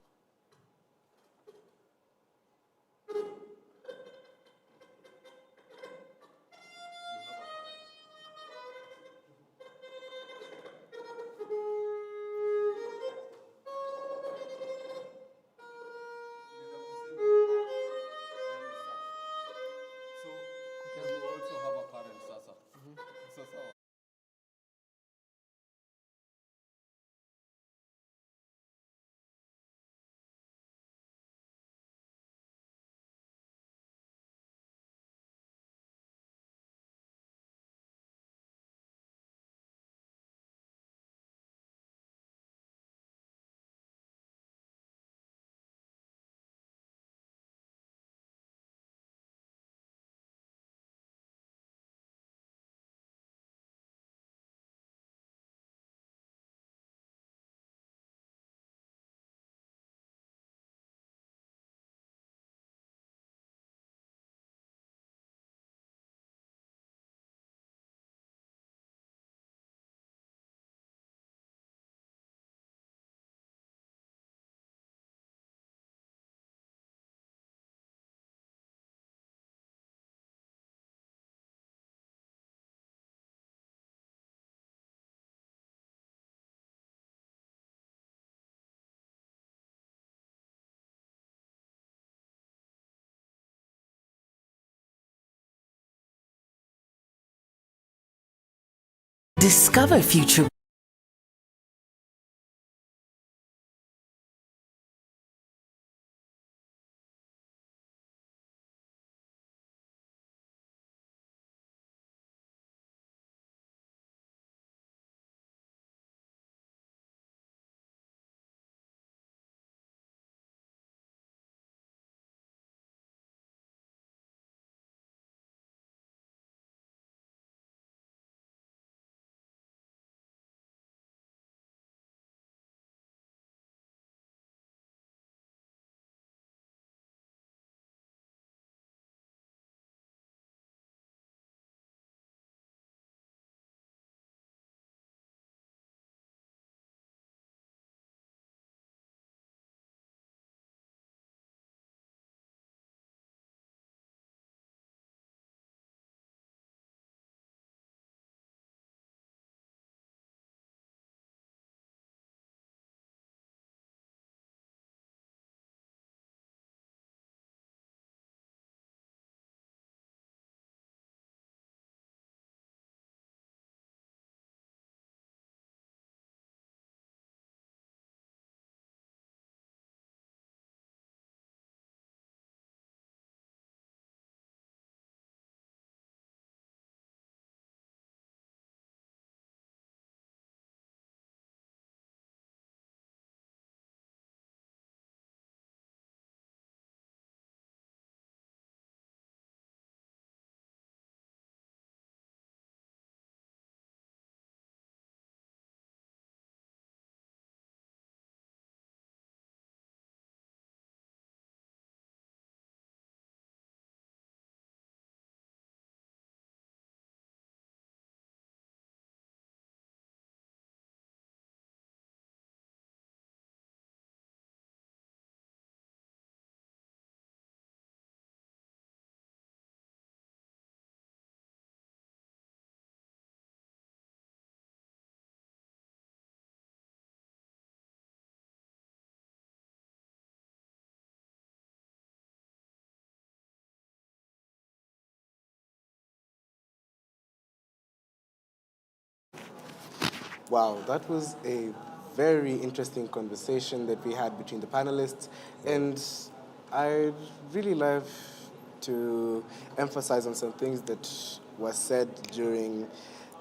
Discover future. Wow, that was a very interesting conversation that we had between the panelists. And I'd really love to emphasize on some things that were said during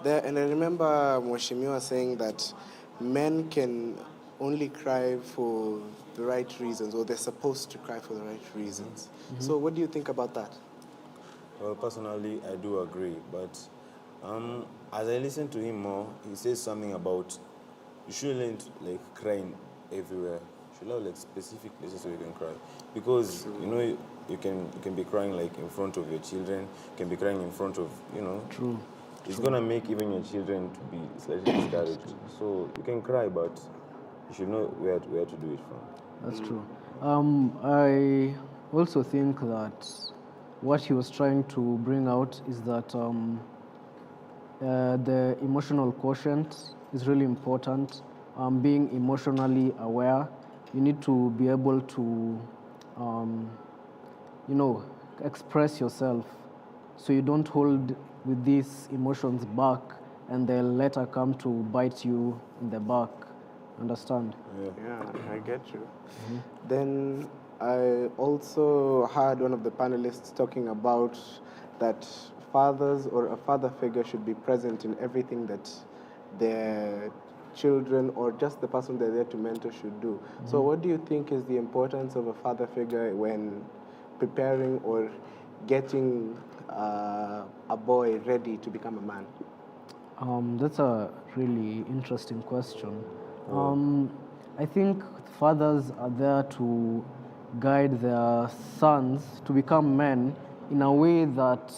there. And I remember Mheshimiwa saying that men can only cry for the right reasons, or they're supposed to cry for the right reasons. Mhm. So what do you think about that? Well, personally, I do agree, but as I listen to him more, he says something about you shouldn't like crying everywhere. You should have like specific places where you can cry, because you know you can be crying like in front of your children, you can be crying in front of True. It's gonna make even your children to be slightly discouraged. So you can cry, but you should know where to do it from. That's true. I also think that what he was trying to bring out is that the emotional quotient is really important. Being emotionally aware, you need to be able to, express yourself, so you don't hold with these emotions back, and they'll later come to bite you in the back. Understand? Yeah, I get you. Then I also heard one of the panelists talking about that fathers or a father figure should be present in everything that their children or just the person they're there to mentor should do. So what do you think is the importance of a father figure when preparing or getting a boy ready to become a man? That's a really interesting question. I think fathers are there to guide their sons to become men in a way that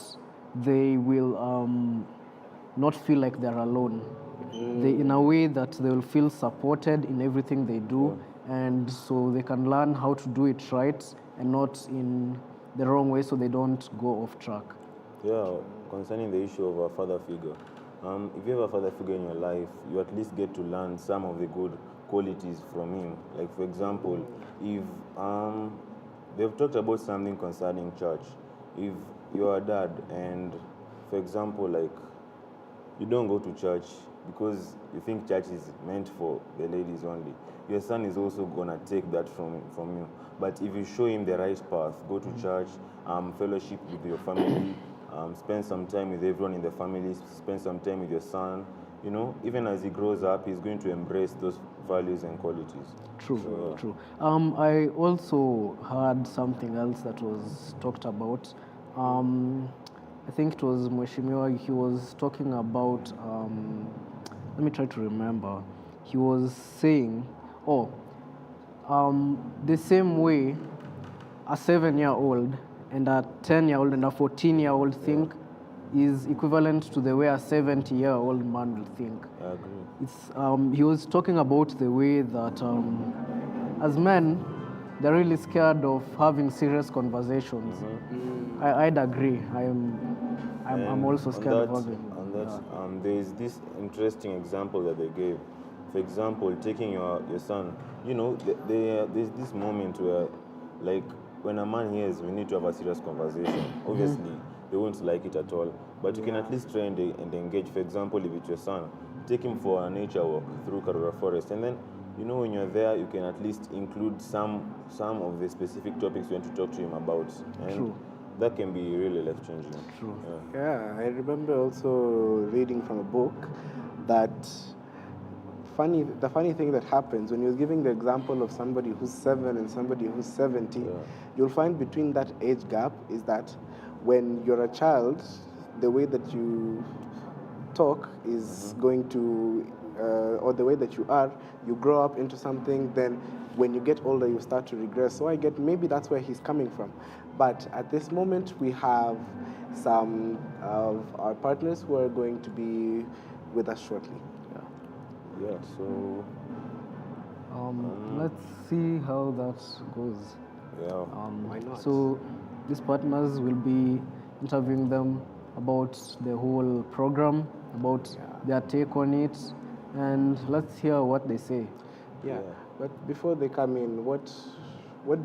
they will not feel like they're alone. In a way that they will feel supported in everything they do, and so they can learn how to do it right and not in the wrong way, so they don't go off track. Yeah, concerning the issue of a father figure, if you have a father figure in your life, you at least get to learn some of the good qualities from him. Like, for example, if they've talked about something concerning church, if you're a dad and, for example, like, you don't go to church, because you think church is meant for the ladies only, your son is also gonna take that from you. But if you show him the right path, go to church, fellowship with your family, spend some time with everyone in the family, spend some time with your son, you know, even as he grows up, he's going to embrace those values and qualities. True, So, true. I also heard something else that was talked about. I think it was Mheshimiwa, he was talking about, let me try to remember. He was saying, the same way a 7-year-old and a 10-year-old and a 14-year-old think is equivalent to the way a 70-year-old man will think. I agree. It's, he was talking about the way that as men, they're really scared of having serious conversations. I'd agree. I'm also scared of having. On that, there is this interesting example that they gave. For example, taking your son, you know, there's this moment where, like, when a man hears we need to have a serious conversation, obviously they won't like it at all. But you can at least try and engage. For example, if it's your son, take him for a nature walk through Karura Forest, and then, you know, when you're there, you can at least include some of the specific topics you want to talk to him about. And True. that can be really life-changing. True. Yeah, I remember also reading from a book that the funny thing that happens when you're giving the example of somebody who's 7 and somebody who's 70, you'll find between that age gap is that when you're a child, the way that you talk is going to, or the way that you grow up into something, then when you get older, you start to regress. So I get maybe that's where he's coming from. But at this moment, we have some of our partners who are going to be with us shortly. Yeah, so let's see how that goes. Yeah, why not? So these partners will be interviewing them about the whole program, about their take on it, and let's hear what they say. Yeah, but before they come in, what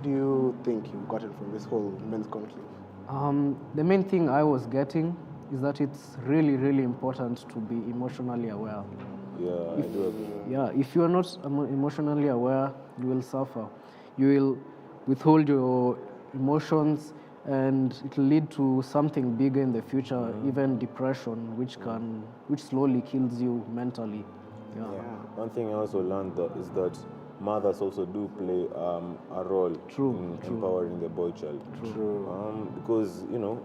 do you think you've gotten from this whole men's conclave? The main thing I was getting is that it's really, really important to be emotionally aware. Yeah, I do agree. Yeah, if you are not emotionally aware, you will suffer. You will withhold your emotions, and it will lead to something bigger in the future, even depression, which slowly kills you mentally. Yeah. One thing I also learned is that mothers also do play a role in empowering the boy child. True. Because, you know,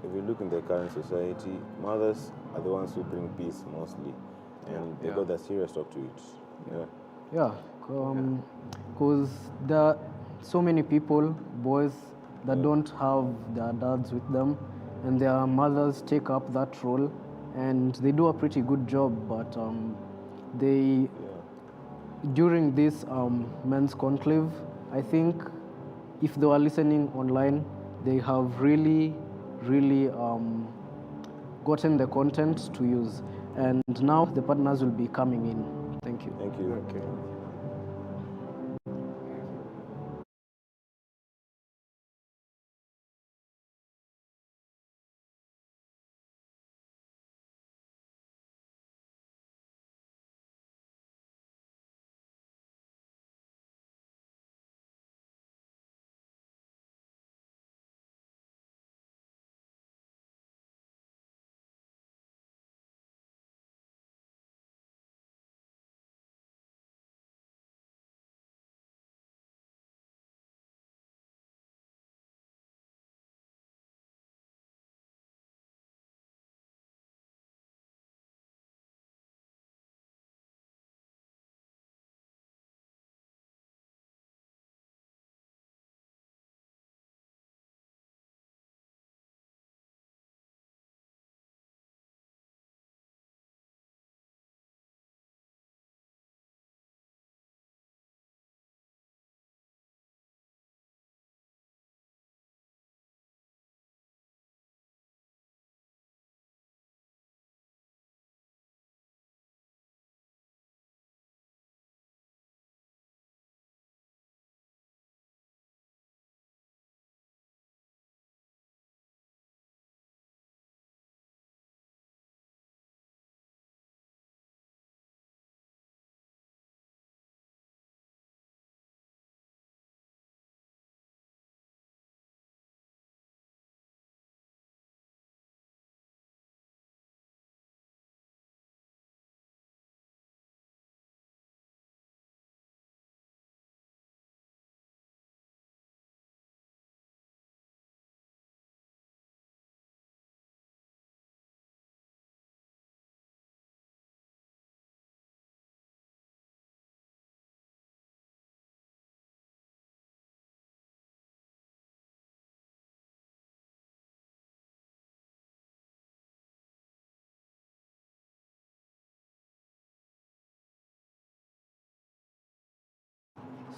if you look in the current society, mothers are the ones who bring peace mostly, and they got the serious talk to it. Yeah, because there are so many people, boys, that don't have their dads with them, and their mothers take up that role, and they do a pretty good job. But during this men's conclave, I think if they were listening online, they have really, really gotten the content to use. And now the partners will be coming in. Thank you. Thank you. Okay.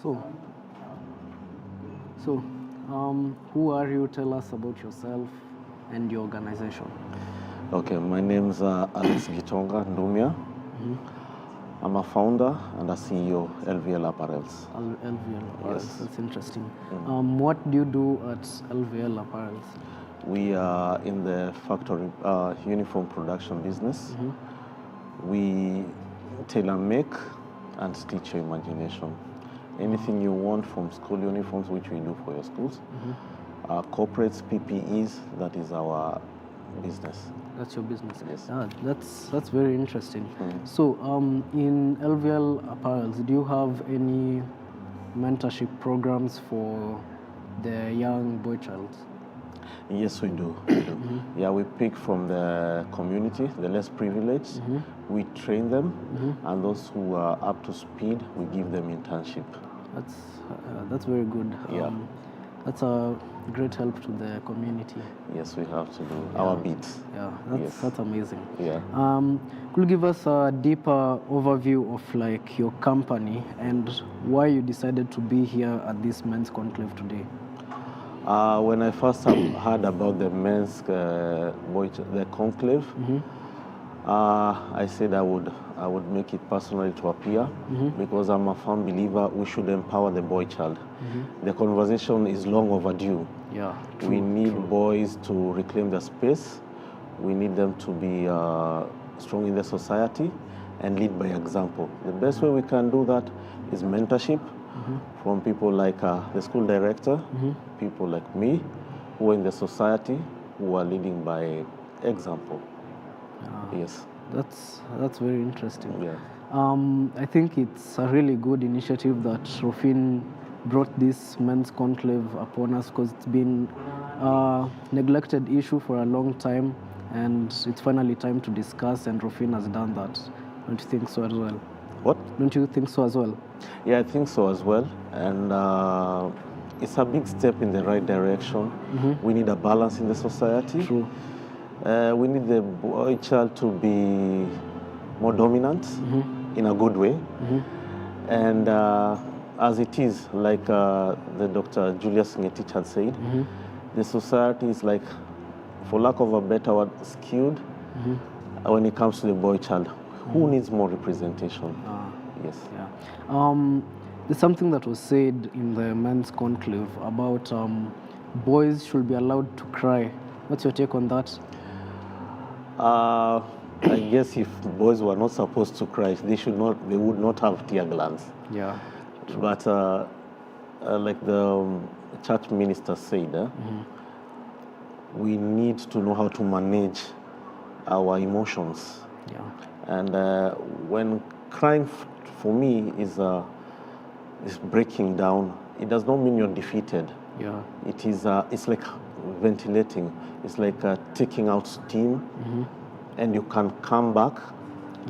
Who are you? Tell us about yourself and your organization. Okay, my name's Alex Gitonga Ndumia. I'm a founder and a CEO, LVL Apparels. LVL Apparels, Yes. that's interesting. What do you do at LVL Apparels? We are in the factory uniform production business. We tailor make and stitch your imagination. Anything you want from school uniforms, which we do for your schools. Corporates, PPEs, that is our business. That's your business. Yes. That's very interesting. So, in LVL Apparels, do you have any mentorship programs for the young boy child? Yes, we do. Yeah, we pick from the community, the less privileged. We train them, and those who are up to speed, we give them internship. That's very good. Yeah. That's a great help to the community. Yes, we have to do our bit. Yeah, that's amazing. Yeah. Could you give us a deeper overview of like your company and why you decided to be here at this men's conclave today? When I first heard about the men's the conclave, I said I would make it personally to appear because I'm a firm believer we should empower the boy child. The conversation is long overdue. Yeah, we need boys to reclaim their space. We need them to be strong in the society and lead by example. The best way we can do that is mentorship from people like the school director, people like me, who are in the society, who are leading by example. Yes. That's very interesting. Yeah. I think it's a really good initiative that Rufin brought this men's conclave upon us because it's been a neglected issue for a long time, and it's finally time to discuss, and Rufin has done that. Don't you think so as well? What? Don't you think so as well? Yeah, I think so as well. And it's a big step in the right direction. We need a balance in the society. True. We need the boy child to be more dominant in a good way. And as it is, like the Dr. Julius Ngetich had said, the society is like, for lack of a better word, skewed when it comes to the boy child. Who needs more representation? Yes. Yeah. There's something that was said in the men's conclave about boys should be allowed to cry. What's your take on that? I guess if boys were not supposed to cry, they would not have tear glands. Yeah. But like the church minister said, we need to know how to manage our emotions. Yeah. And when crying, for me, is breaking down, it does not mean you're defeated. Yeah. It is. It's like ventilating. It's like taking out steam, and you can come back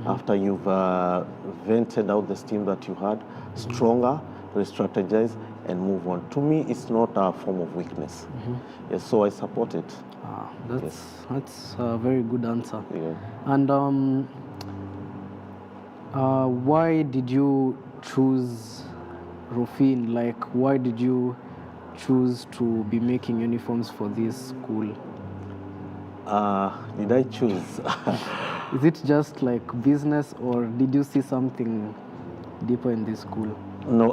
after you've vented out the steam that you had, stronger, re-strategize, and move on. To me, it's not a form of weakness. Yes, so I support it. That's a very good answer. Yeah. And why did you choose Rufin? Like, why did you choose to be making uniforms for this school? Did I choose? Is it just like business, or did you see something deeper in this school? No,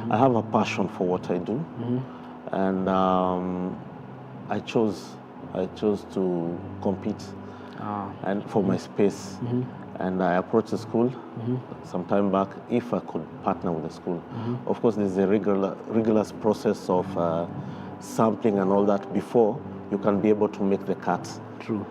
I have a passion for what I do, and I chose to compete and for my space. And I approached the school some time back if I could partner with the school. Of course, there's a rigorous process of sampling and all that before you can be able to make the cut. True.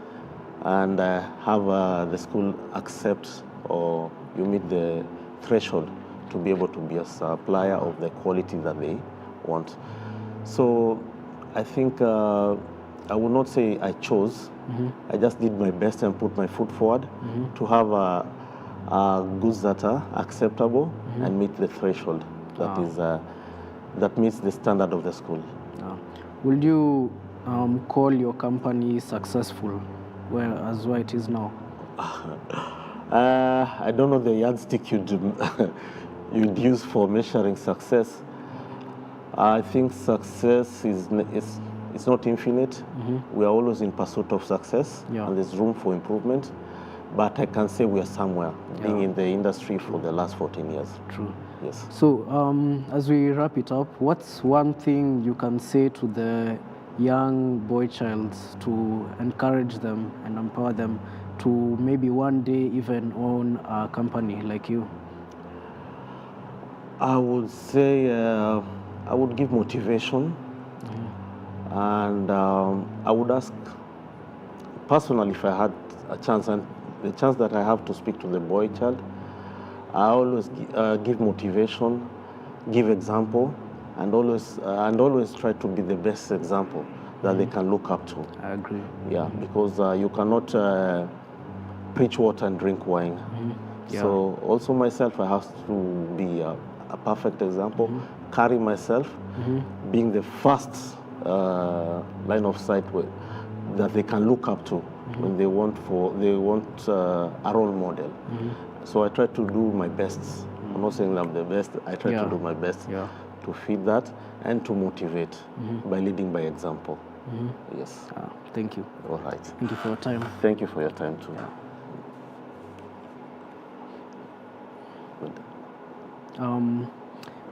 And have the school accept or you meet the threshold to be able to be a supplier of the quality that they want. So I think I would not say I chose. I just did my best and put my foot forward to have goods that are acceptable and meet the threshold that meets the standard of the school. Will you call your company successful, where it is now? I don't know the yardstick you'd use for measuring success. I think success is not infinite. We are always in pursuit of success, and there's room for improvement. But I can say we are somewhere, being in the industry for the last 14 years. True. Yes. So as we wrap it up, what's one thing you can say to the young boy childs to encourage them and empower them to maybe one day even own a company like you? I would say I would give motivation, and I would ask personally if I had a chance, and the chance that I have to speak to the boy child, I always give motivation, give example, and always try to be the best example that they can look up to. I agree. Yeah, because you cannot preach water and drink wine. So also myself, I have to be a perfect example, carry myself, being the first line of sight that they can look up to when they want a role model. So I try to do my best. I'm not saying I'm the best. I try to do my best to feed that and to motivate by leading by example. Yes. Thank you. All right. Thank you for your time. Thank you for your time too.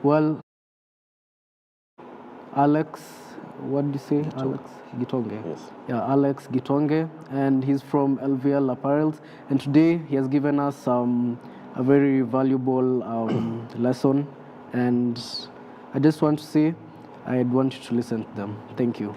Well, Alex, what did you say? Alex Gitonge. Yes. Yeah, Alex Gitonge, and he's from LVL Apparels. And today he has given us a very valuable lesson. And I just want to say, I'd want you to listen to them. Thank you.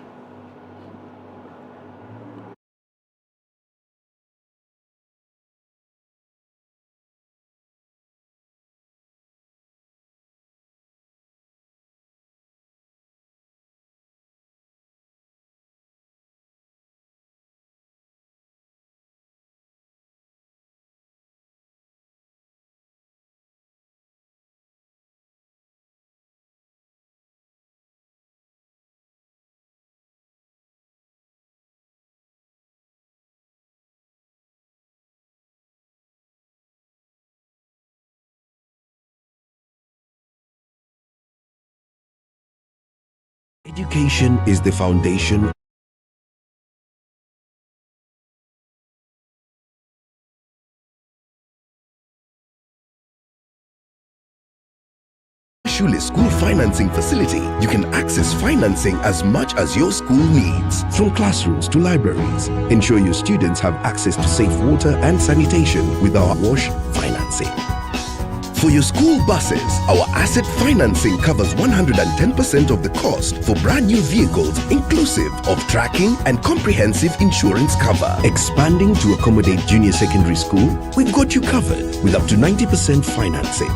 Education is the foundation. Shule School Financing Facility, you can access financing as much as your school needs. From classrooms to libraries, ensure your students have access to safe water and sanitation with our WASH financing. For your school buses, our asset financing covers 110% of the cost for brand new vehicles, inclusive of tracking and comprehensive insurance cover. Expanding to accommodate junior secondary school, we've got you covered with up to 90% financing.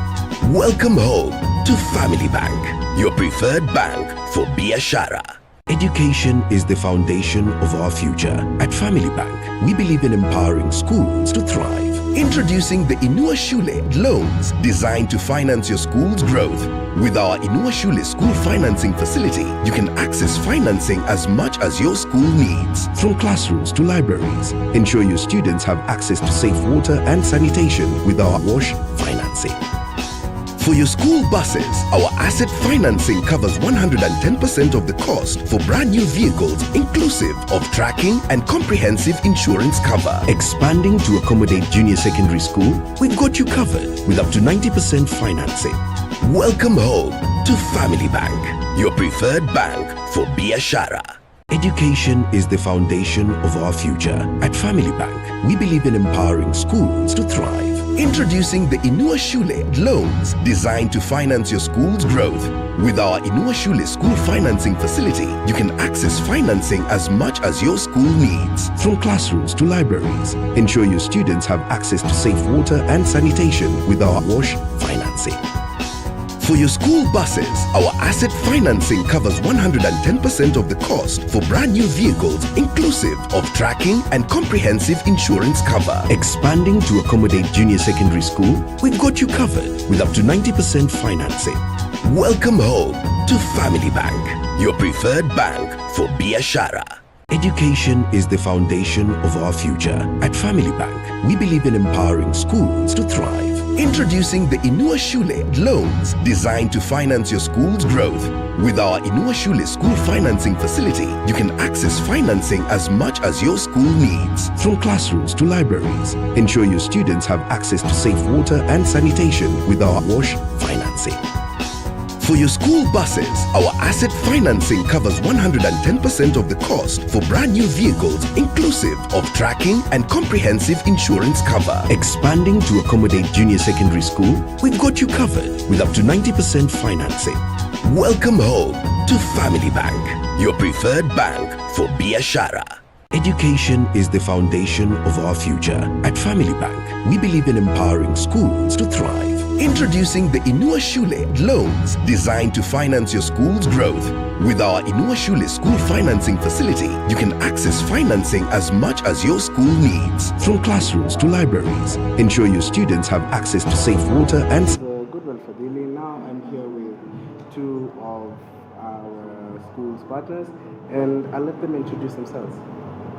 Welcome home to Family Bank, your preferred bank for Biashara. Education is the foundation of our future. At Family Bank, we believe in empowering schools to thrive. Introducing the Inua Shule loans designed to finance your school's growth. With our Inua Shule School Financing Facility, you can access financing as much as your school needs. From classrooms to libraries, ensure your students have access to safe water and sanitation with our WASH financing. For your school buses, our asset financing covers 110% of the cost for brand new vehicles, inclusive of tracking and comprehensive insurance cover. Expanding to accommodate junior secondary school, we've got you covered with up to 90% financing. Welcome home to Family Bank, your preferred bank for Biashara. Education is the foundation of our future. At Family Bank, we believe in empowering schools to thrive. Introducing the Inua Shule loans designed to finance your school's growth. With our Inua Shule School Financing Facility, you can access financing as much as your school needs. From classrooms to libraries, ensure your students have access to safe water and sanitation with our WASH financing. For your school buses, our asset financing covers 110% of the cost for brand new vehicles, inclusive of tracking and comprehensive insurance cover. Expanding to accommodate junior secondary school, we've got you covered with up to 90% financing. Welcome home to Family Bank, your preferred bank for Biashara. Education is the foundation of our future. At Family Bank, we believe in empowering schools to thrive. Introducing the Inua Shule loans designed to finance your school's growth. With our Inua Shule school financing facility, you can access financing as much as your school needs. From classrooms to libraries, ensure your students have access to safe water and sanitation with our wash financing. For your school buses, our asset financing covers 110% of the cost for brand new vehicles, inclusive of tracking and comprehensive insurance cover. Expanding to accommodate junior secondary school, we've got you covered with up to 90% financing. Welcome home to Family Bank, your preferred bank for Biashara. Education is the foundation of our future. At Family Bank, we believe in empowering schools to thrive. Introducing the Inua Shule loans designed to finance your school's growth. With our Inua Shule school financing facility, you can access financing as much as your school needs. From classrooms to libraries, ensure your students have access to safe water and... Goodwill Fadili. Now I'm here with two of our school's partners, and I'll let them introduce themselves.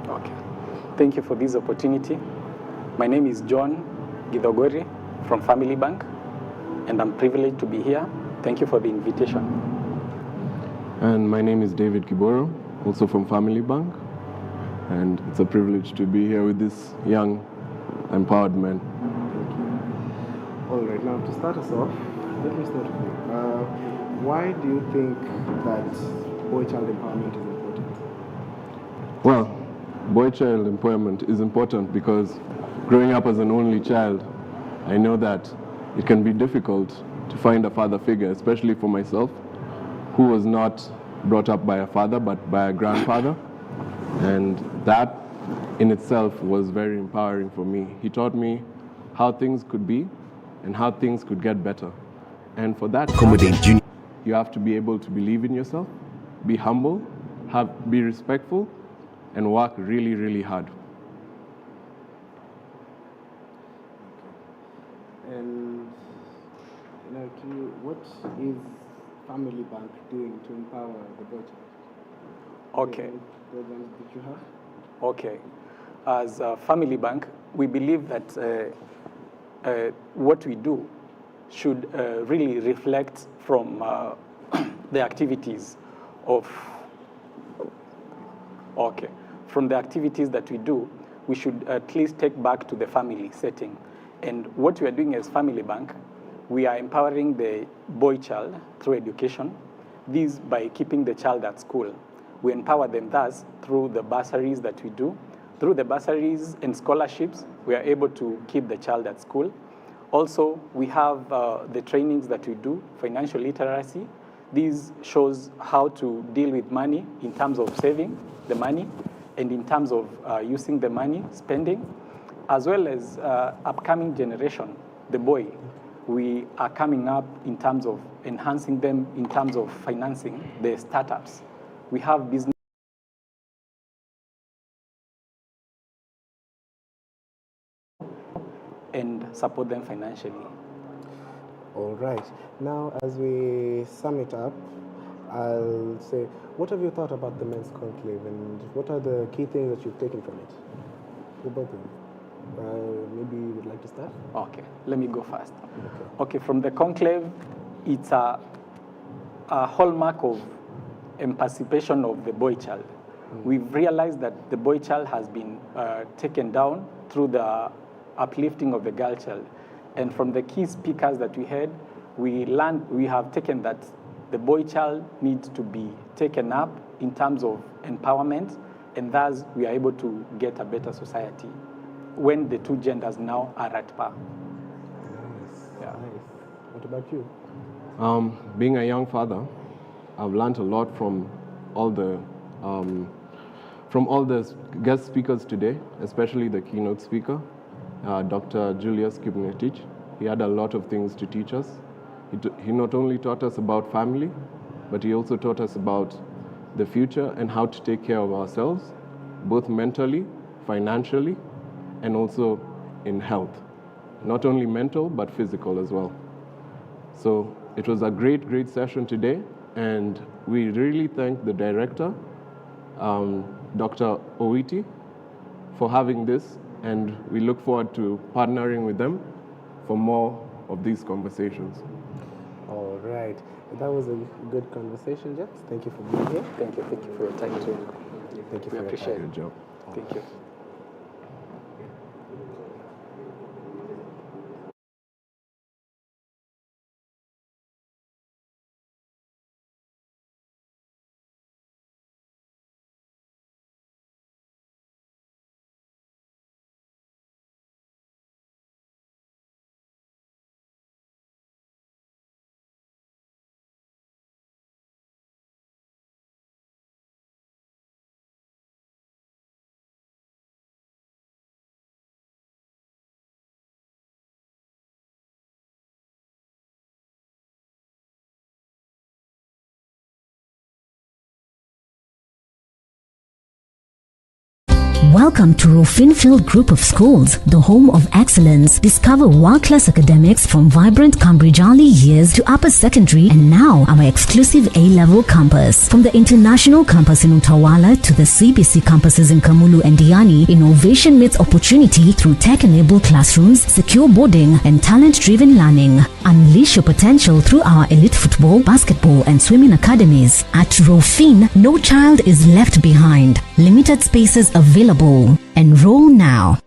Okay. Thank you for this opportunity. My name is John Gidogori from Family Bank, and I'm privileged to be here. Thank you for the invitation. And my name is David Kiboro, also from Family Bank, and it's a privilege to be here with this young, empowered men. All right, now to start us off, let me start with you. Why do you think that boy-child empowerment is important? Well, boy-child empowerment is important because growing up as an only child, I know that it can be difficult to find a father figure, especially for myself, who was not brought up by a father, but by a grandfather. And that in itself was very empowering for me. He taught me how things could be and how things could get better. And for that, you have to be able to believe in yourself, be humble, be respectful, and work really, really hard. And what is Family Bank doing to empower the boy child? Okay. Programs that you have? Okay. As a Family Bank, we believe that what we do should really reflect from the activities of, from the activities that we do, we should at least take back to the family setting. And what we are doing as Family Bank, we are empowering the boy child through education, this by keeping the child at school. We empower them thus through the bursaries that we do. Through the bursaries and scholarships, we are able to keep the child at school. Also, we have the trainings that we do, financial literacy. This shows how to deal with money in terms of saving the money and in terms of using the money, spending, as well as upcoming generation, the boy. We are coming up in terms of enhancing them in terms of financing the startups. We have business and support them financially. All right. Now, as we sum it up, I'll say, what have you thought about the men's conclave, and what are the key things that you've taken from it? For both of you. Maybe you would like to start? Okay, let me go first. Okay, from the conclave, it's a hallmark of emancipation of the boy child. We've realized that the boy child has been taken down through the uplifting of the girl child. And from the key speakers that we had, we have taken that the boy child needs to be taken up in terms of empowerment, and thus we are able to get a better society when the two genders now are at par. Nice. Yeah. Nice. What about you? Being a young father, I've learned a lot from all the guest speakers today, especially the keynote speaker, Dr. Julius Kibnetich. He had a lot of things to teach us. He not only taught us about family, but he also taught us about the future and how to take care of ourselves, both mentally, financially, and also in health. Not only mental, but physical as well. So it was a great, great session today, and we really thank the director, Dr. Owiti for having this, and we look forward to partnering with them for more of these conversations. All right. That was a good conversation, Gents. Thank you for being here. Thank you for your time too. Thank you We for appreciate your time. it. Good job. Thank you. Welcome to Rofinfield Group of Schools, the home of excellence. Discover world-class academics from vibrant Cambridge early years to upper secondary, and now our exclusive A-level campus. From the international campus in Utawala to the CBC campuses in Kamulu and Diani, innovation meets opportunity through tech-enabled classrooms, secure boarding, and talent-driven learning. Unleash your potential through our elite football, basketball, and swimming academies. At Rofin, no child is left behind. Limited spaces available. Enroll now.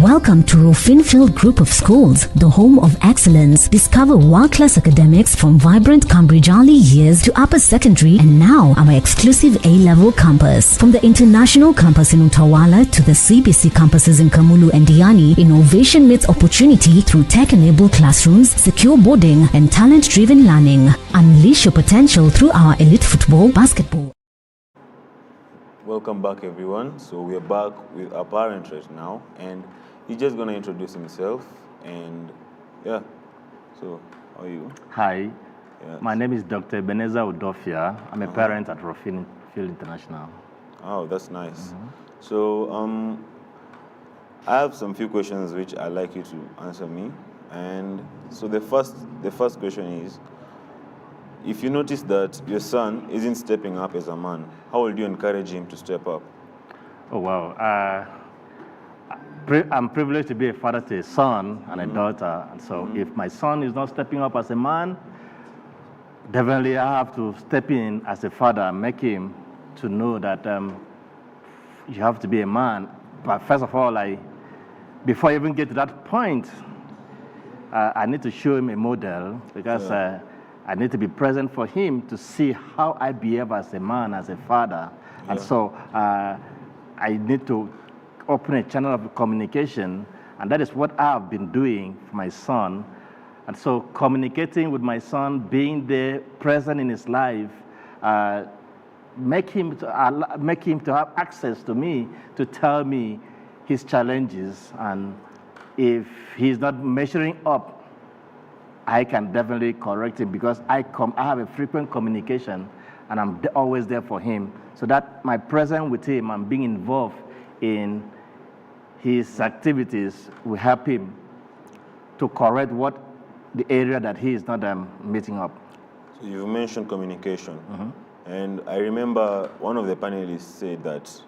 Welcome to Rofinfield Group of Schools, the home of excellence. Discover world-class academics from vibrant Cambridge early years to upper secondary, and now our exclusive A-level campus. From the international campus in Utawala to the CBC campuses in Kamulu and Diani, innovation meets opportunity through tech-enabled classrooms, secure boarding, and talent-driven learning. Unleash your potential through our elite football, basketball. Welcome back, everyone. So we are back with our parent right now, and he's just going to introduce himself. And yeah, so how are you? Hi, Yes. my name is Dr. Ebenezer Udofia. I'm a parent at Rofinfield International. Oh, that's nice. So I have some few questions which I'd like you to answer me. And so the first question is, if you notice that your son isn't stepping up as a man, how will you encourage him to step up? Oh, wow. I'm privileged to be a father to a son and a daughter. And so if my son is not stepping up as a man, definitely I have to step in as a father and make him to know that you have to be a man. But first of all, before I even get to that point, I need to show him a model, because I need to be present for him to see how I behave as a man, as a father. And so I need to open a channel of communication, and that is what I've been doing for my son. And so communicating with my son, being there, present in his life, make him to have access to me, to tell me his challenges. And if he's not measuring up, I can definitely correct him, because I have a frequent communication, and I'm always there for him. So that my presence with him and being involved in his activities will help him to correct the area that he is not meeting up. So you mentioned communication. And I remember one of the panelists said that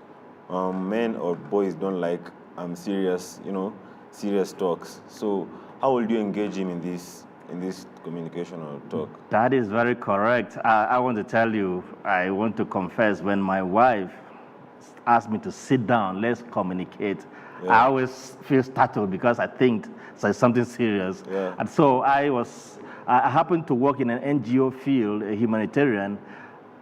men or boys don't like serious talks. So how will you engage him in this communication or talk. That is very correct. I want to tell you, I want to confess, when my wife asked me to sit down, let's communicate, I always feel startled because I think it's something serious. And so I happened to work in an NGO field, a humanitarian,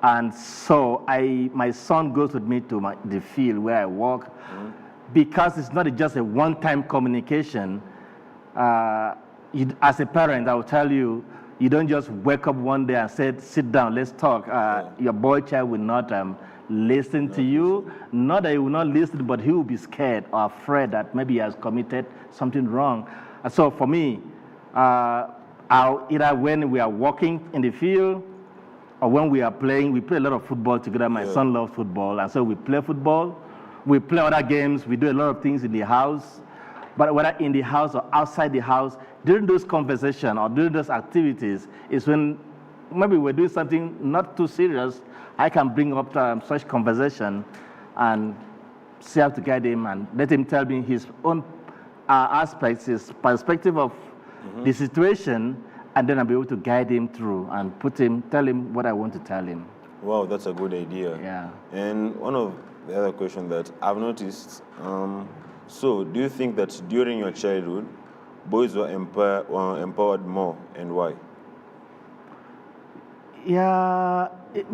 and so my son goes with me to the field where I work, because it's not just a one-time communication. As a parent, I will tell you, you don't just wake up one day and say, sit down, let's talk. Your boy child will not listen to you. Not that he will not listen, but he will be scared or afraid that maybe he has committed something wrong. And so for me, either when we are walking in the field or when we are playing, we play a lot of football together. My son loves football, and so we play football. We play other games. We do a lot of things in the house. But whether in the house or outside the house, during those conversations or during those activities is when maybe we're doing something not too serious, I can bring up such conversation and see how to guide him and let him tell me his own aspects, his perspective of the situation, and then I'll be able to guide him through and tell him what I want to tell him. Wow, that's a good idea. Yeah. And one of the other questions that I've noticed, so do you think that during your childhood, boys were empowered more, and why? Yeah,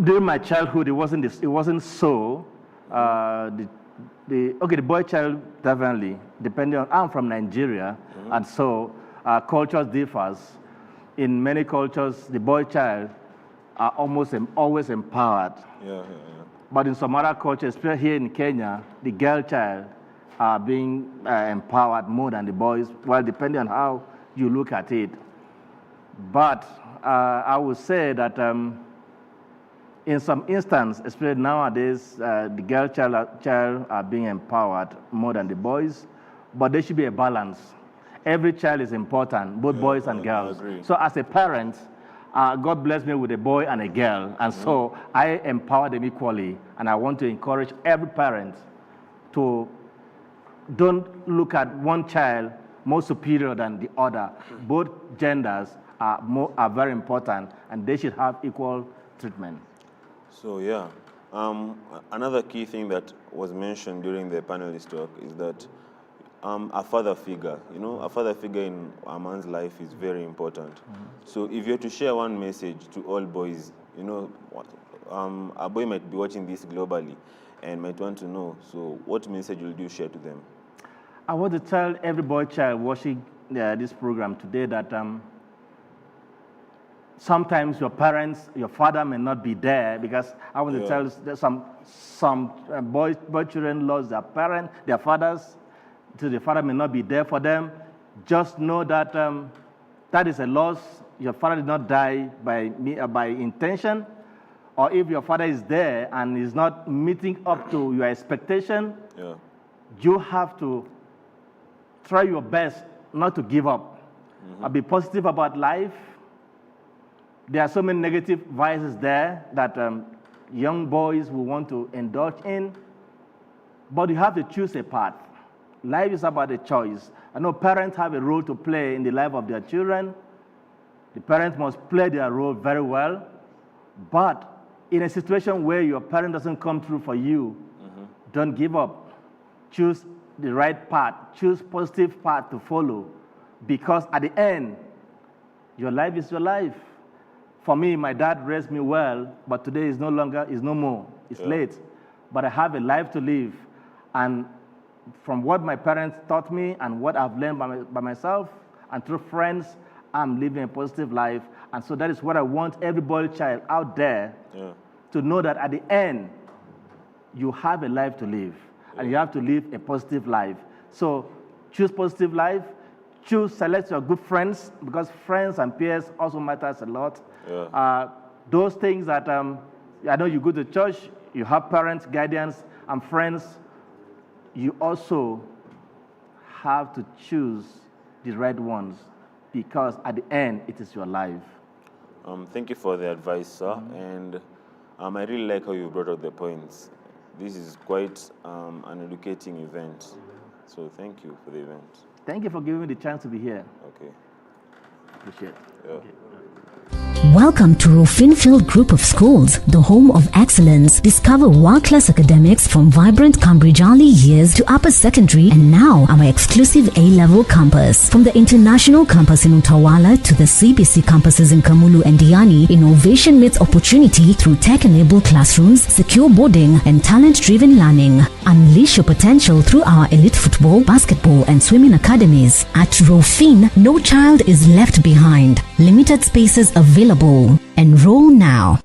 during my childhood, it wasn't so. The boy child definitely, depending on, I'm from Nigeria, and so culture differs. In many cultures, the boy child are always empowered. But in some other cultures, especially here in Kenya, the girl child are being empowered more than the boys, well, depending on how you look at it. But I would say that in some instances, especially nowadays, the girl child are being empowered more than the boys, but there should be a balance. Every child is important, both boys and girls. So as a parent, God blessed me with a boy and a girl, and so I empower them equally, and I want to encourage every parent to don't look at one child more superior than the other. Both genders are very important, and they should have equal treatment. So yeah, another key thing that was mentioned during the panelist talk is that a father figure, a father figure in a man's life is very important. So if you're to share one message to all boys, a boy might be watching this globally and might want to know, so what message will you share to them? I want to tell every boy child watching this program today that sometimes your father may not be there, because I want to tell that some boy children lost their fathers, so the father may not be there for them. Just know that that is a loss. Your father did not die by intention, or if your father is there and is not meeting up to your expectation, you have to try your best not to give up. Be positive about life. There are so many negative vices there that young boys will want to indulge in, but you have to choose a path. Life is about a choice. I know parents have a role to play in the life of their children. The parents must play their role very well, but in a situation where your parent doesn't come through for you, don't give up. Choose the right path. Choose positive path to follow, because at the end, your life is your life. For me, my dad raised me well, but today is no more. It's late. But I have a life to live, and from what my parents taught me and what I've learned by myself and through friends, I'm living a positive life. And so that is what I want every boy child out there to know, that at the end, you have a life to live, and you have to live a positive life. So choose positive life. Select your good friends, because friends and peers also matters a lot. Those things that, I know you go to church, you have parents, guardians, and friends. You also have to choose the right ones, because at the end, it is your life. Thank you for the advice, sir. And I really like how you brought up the points. This is quite an educating event. So thank you for the event. Thank you for giving me the chance to be here. Okay. Appreciate it. Yeah. Okay. Welcome to Rofinfield Group of Schools, the home of excellence. Discover world-class academics from vibrant Cambridge early years to upper secondary and now our exclusive A-level campus. From the international campus in Utawala to the CBC campuses in Kamulu and Diani, innovation meets opportunity through tech-enabled classrooms, secure boarding and talent-driven learning. Unleash your potential through our elite football, basketball and swimming academies. At Rofin, no child is left behind. Limited spaces available. Enroll now.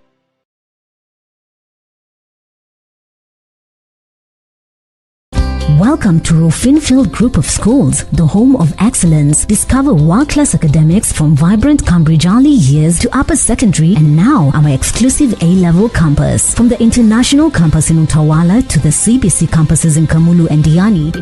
Welcome to Rofinfield Group of Schools, the home of excellence. Discover world-class academics from vibrant Cambridge early years to upper secondary and now our exclusive A-level campus. From the international campus in Utawala to the CBC campuses in Kamulu and Diani.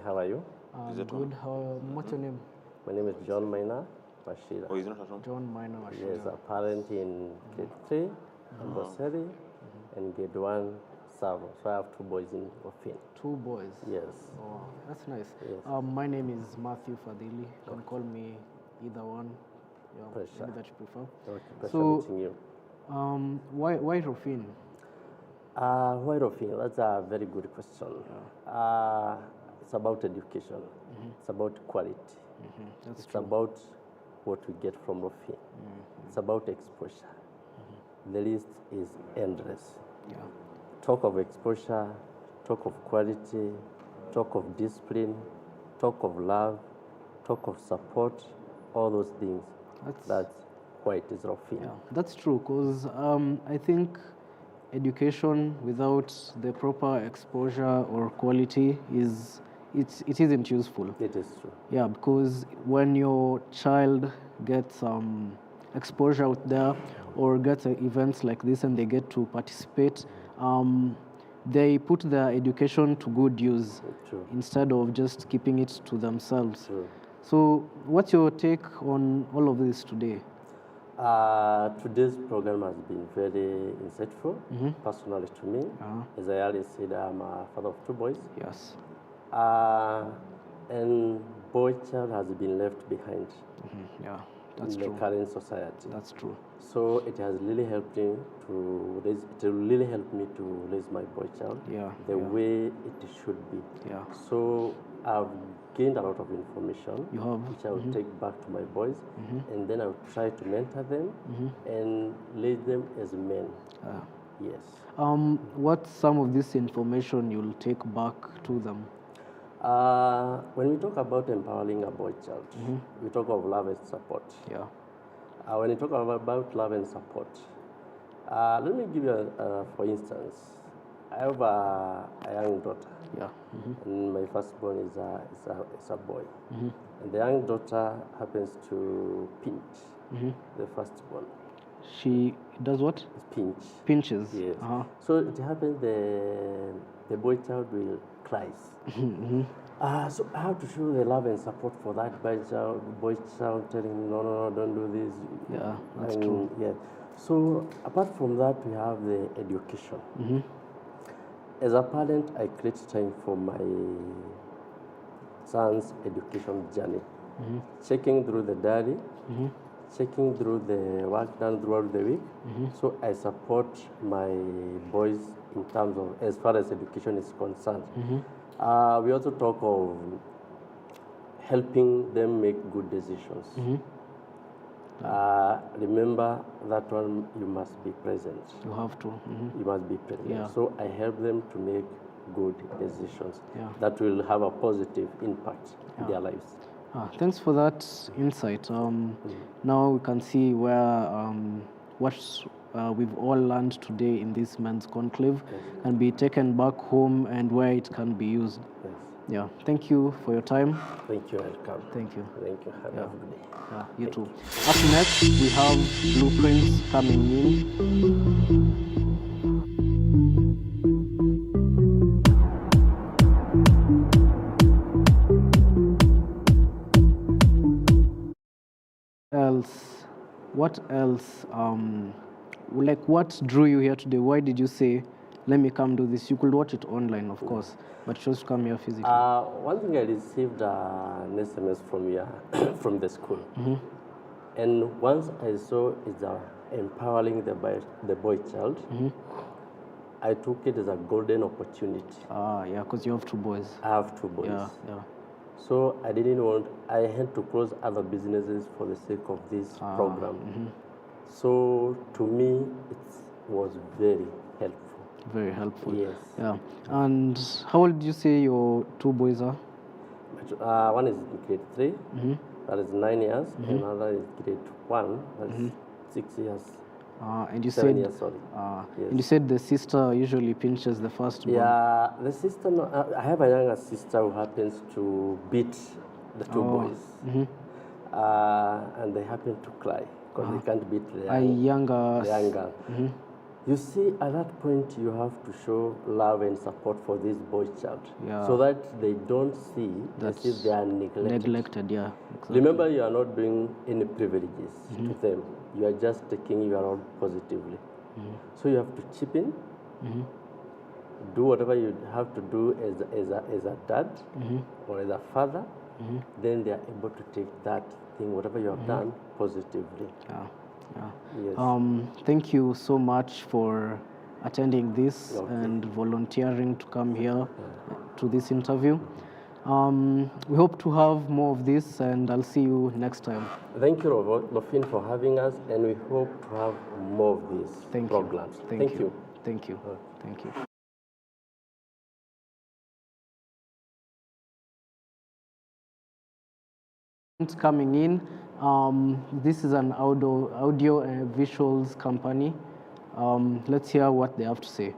How are you? Good. What's your name? My name is John Maina Mashira. Oh, he's not at home? John Maina Mashira. Yes, a parent in grade 3, Amboseli, and grade 1, Savo. So I have 2 boys in Rofin. 2 boys? Yes. Oh, that's nice. Yes. My name is Matthew Fadili. You can call me either one. Yeah, Pressure. maybe that you prefer. Okay, pleasure So, meeting you. why Rofin? Why Rofin? That's a very good question. It's about education. It's about quality. That's it's true. about what we get from Rofin. It's about exposure. The list is endless. Yeah. Talk of exposure, talk of quality, talk of discipline, talk of love, talk of support, all those things. That's why it is Rofin. Yeah, that's true, because I think education without the proper exposure or quality it isn't useful. It is true. Yeah, because when your child gets exposure out there or gets events like this and they get to participate, they put their education to good use instead of just keeping it to themselves. So what's your take on all of this today? Today's program has been very insightful, personally to me. As I already said, I'm a father of 2 boys. Yes. And boy child has been left behind. Yeah, that's in true. the current society. That's true. So it has really helped me to raise. It will really help me to raise my boy child the way it should be. Yeah. So I've gained a lot of information, You have. which I will take back to my boys, and then I will try to mentor them and raise them as men. Yes. What's some of this information you'll take back to them? When we talk about empowering a boy child, we talk of love and support. Yeah. When you talk about love and support, let me give you, for instance, I have a young daughter. Yeah. And my firstborn is a boy. And the young daughter happens to pinch the firstborn. She does what? Pinch. Pinches. Yes. So it happens the boy child will cry. So I have to show the love and support for that boy child, telling him, no, don't do this. Yeah, that's true. Yeah. So apart from that, we have the education. As a parent, I create time for my son's education journey, checking through the diary, checking through the work done throughout the week. So I support my boys in terms of, as far as education is concerned. We also talk of helping them make good decisions. Remember that one, you must be present. You have to. You must be present. Yeah. So I help them to make good decisions Yeah. that will have a positive impact in their lives. Thanks for that insight. Now we can see where what we've all learned today in this men's conclave can be taken back home and where it can be used. Yes. Yeah. Thank you for your time. Thank you. Welcome. Thank you. Thank you. Have a good day. Yeah, you too. Up next, we have blueprints coming in. What else? Like, what drew you here today? Why did you say, let me come do this? You could watch it online, of course, but chose to come here physically. One thing, I received an SMS from here, from the school. And once I saw it's empowering the boy child, I took it as a golden opportunity. Yeah, because you have two boys. I have two boys. Yeah. So I had to close other businesses for the sake of this program. So to me, it was very helpful. Very helpful. Yes. Yeah. And how old did you say your two boys are? One is in grade 3, that is 9 years, and another is grade 1, that is 6 years. And you 7 said, years, sorry. Yes. And you said the sister usually pinches the first born. Yeah, the sister, I have a younger sister who happens to beat the two boys. And they happen to cry because they can't beat the young girl. You see, at that point, you have to show love and support for this boy child, so that they don't see as if they are neglected. Yeah. Exactly. Remember, you are not doing any privileges to them. You are just taking your own positively. So you have to chip in, do whatever you have to do as a dad or as a father. Then they are able to take that thing, whatever you have done, positively. Yes. Thank you so much for attending this and volunteering to come here to this interview. We hope to have more of this, and I'll see you next time. Thank you, Lofin, for having us, and we hope to have more of these programs. Thank you. Thank you. Thank you. Coming in, this is an audio and visuals company. Let's hear what they have to say.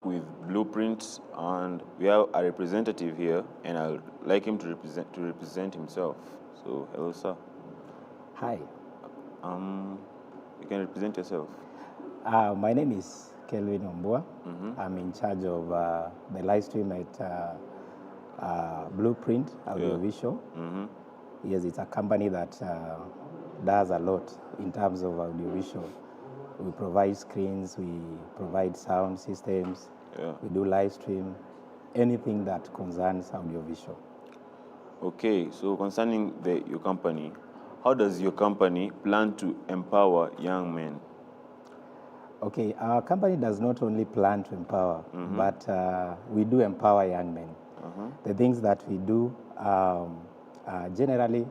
with Blueprint, and we have a representative here, and I'd like him to represent himself. So, hello, sir. Hi. You can represent yourself. My name is Kelvin Ombua. I'm in charge of the live stream at Blueprint Audiovisual. Yes, it's a company that does a lot in terms of audiovisual. We provide screens, we provide sound systems, we do live stream, anything that concerns audiovisual. Okay, so concerning your company, how does your company plan to empower young men? Okay, our company does not only plan to empower, but we do empower young men. The things that we do, generally,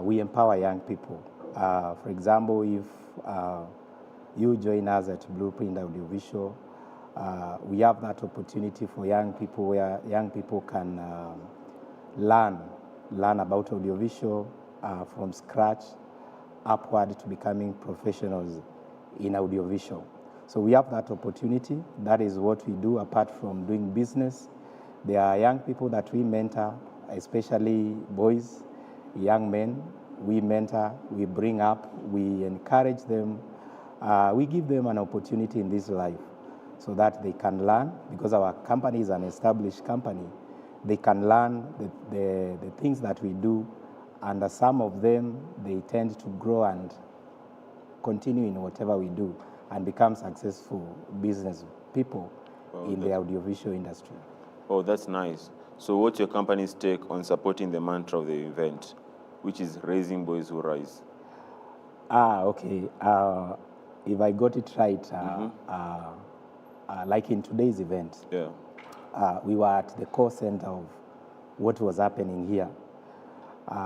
we empower young people. For example, if you join us at Blueprint Audiovisual, we have that opportunity for young people where young people can learn about audiovisual from scratch upward to becoming professionals in audiovisual. So we have that opportunity. That is what we do apart from doing business. There are young people that we mentor, especially boys, young men. We mentor, we bring up, we encourage them. We give them an opportunity in this life so that they can learn, because our company is an established company. They can learn the things that we do, and some of them, they tend to grow and continue in whatever we do and become successful business people in the audiovisual industry. Oh, that's nice. So what's your company's take on supporting the mantra of the event, which is raising boys who rise? Okay. If I got it right, like in today's event, we were at the core center of what was happening here.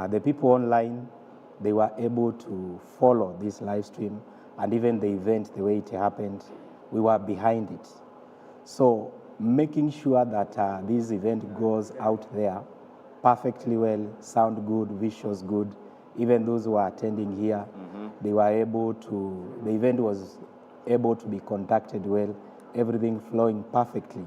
The people online, they were able to follow this live stream, and even the event, the way it happened, we were behind it. So making sure that this event goes out there perfectly well, sound good, visuals good. Even those who are attending here, they were able to, the event was able to be conducted well, everything flowing perfectly.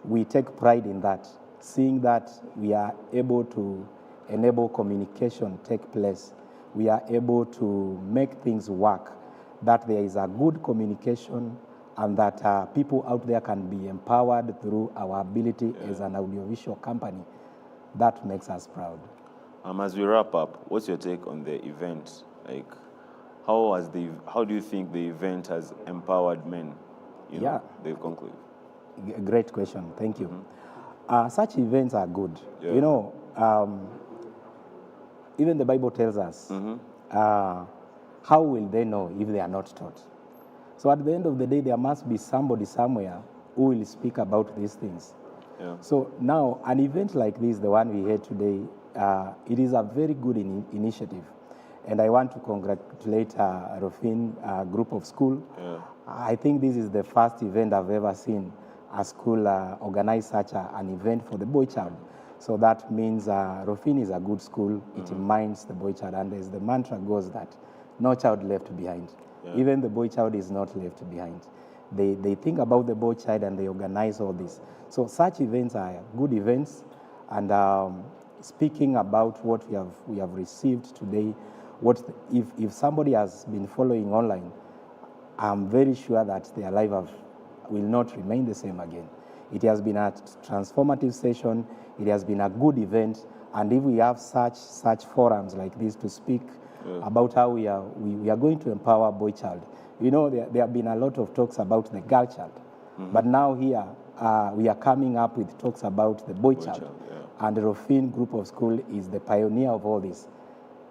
We take pride in that, seeing that we are able to enable communication take place. We are able to make things work, that there is a good communication, and that people out there can be empowered through our ability as an audiovisual company. That makes us proud. As we wrap up, what's your take on the event? Like, how do you think the event has empowered men? The Conclave. Great question. Thank you. Such events are good. You know, even the Bible tells us, how will they know if they are not taught? So at the end of the day, there must be somebody somewhere who will speak about these things. So now, an event like this, the one we had today, it is a very good initiative. And I want to congratulate Rufin Group of School. I think this is the first event I've ever seen a school organize such an event for the boy child. So that means Rufin is a good school. It minds the boy child. And as the mantra goes that no child left behind. Even the boy child is not left behind. They think about the boy child and they organize all this. So such events are good events. And speaking about what we have received today, if somebody has been following online, I'm very sure that their life will not remain the same again. It has been a transformative session. It has been a good event. And if we have such forums like this to speak about how we are going to empower boy child. You know, there have been a lot of talks about the girl child. But now here, we are coming up with talks about the boy child. And the Rufin Group of School is the pioneer of all this.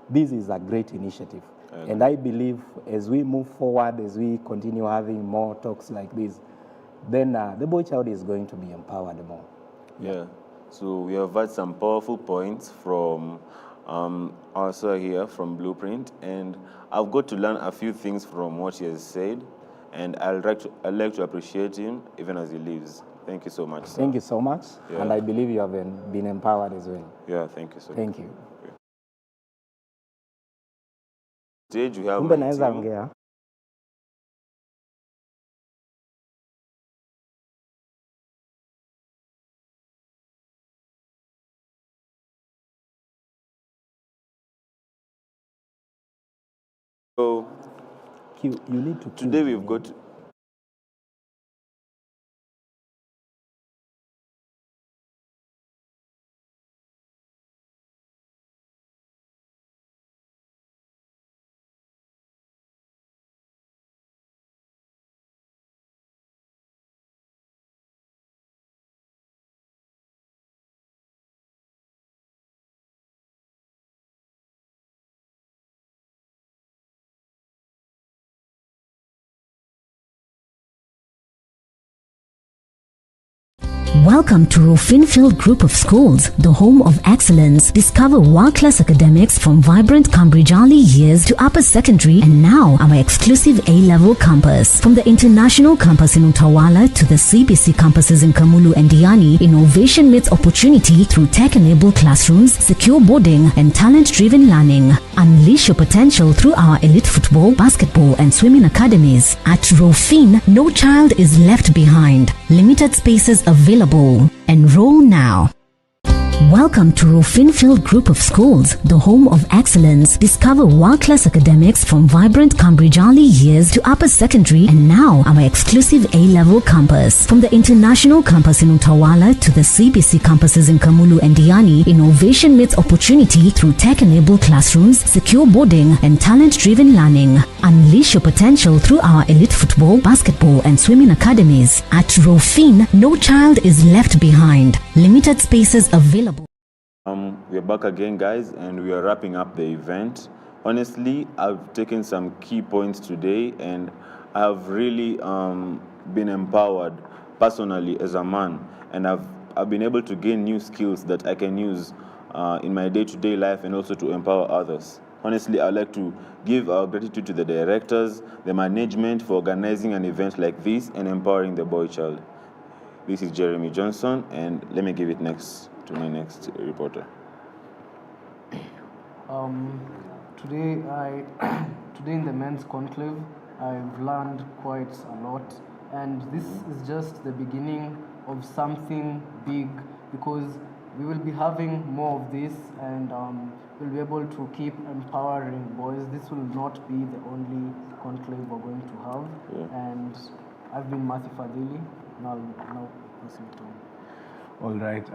This is a great initiative. And I believe as we move forward, as we continue having more talks like this, then the boy child is going to be empowered more. So we have had some powerful points from our sir here from Blueprint, and I've got to learn a few things from what he has said, and I'd like to appreciate him even as he leaves. Thank you so much, sir. Thank you so much, and I believe you have been empowered as well. Thank you so much. Thank you. Stage we have my team. So you need to. Today we've got. Welcome to Rofinfield Group of Schools, the home of excellence. Discover world-class academics from vibrant Cambridge early years to upper secondary and now our exclusive A-level campus. From the international campus in Utawala to the CBC campuses in Kamulu and Diani, innovation meets opportunity through tech-enabled classrooms, secure boarding and talent-driven learning. Unleash your potential through our elite football, basketball and swimming academies. At Rofin, no child is left behind. Limited spaces available. Enroll now. Welcome to Rofinfield Group of Schools, the home of excellence. Discover world-class academics from vibrant Cambridge early years to upper secondary and now our exclusive A-level campus. From the international campus in Utawala to the CBC campuses in Kamulu and Diani, innovation meets opportunity through tech-enabled classrooms, secure boarding and talent-driven learning. Unleash your potential through our elite football, basketball and swimming academies. At Rofin, no child is left behind. Limited spaces available. We're back again, guys, and we are wrapping up the event. Honestly, I've taken some key points today, and I've really been empowered personally as a man, and I've been able to gain new skills that I can use in my day-to-day life and also to empower others. Honestly, I'd like to give our gratitude to the directors, the management for organizing an event like this and empowering the boy child. This is Jeremy Johnson, and let me give it next to my next reporter. Today in the men's conclave, I've learned quite a lot, and this is just the beginning of something big, because we will be having more of this, and we'll be able to keep empowering boys. This will not be the only conclave we're going to have, and I've been Matthew Fadili. Now passing it on. All right,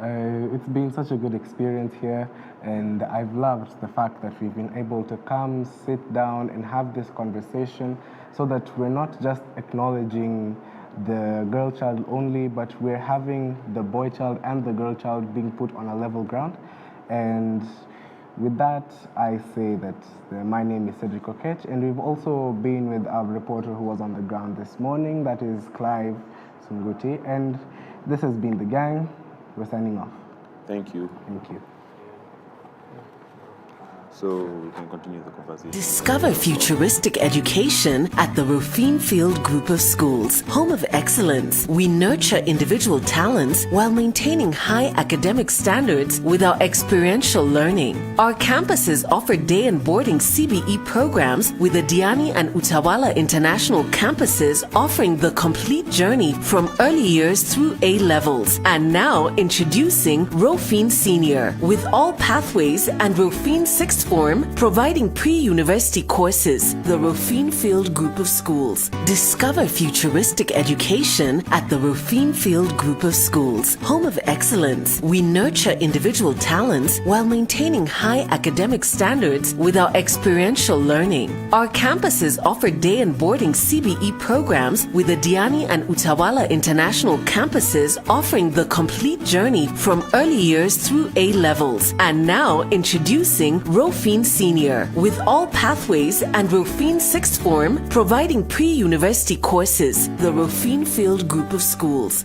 it's been such a good experience here, and I've loved the fact that we've been able to come, sit down and have this conversation so that we're not just acknowledging the girl child only, but we're having the boy child and the girl child being put on a level ground. And with that, I say that my name is Cedric Okech, and we've also been with our reporter who was on the ground this morning, that is Clive Sunguti, and this has been the gang. We're signing off. Thank you. Thank you. So we can continue the conversation. Discover futuristic education at the Rofinfield Group of Schools, home of excellence. We nurture individual talents while maintaining high academic standards with our experiential learning. Our campuses offer day and boarding CBE programs with the Diani and Utawala international campuses offering the complete journey from early years through A levels. And now introducing Rofin Senior with all pathways and Rofin Sixth Form providing pre-university courses. The Rofinfield Group of Schools. Discover futuristic education at the Rofinfield Group of Schools, home of excellence. We nurture individual talents while maintaining high academic standards with our experiential learning. Our campuses offer day and boarding CBE programs with the Diani and Utawala international campuses offering the complete journey from early years through A levels. And now introducing Rofin Senior with all pathways and Rofin Sixth Form providing pre-university courses. The Rofinfield Group of Schools.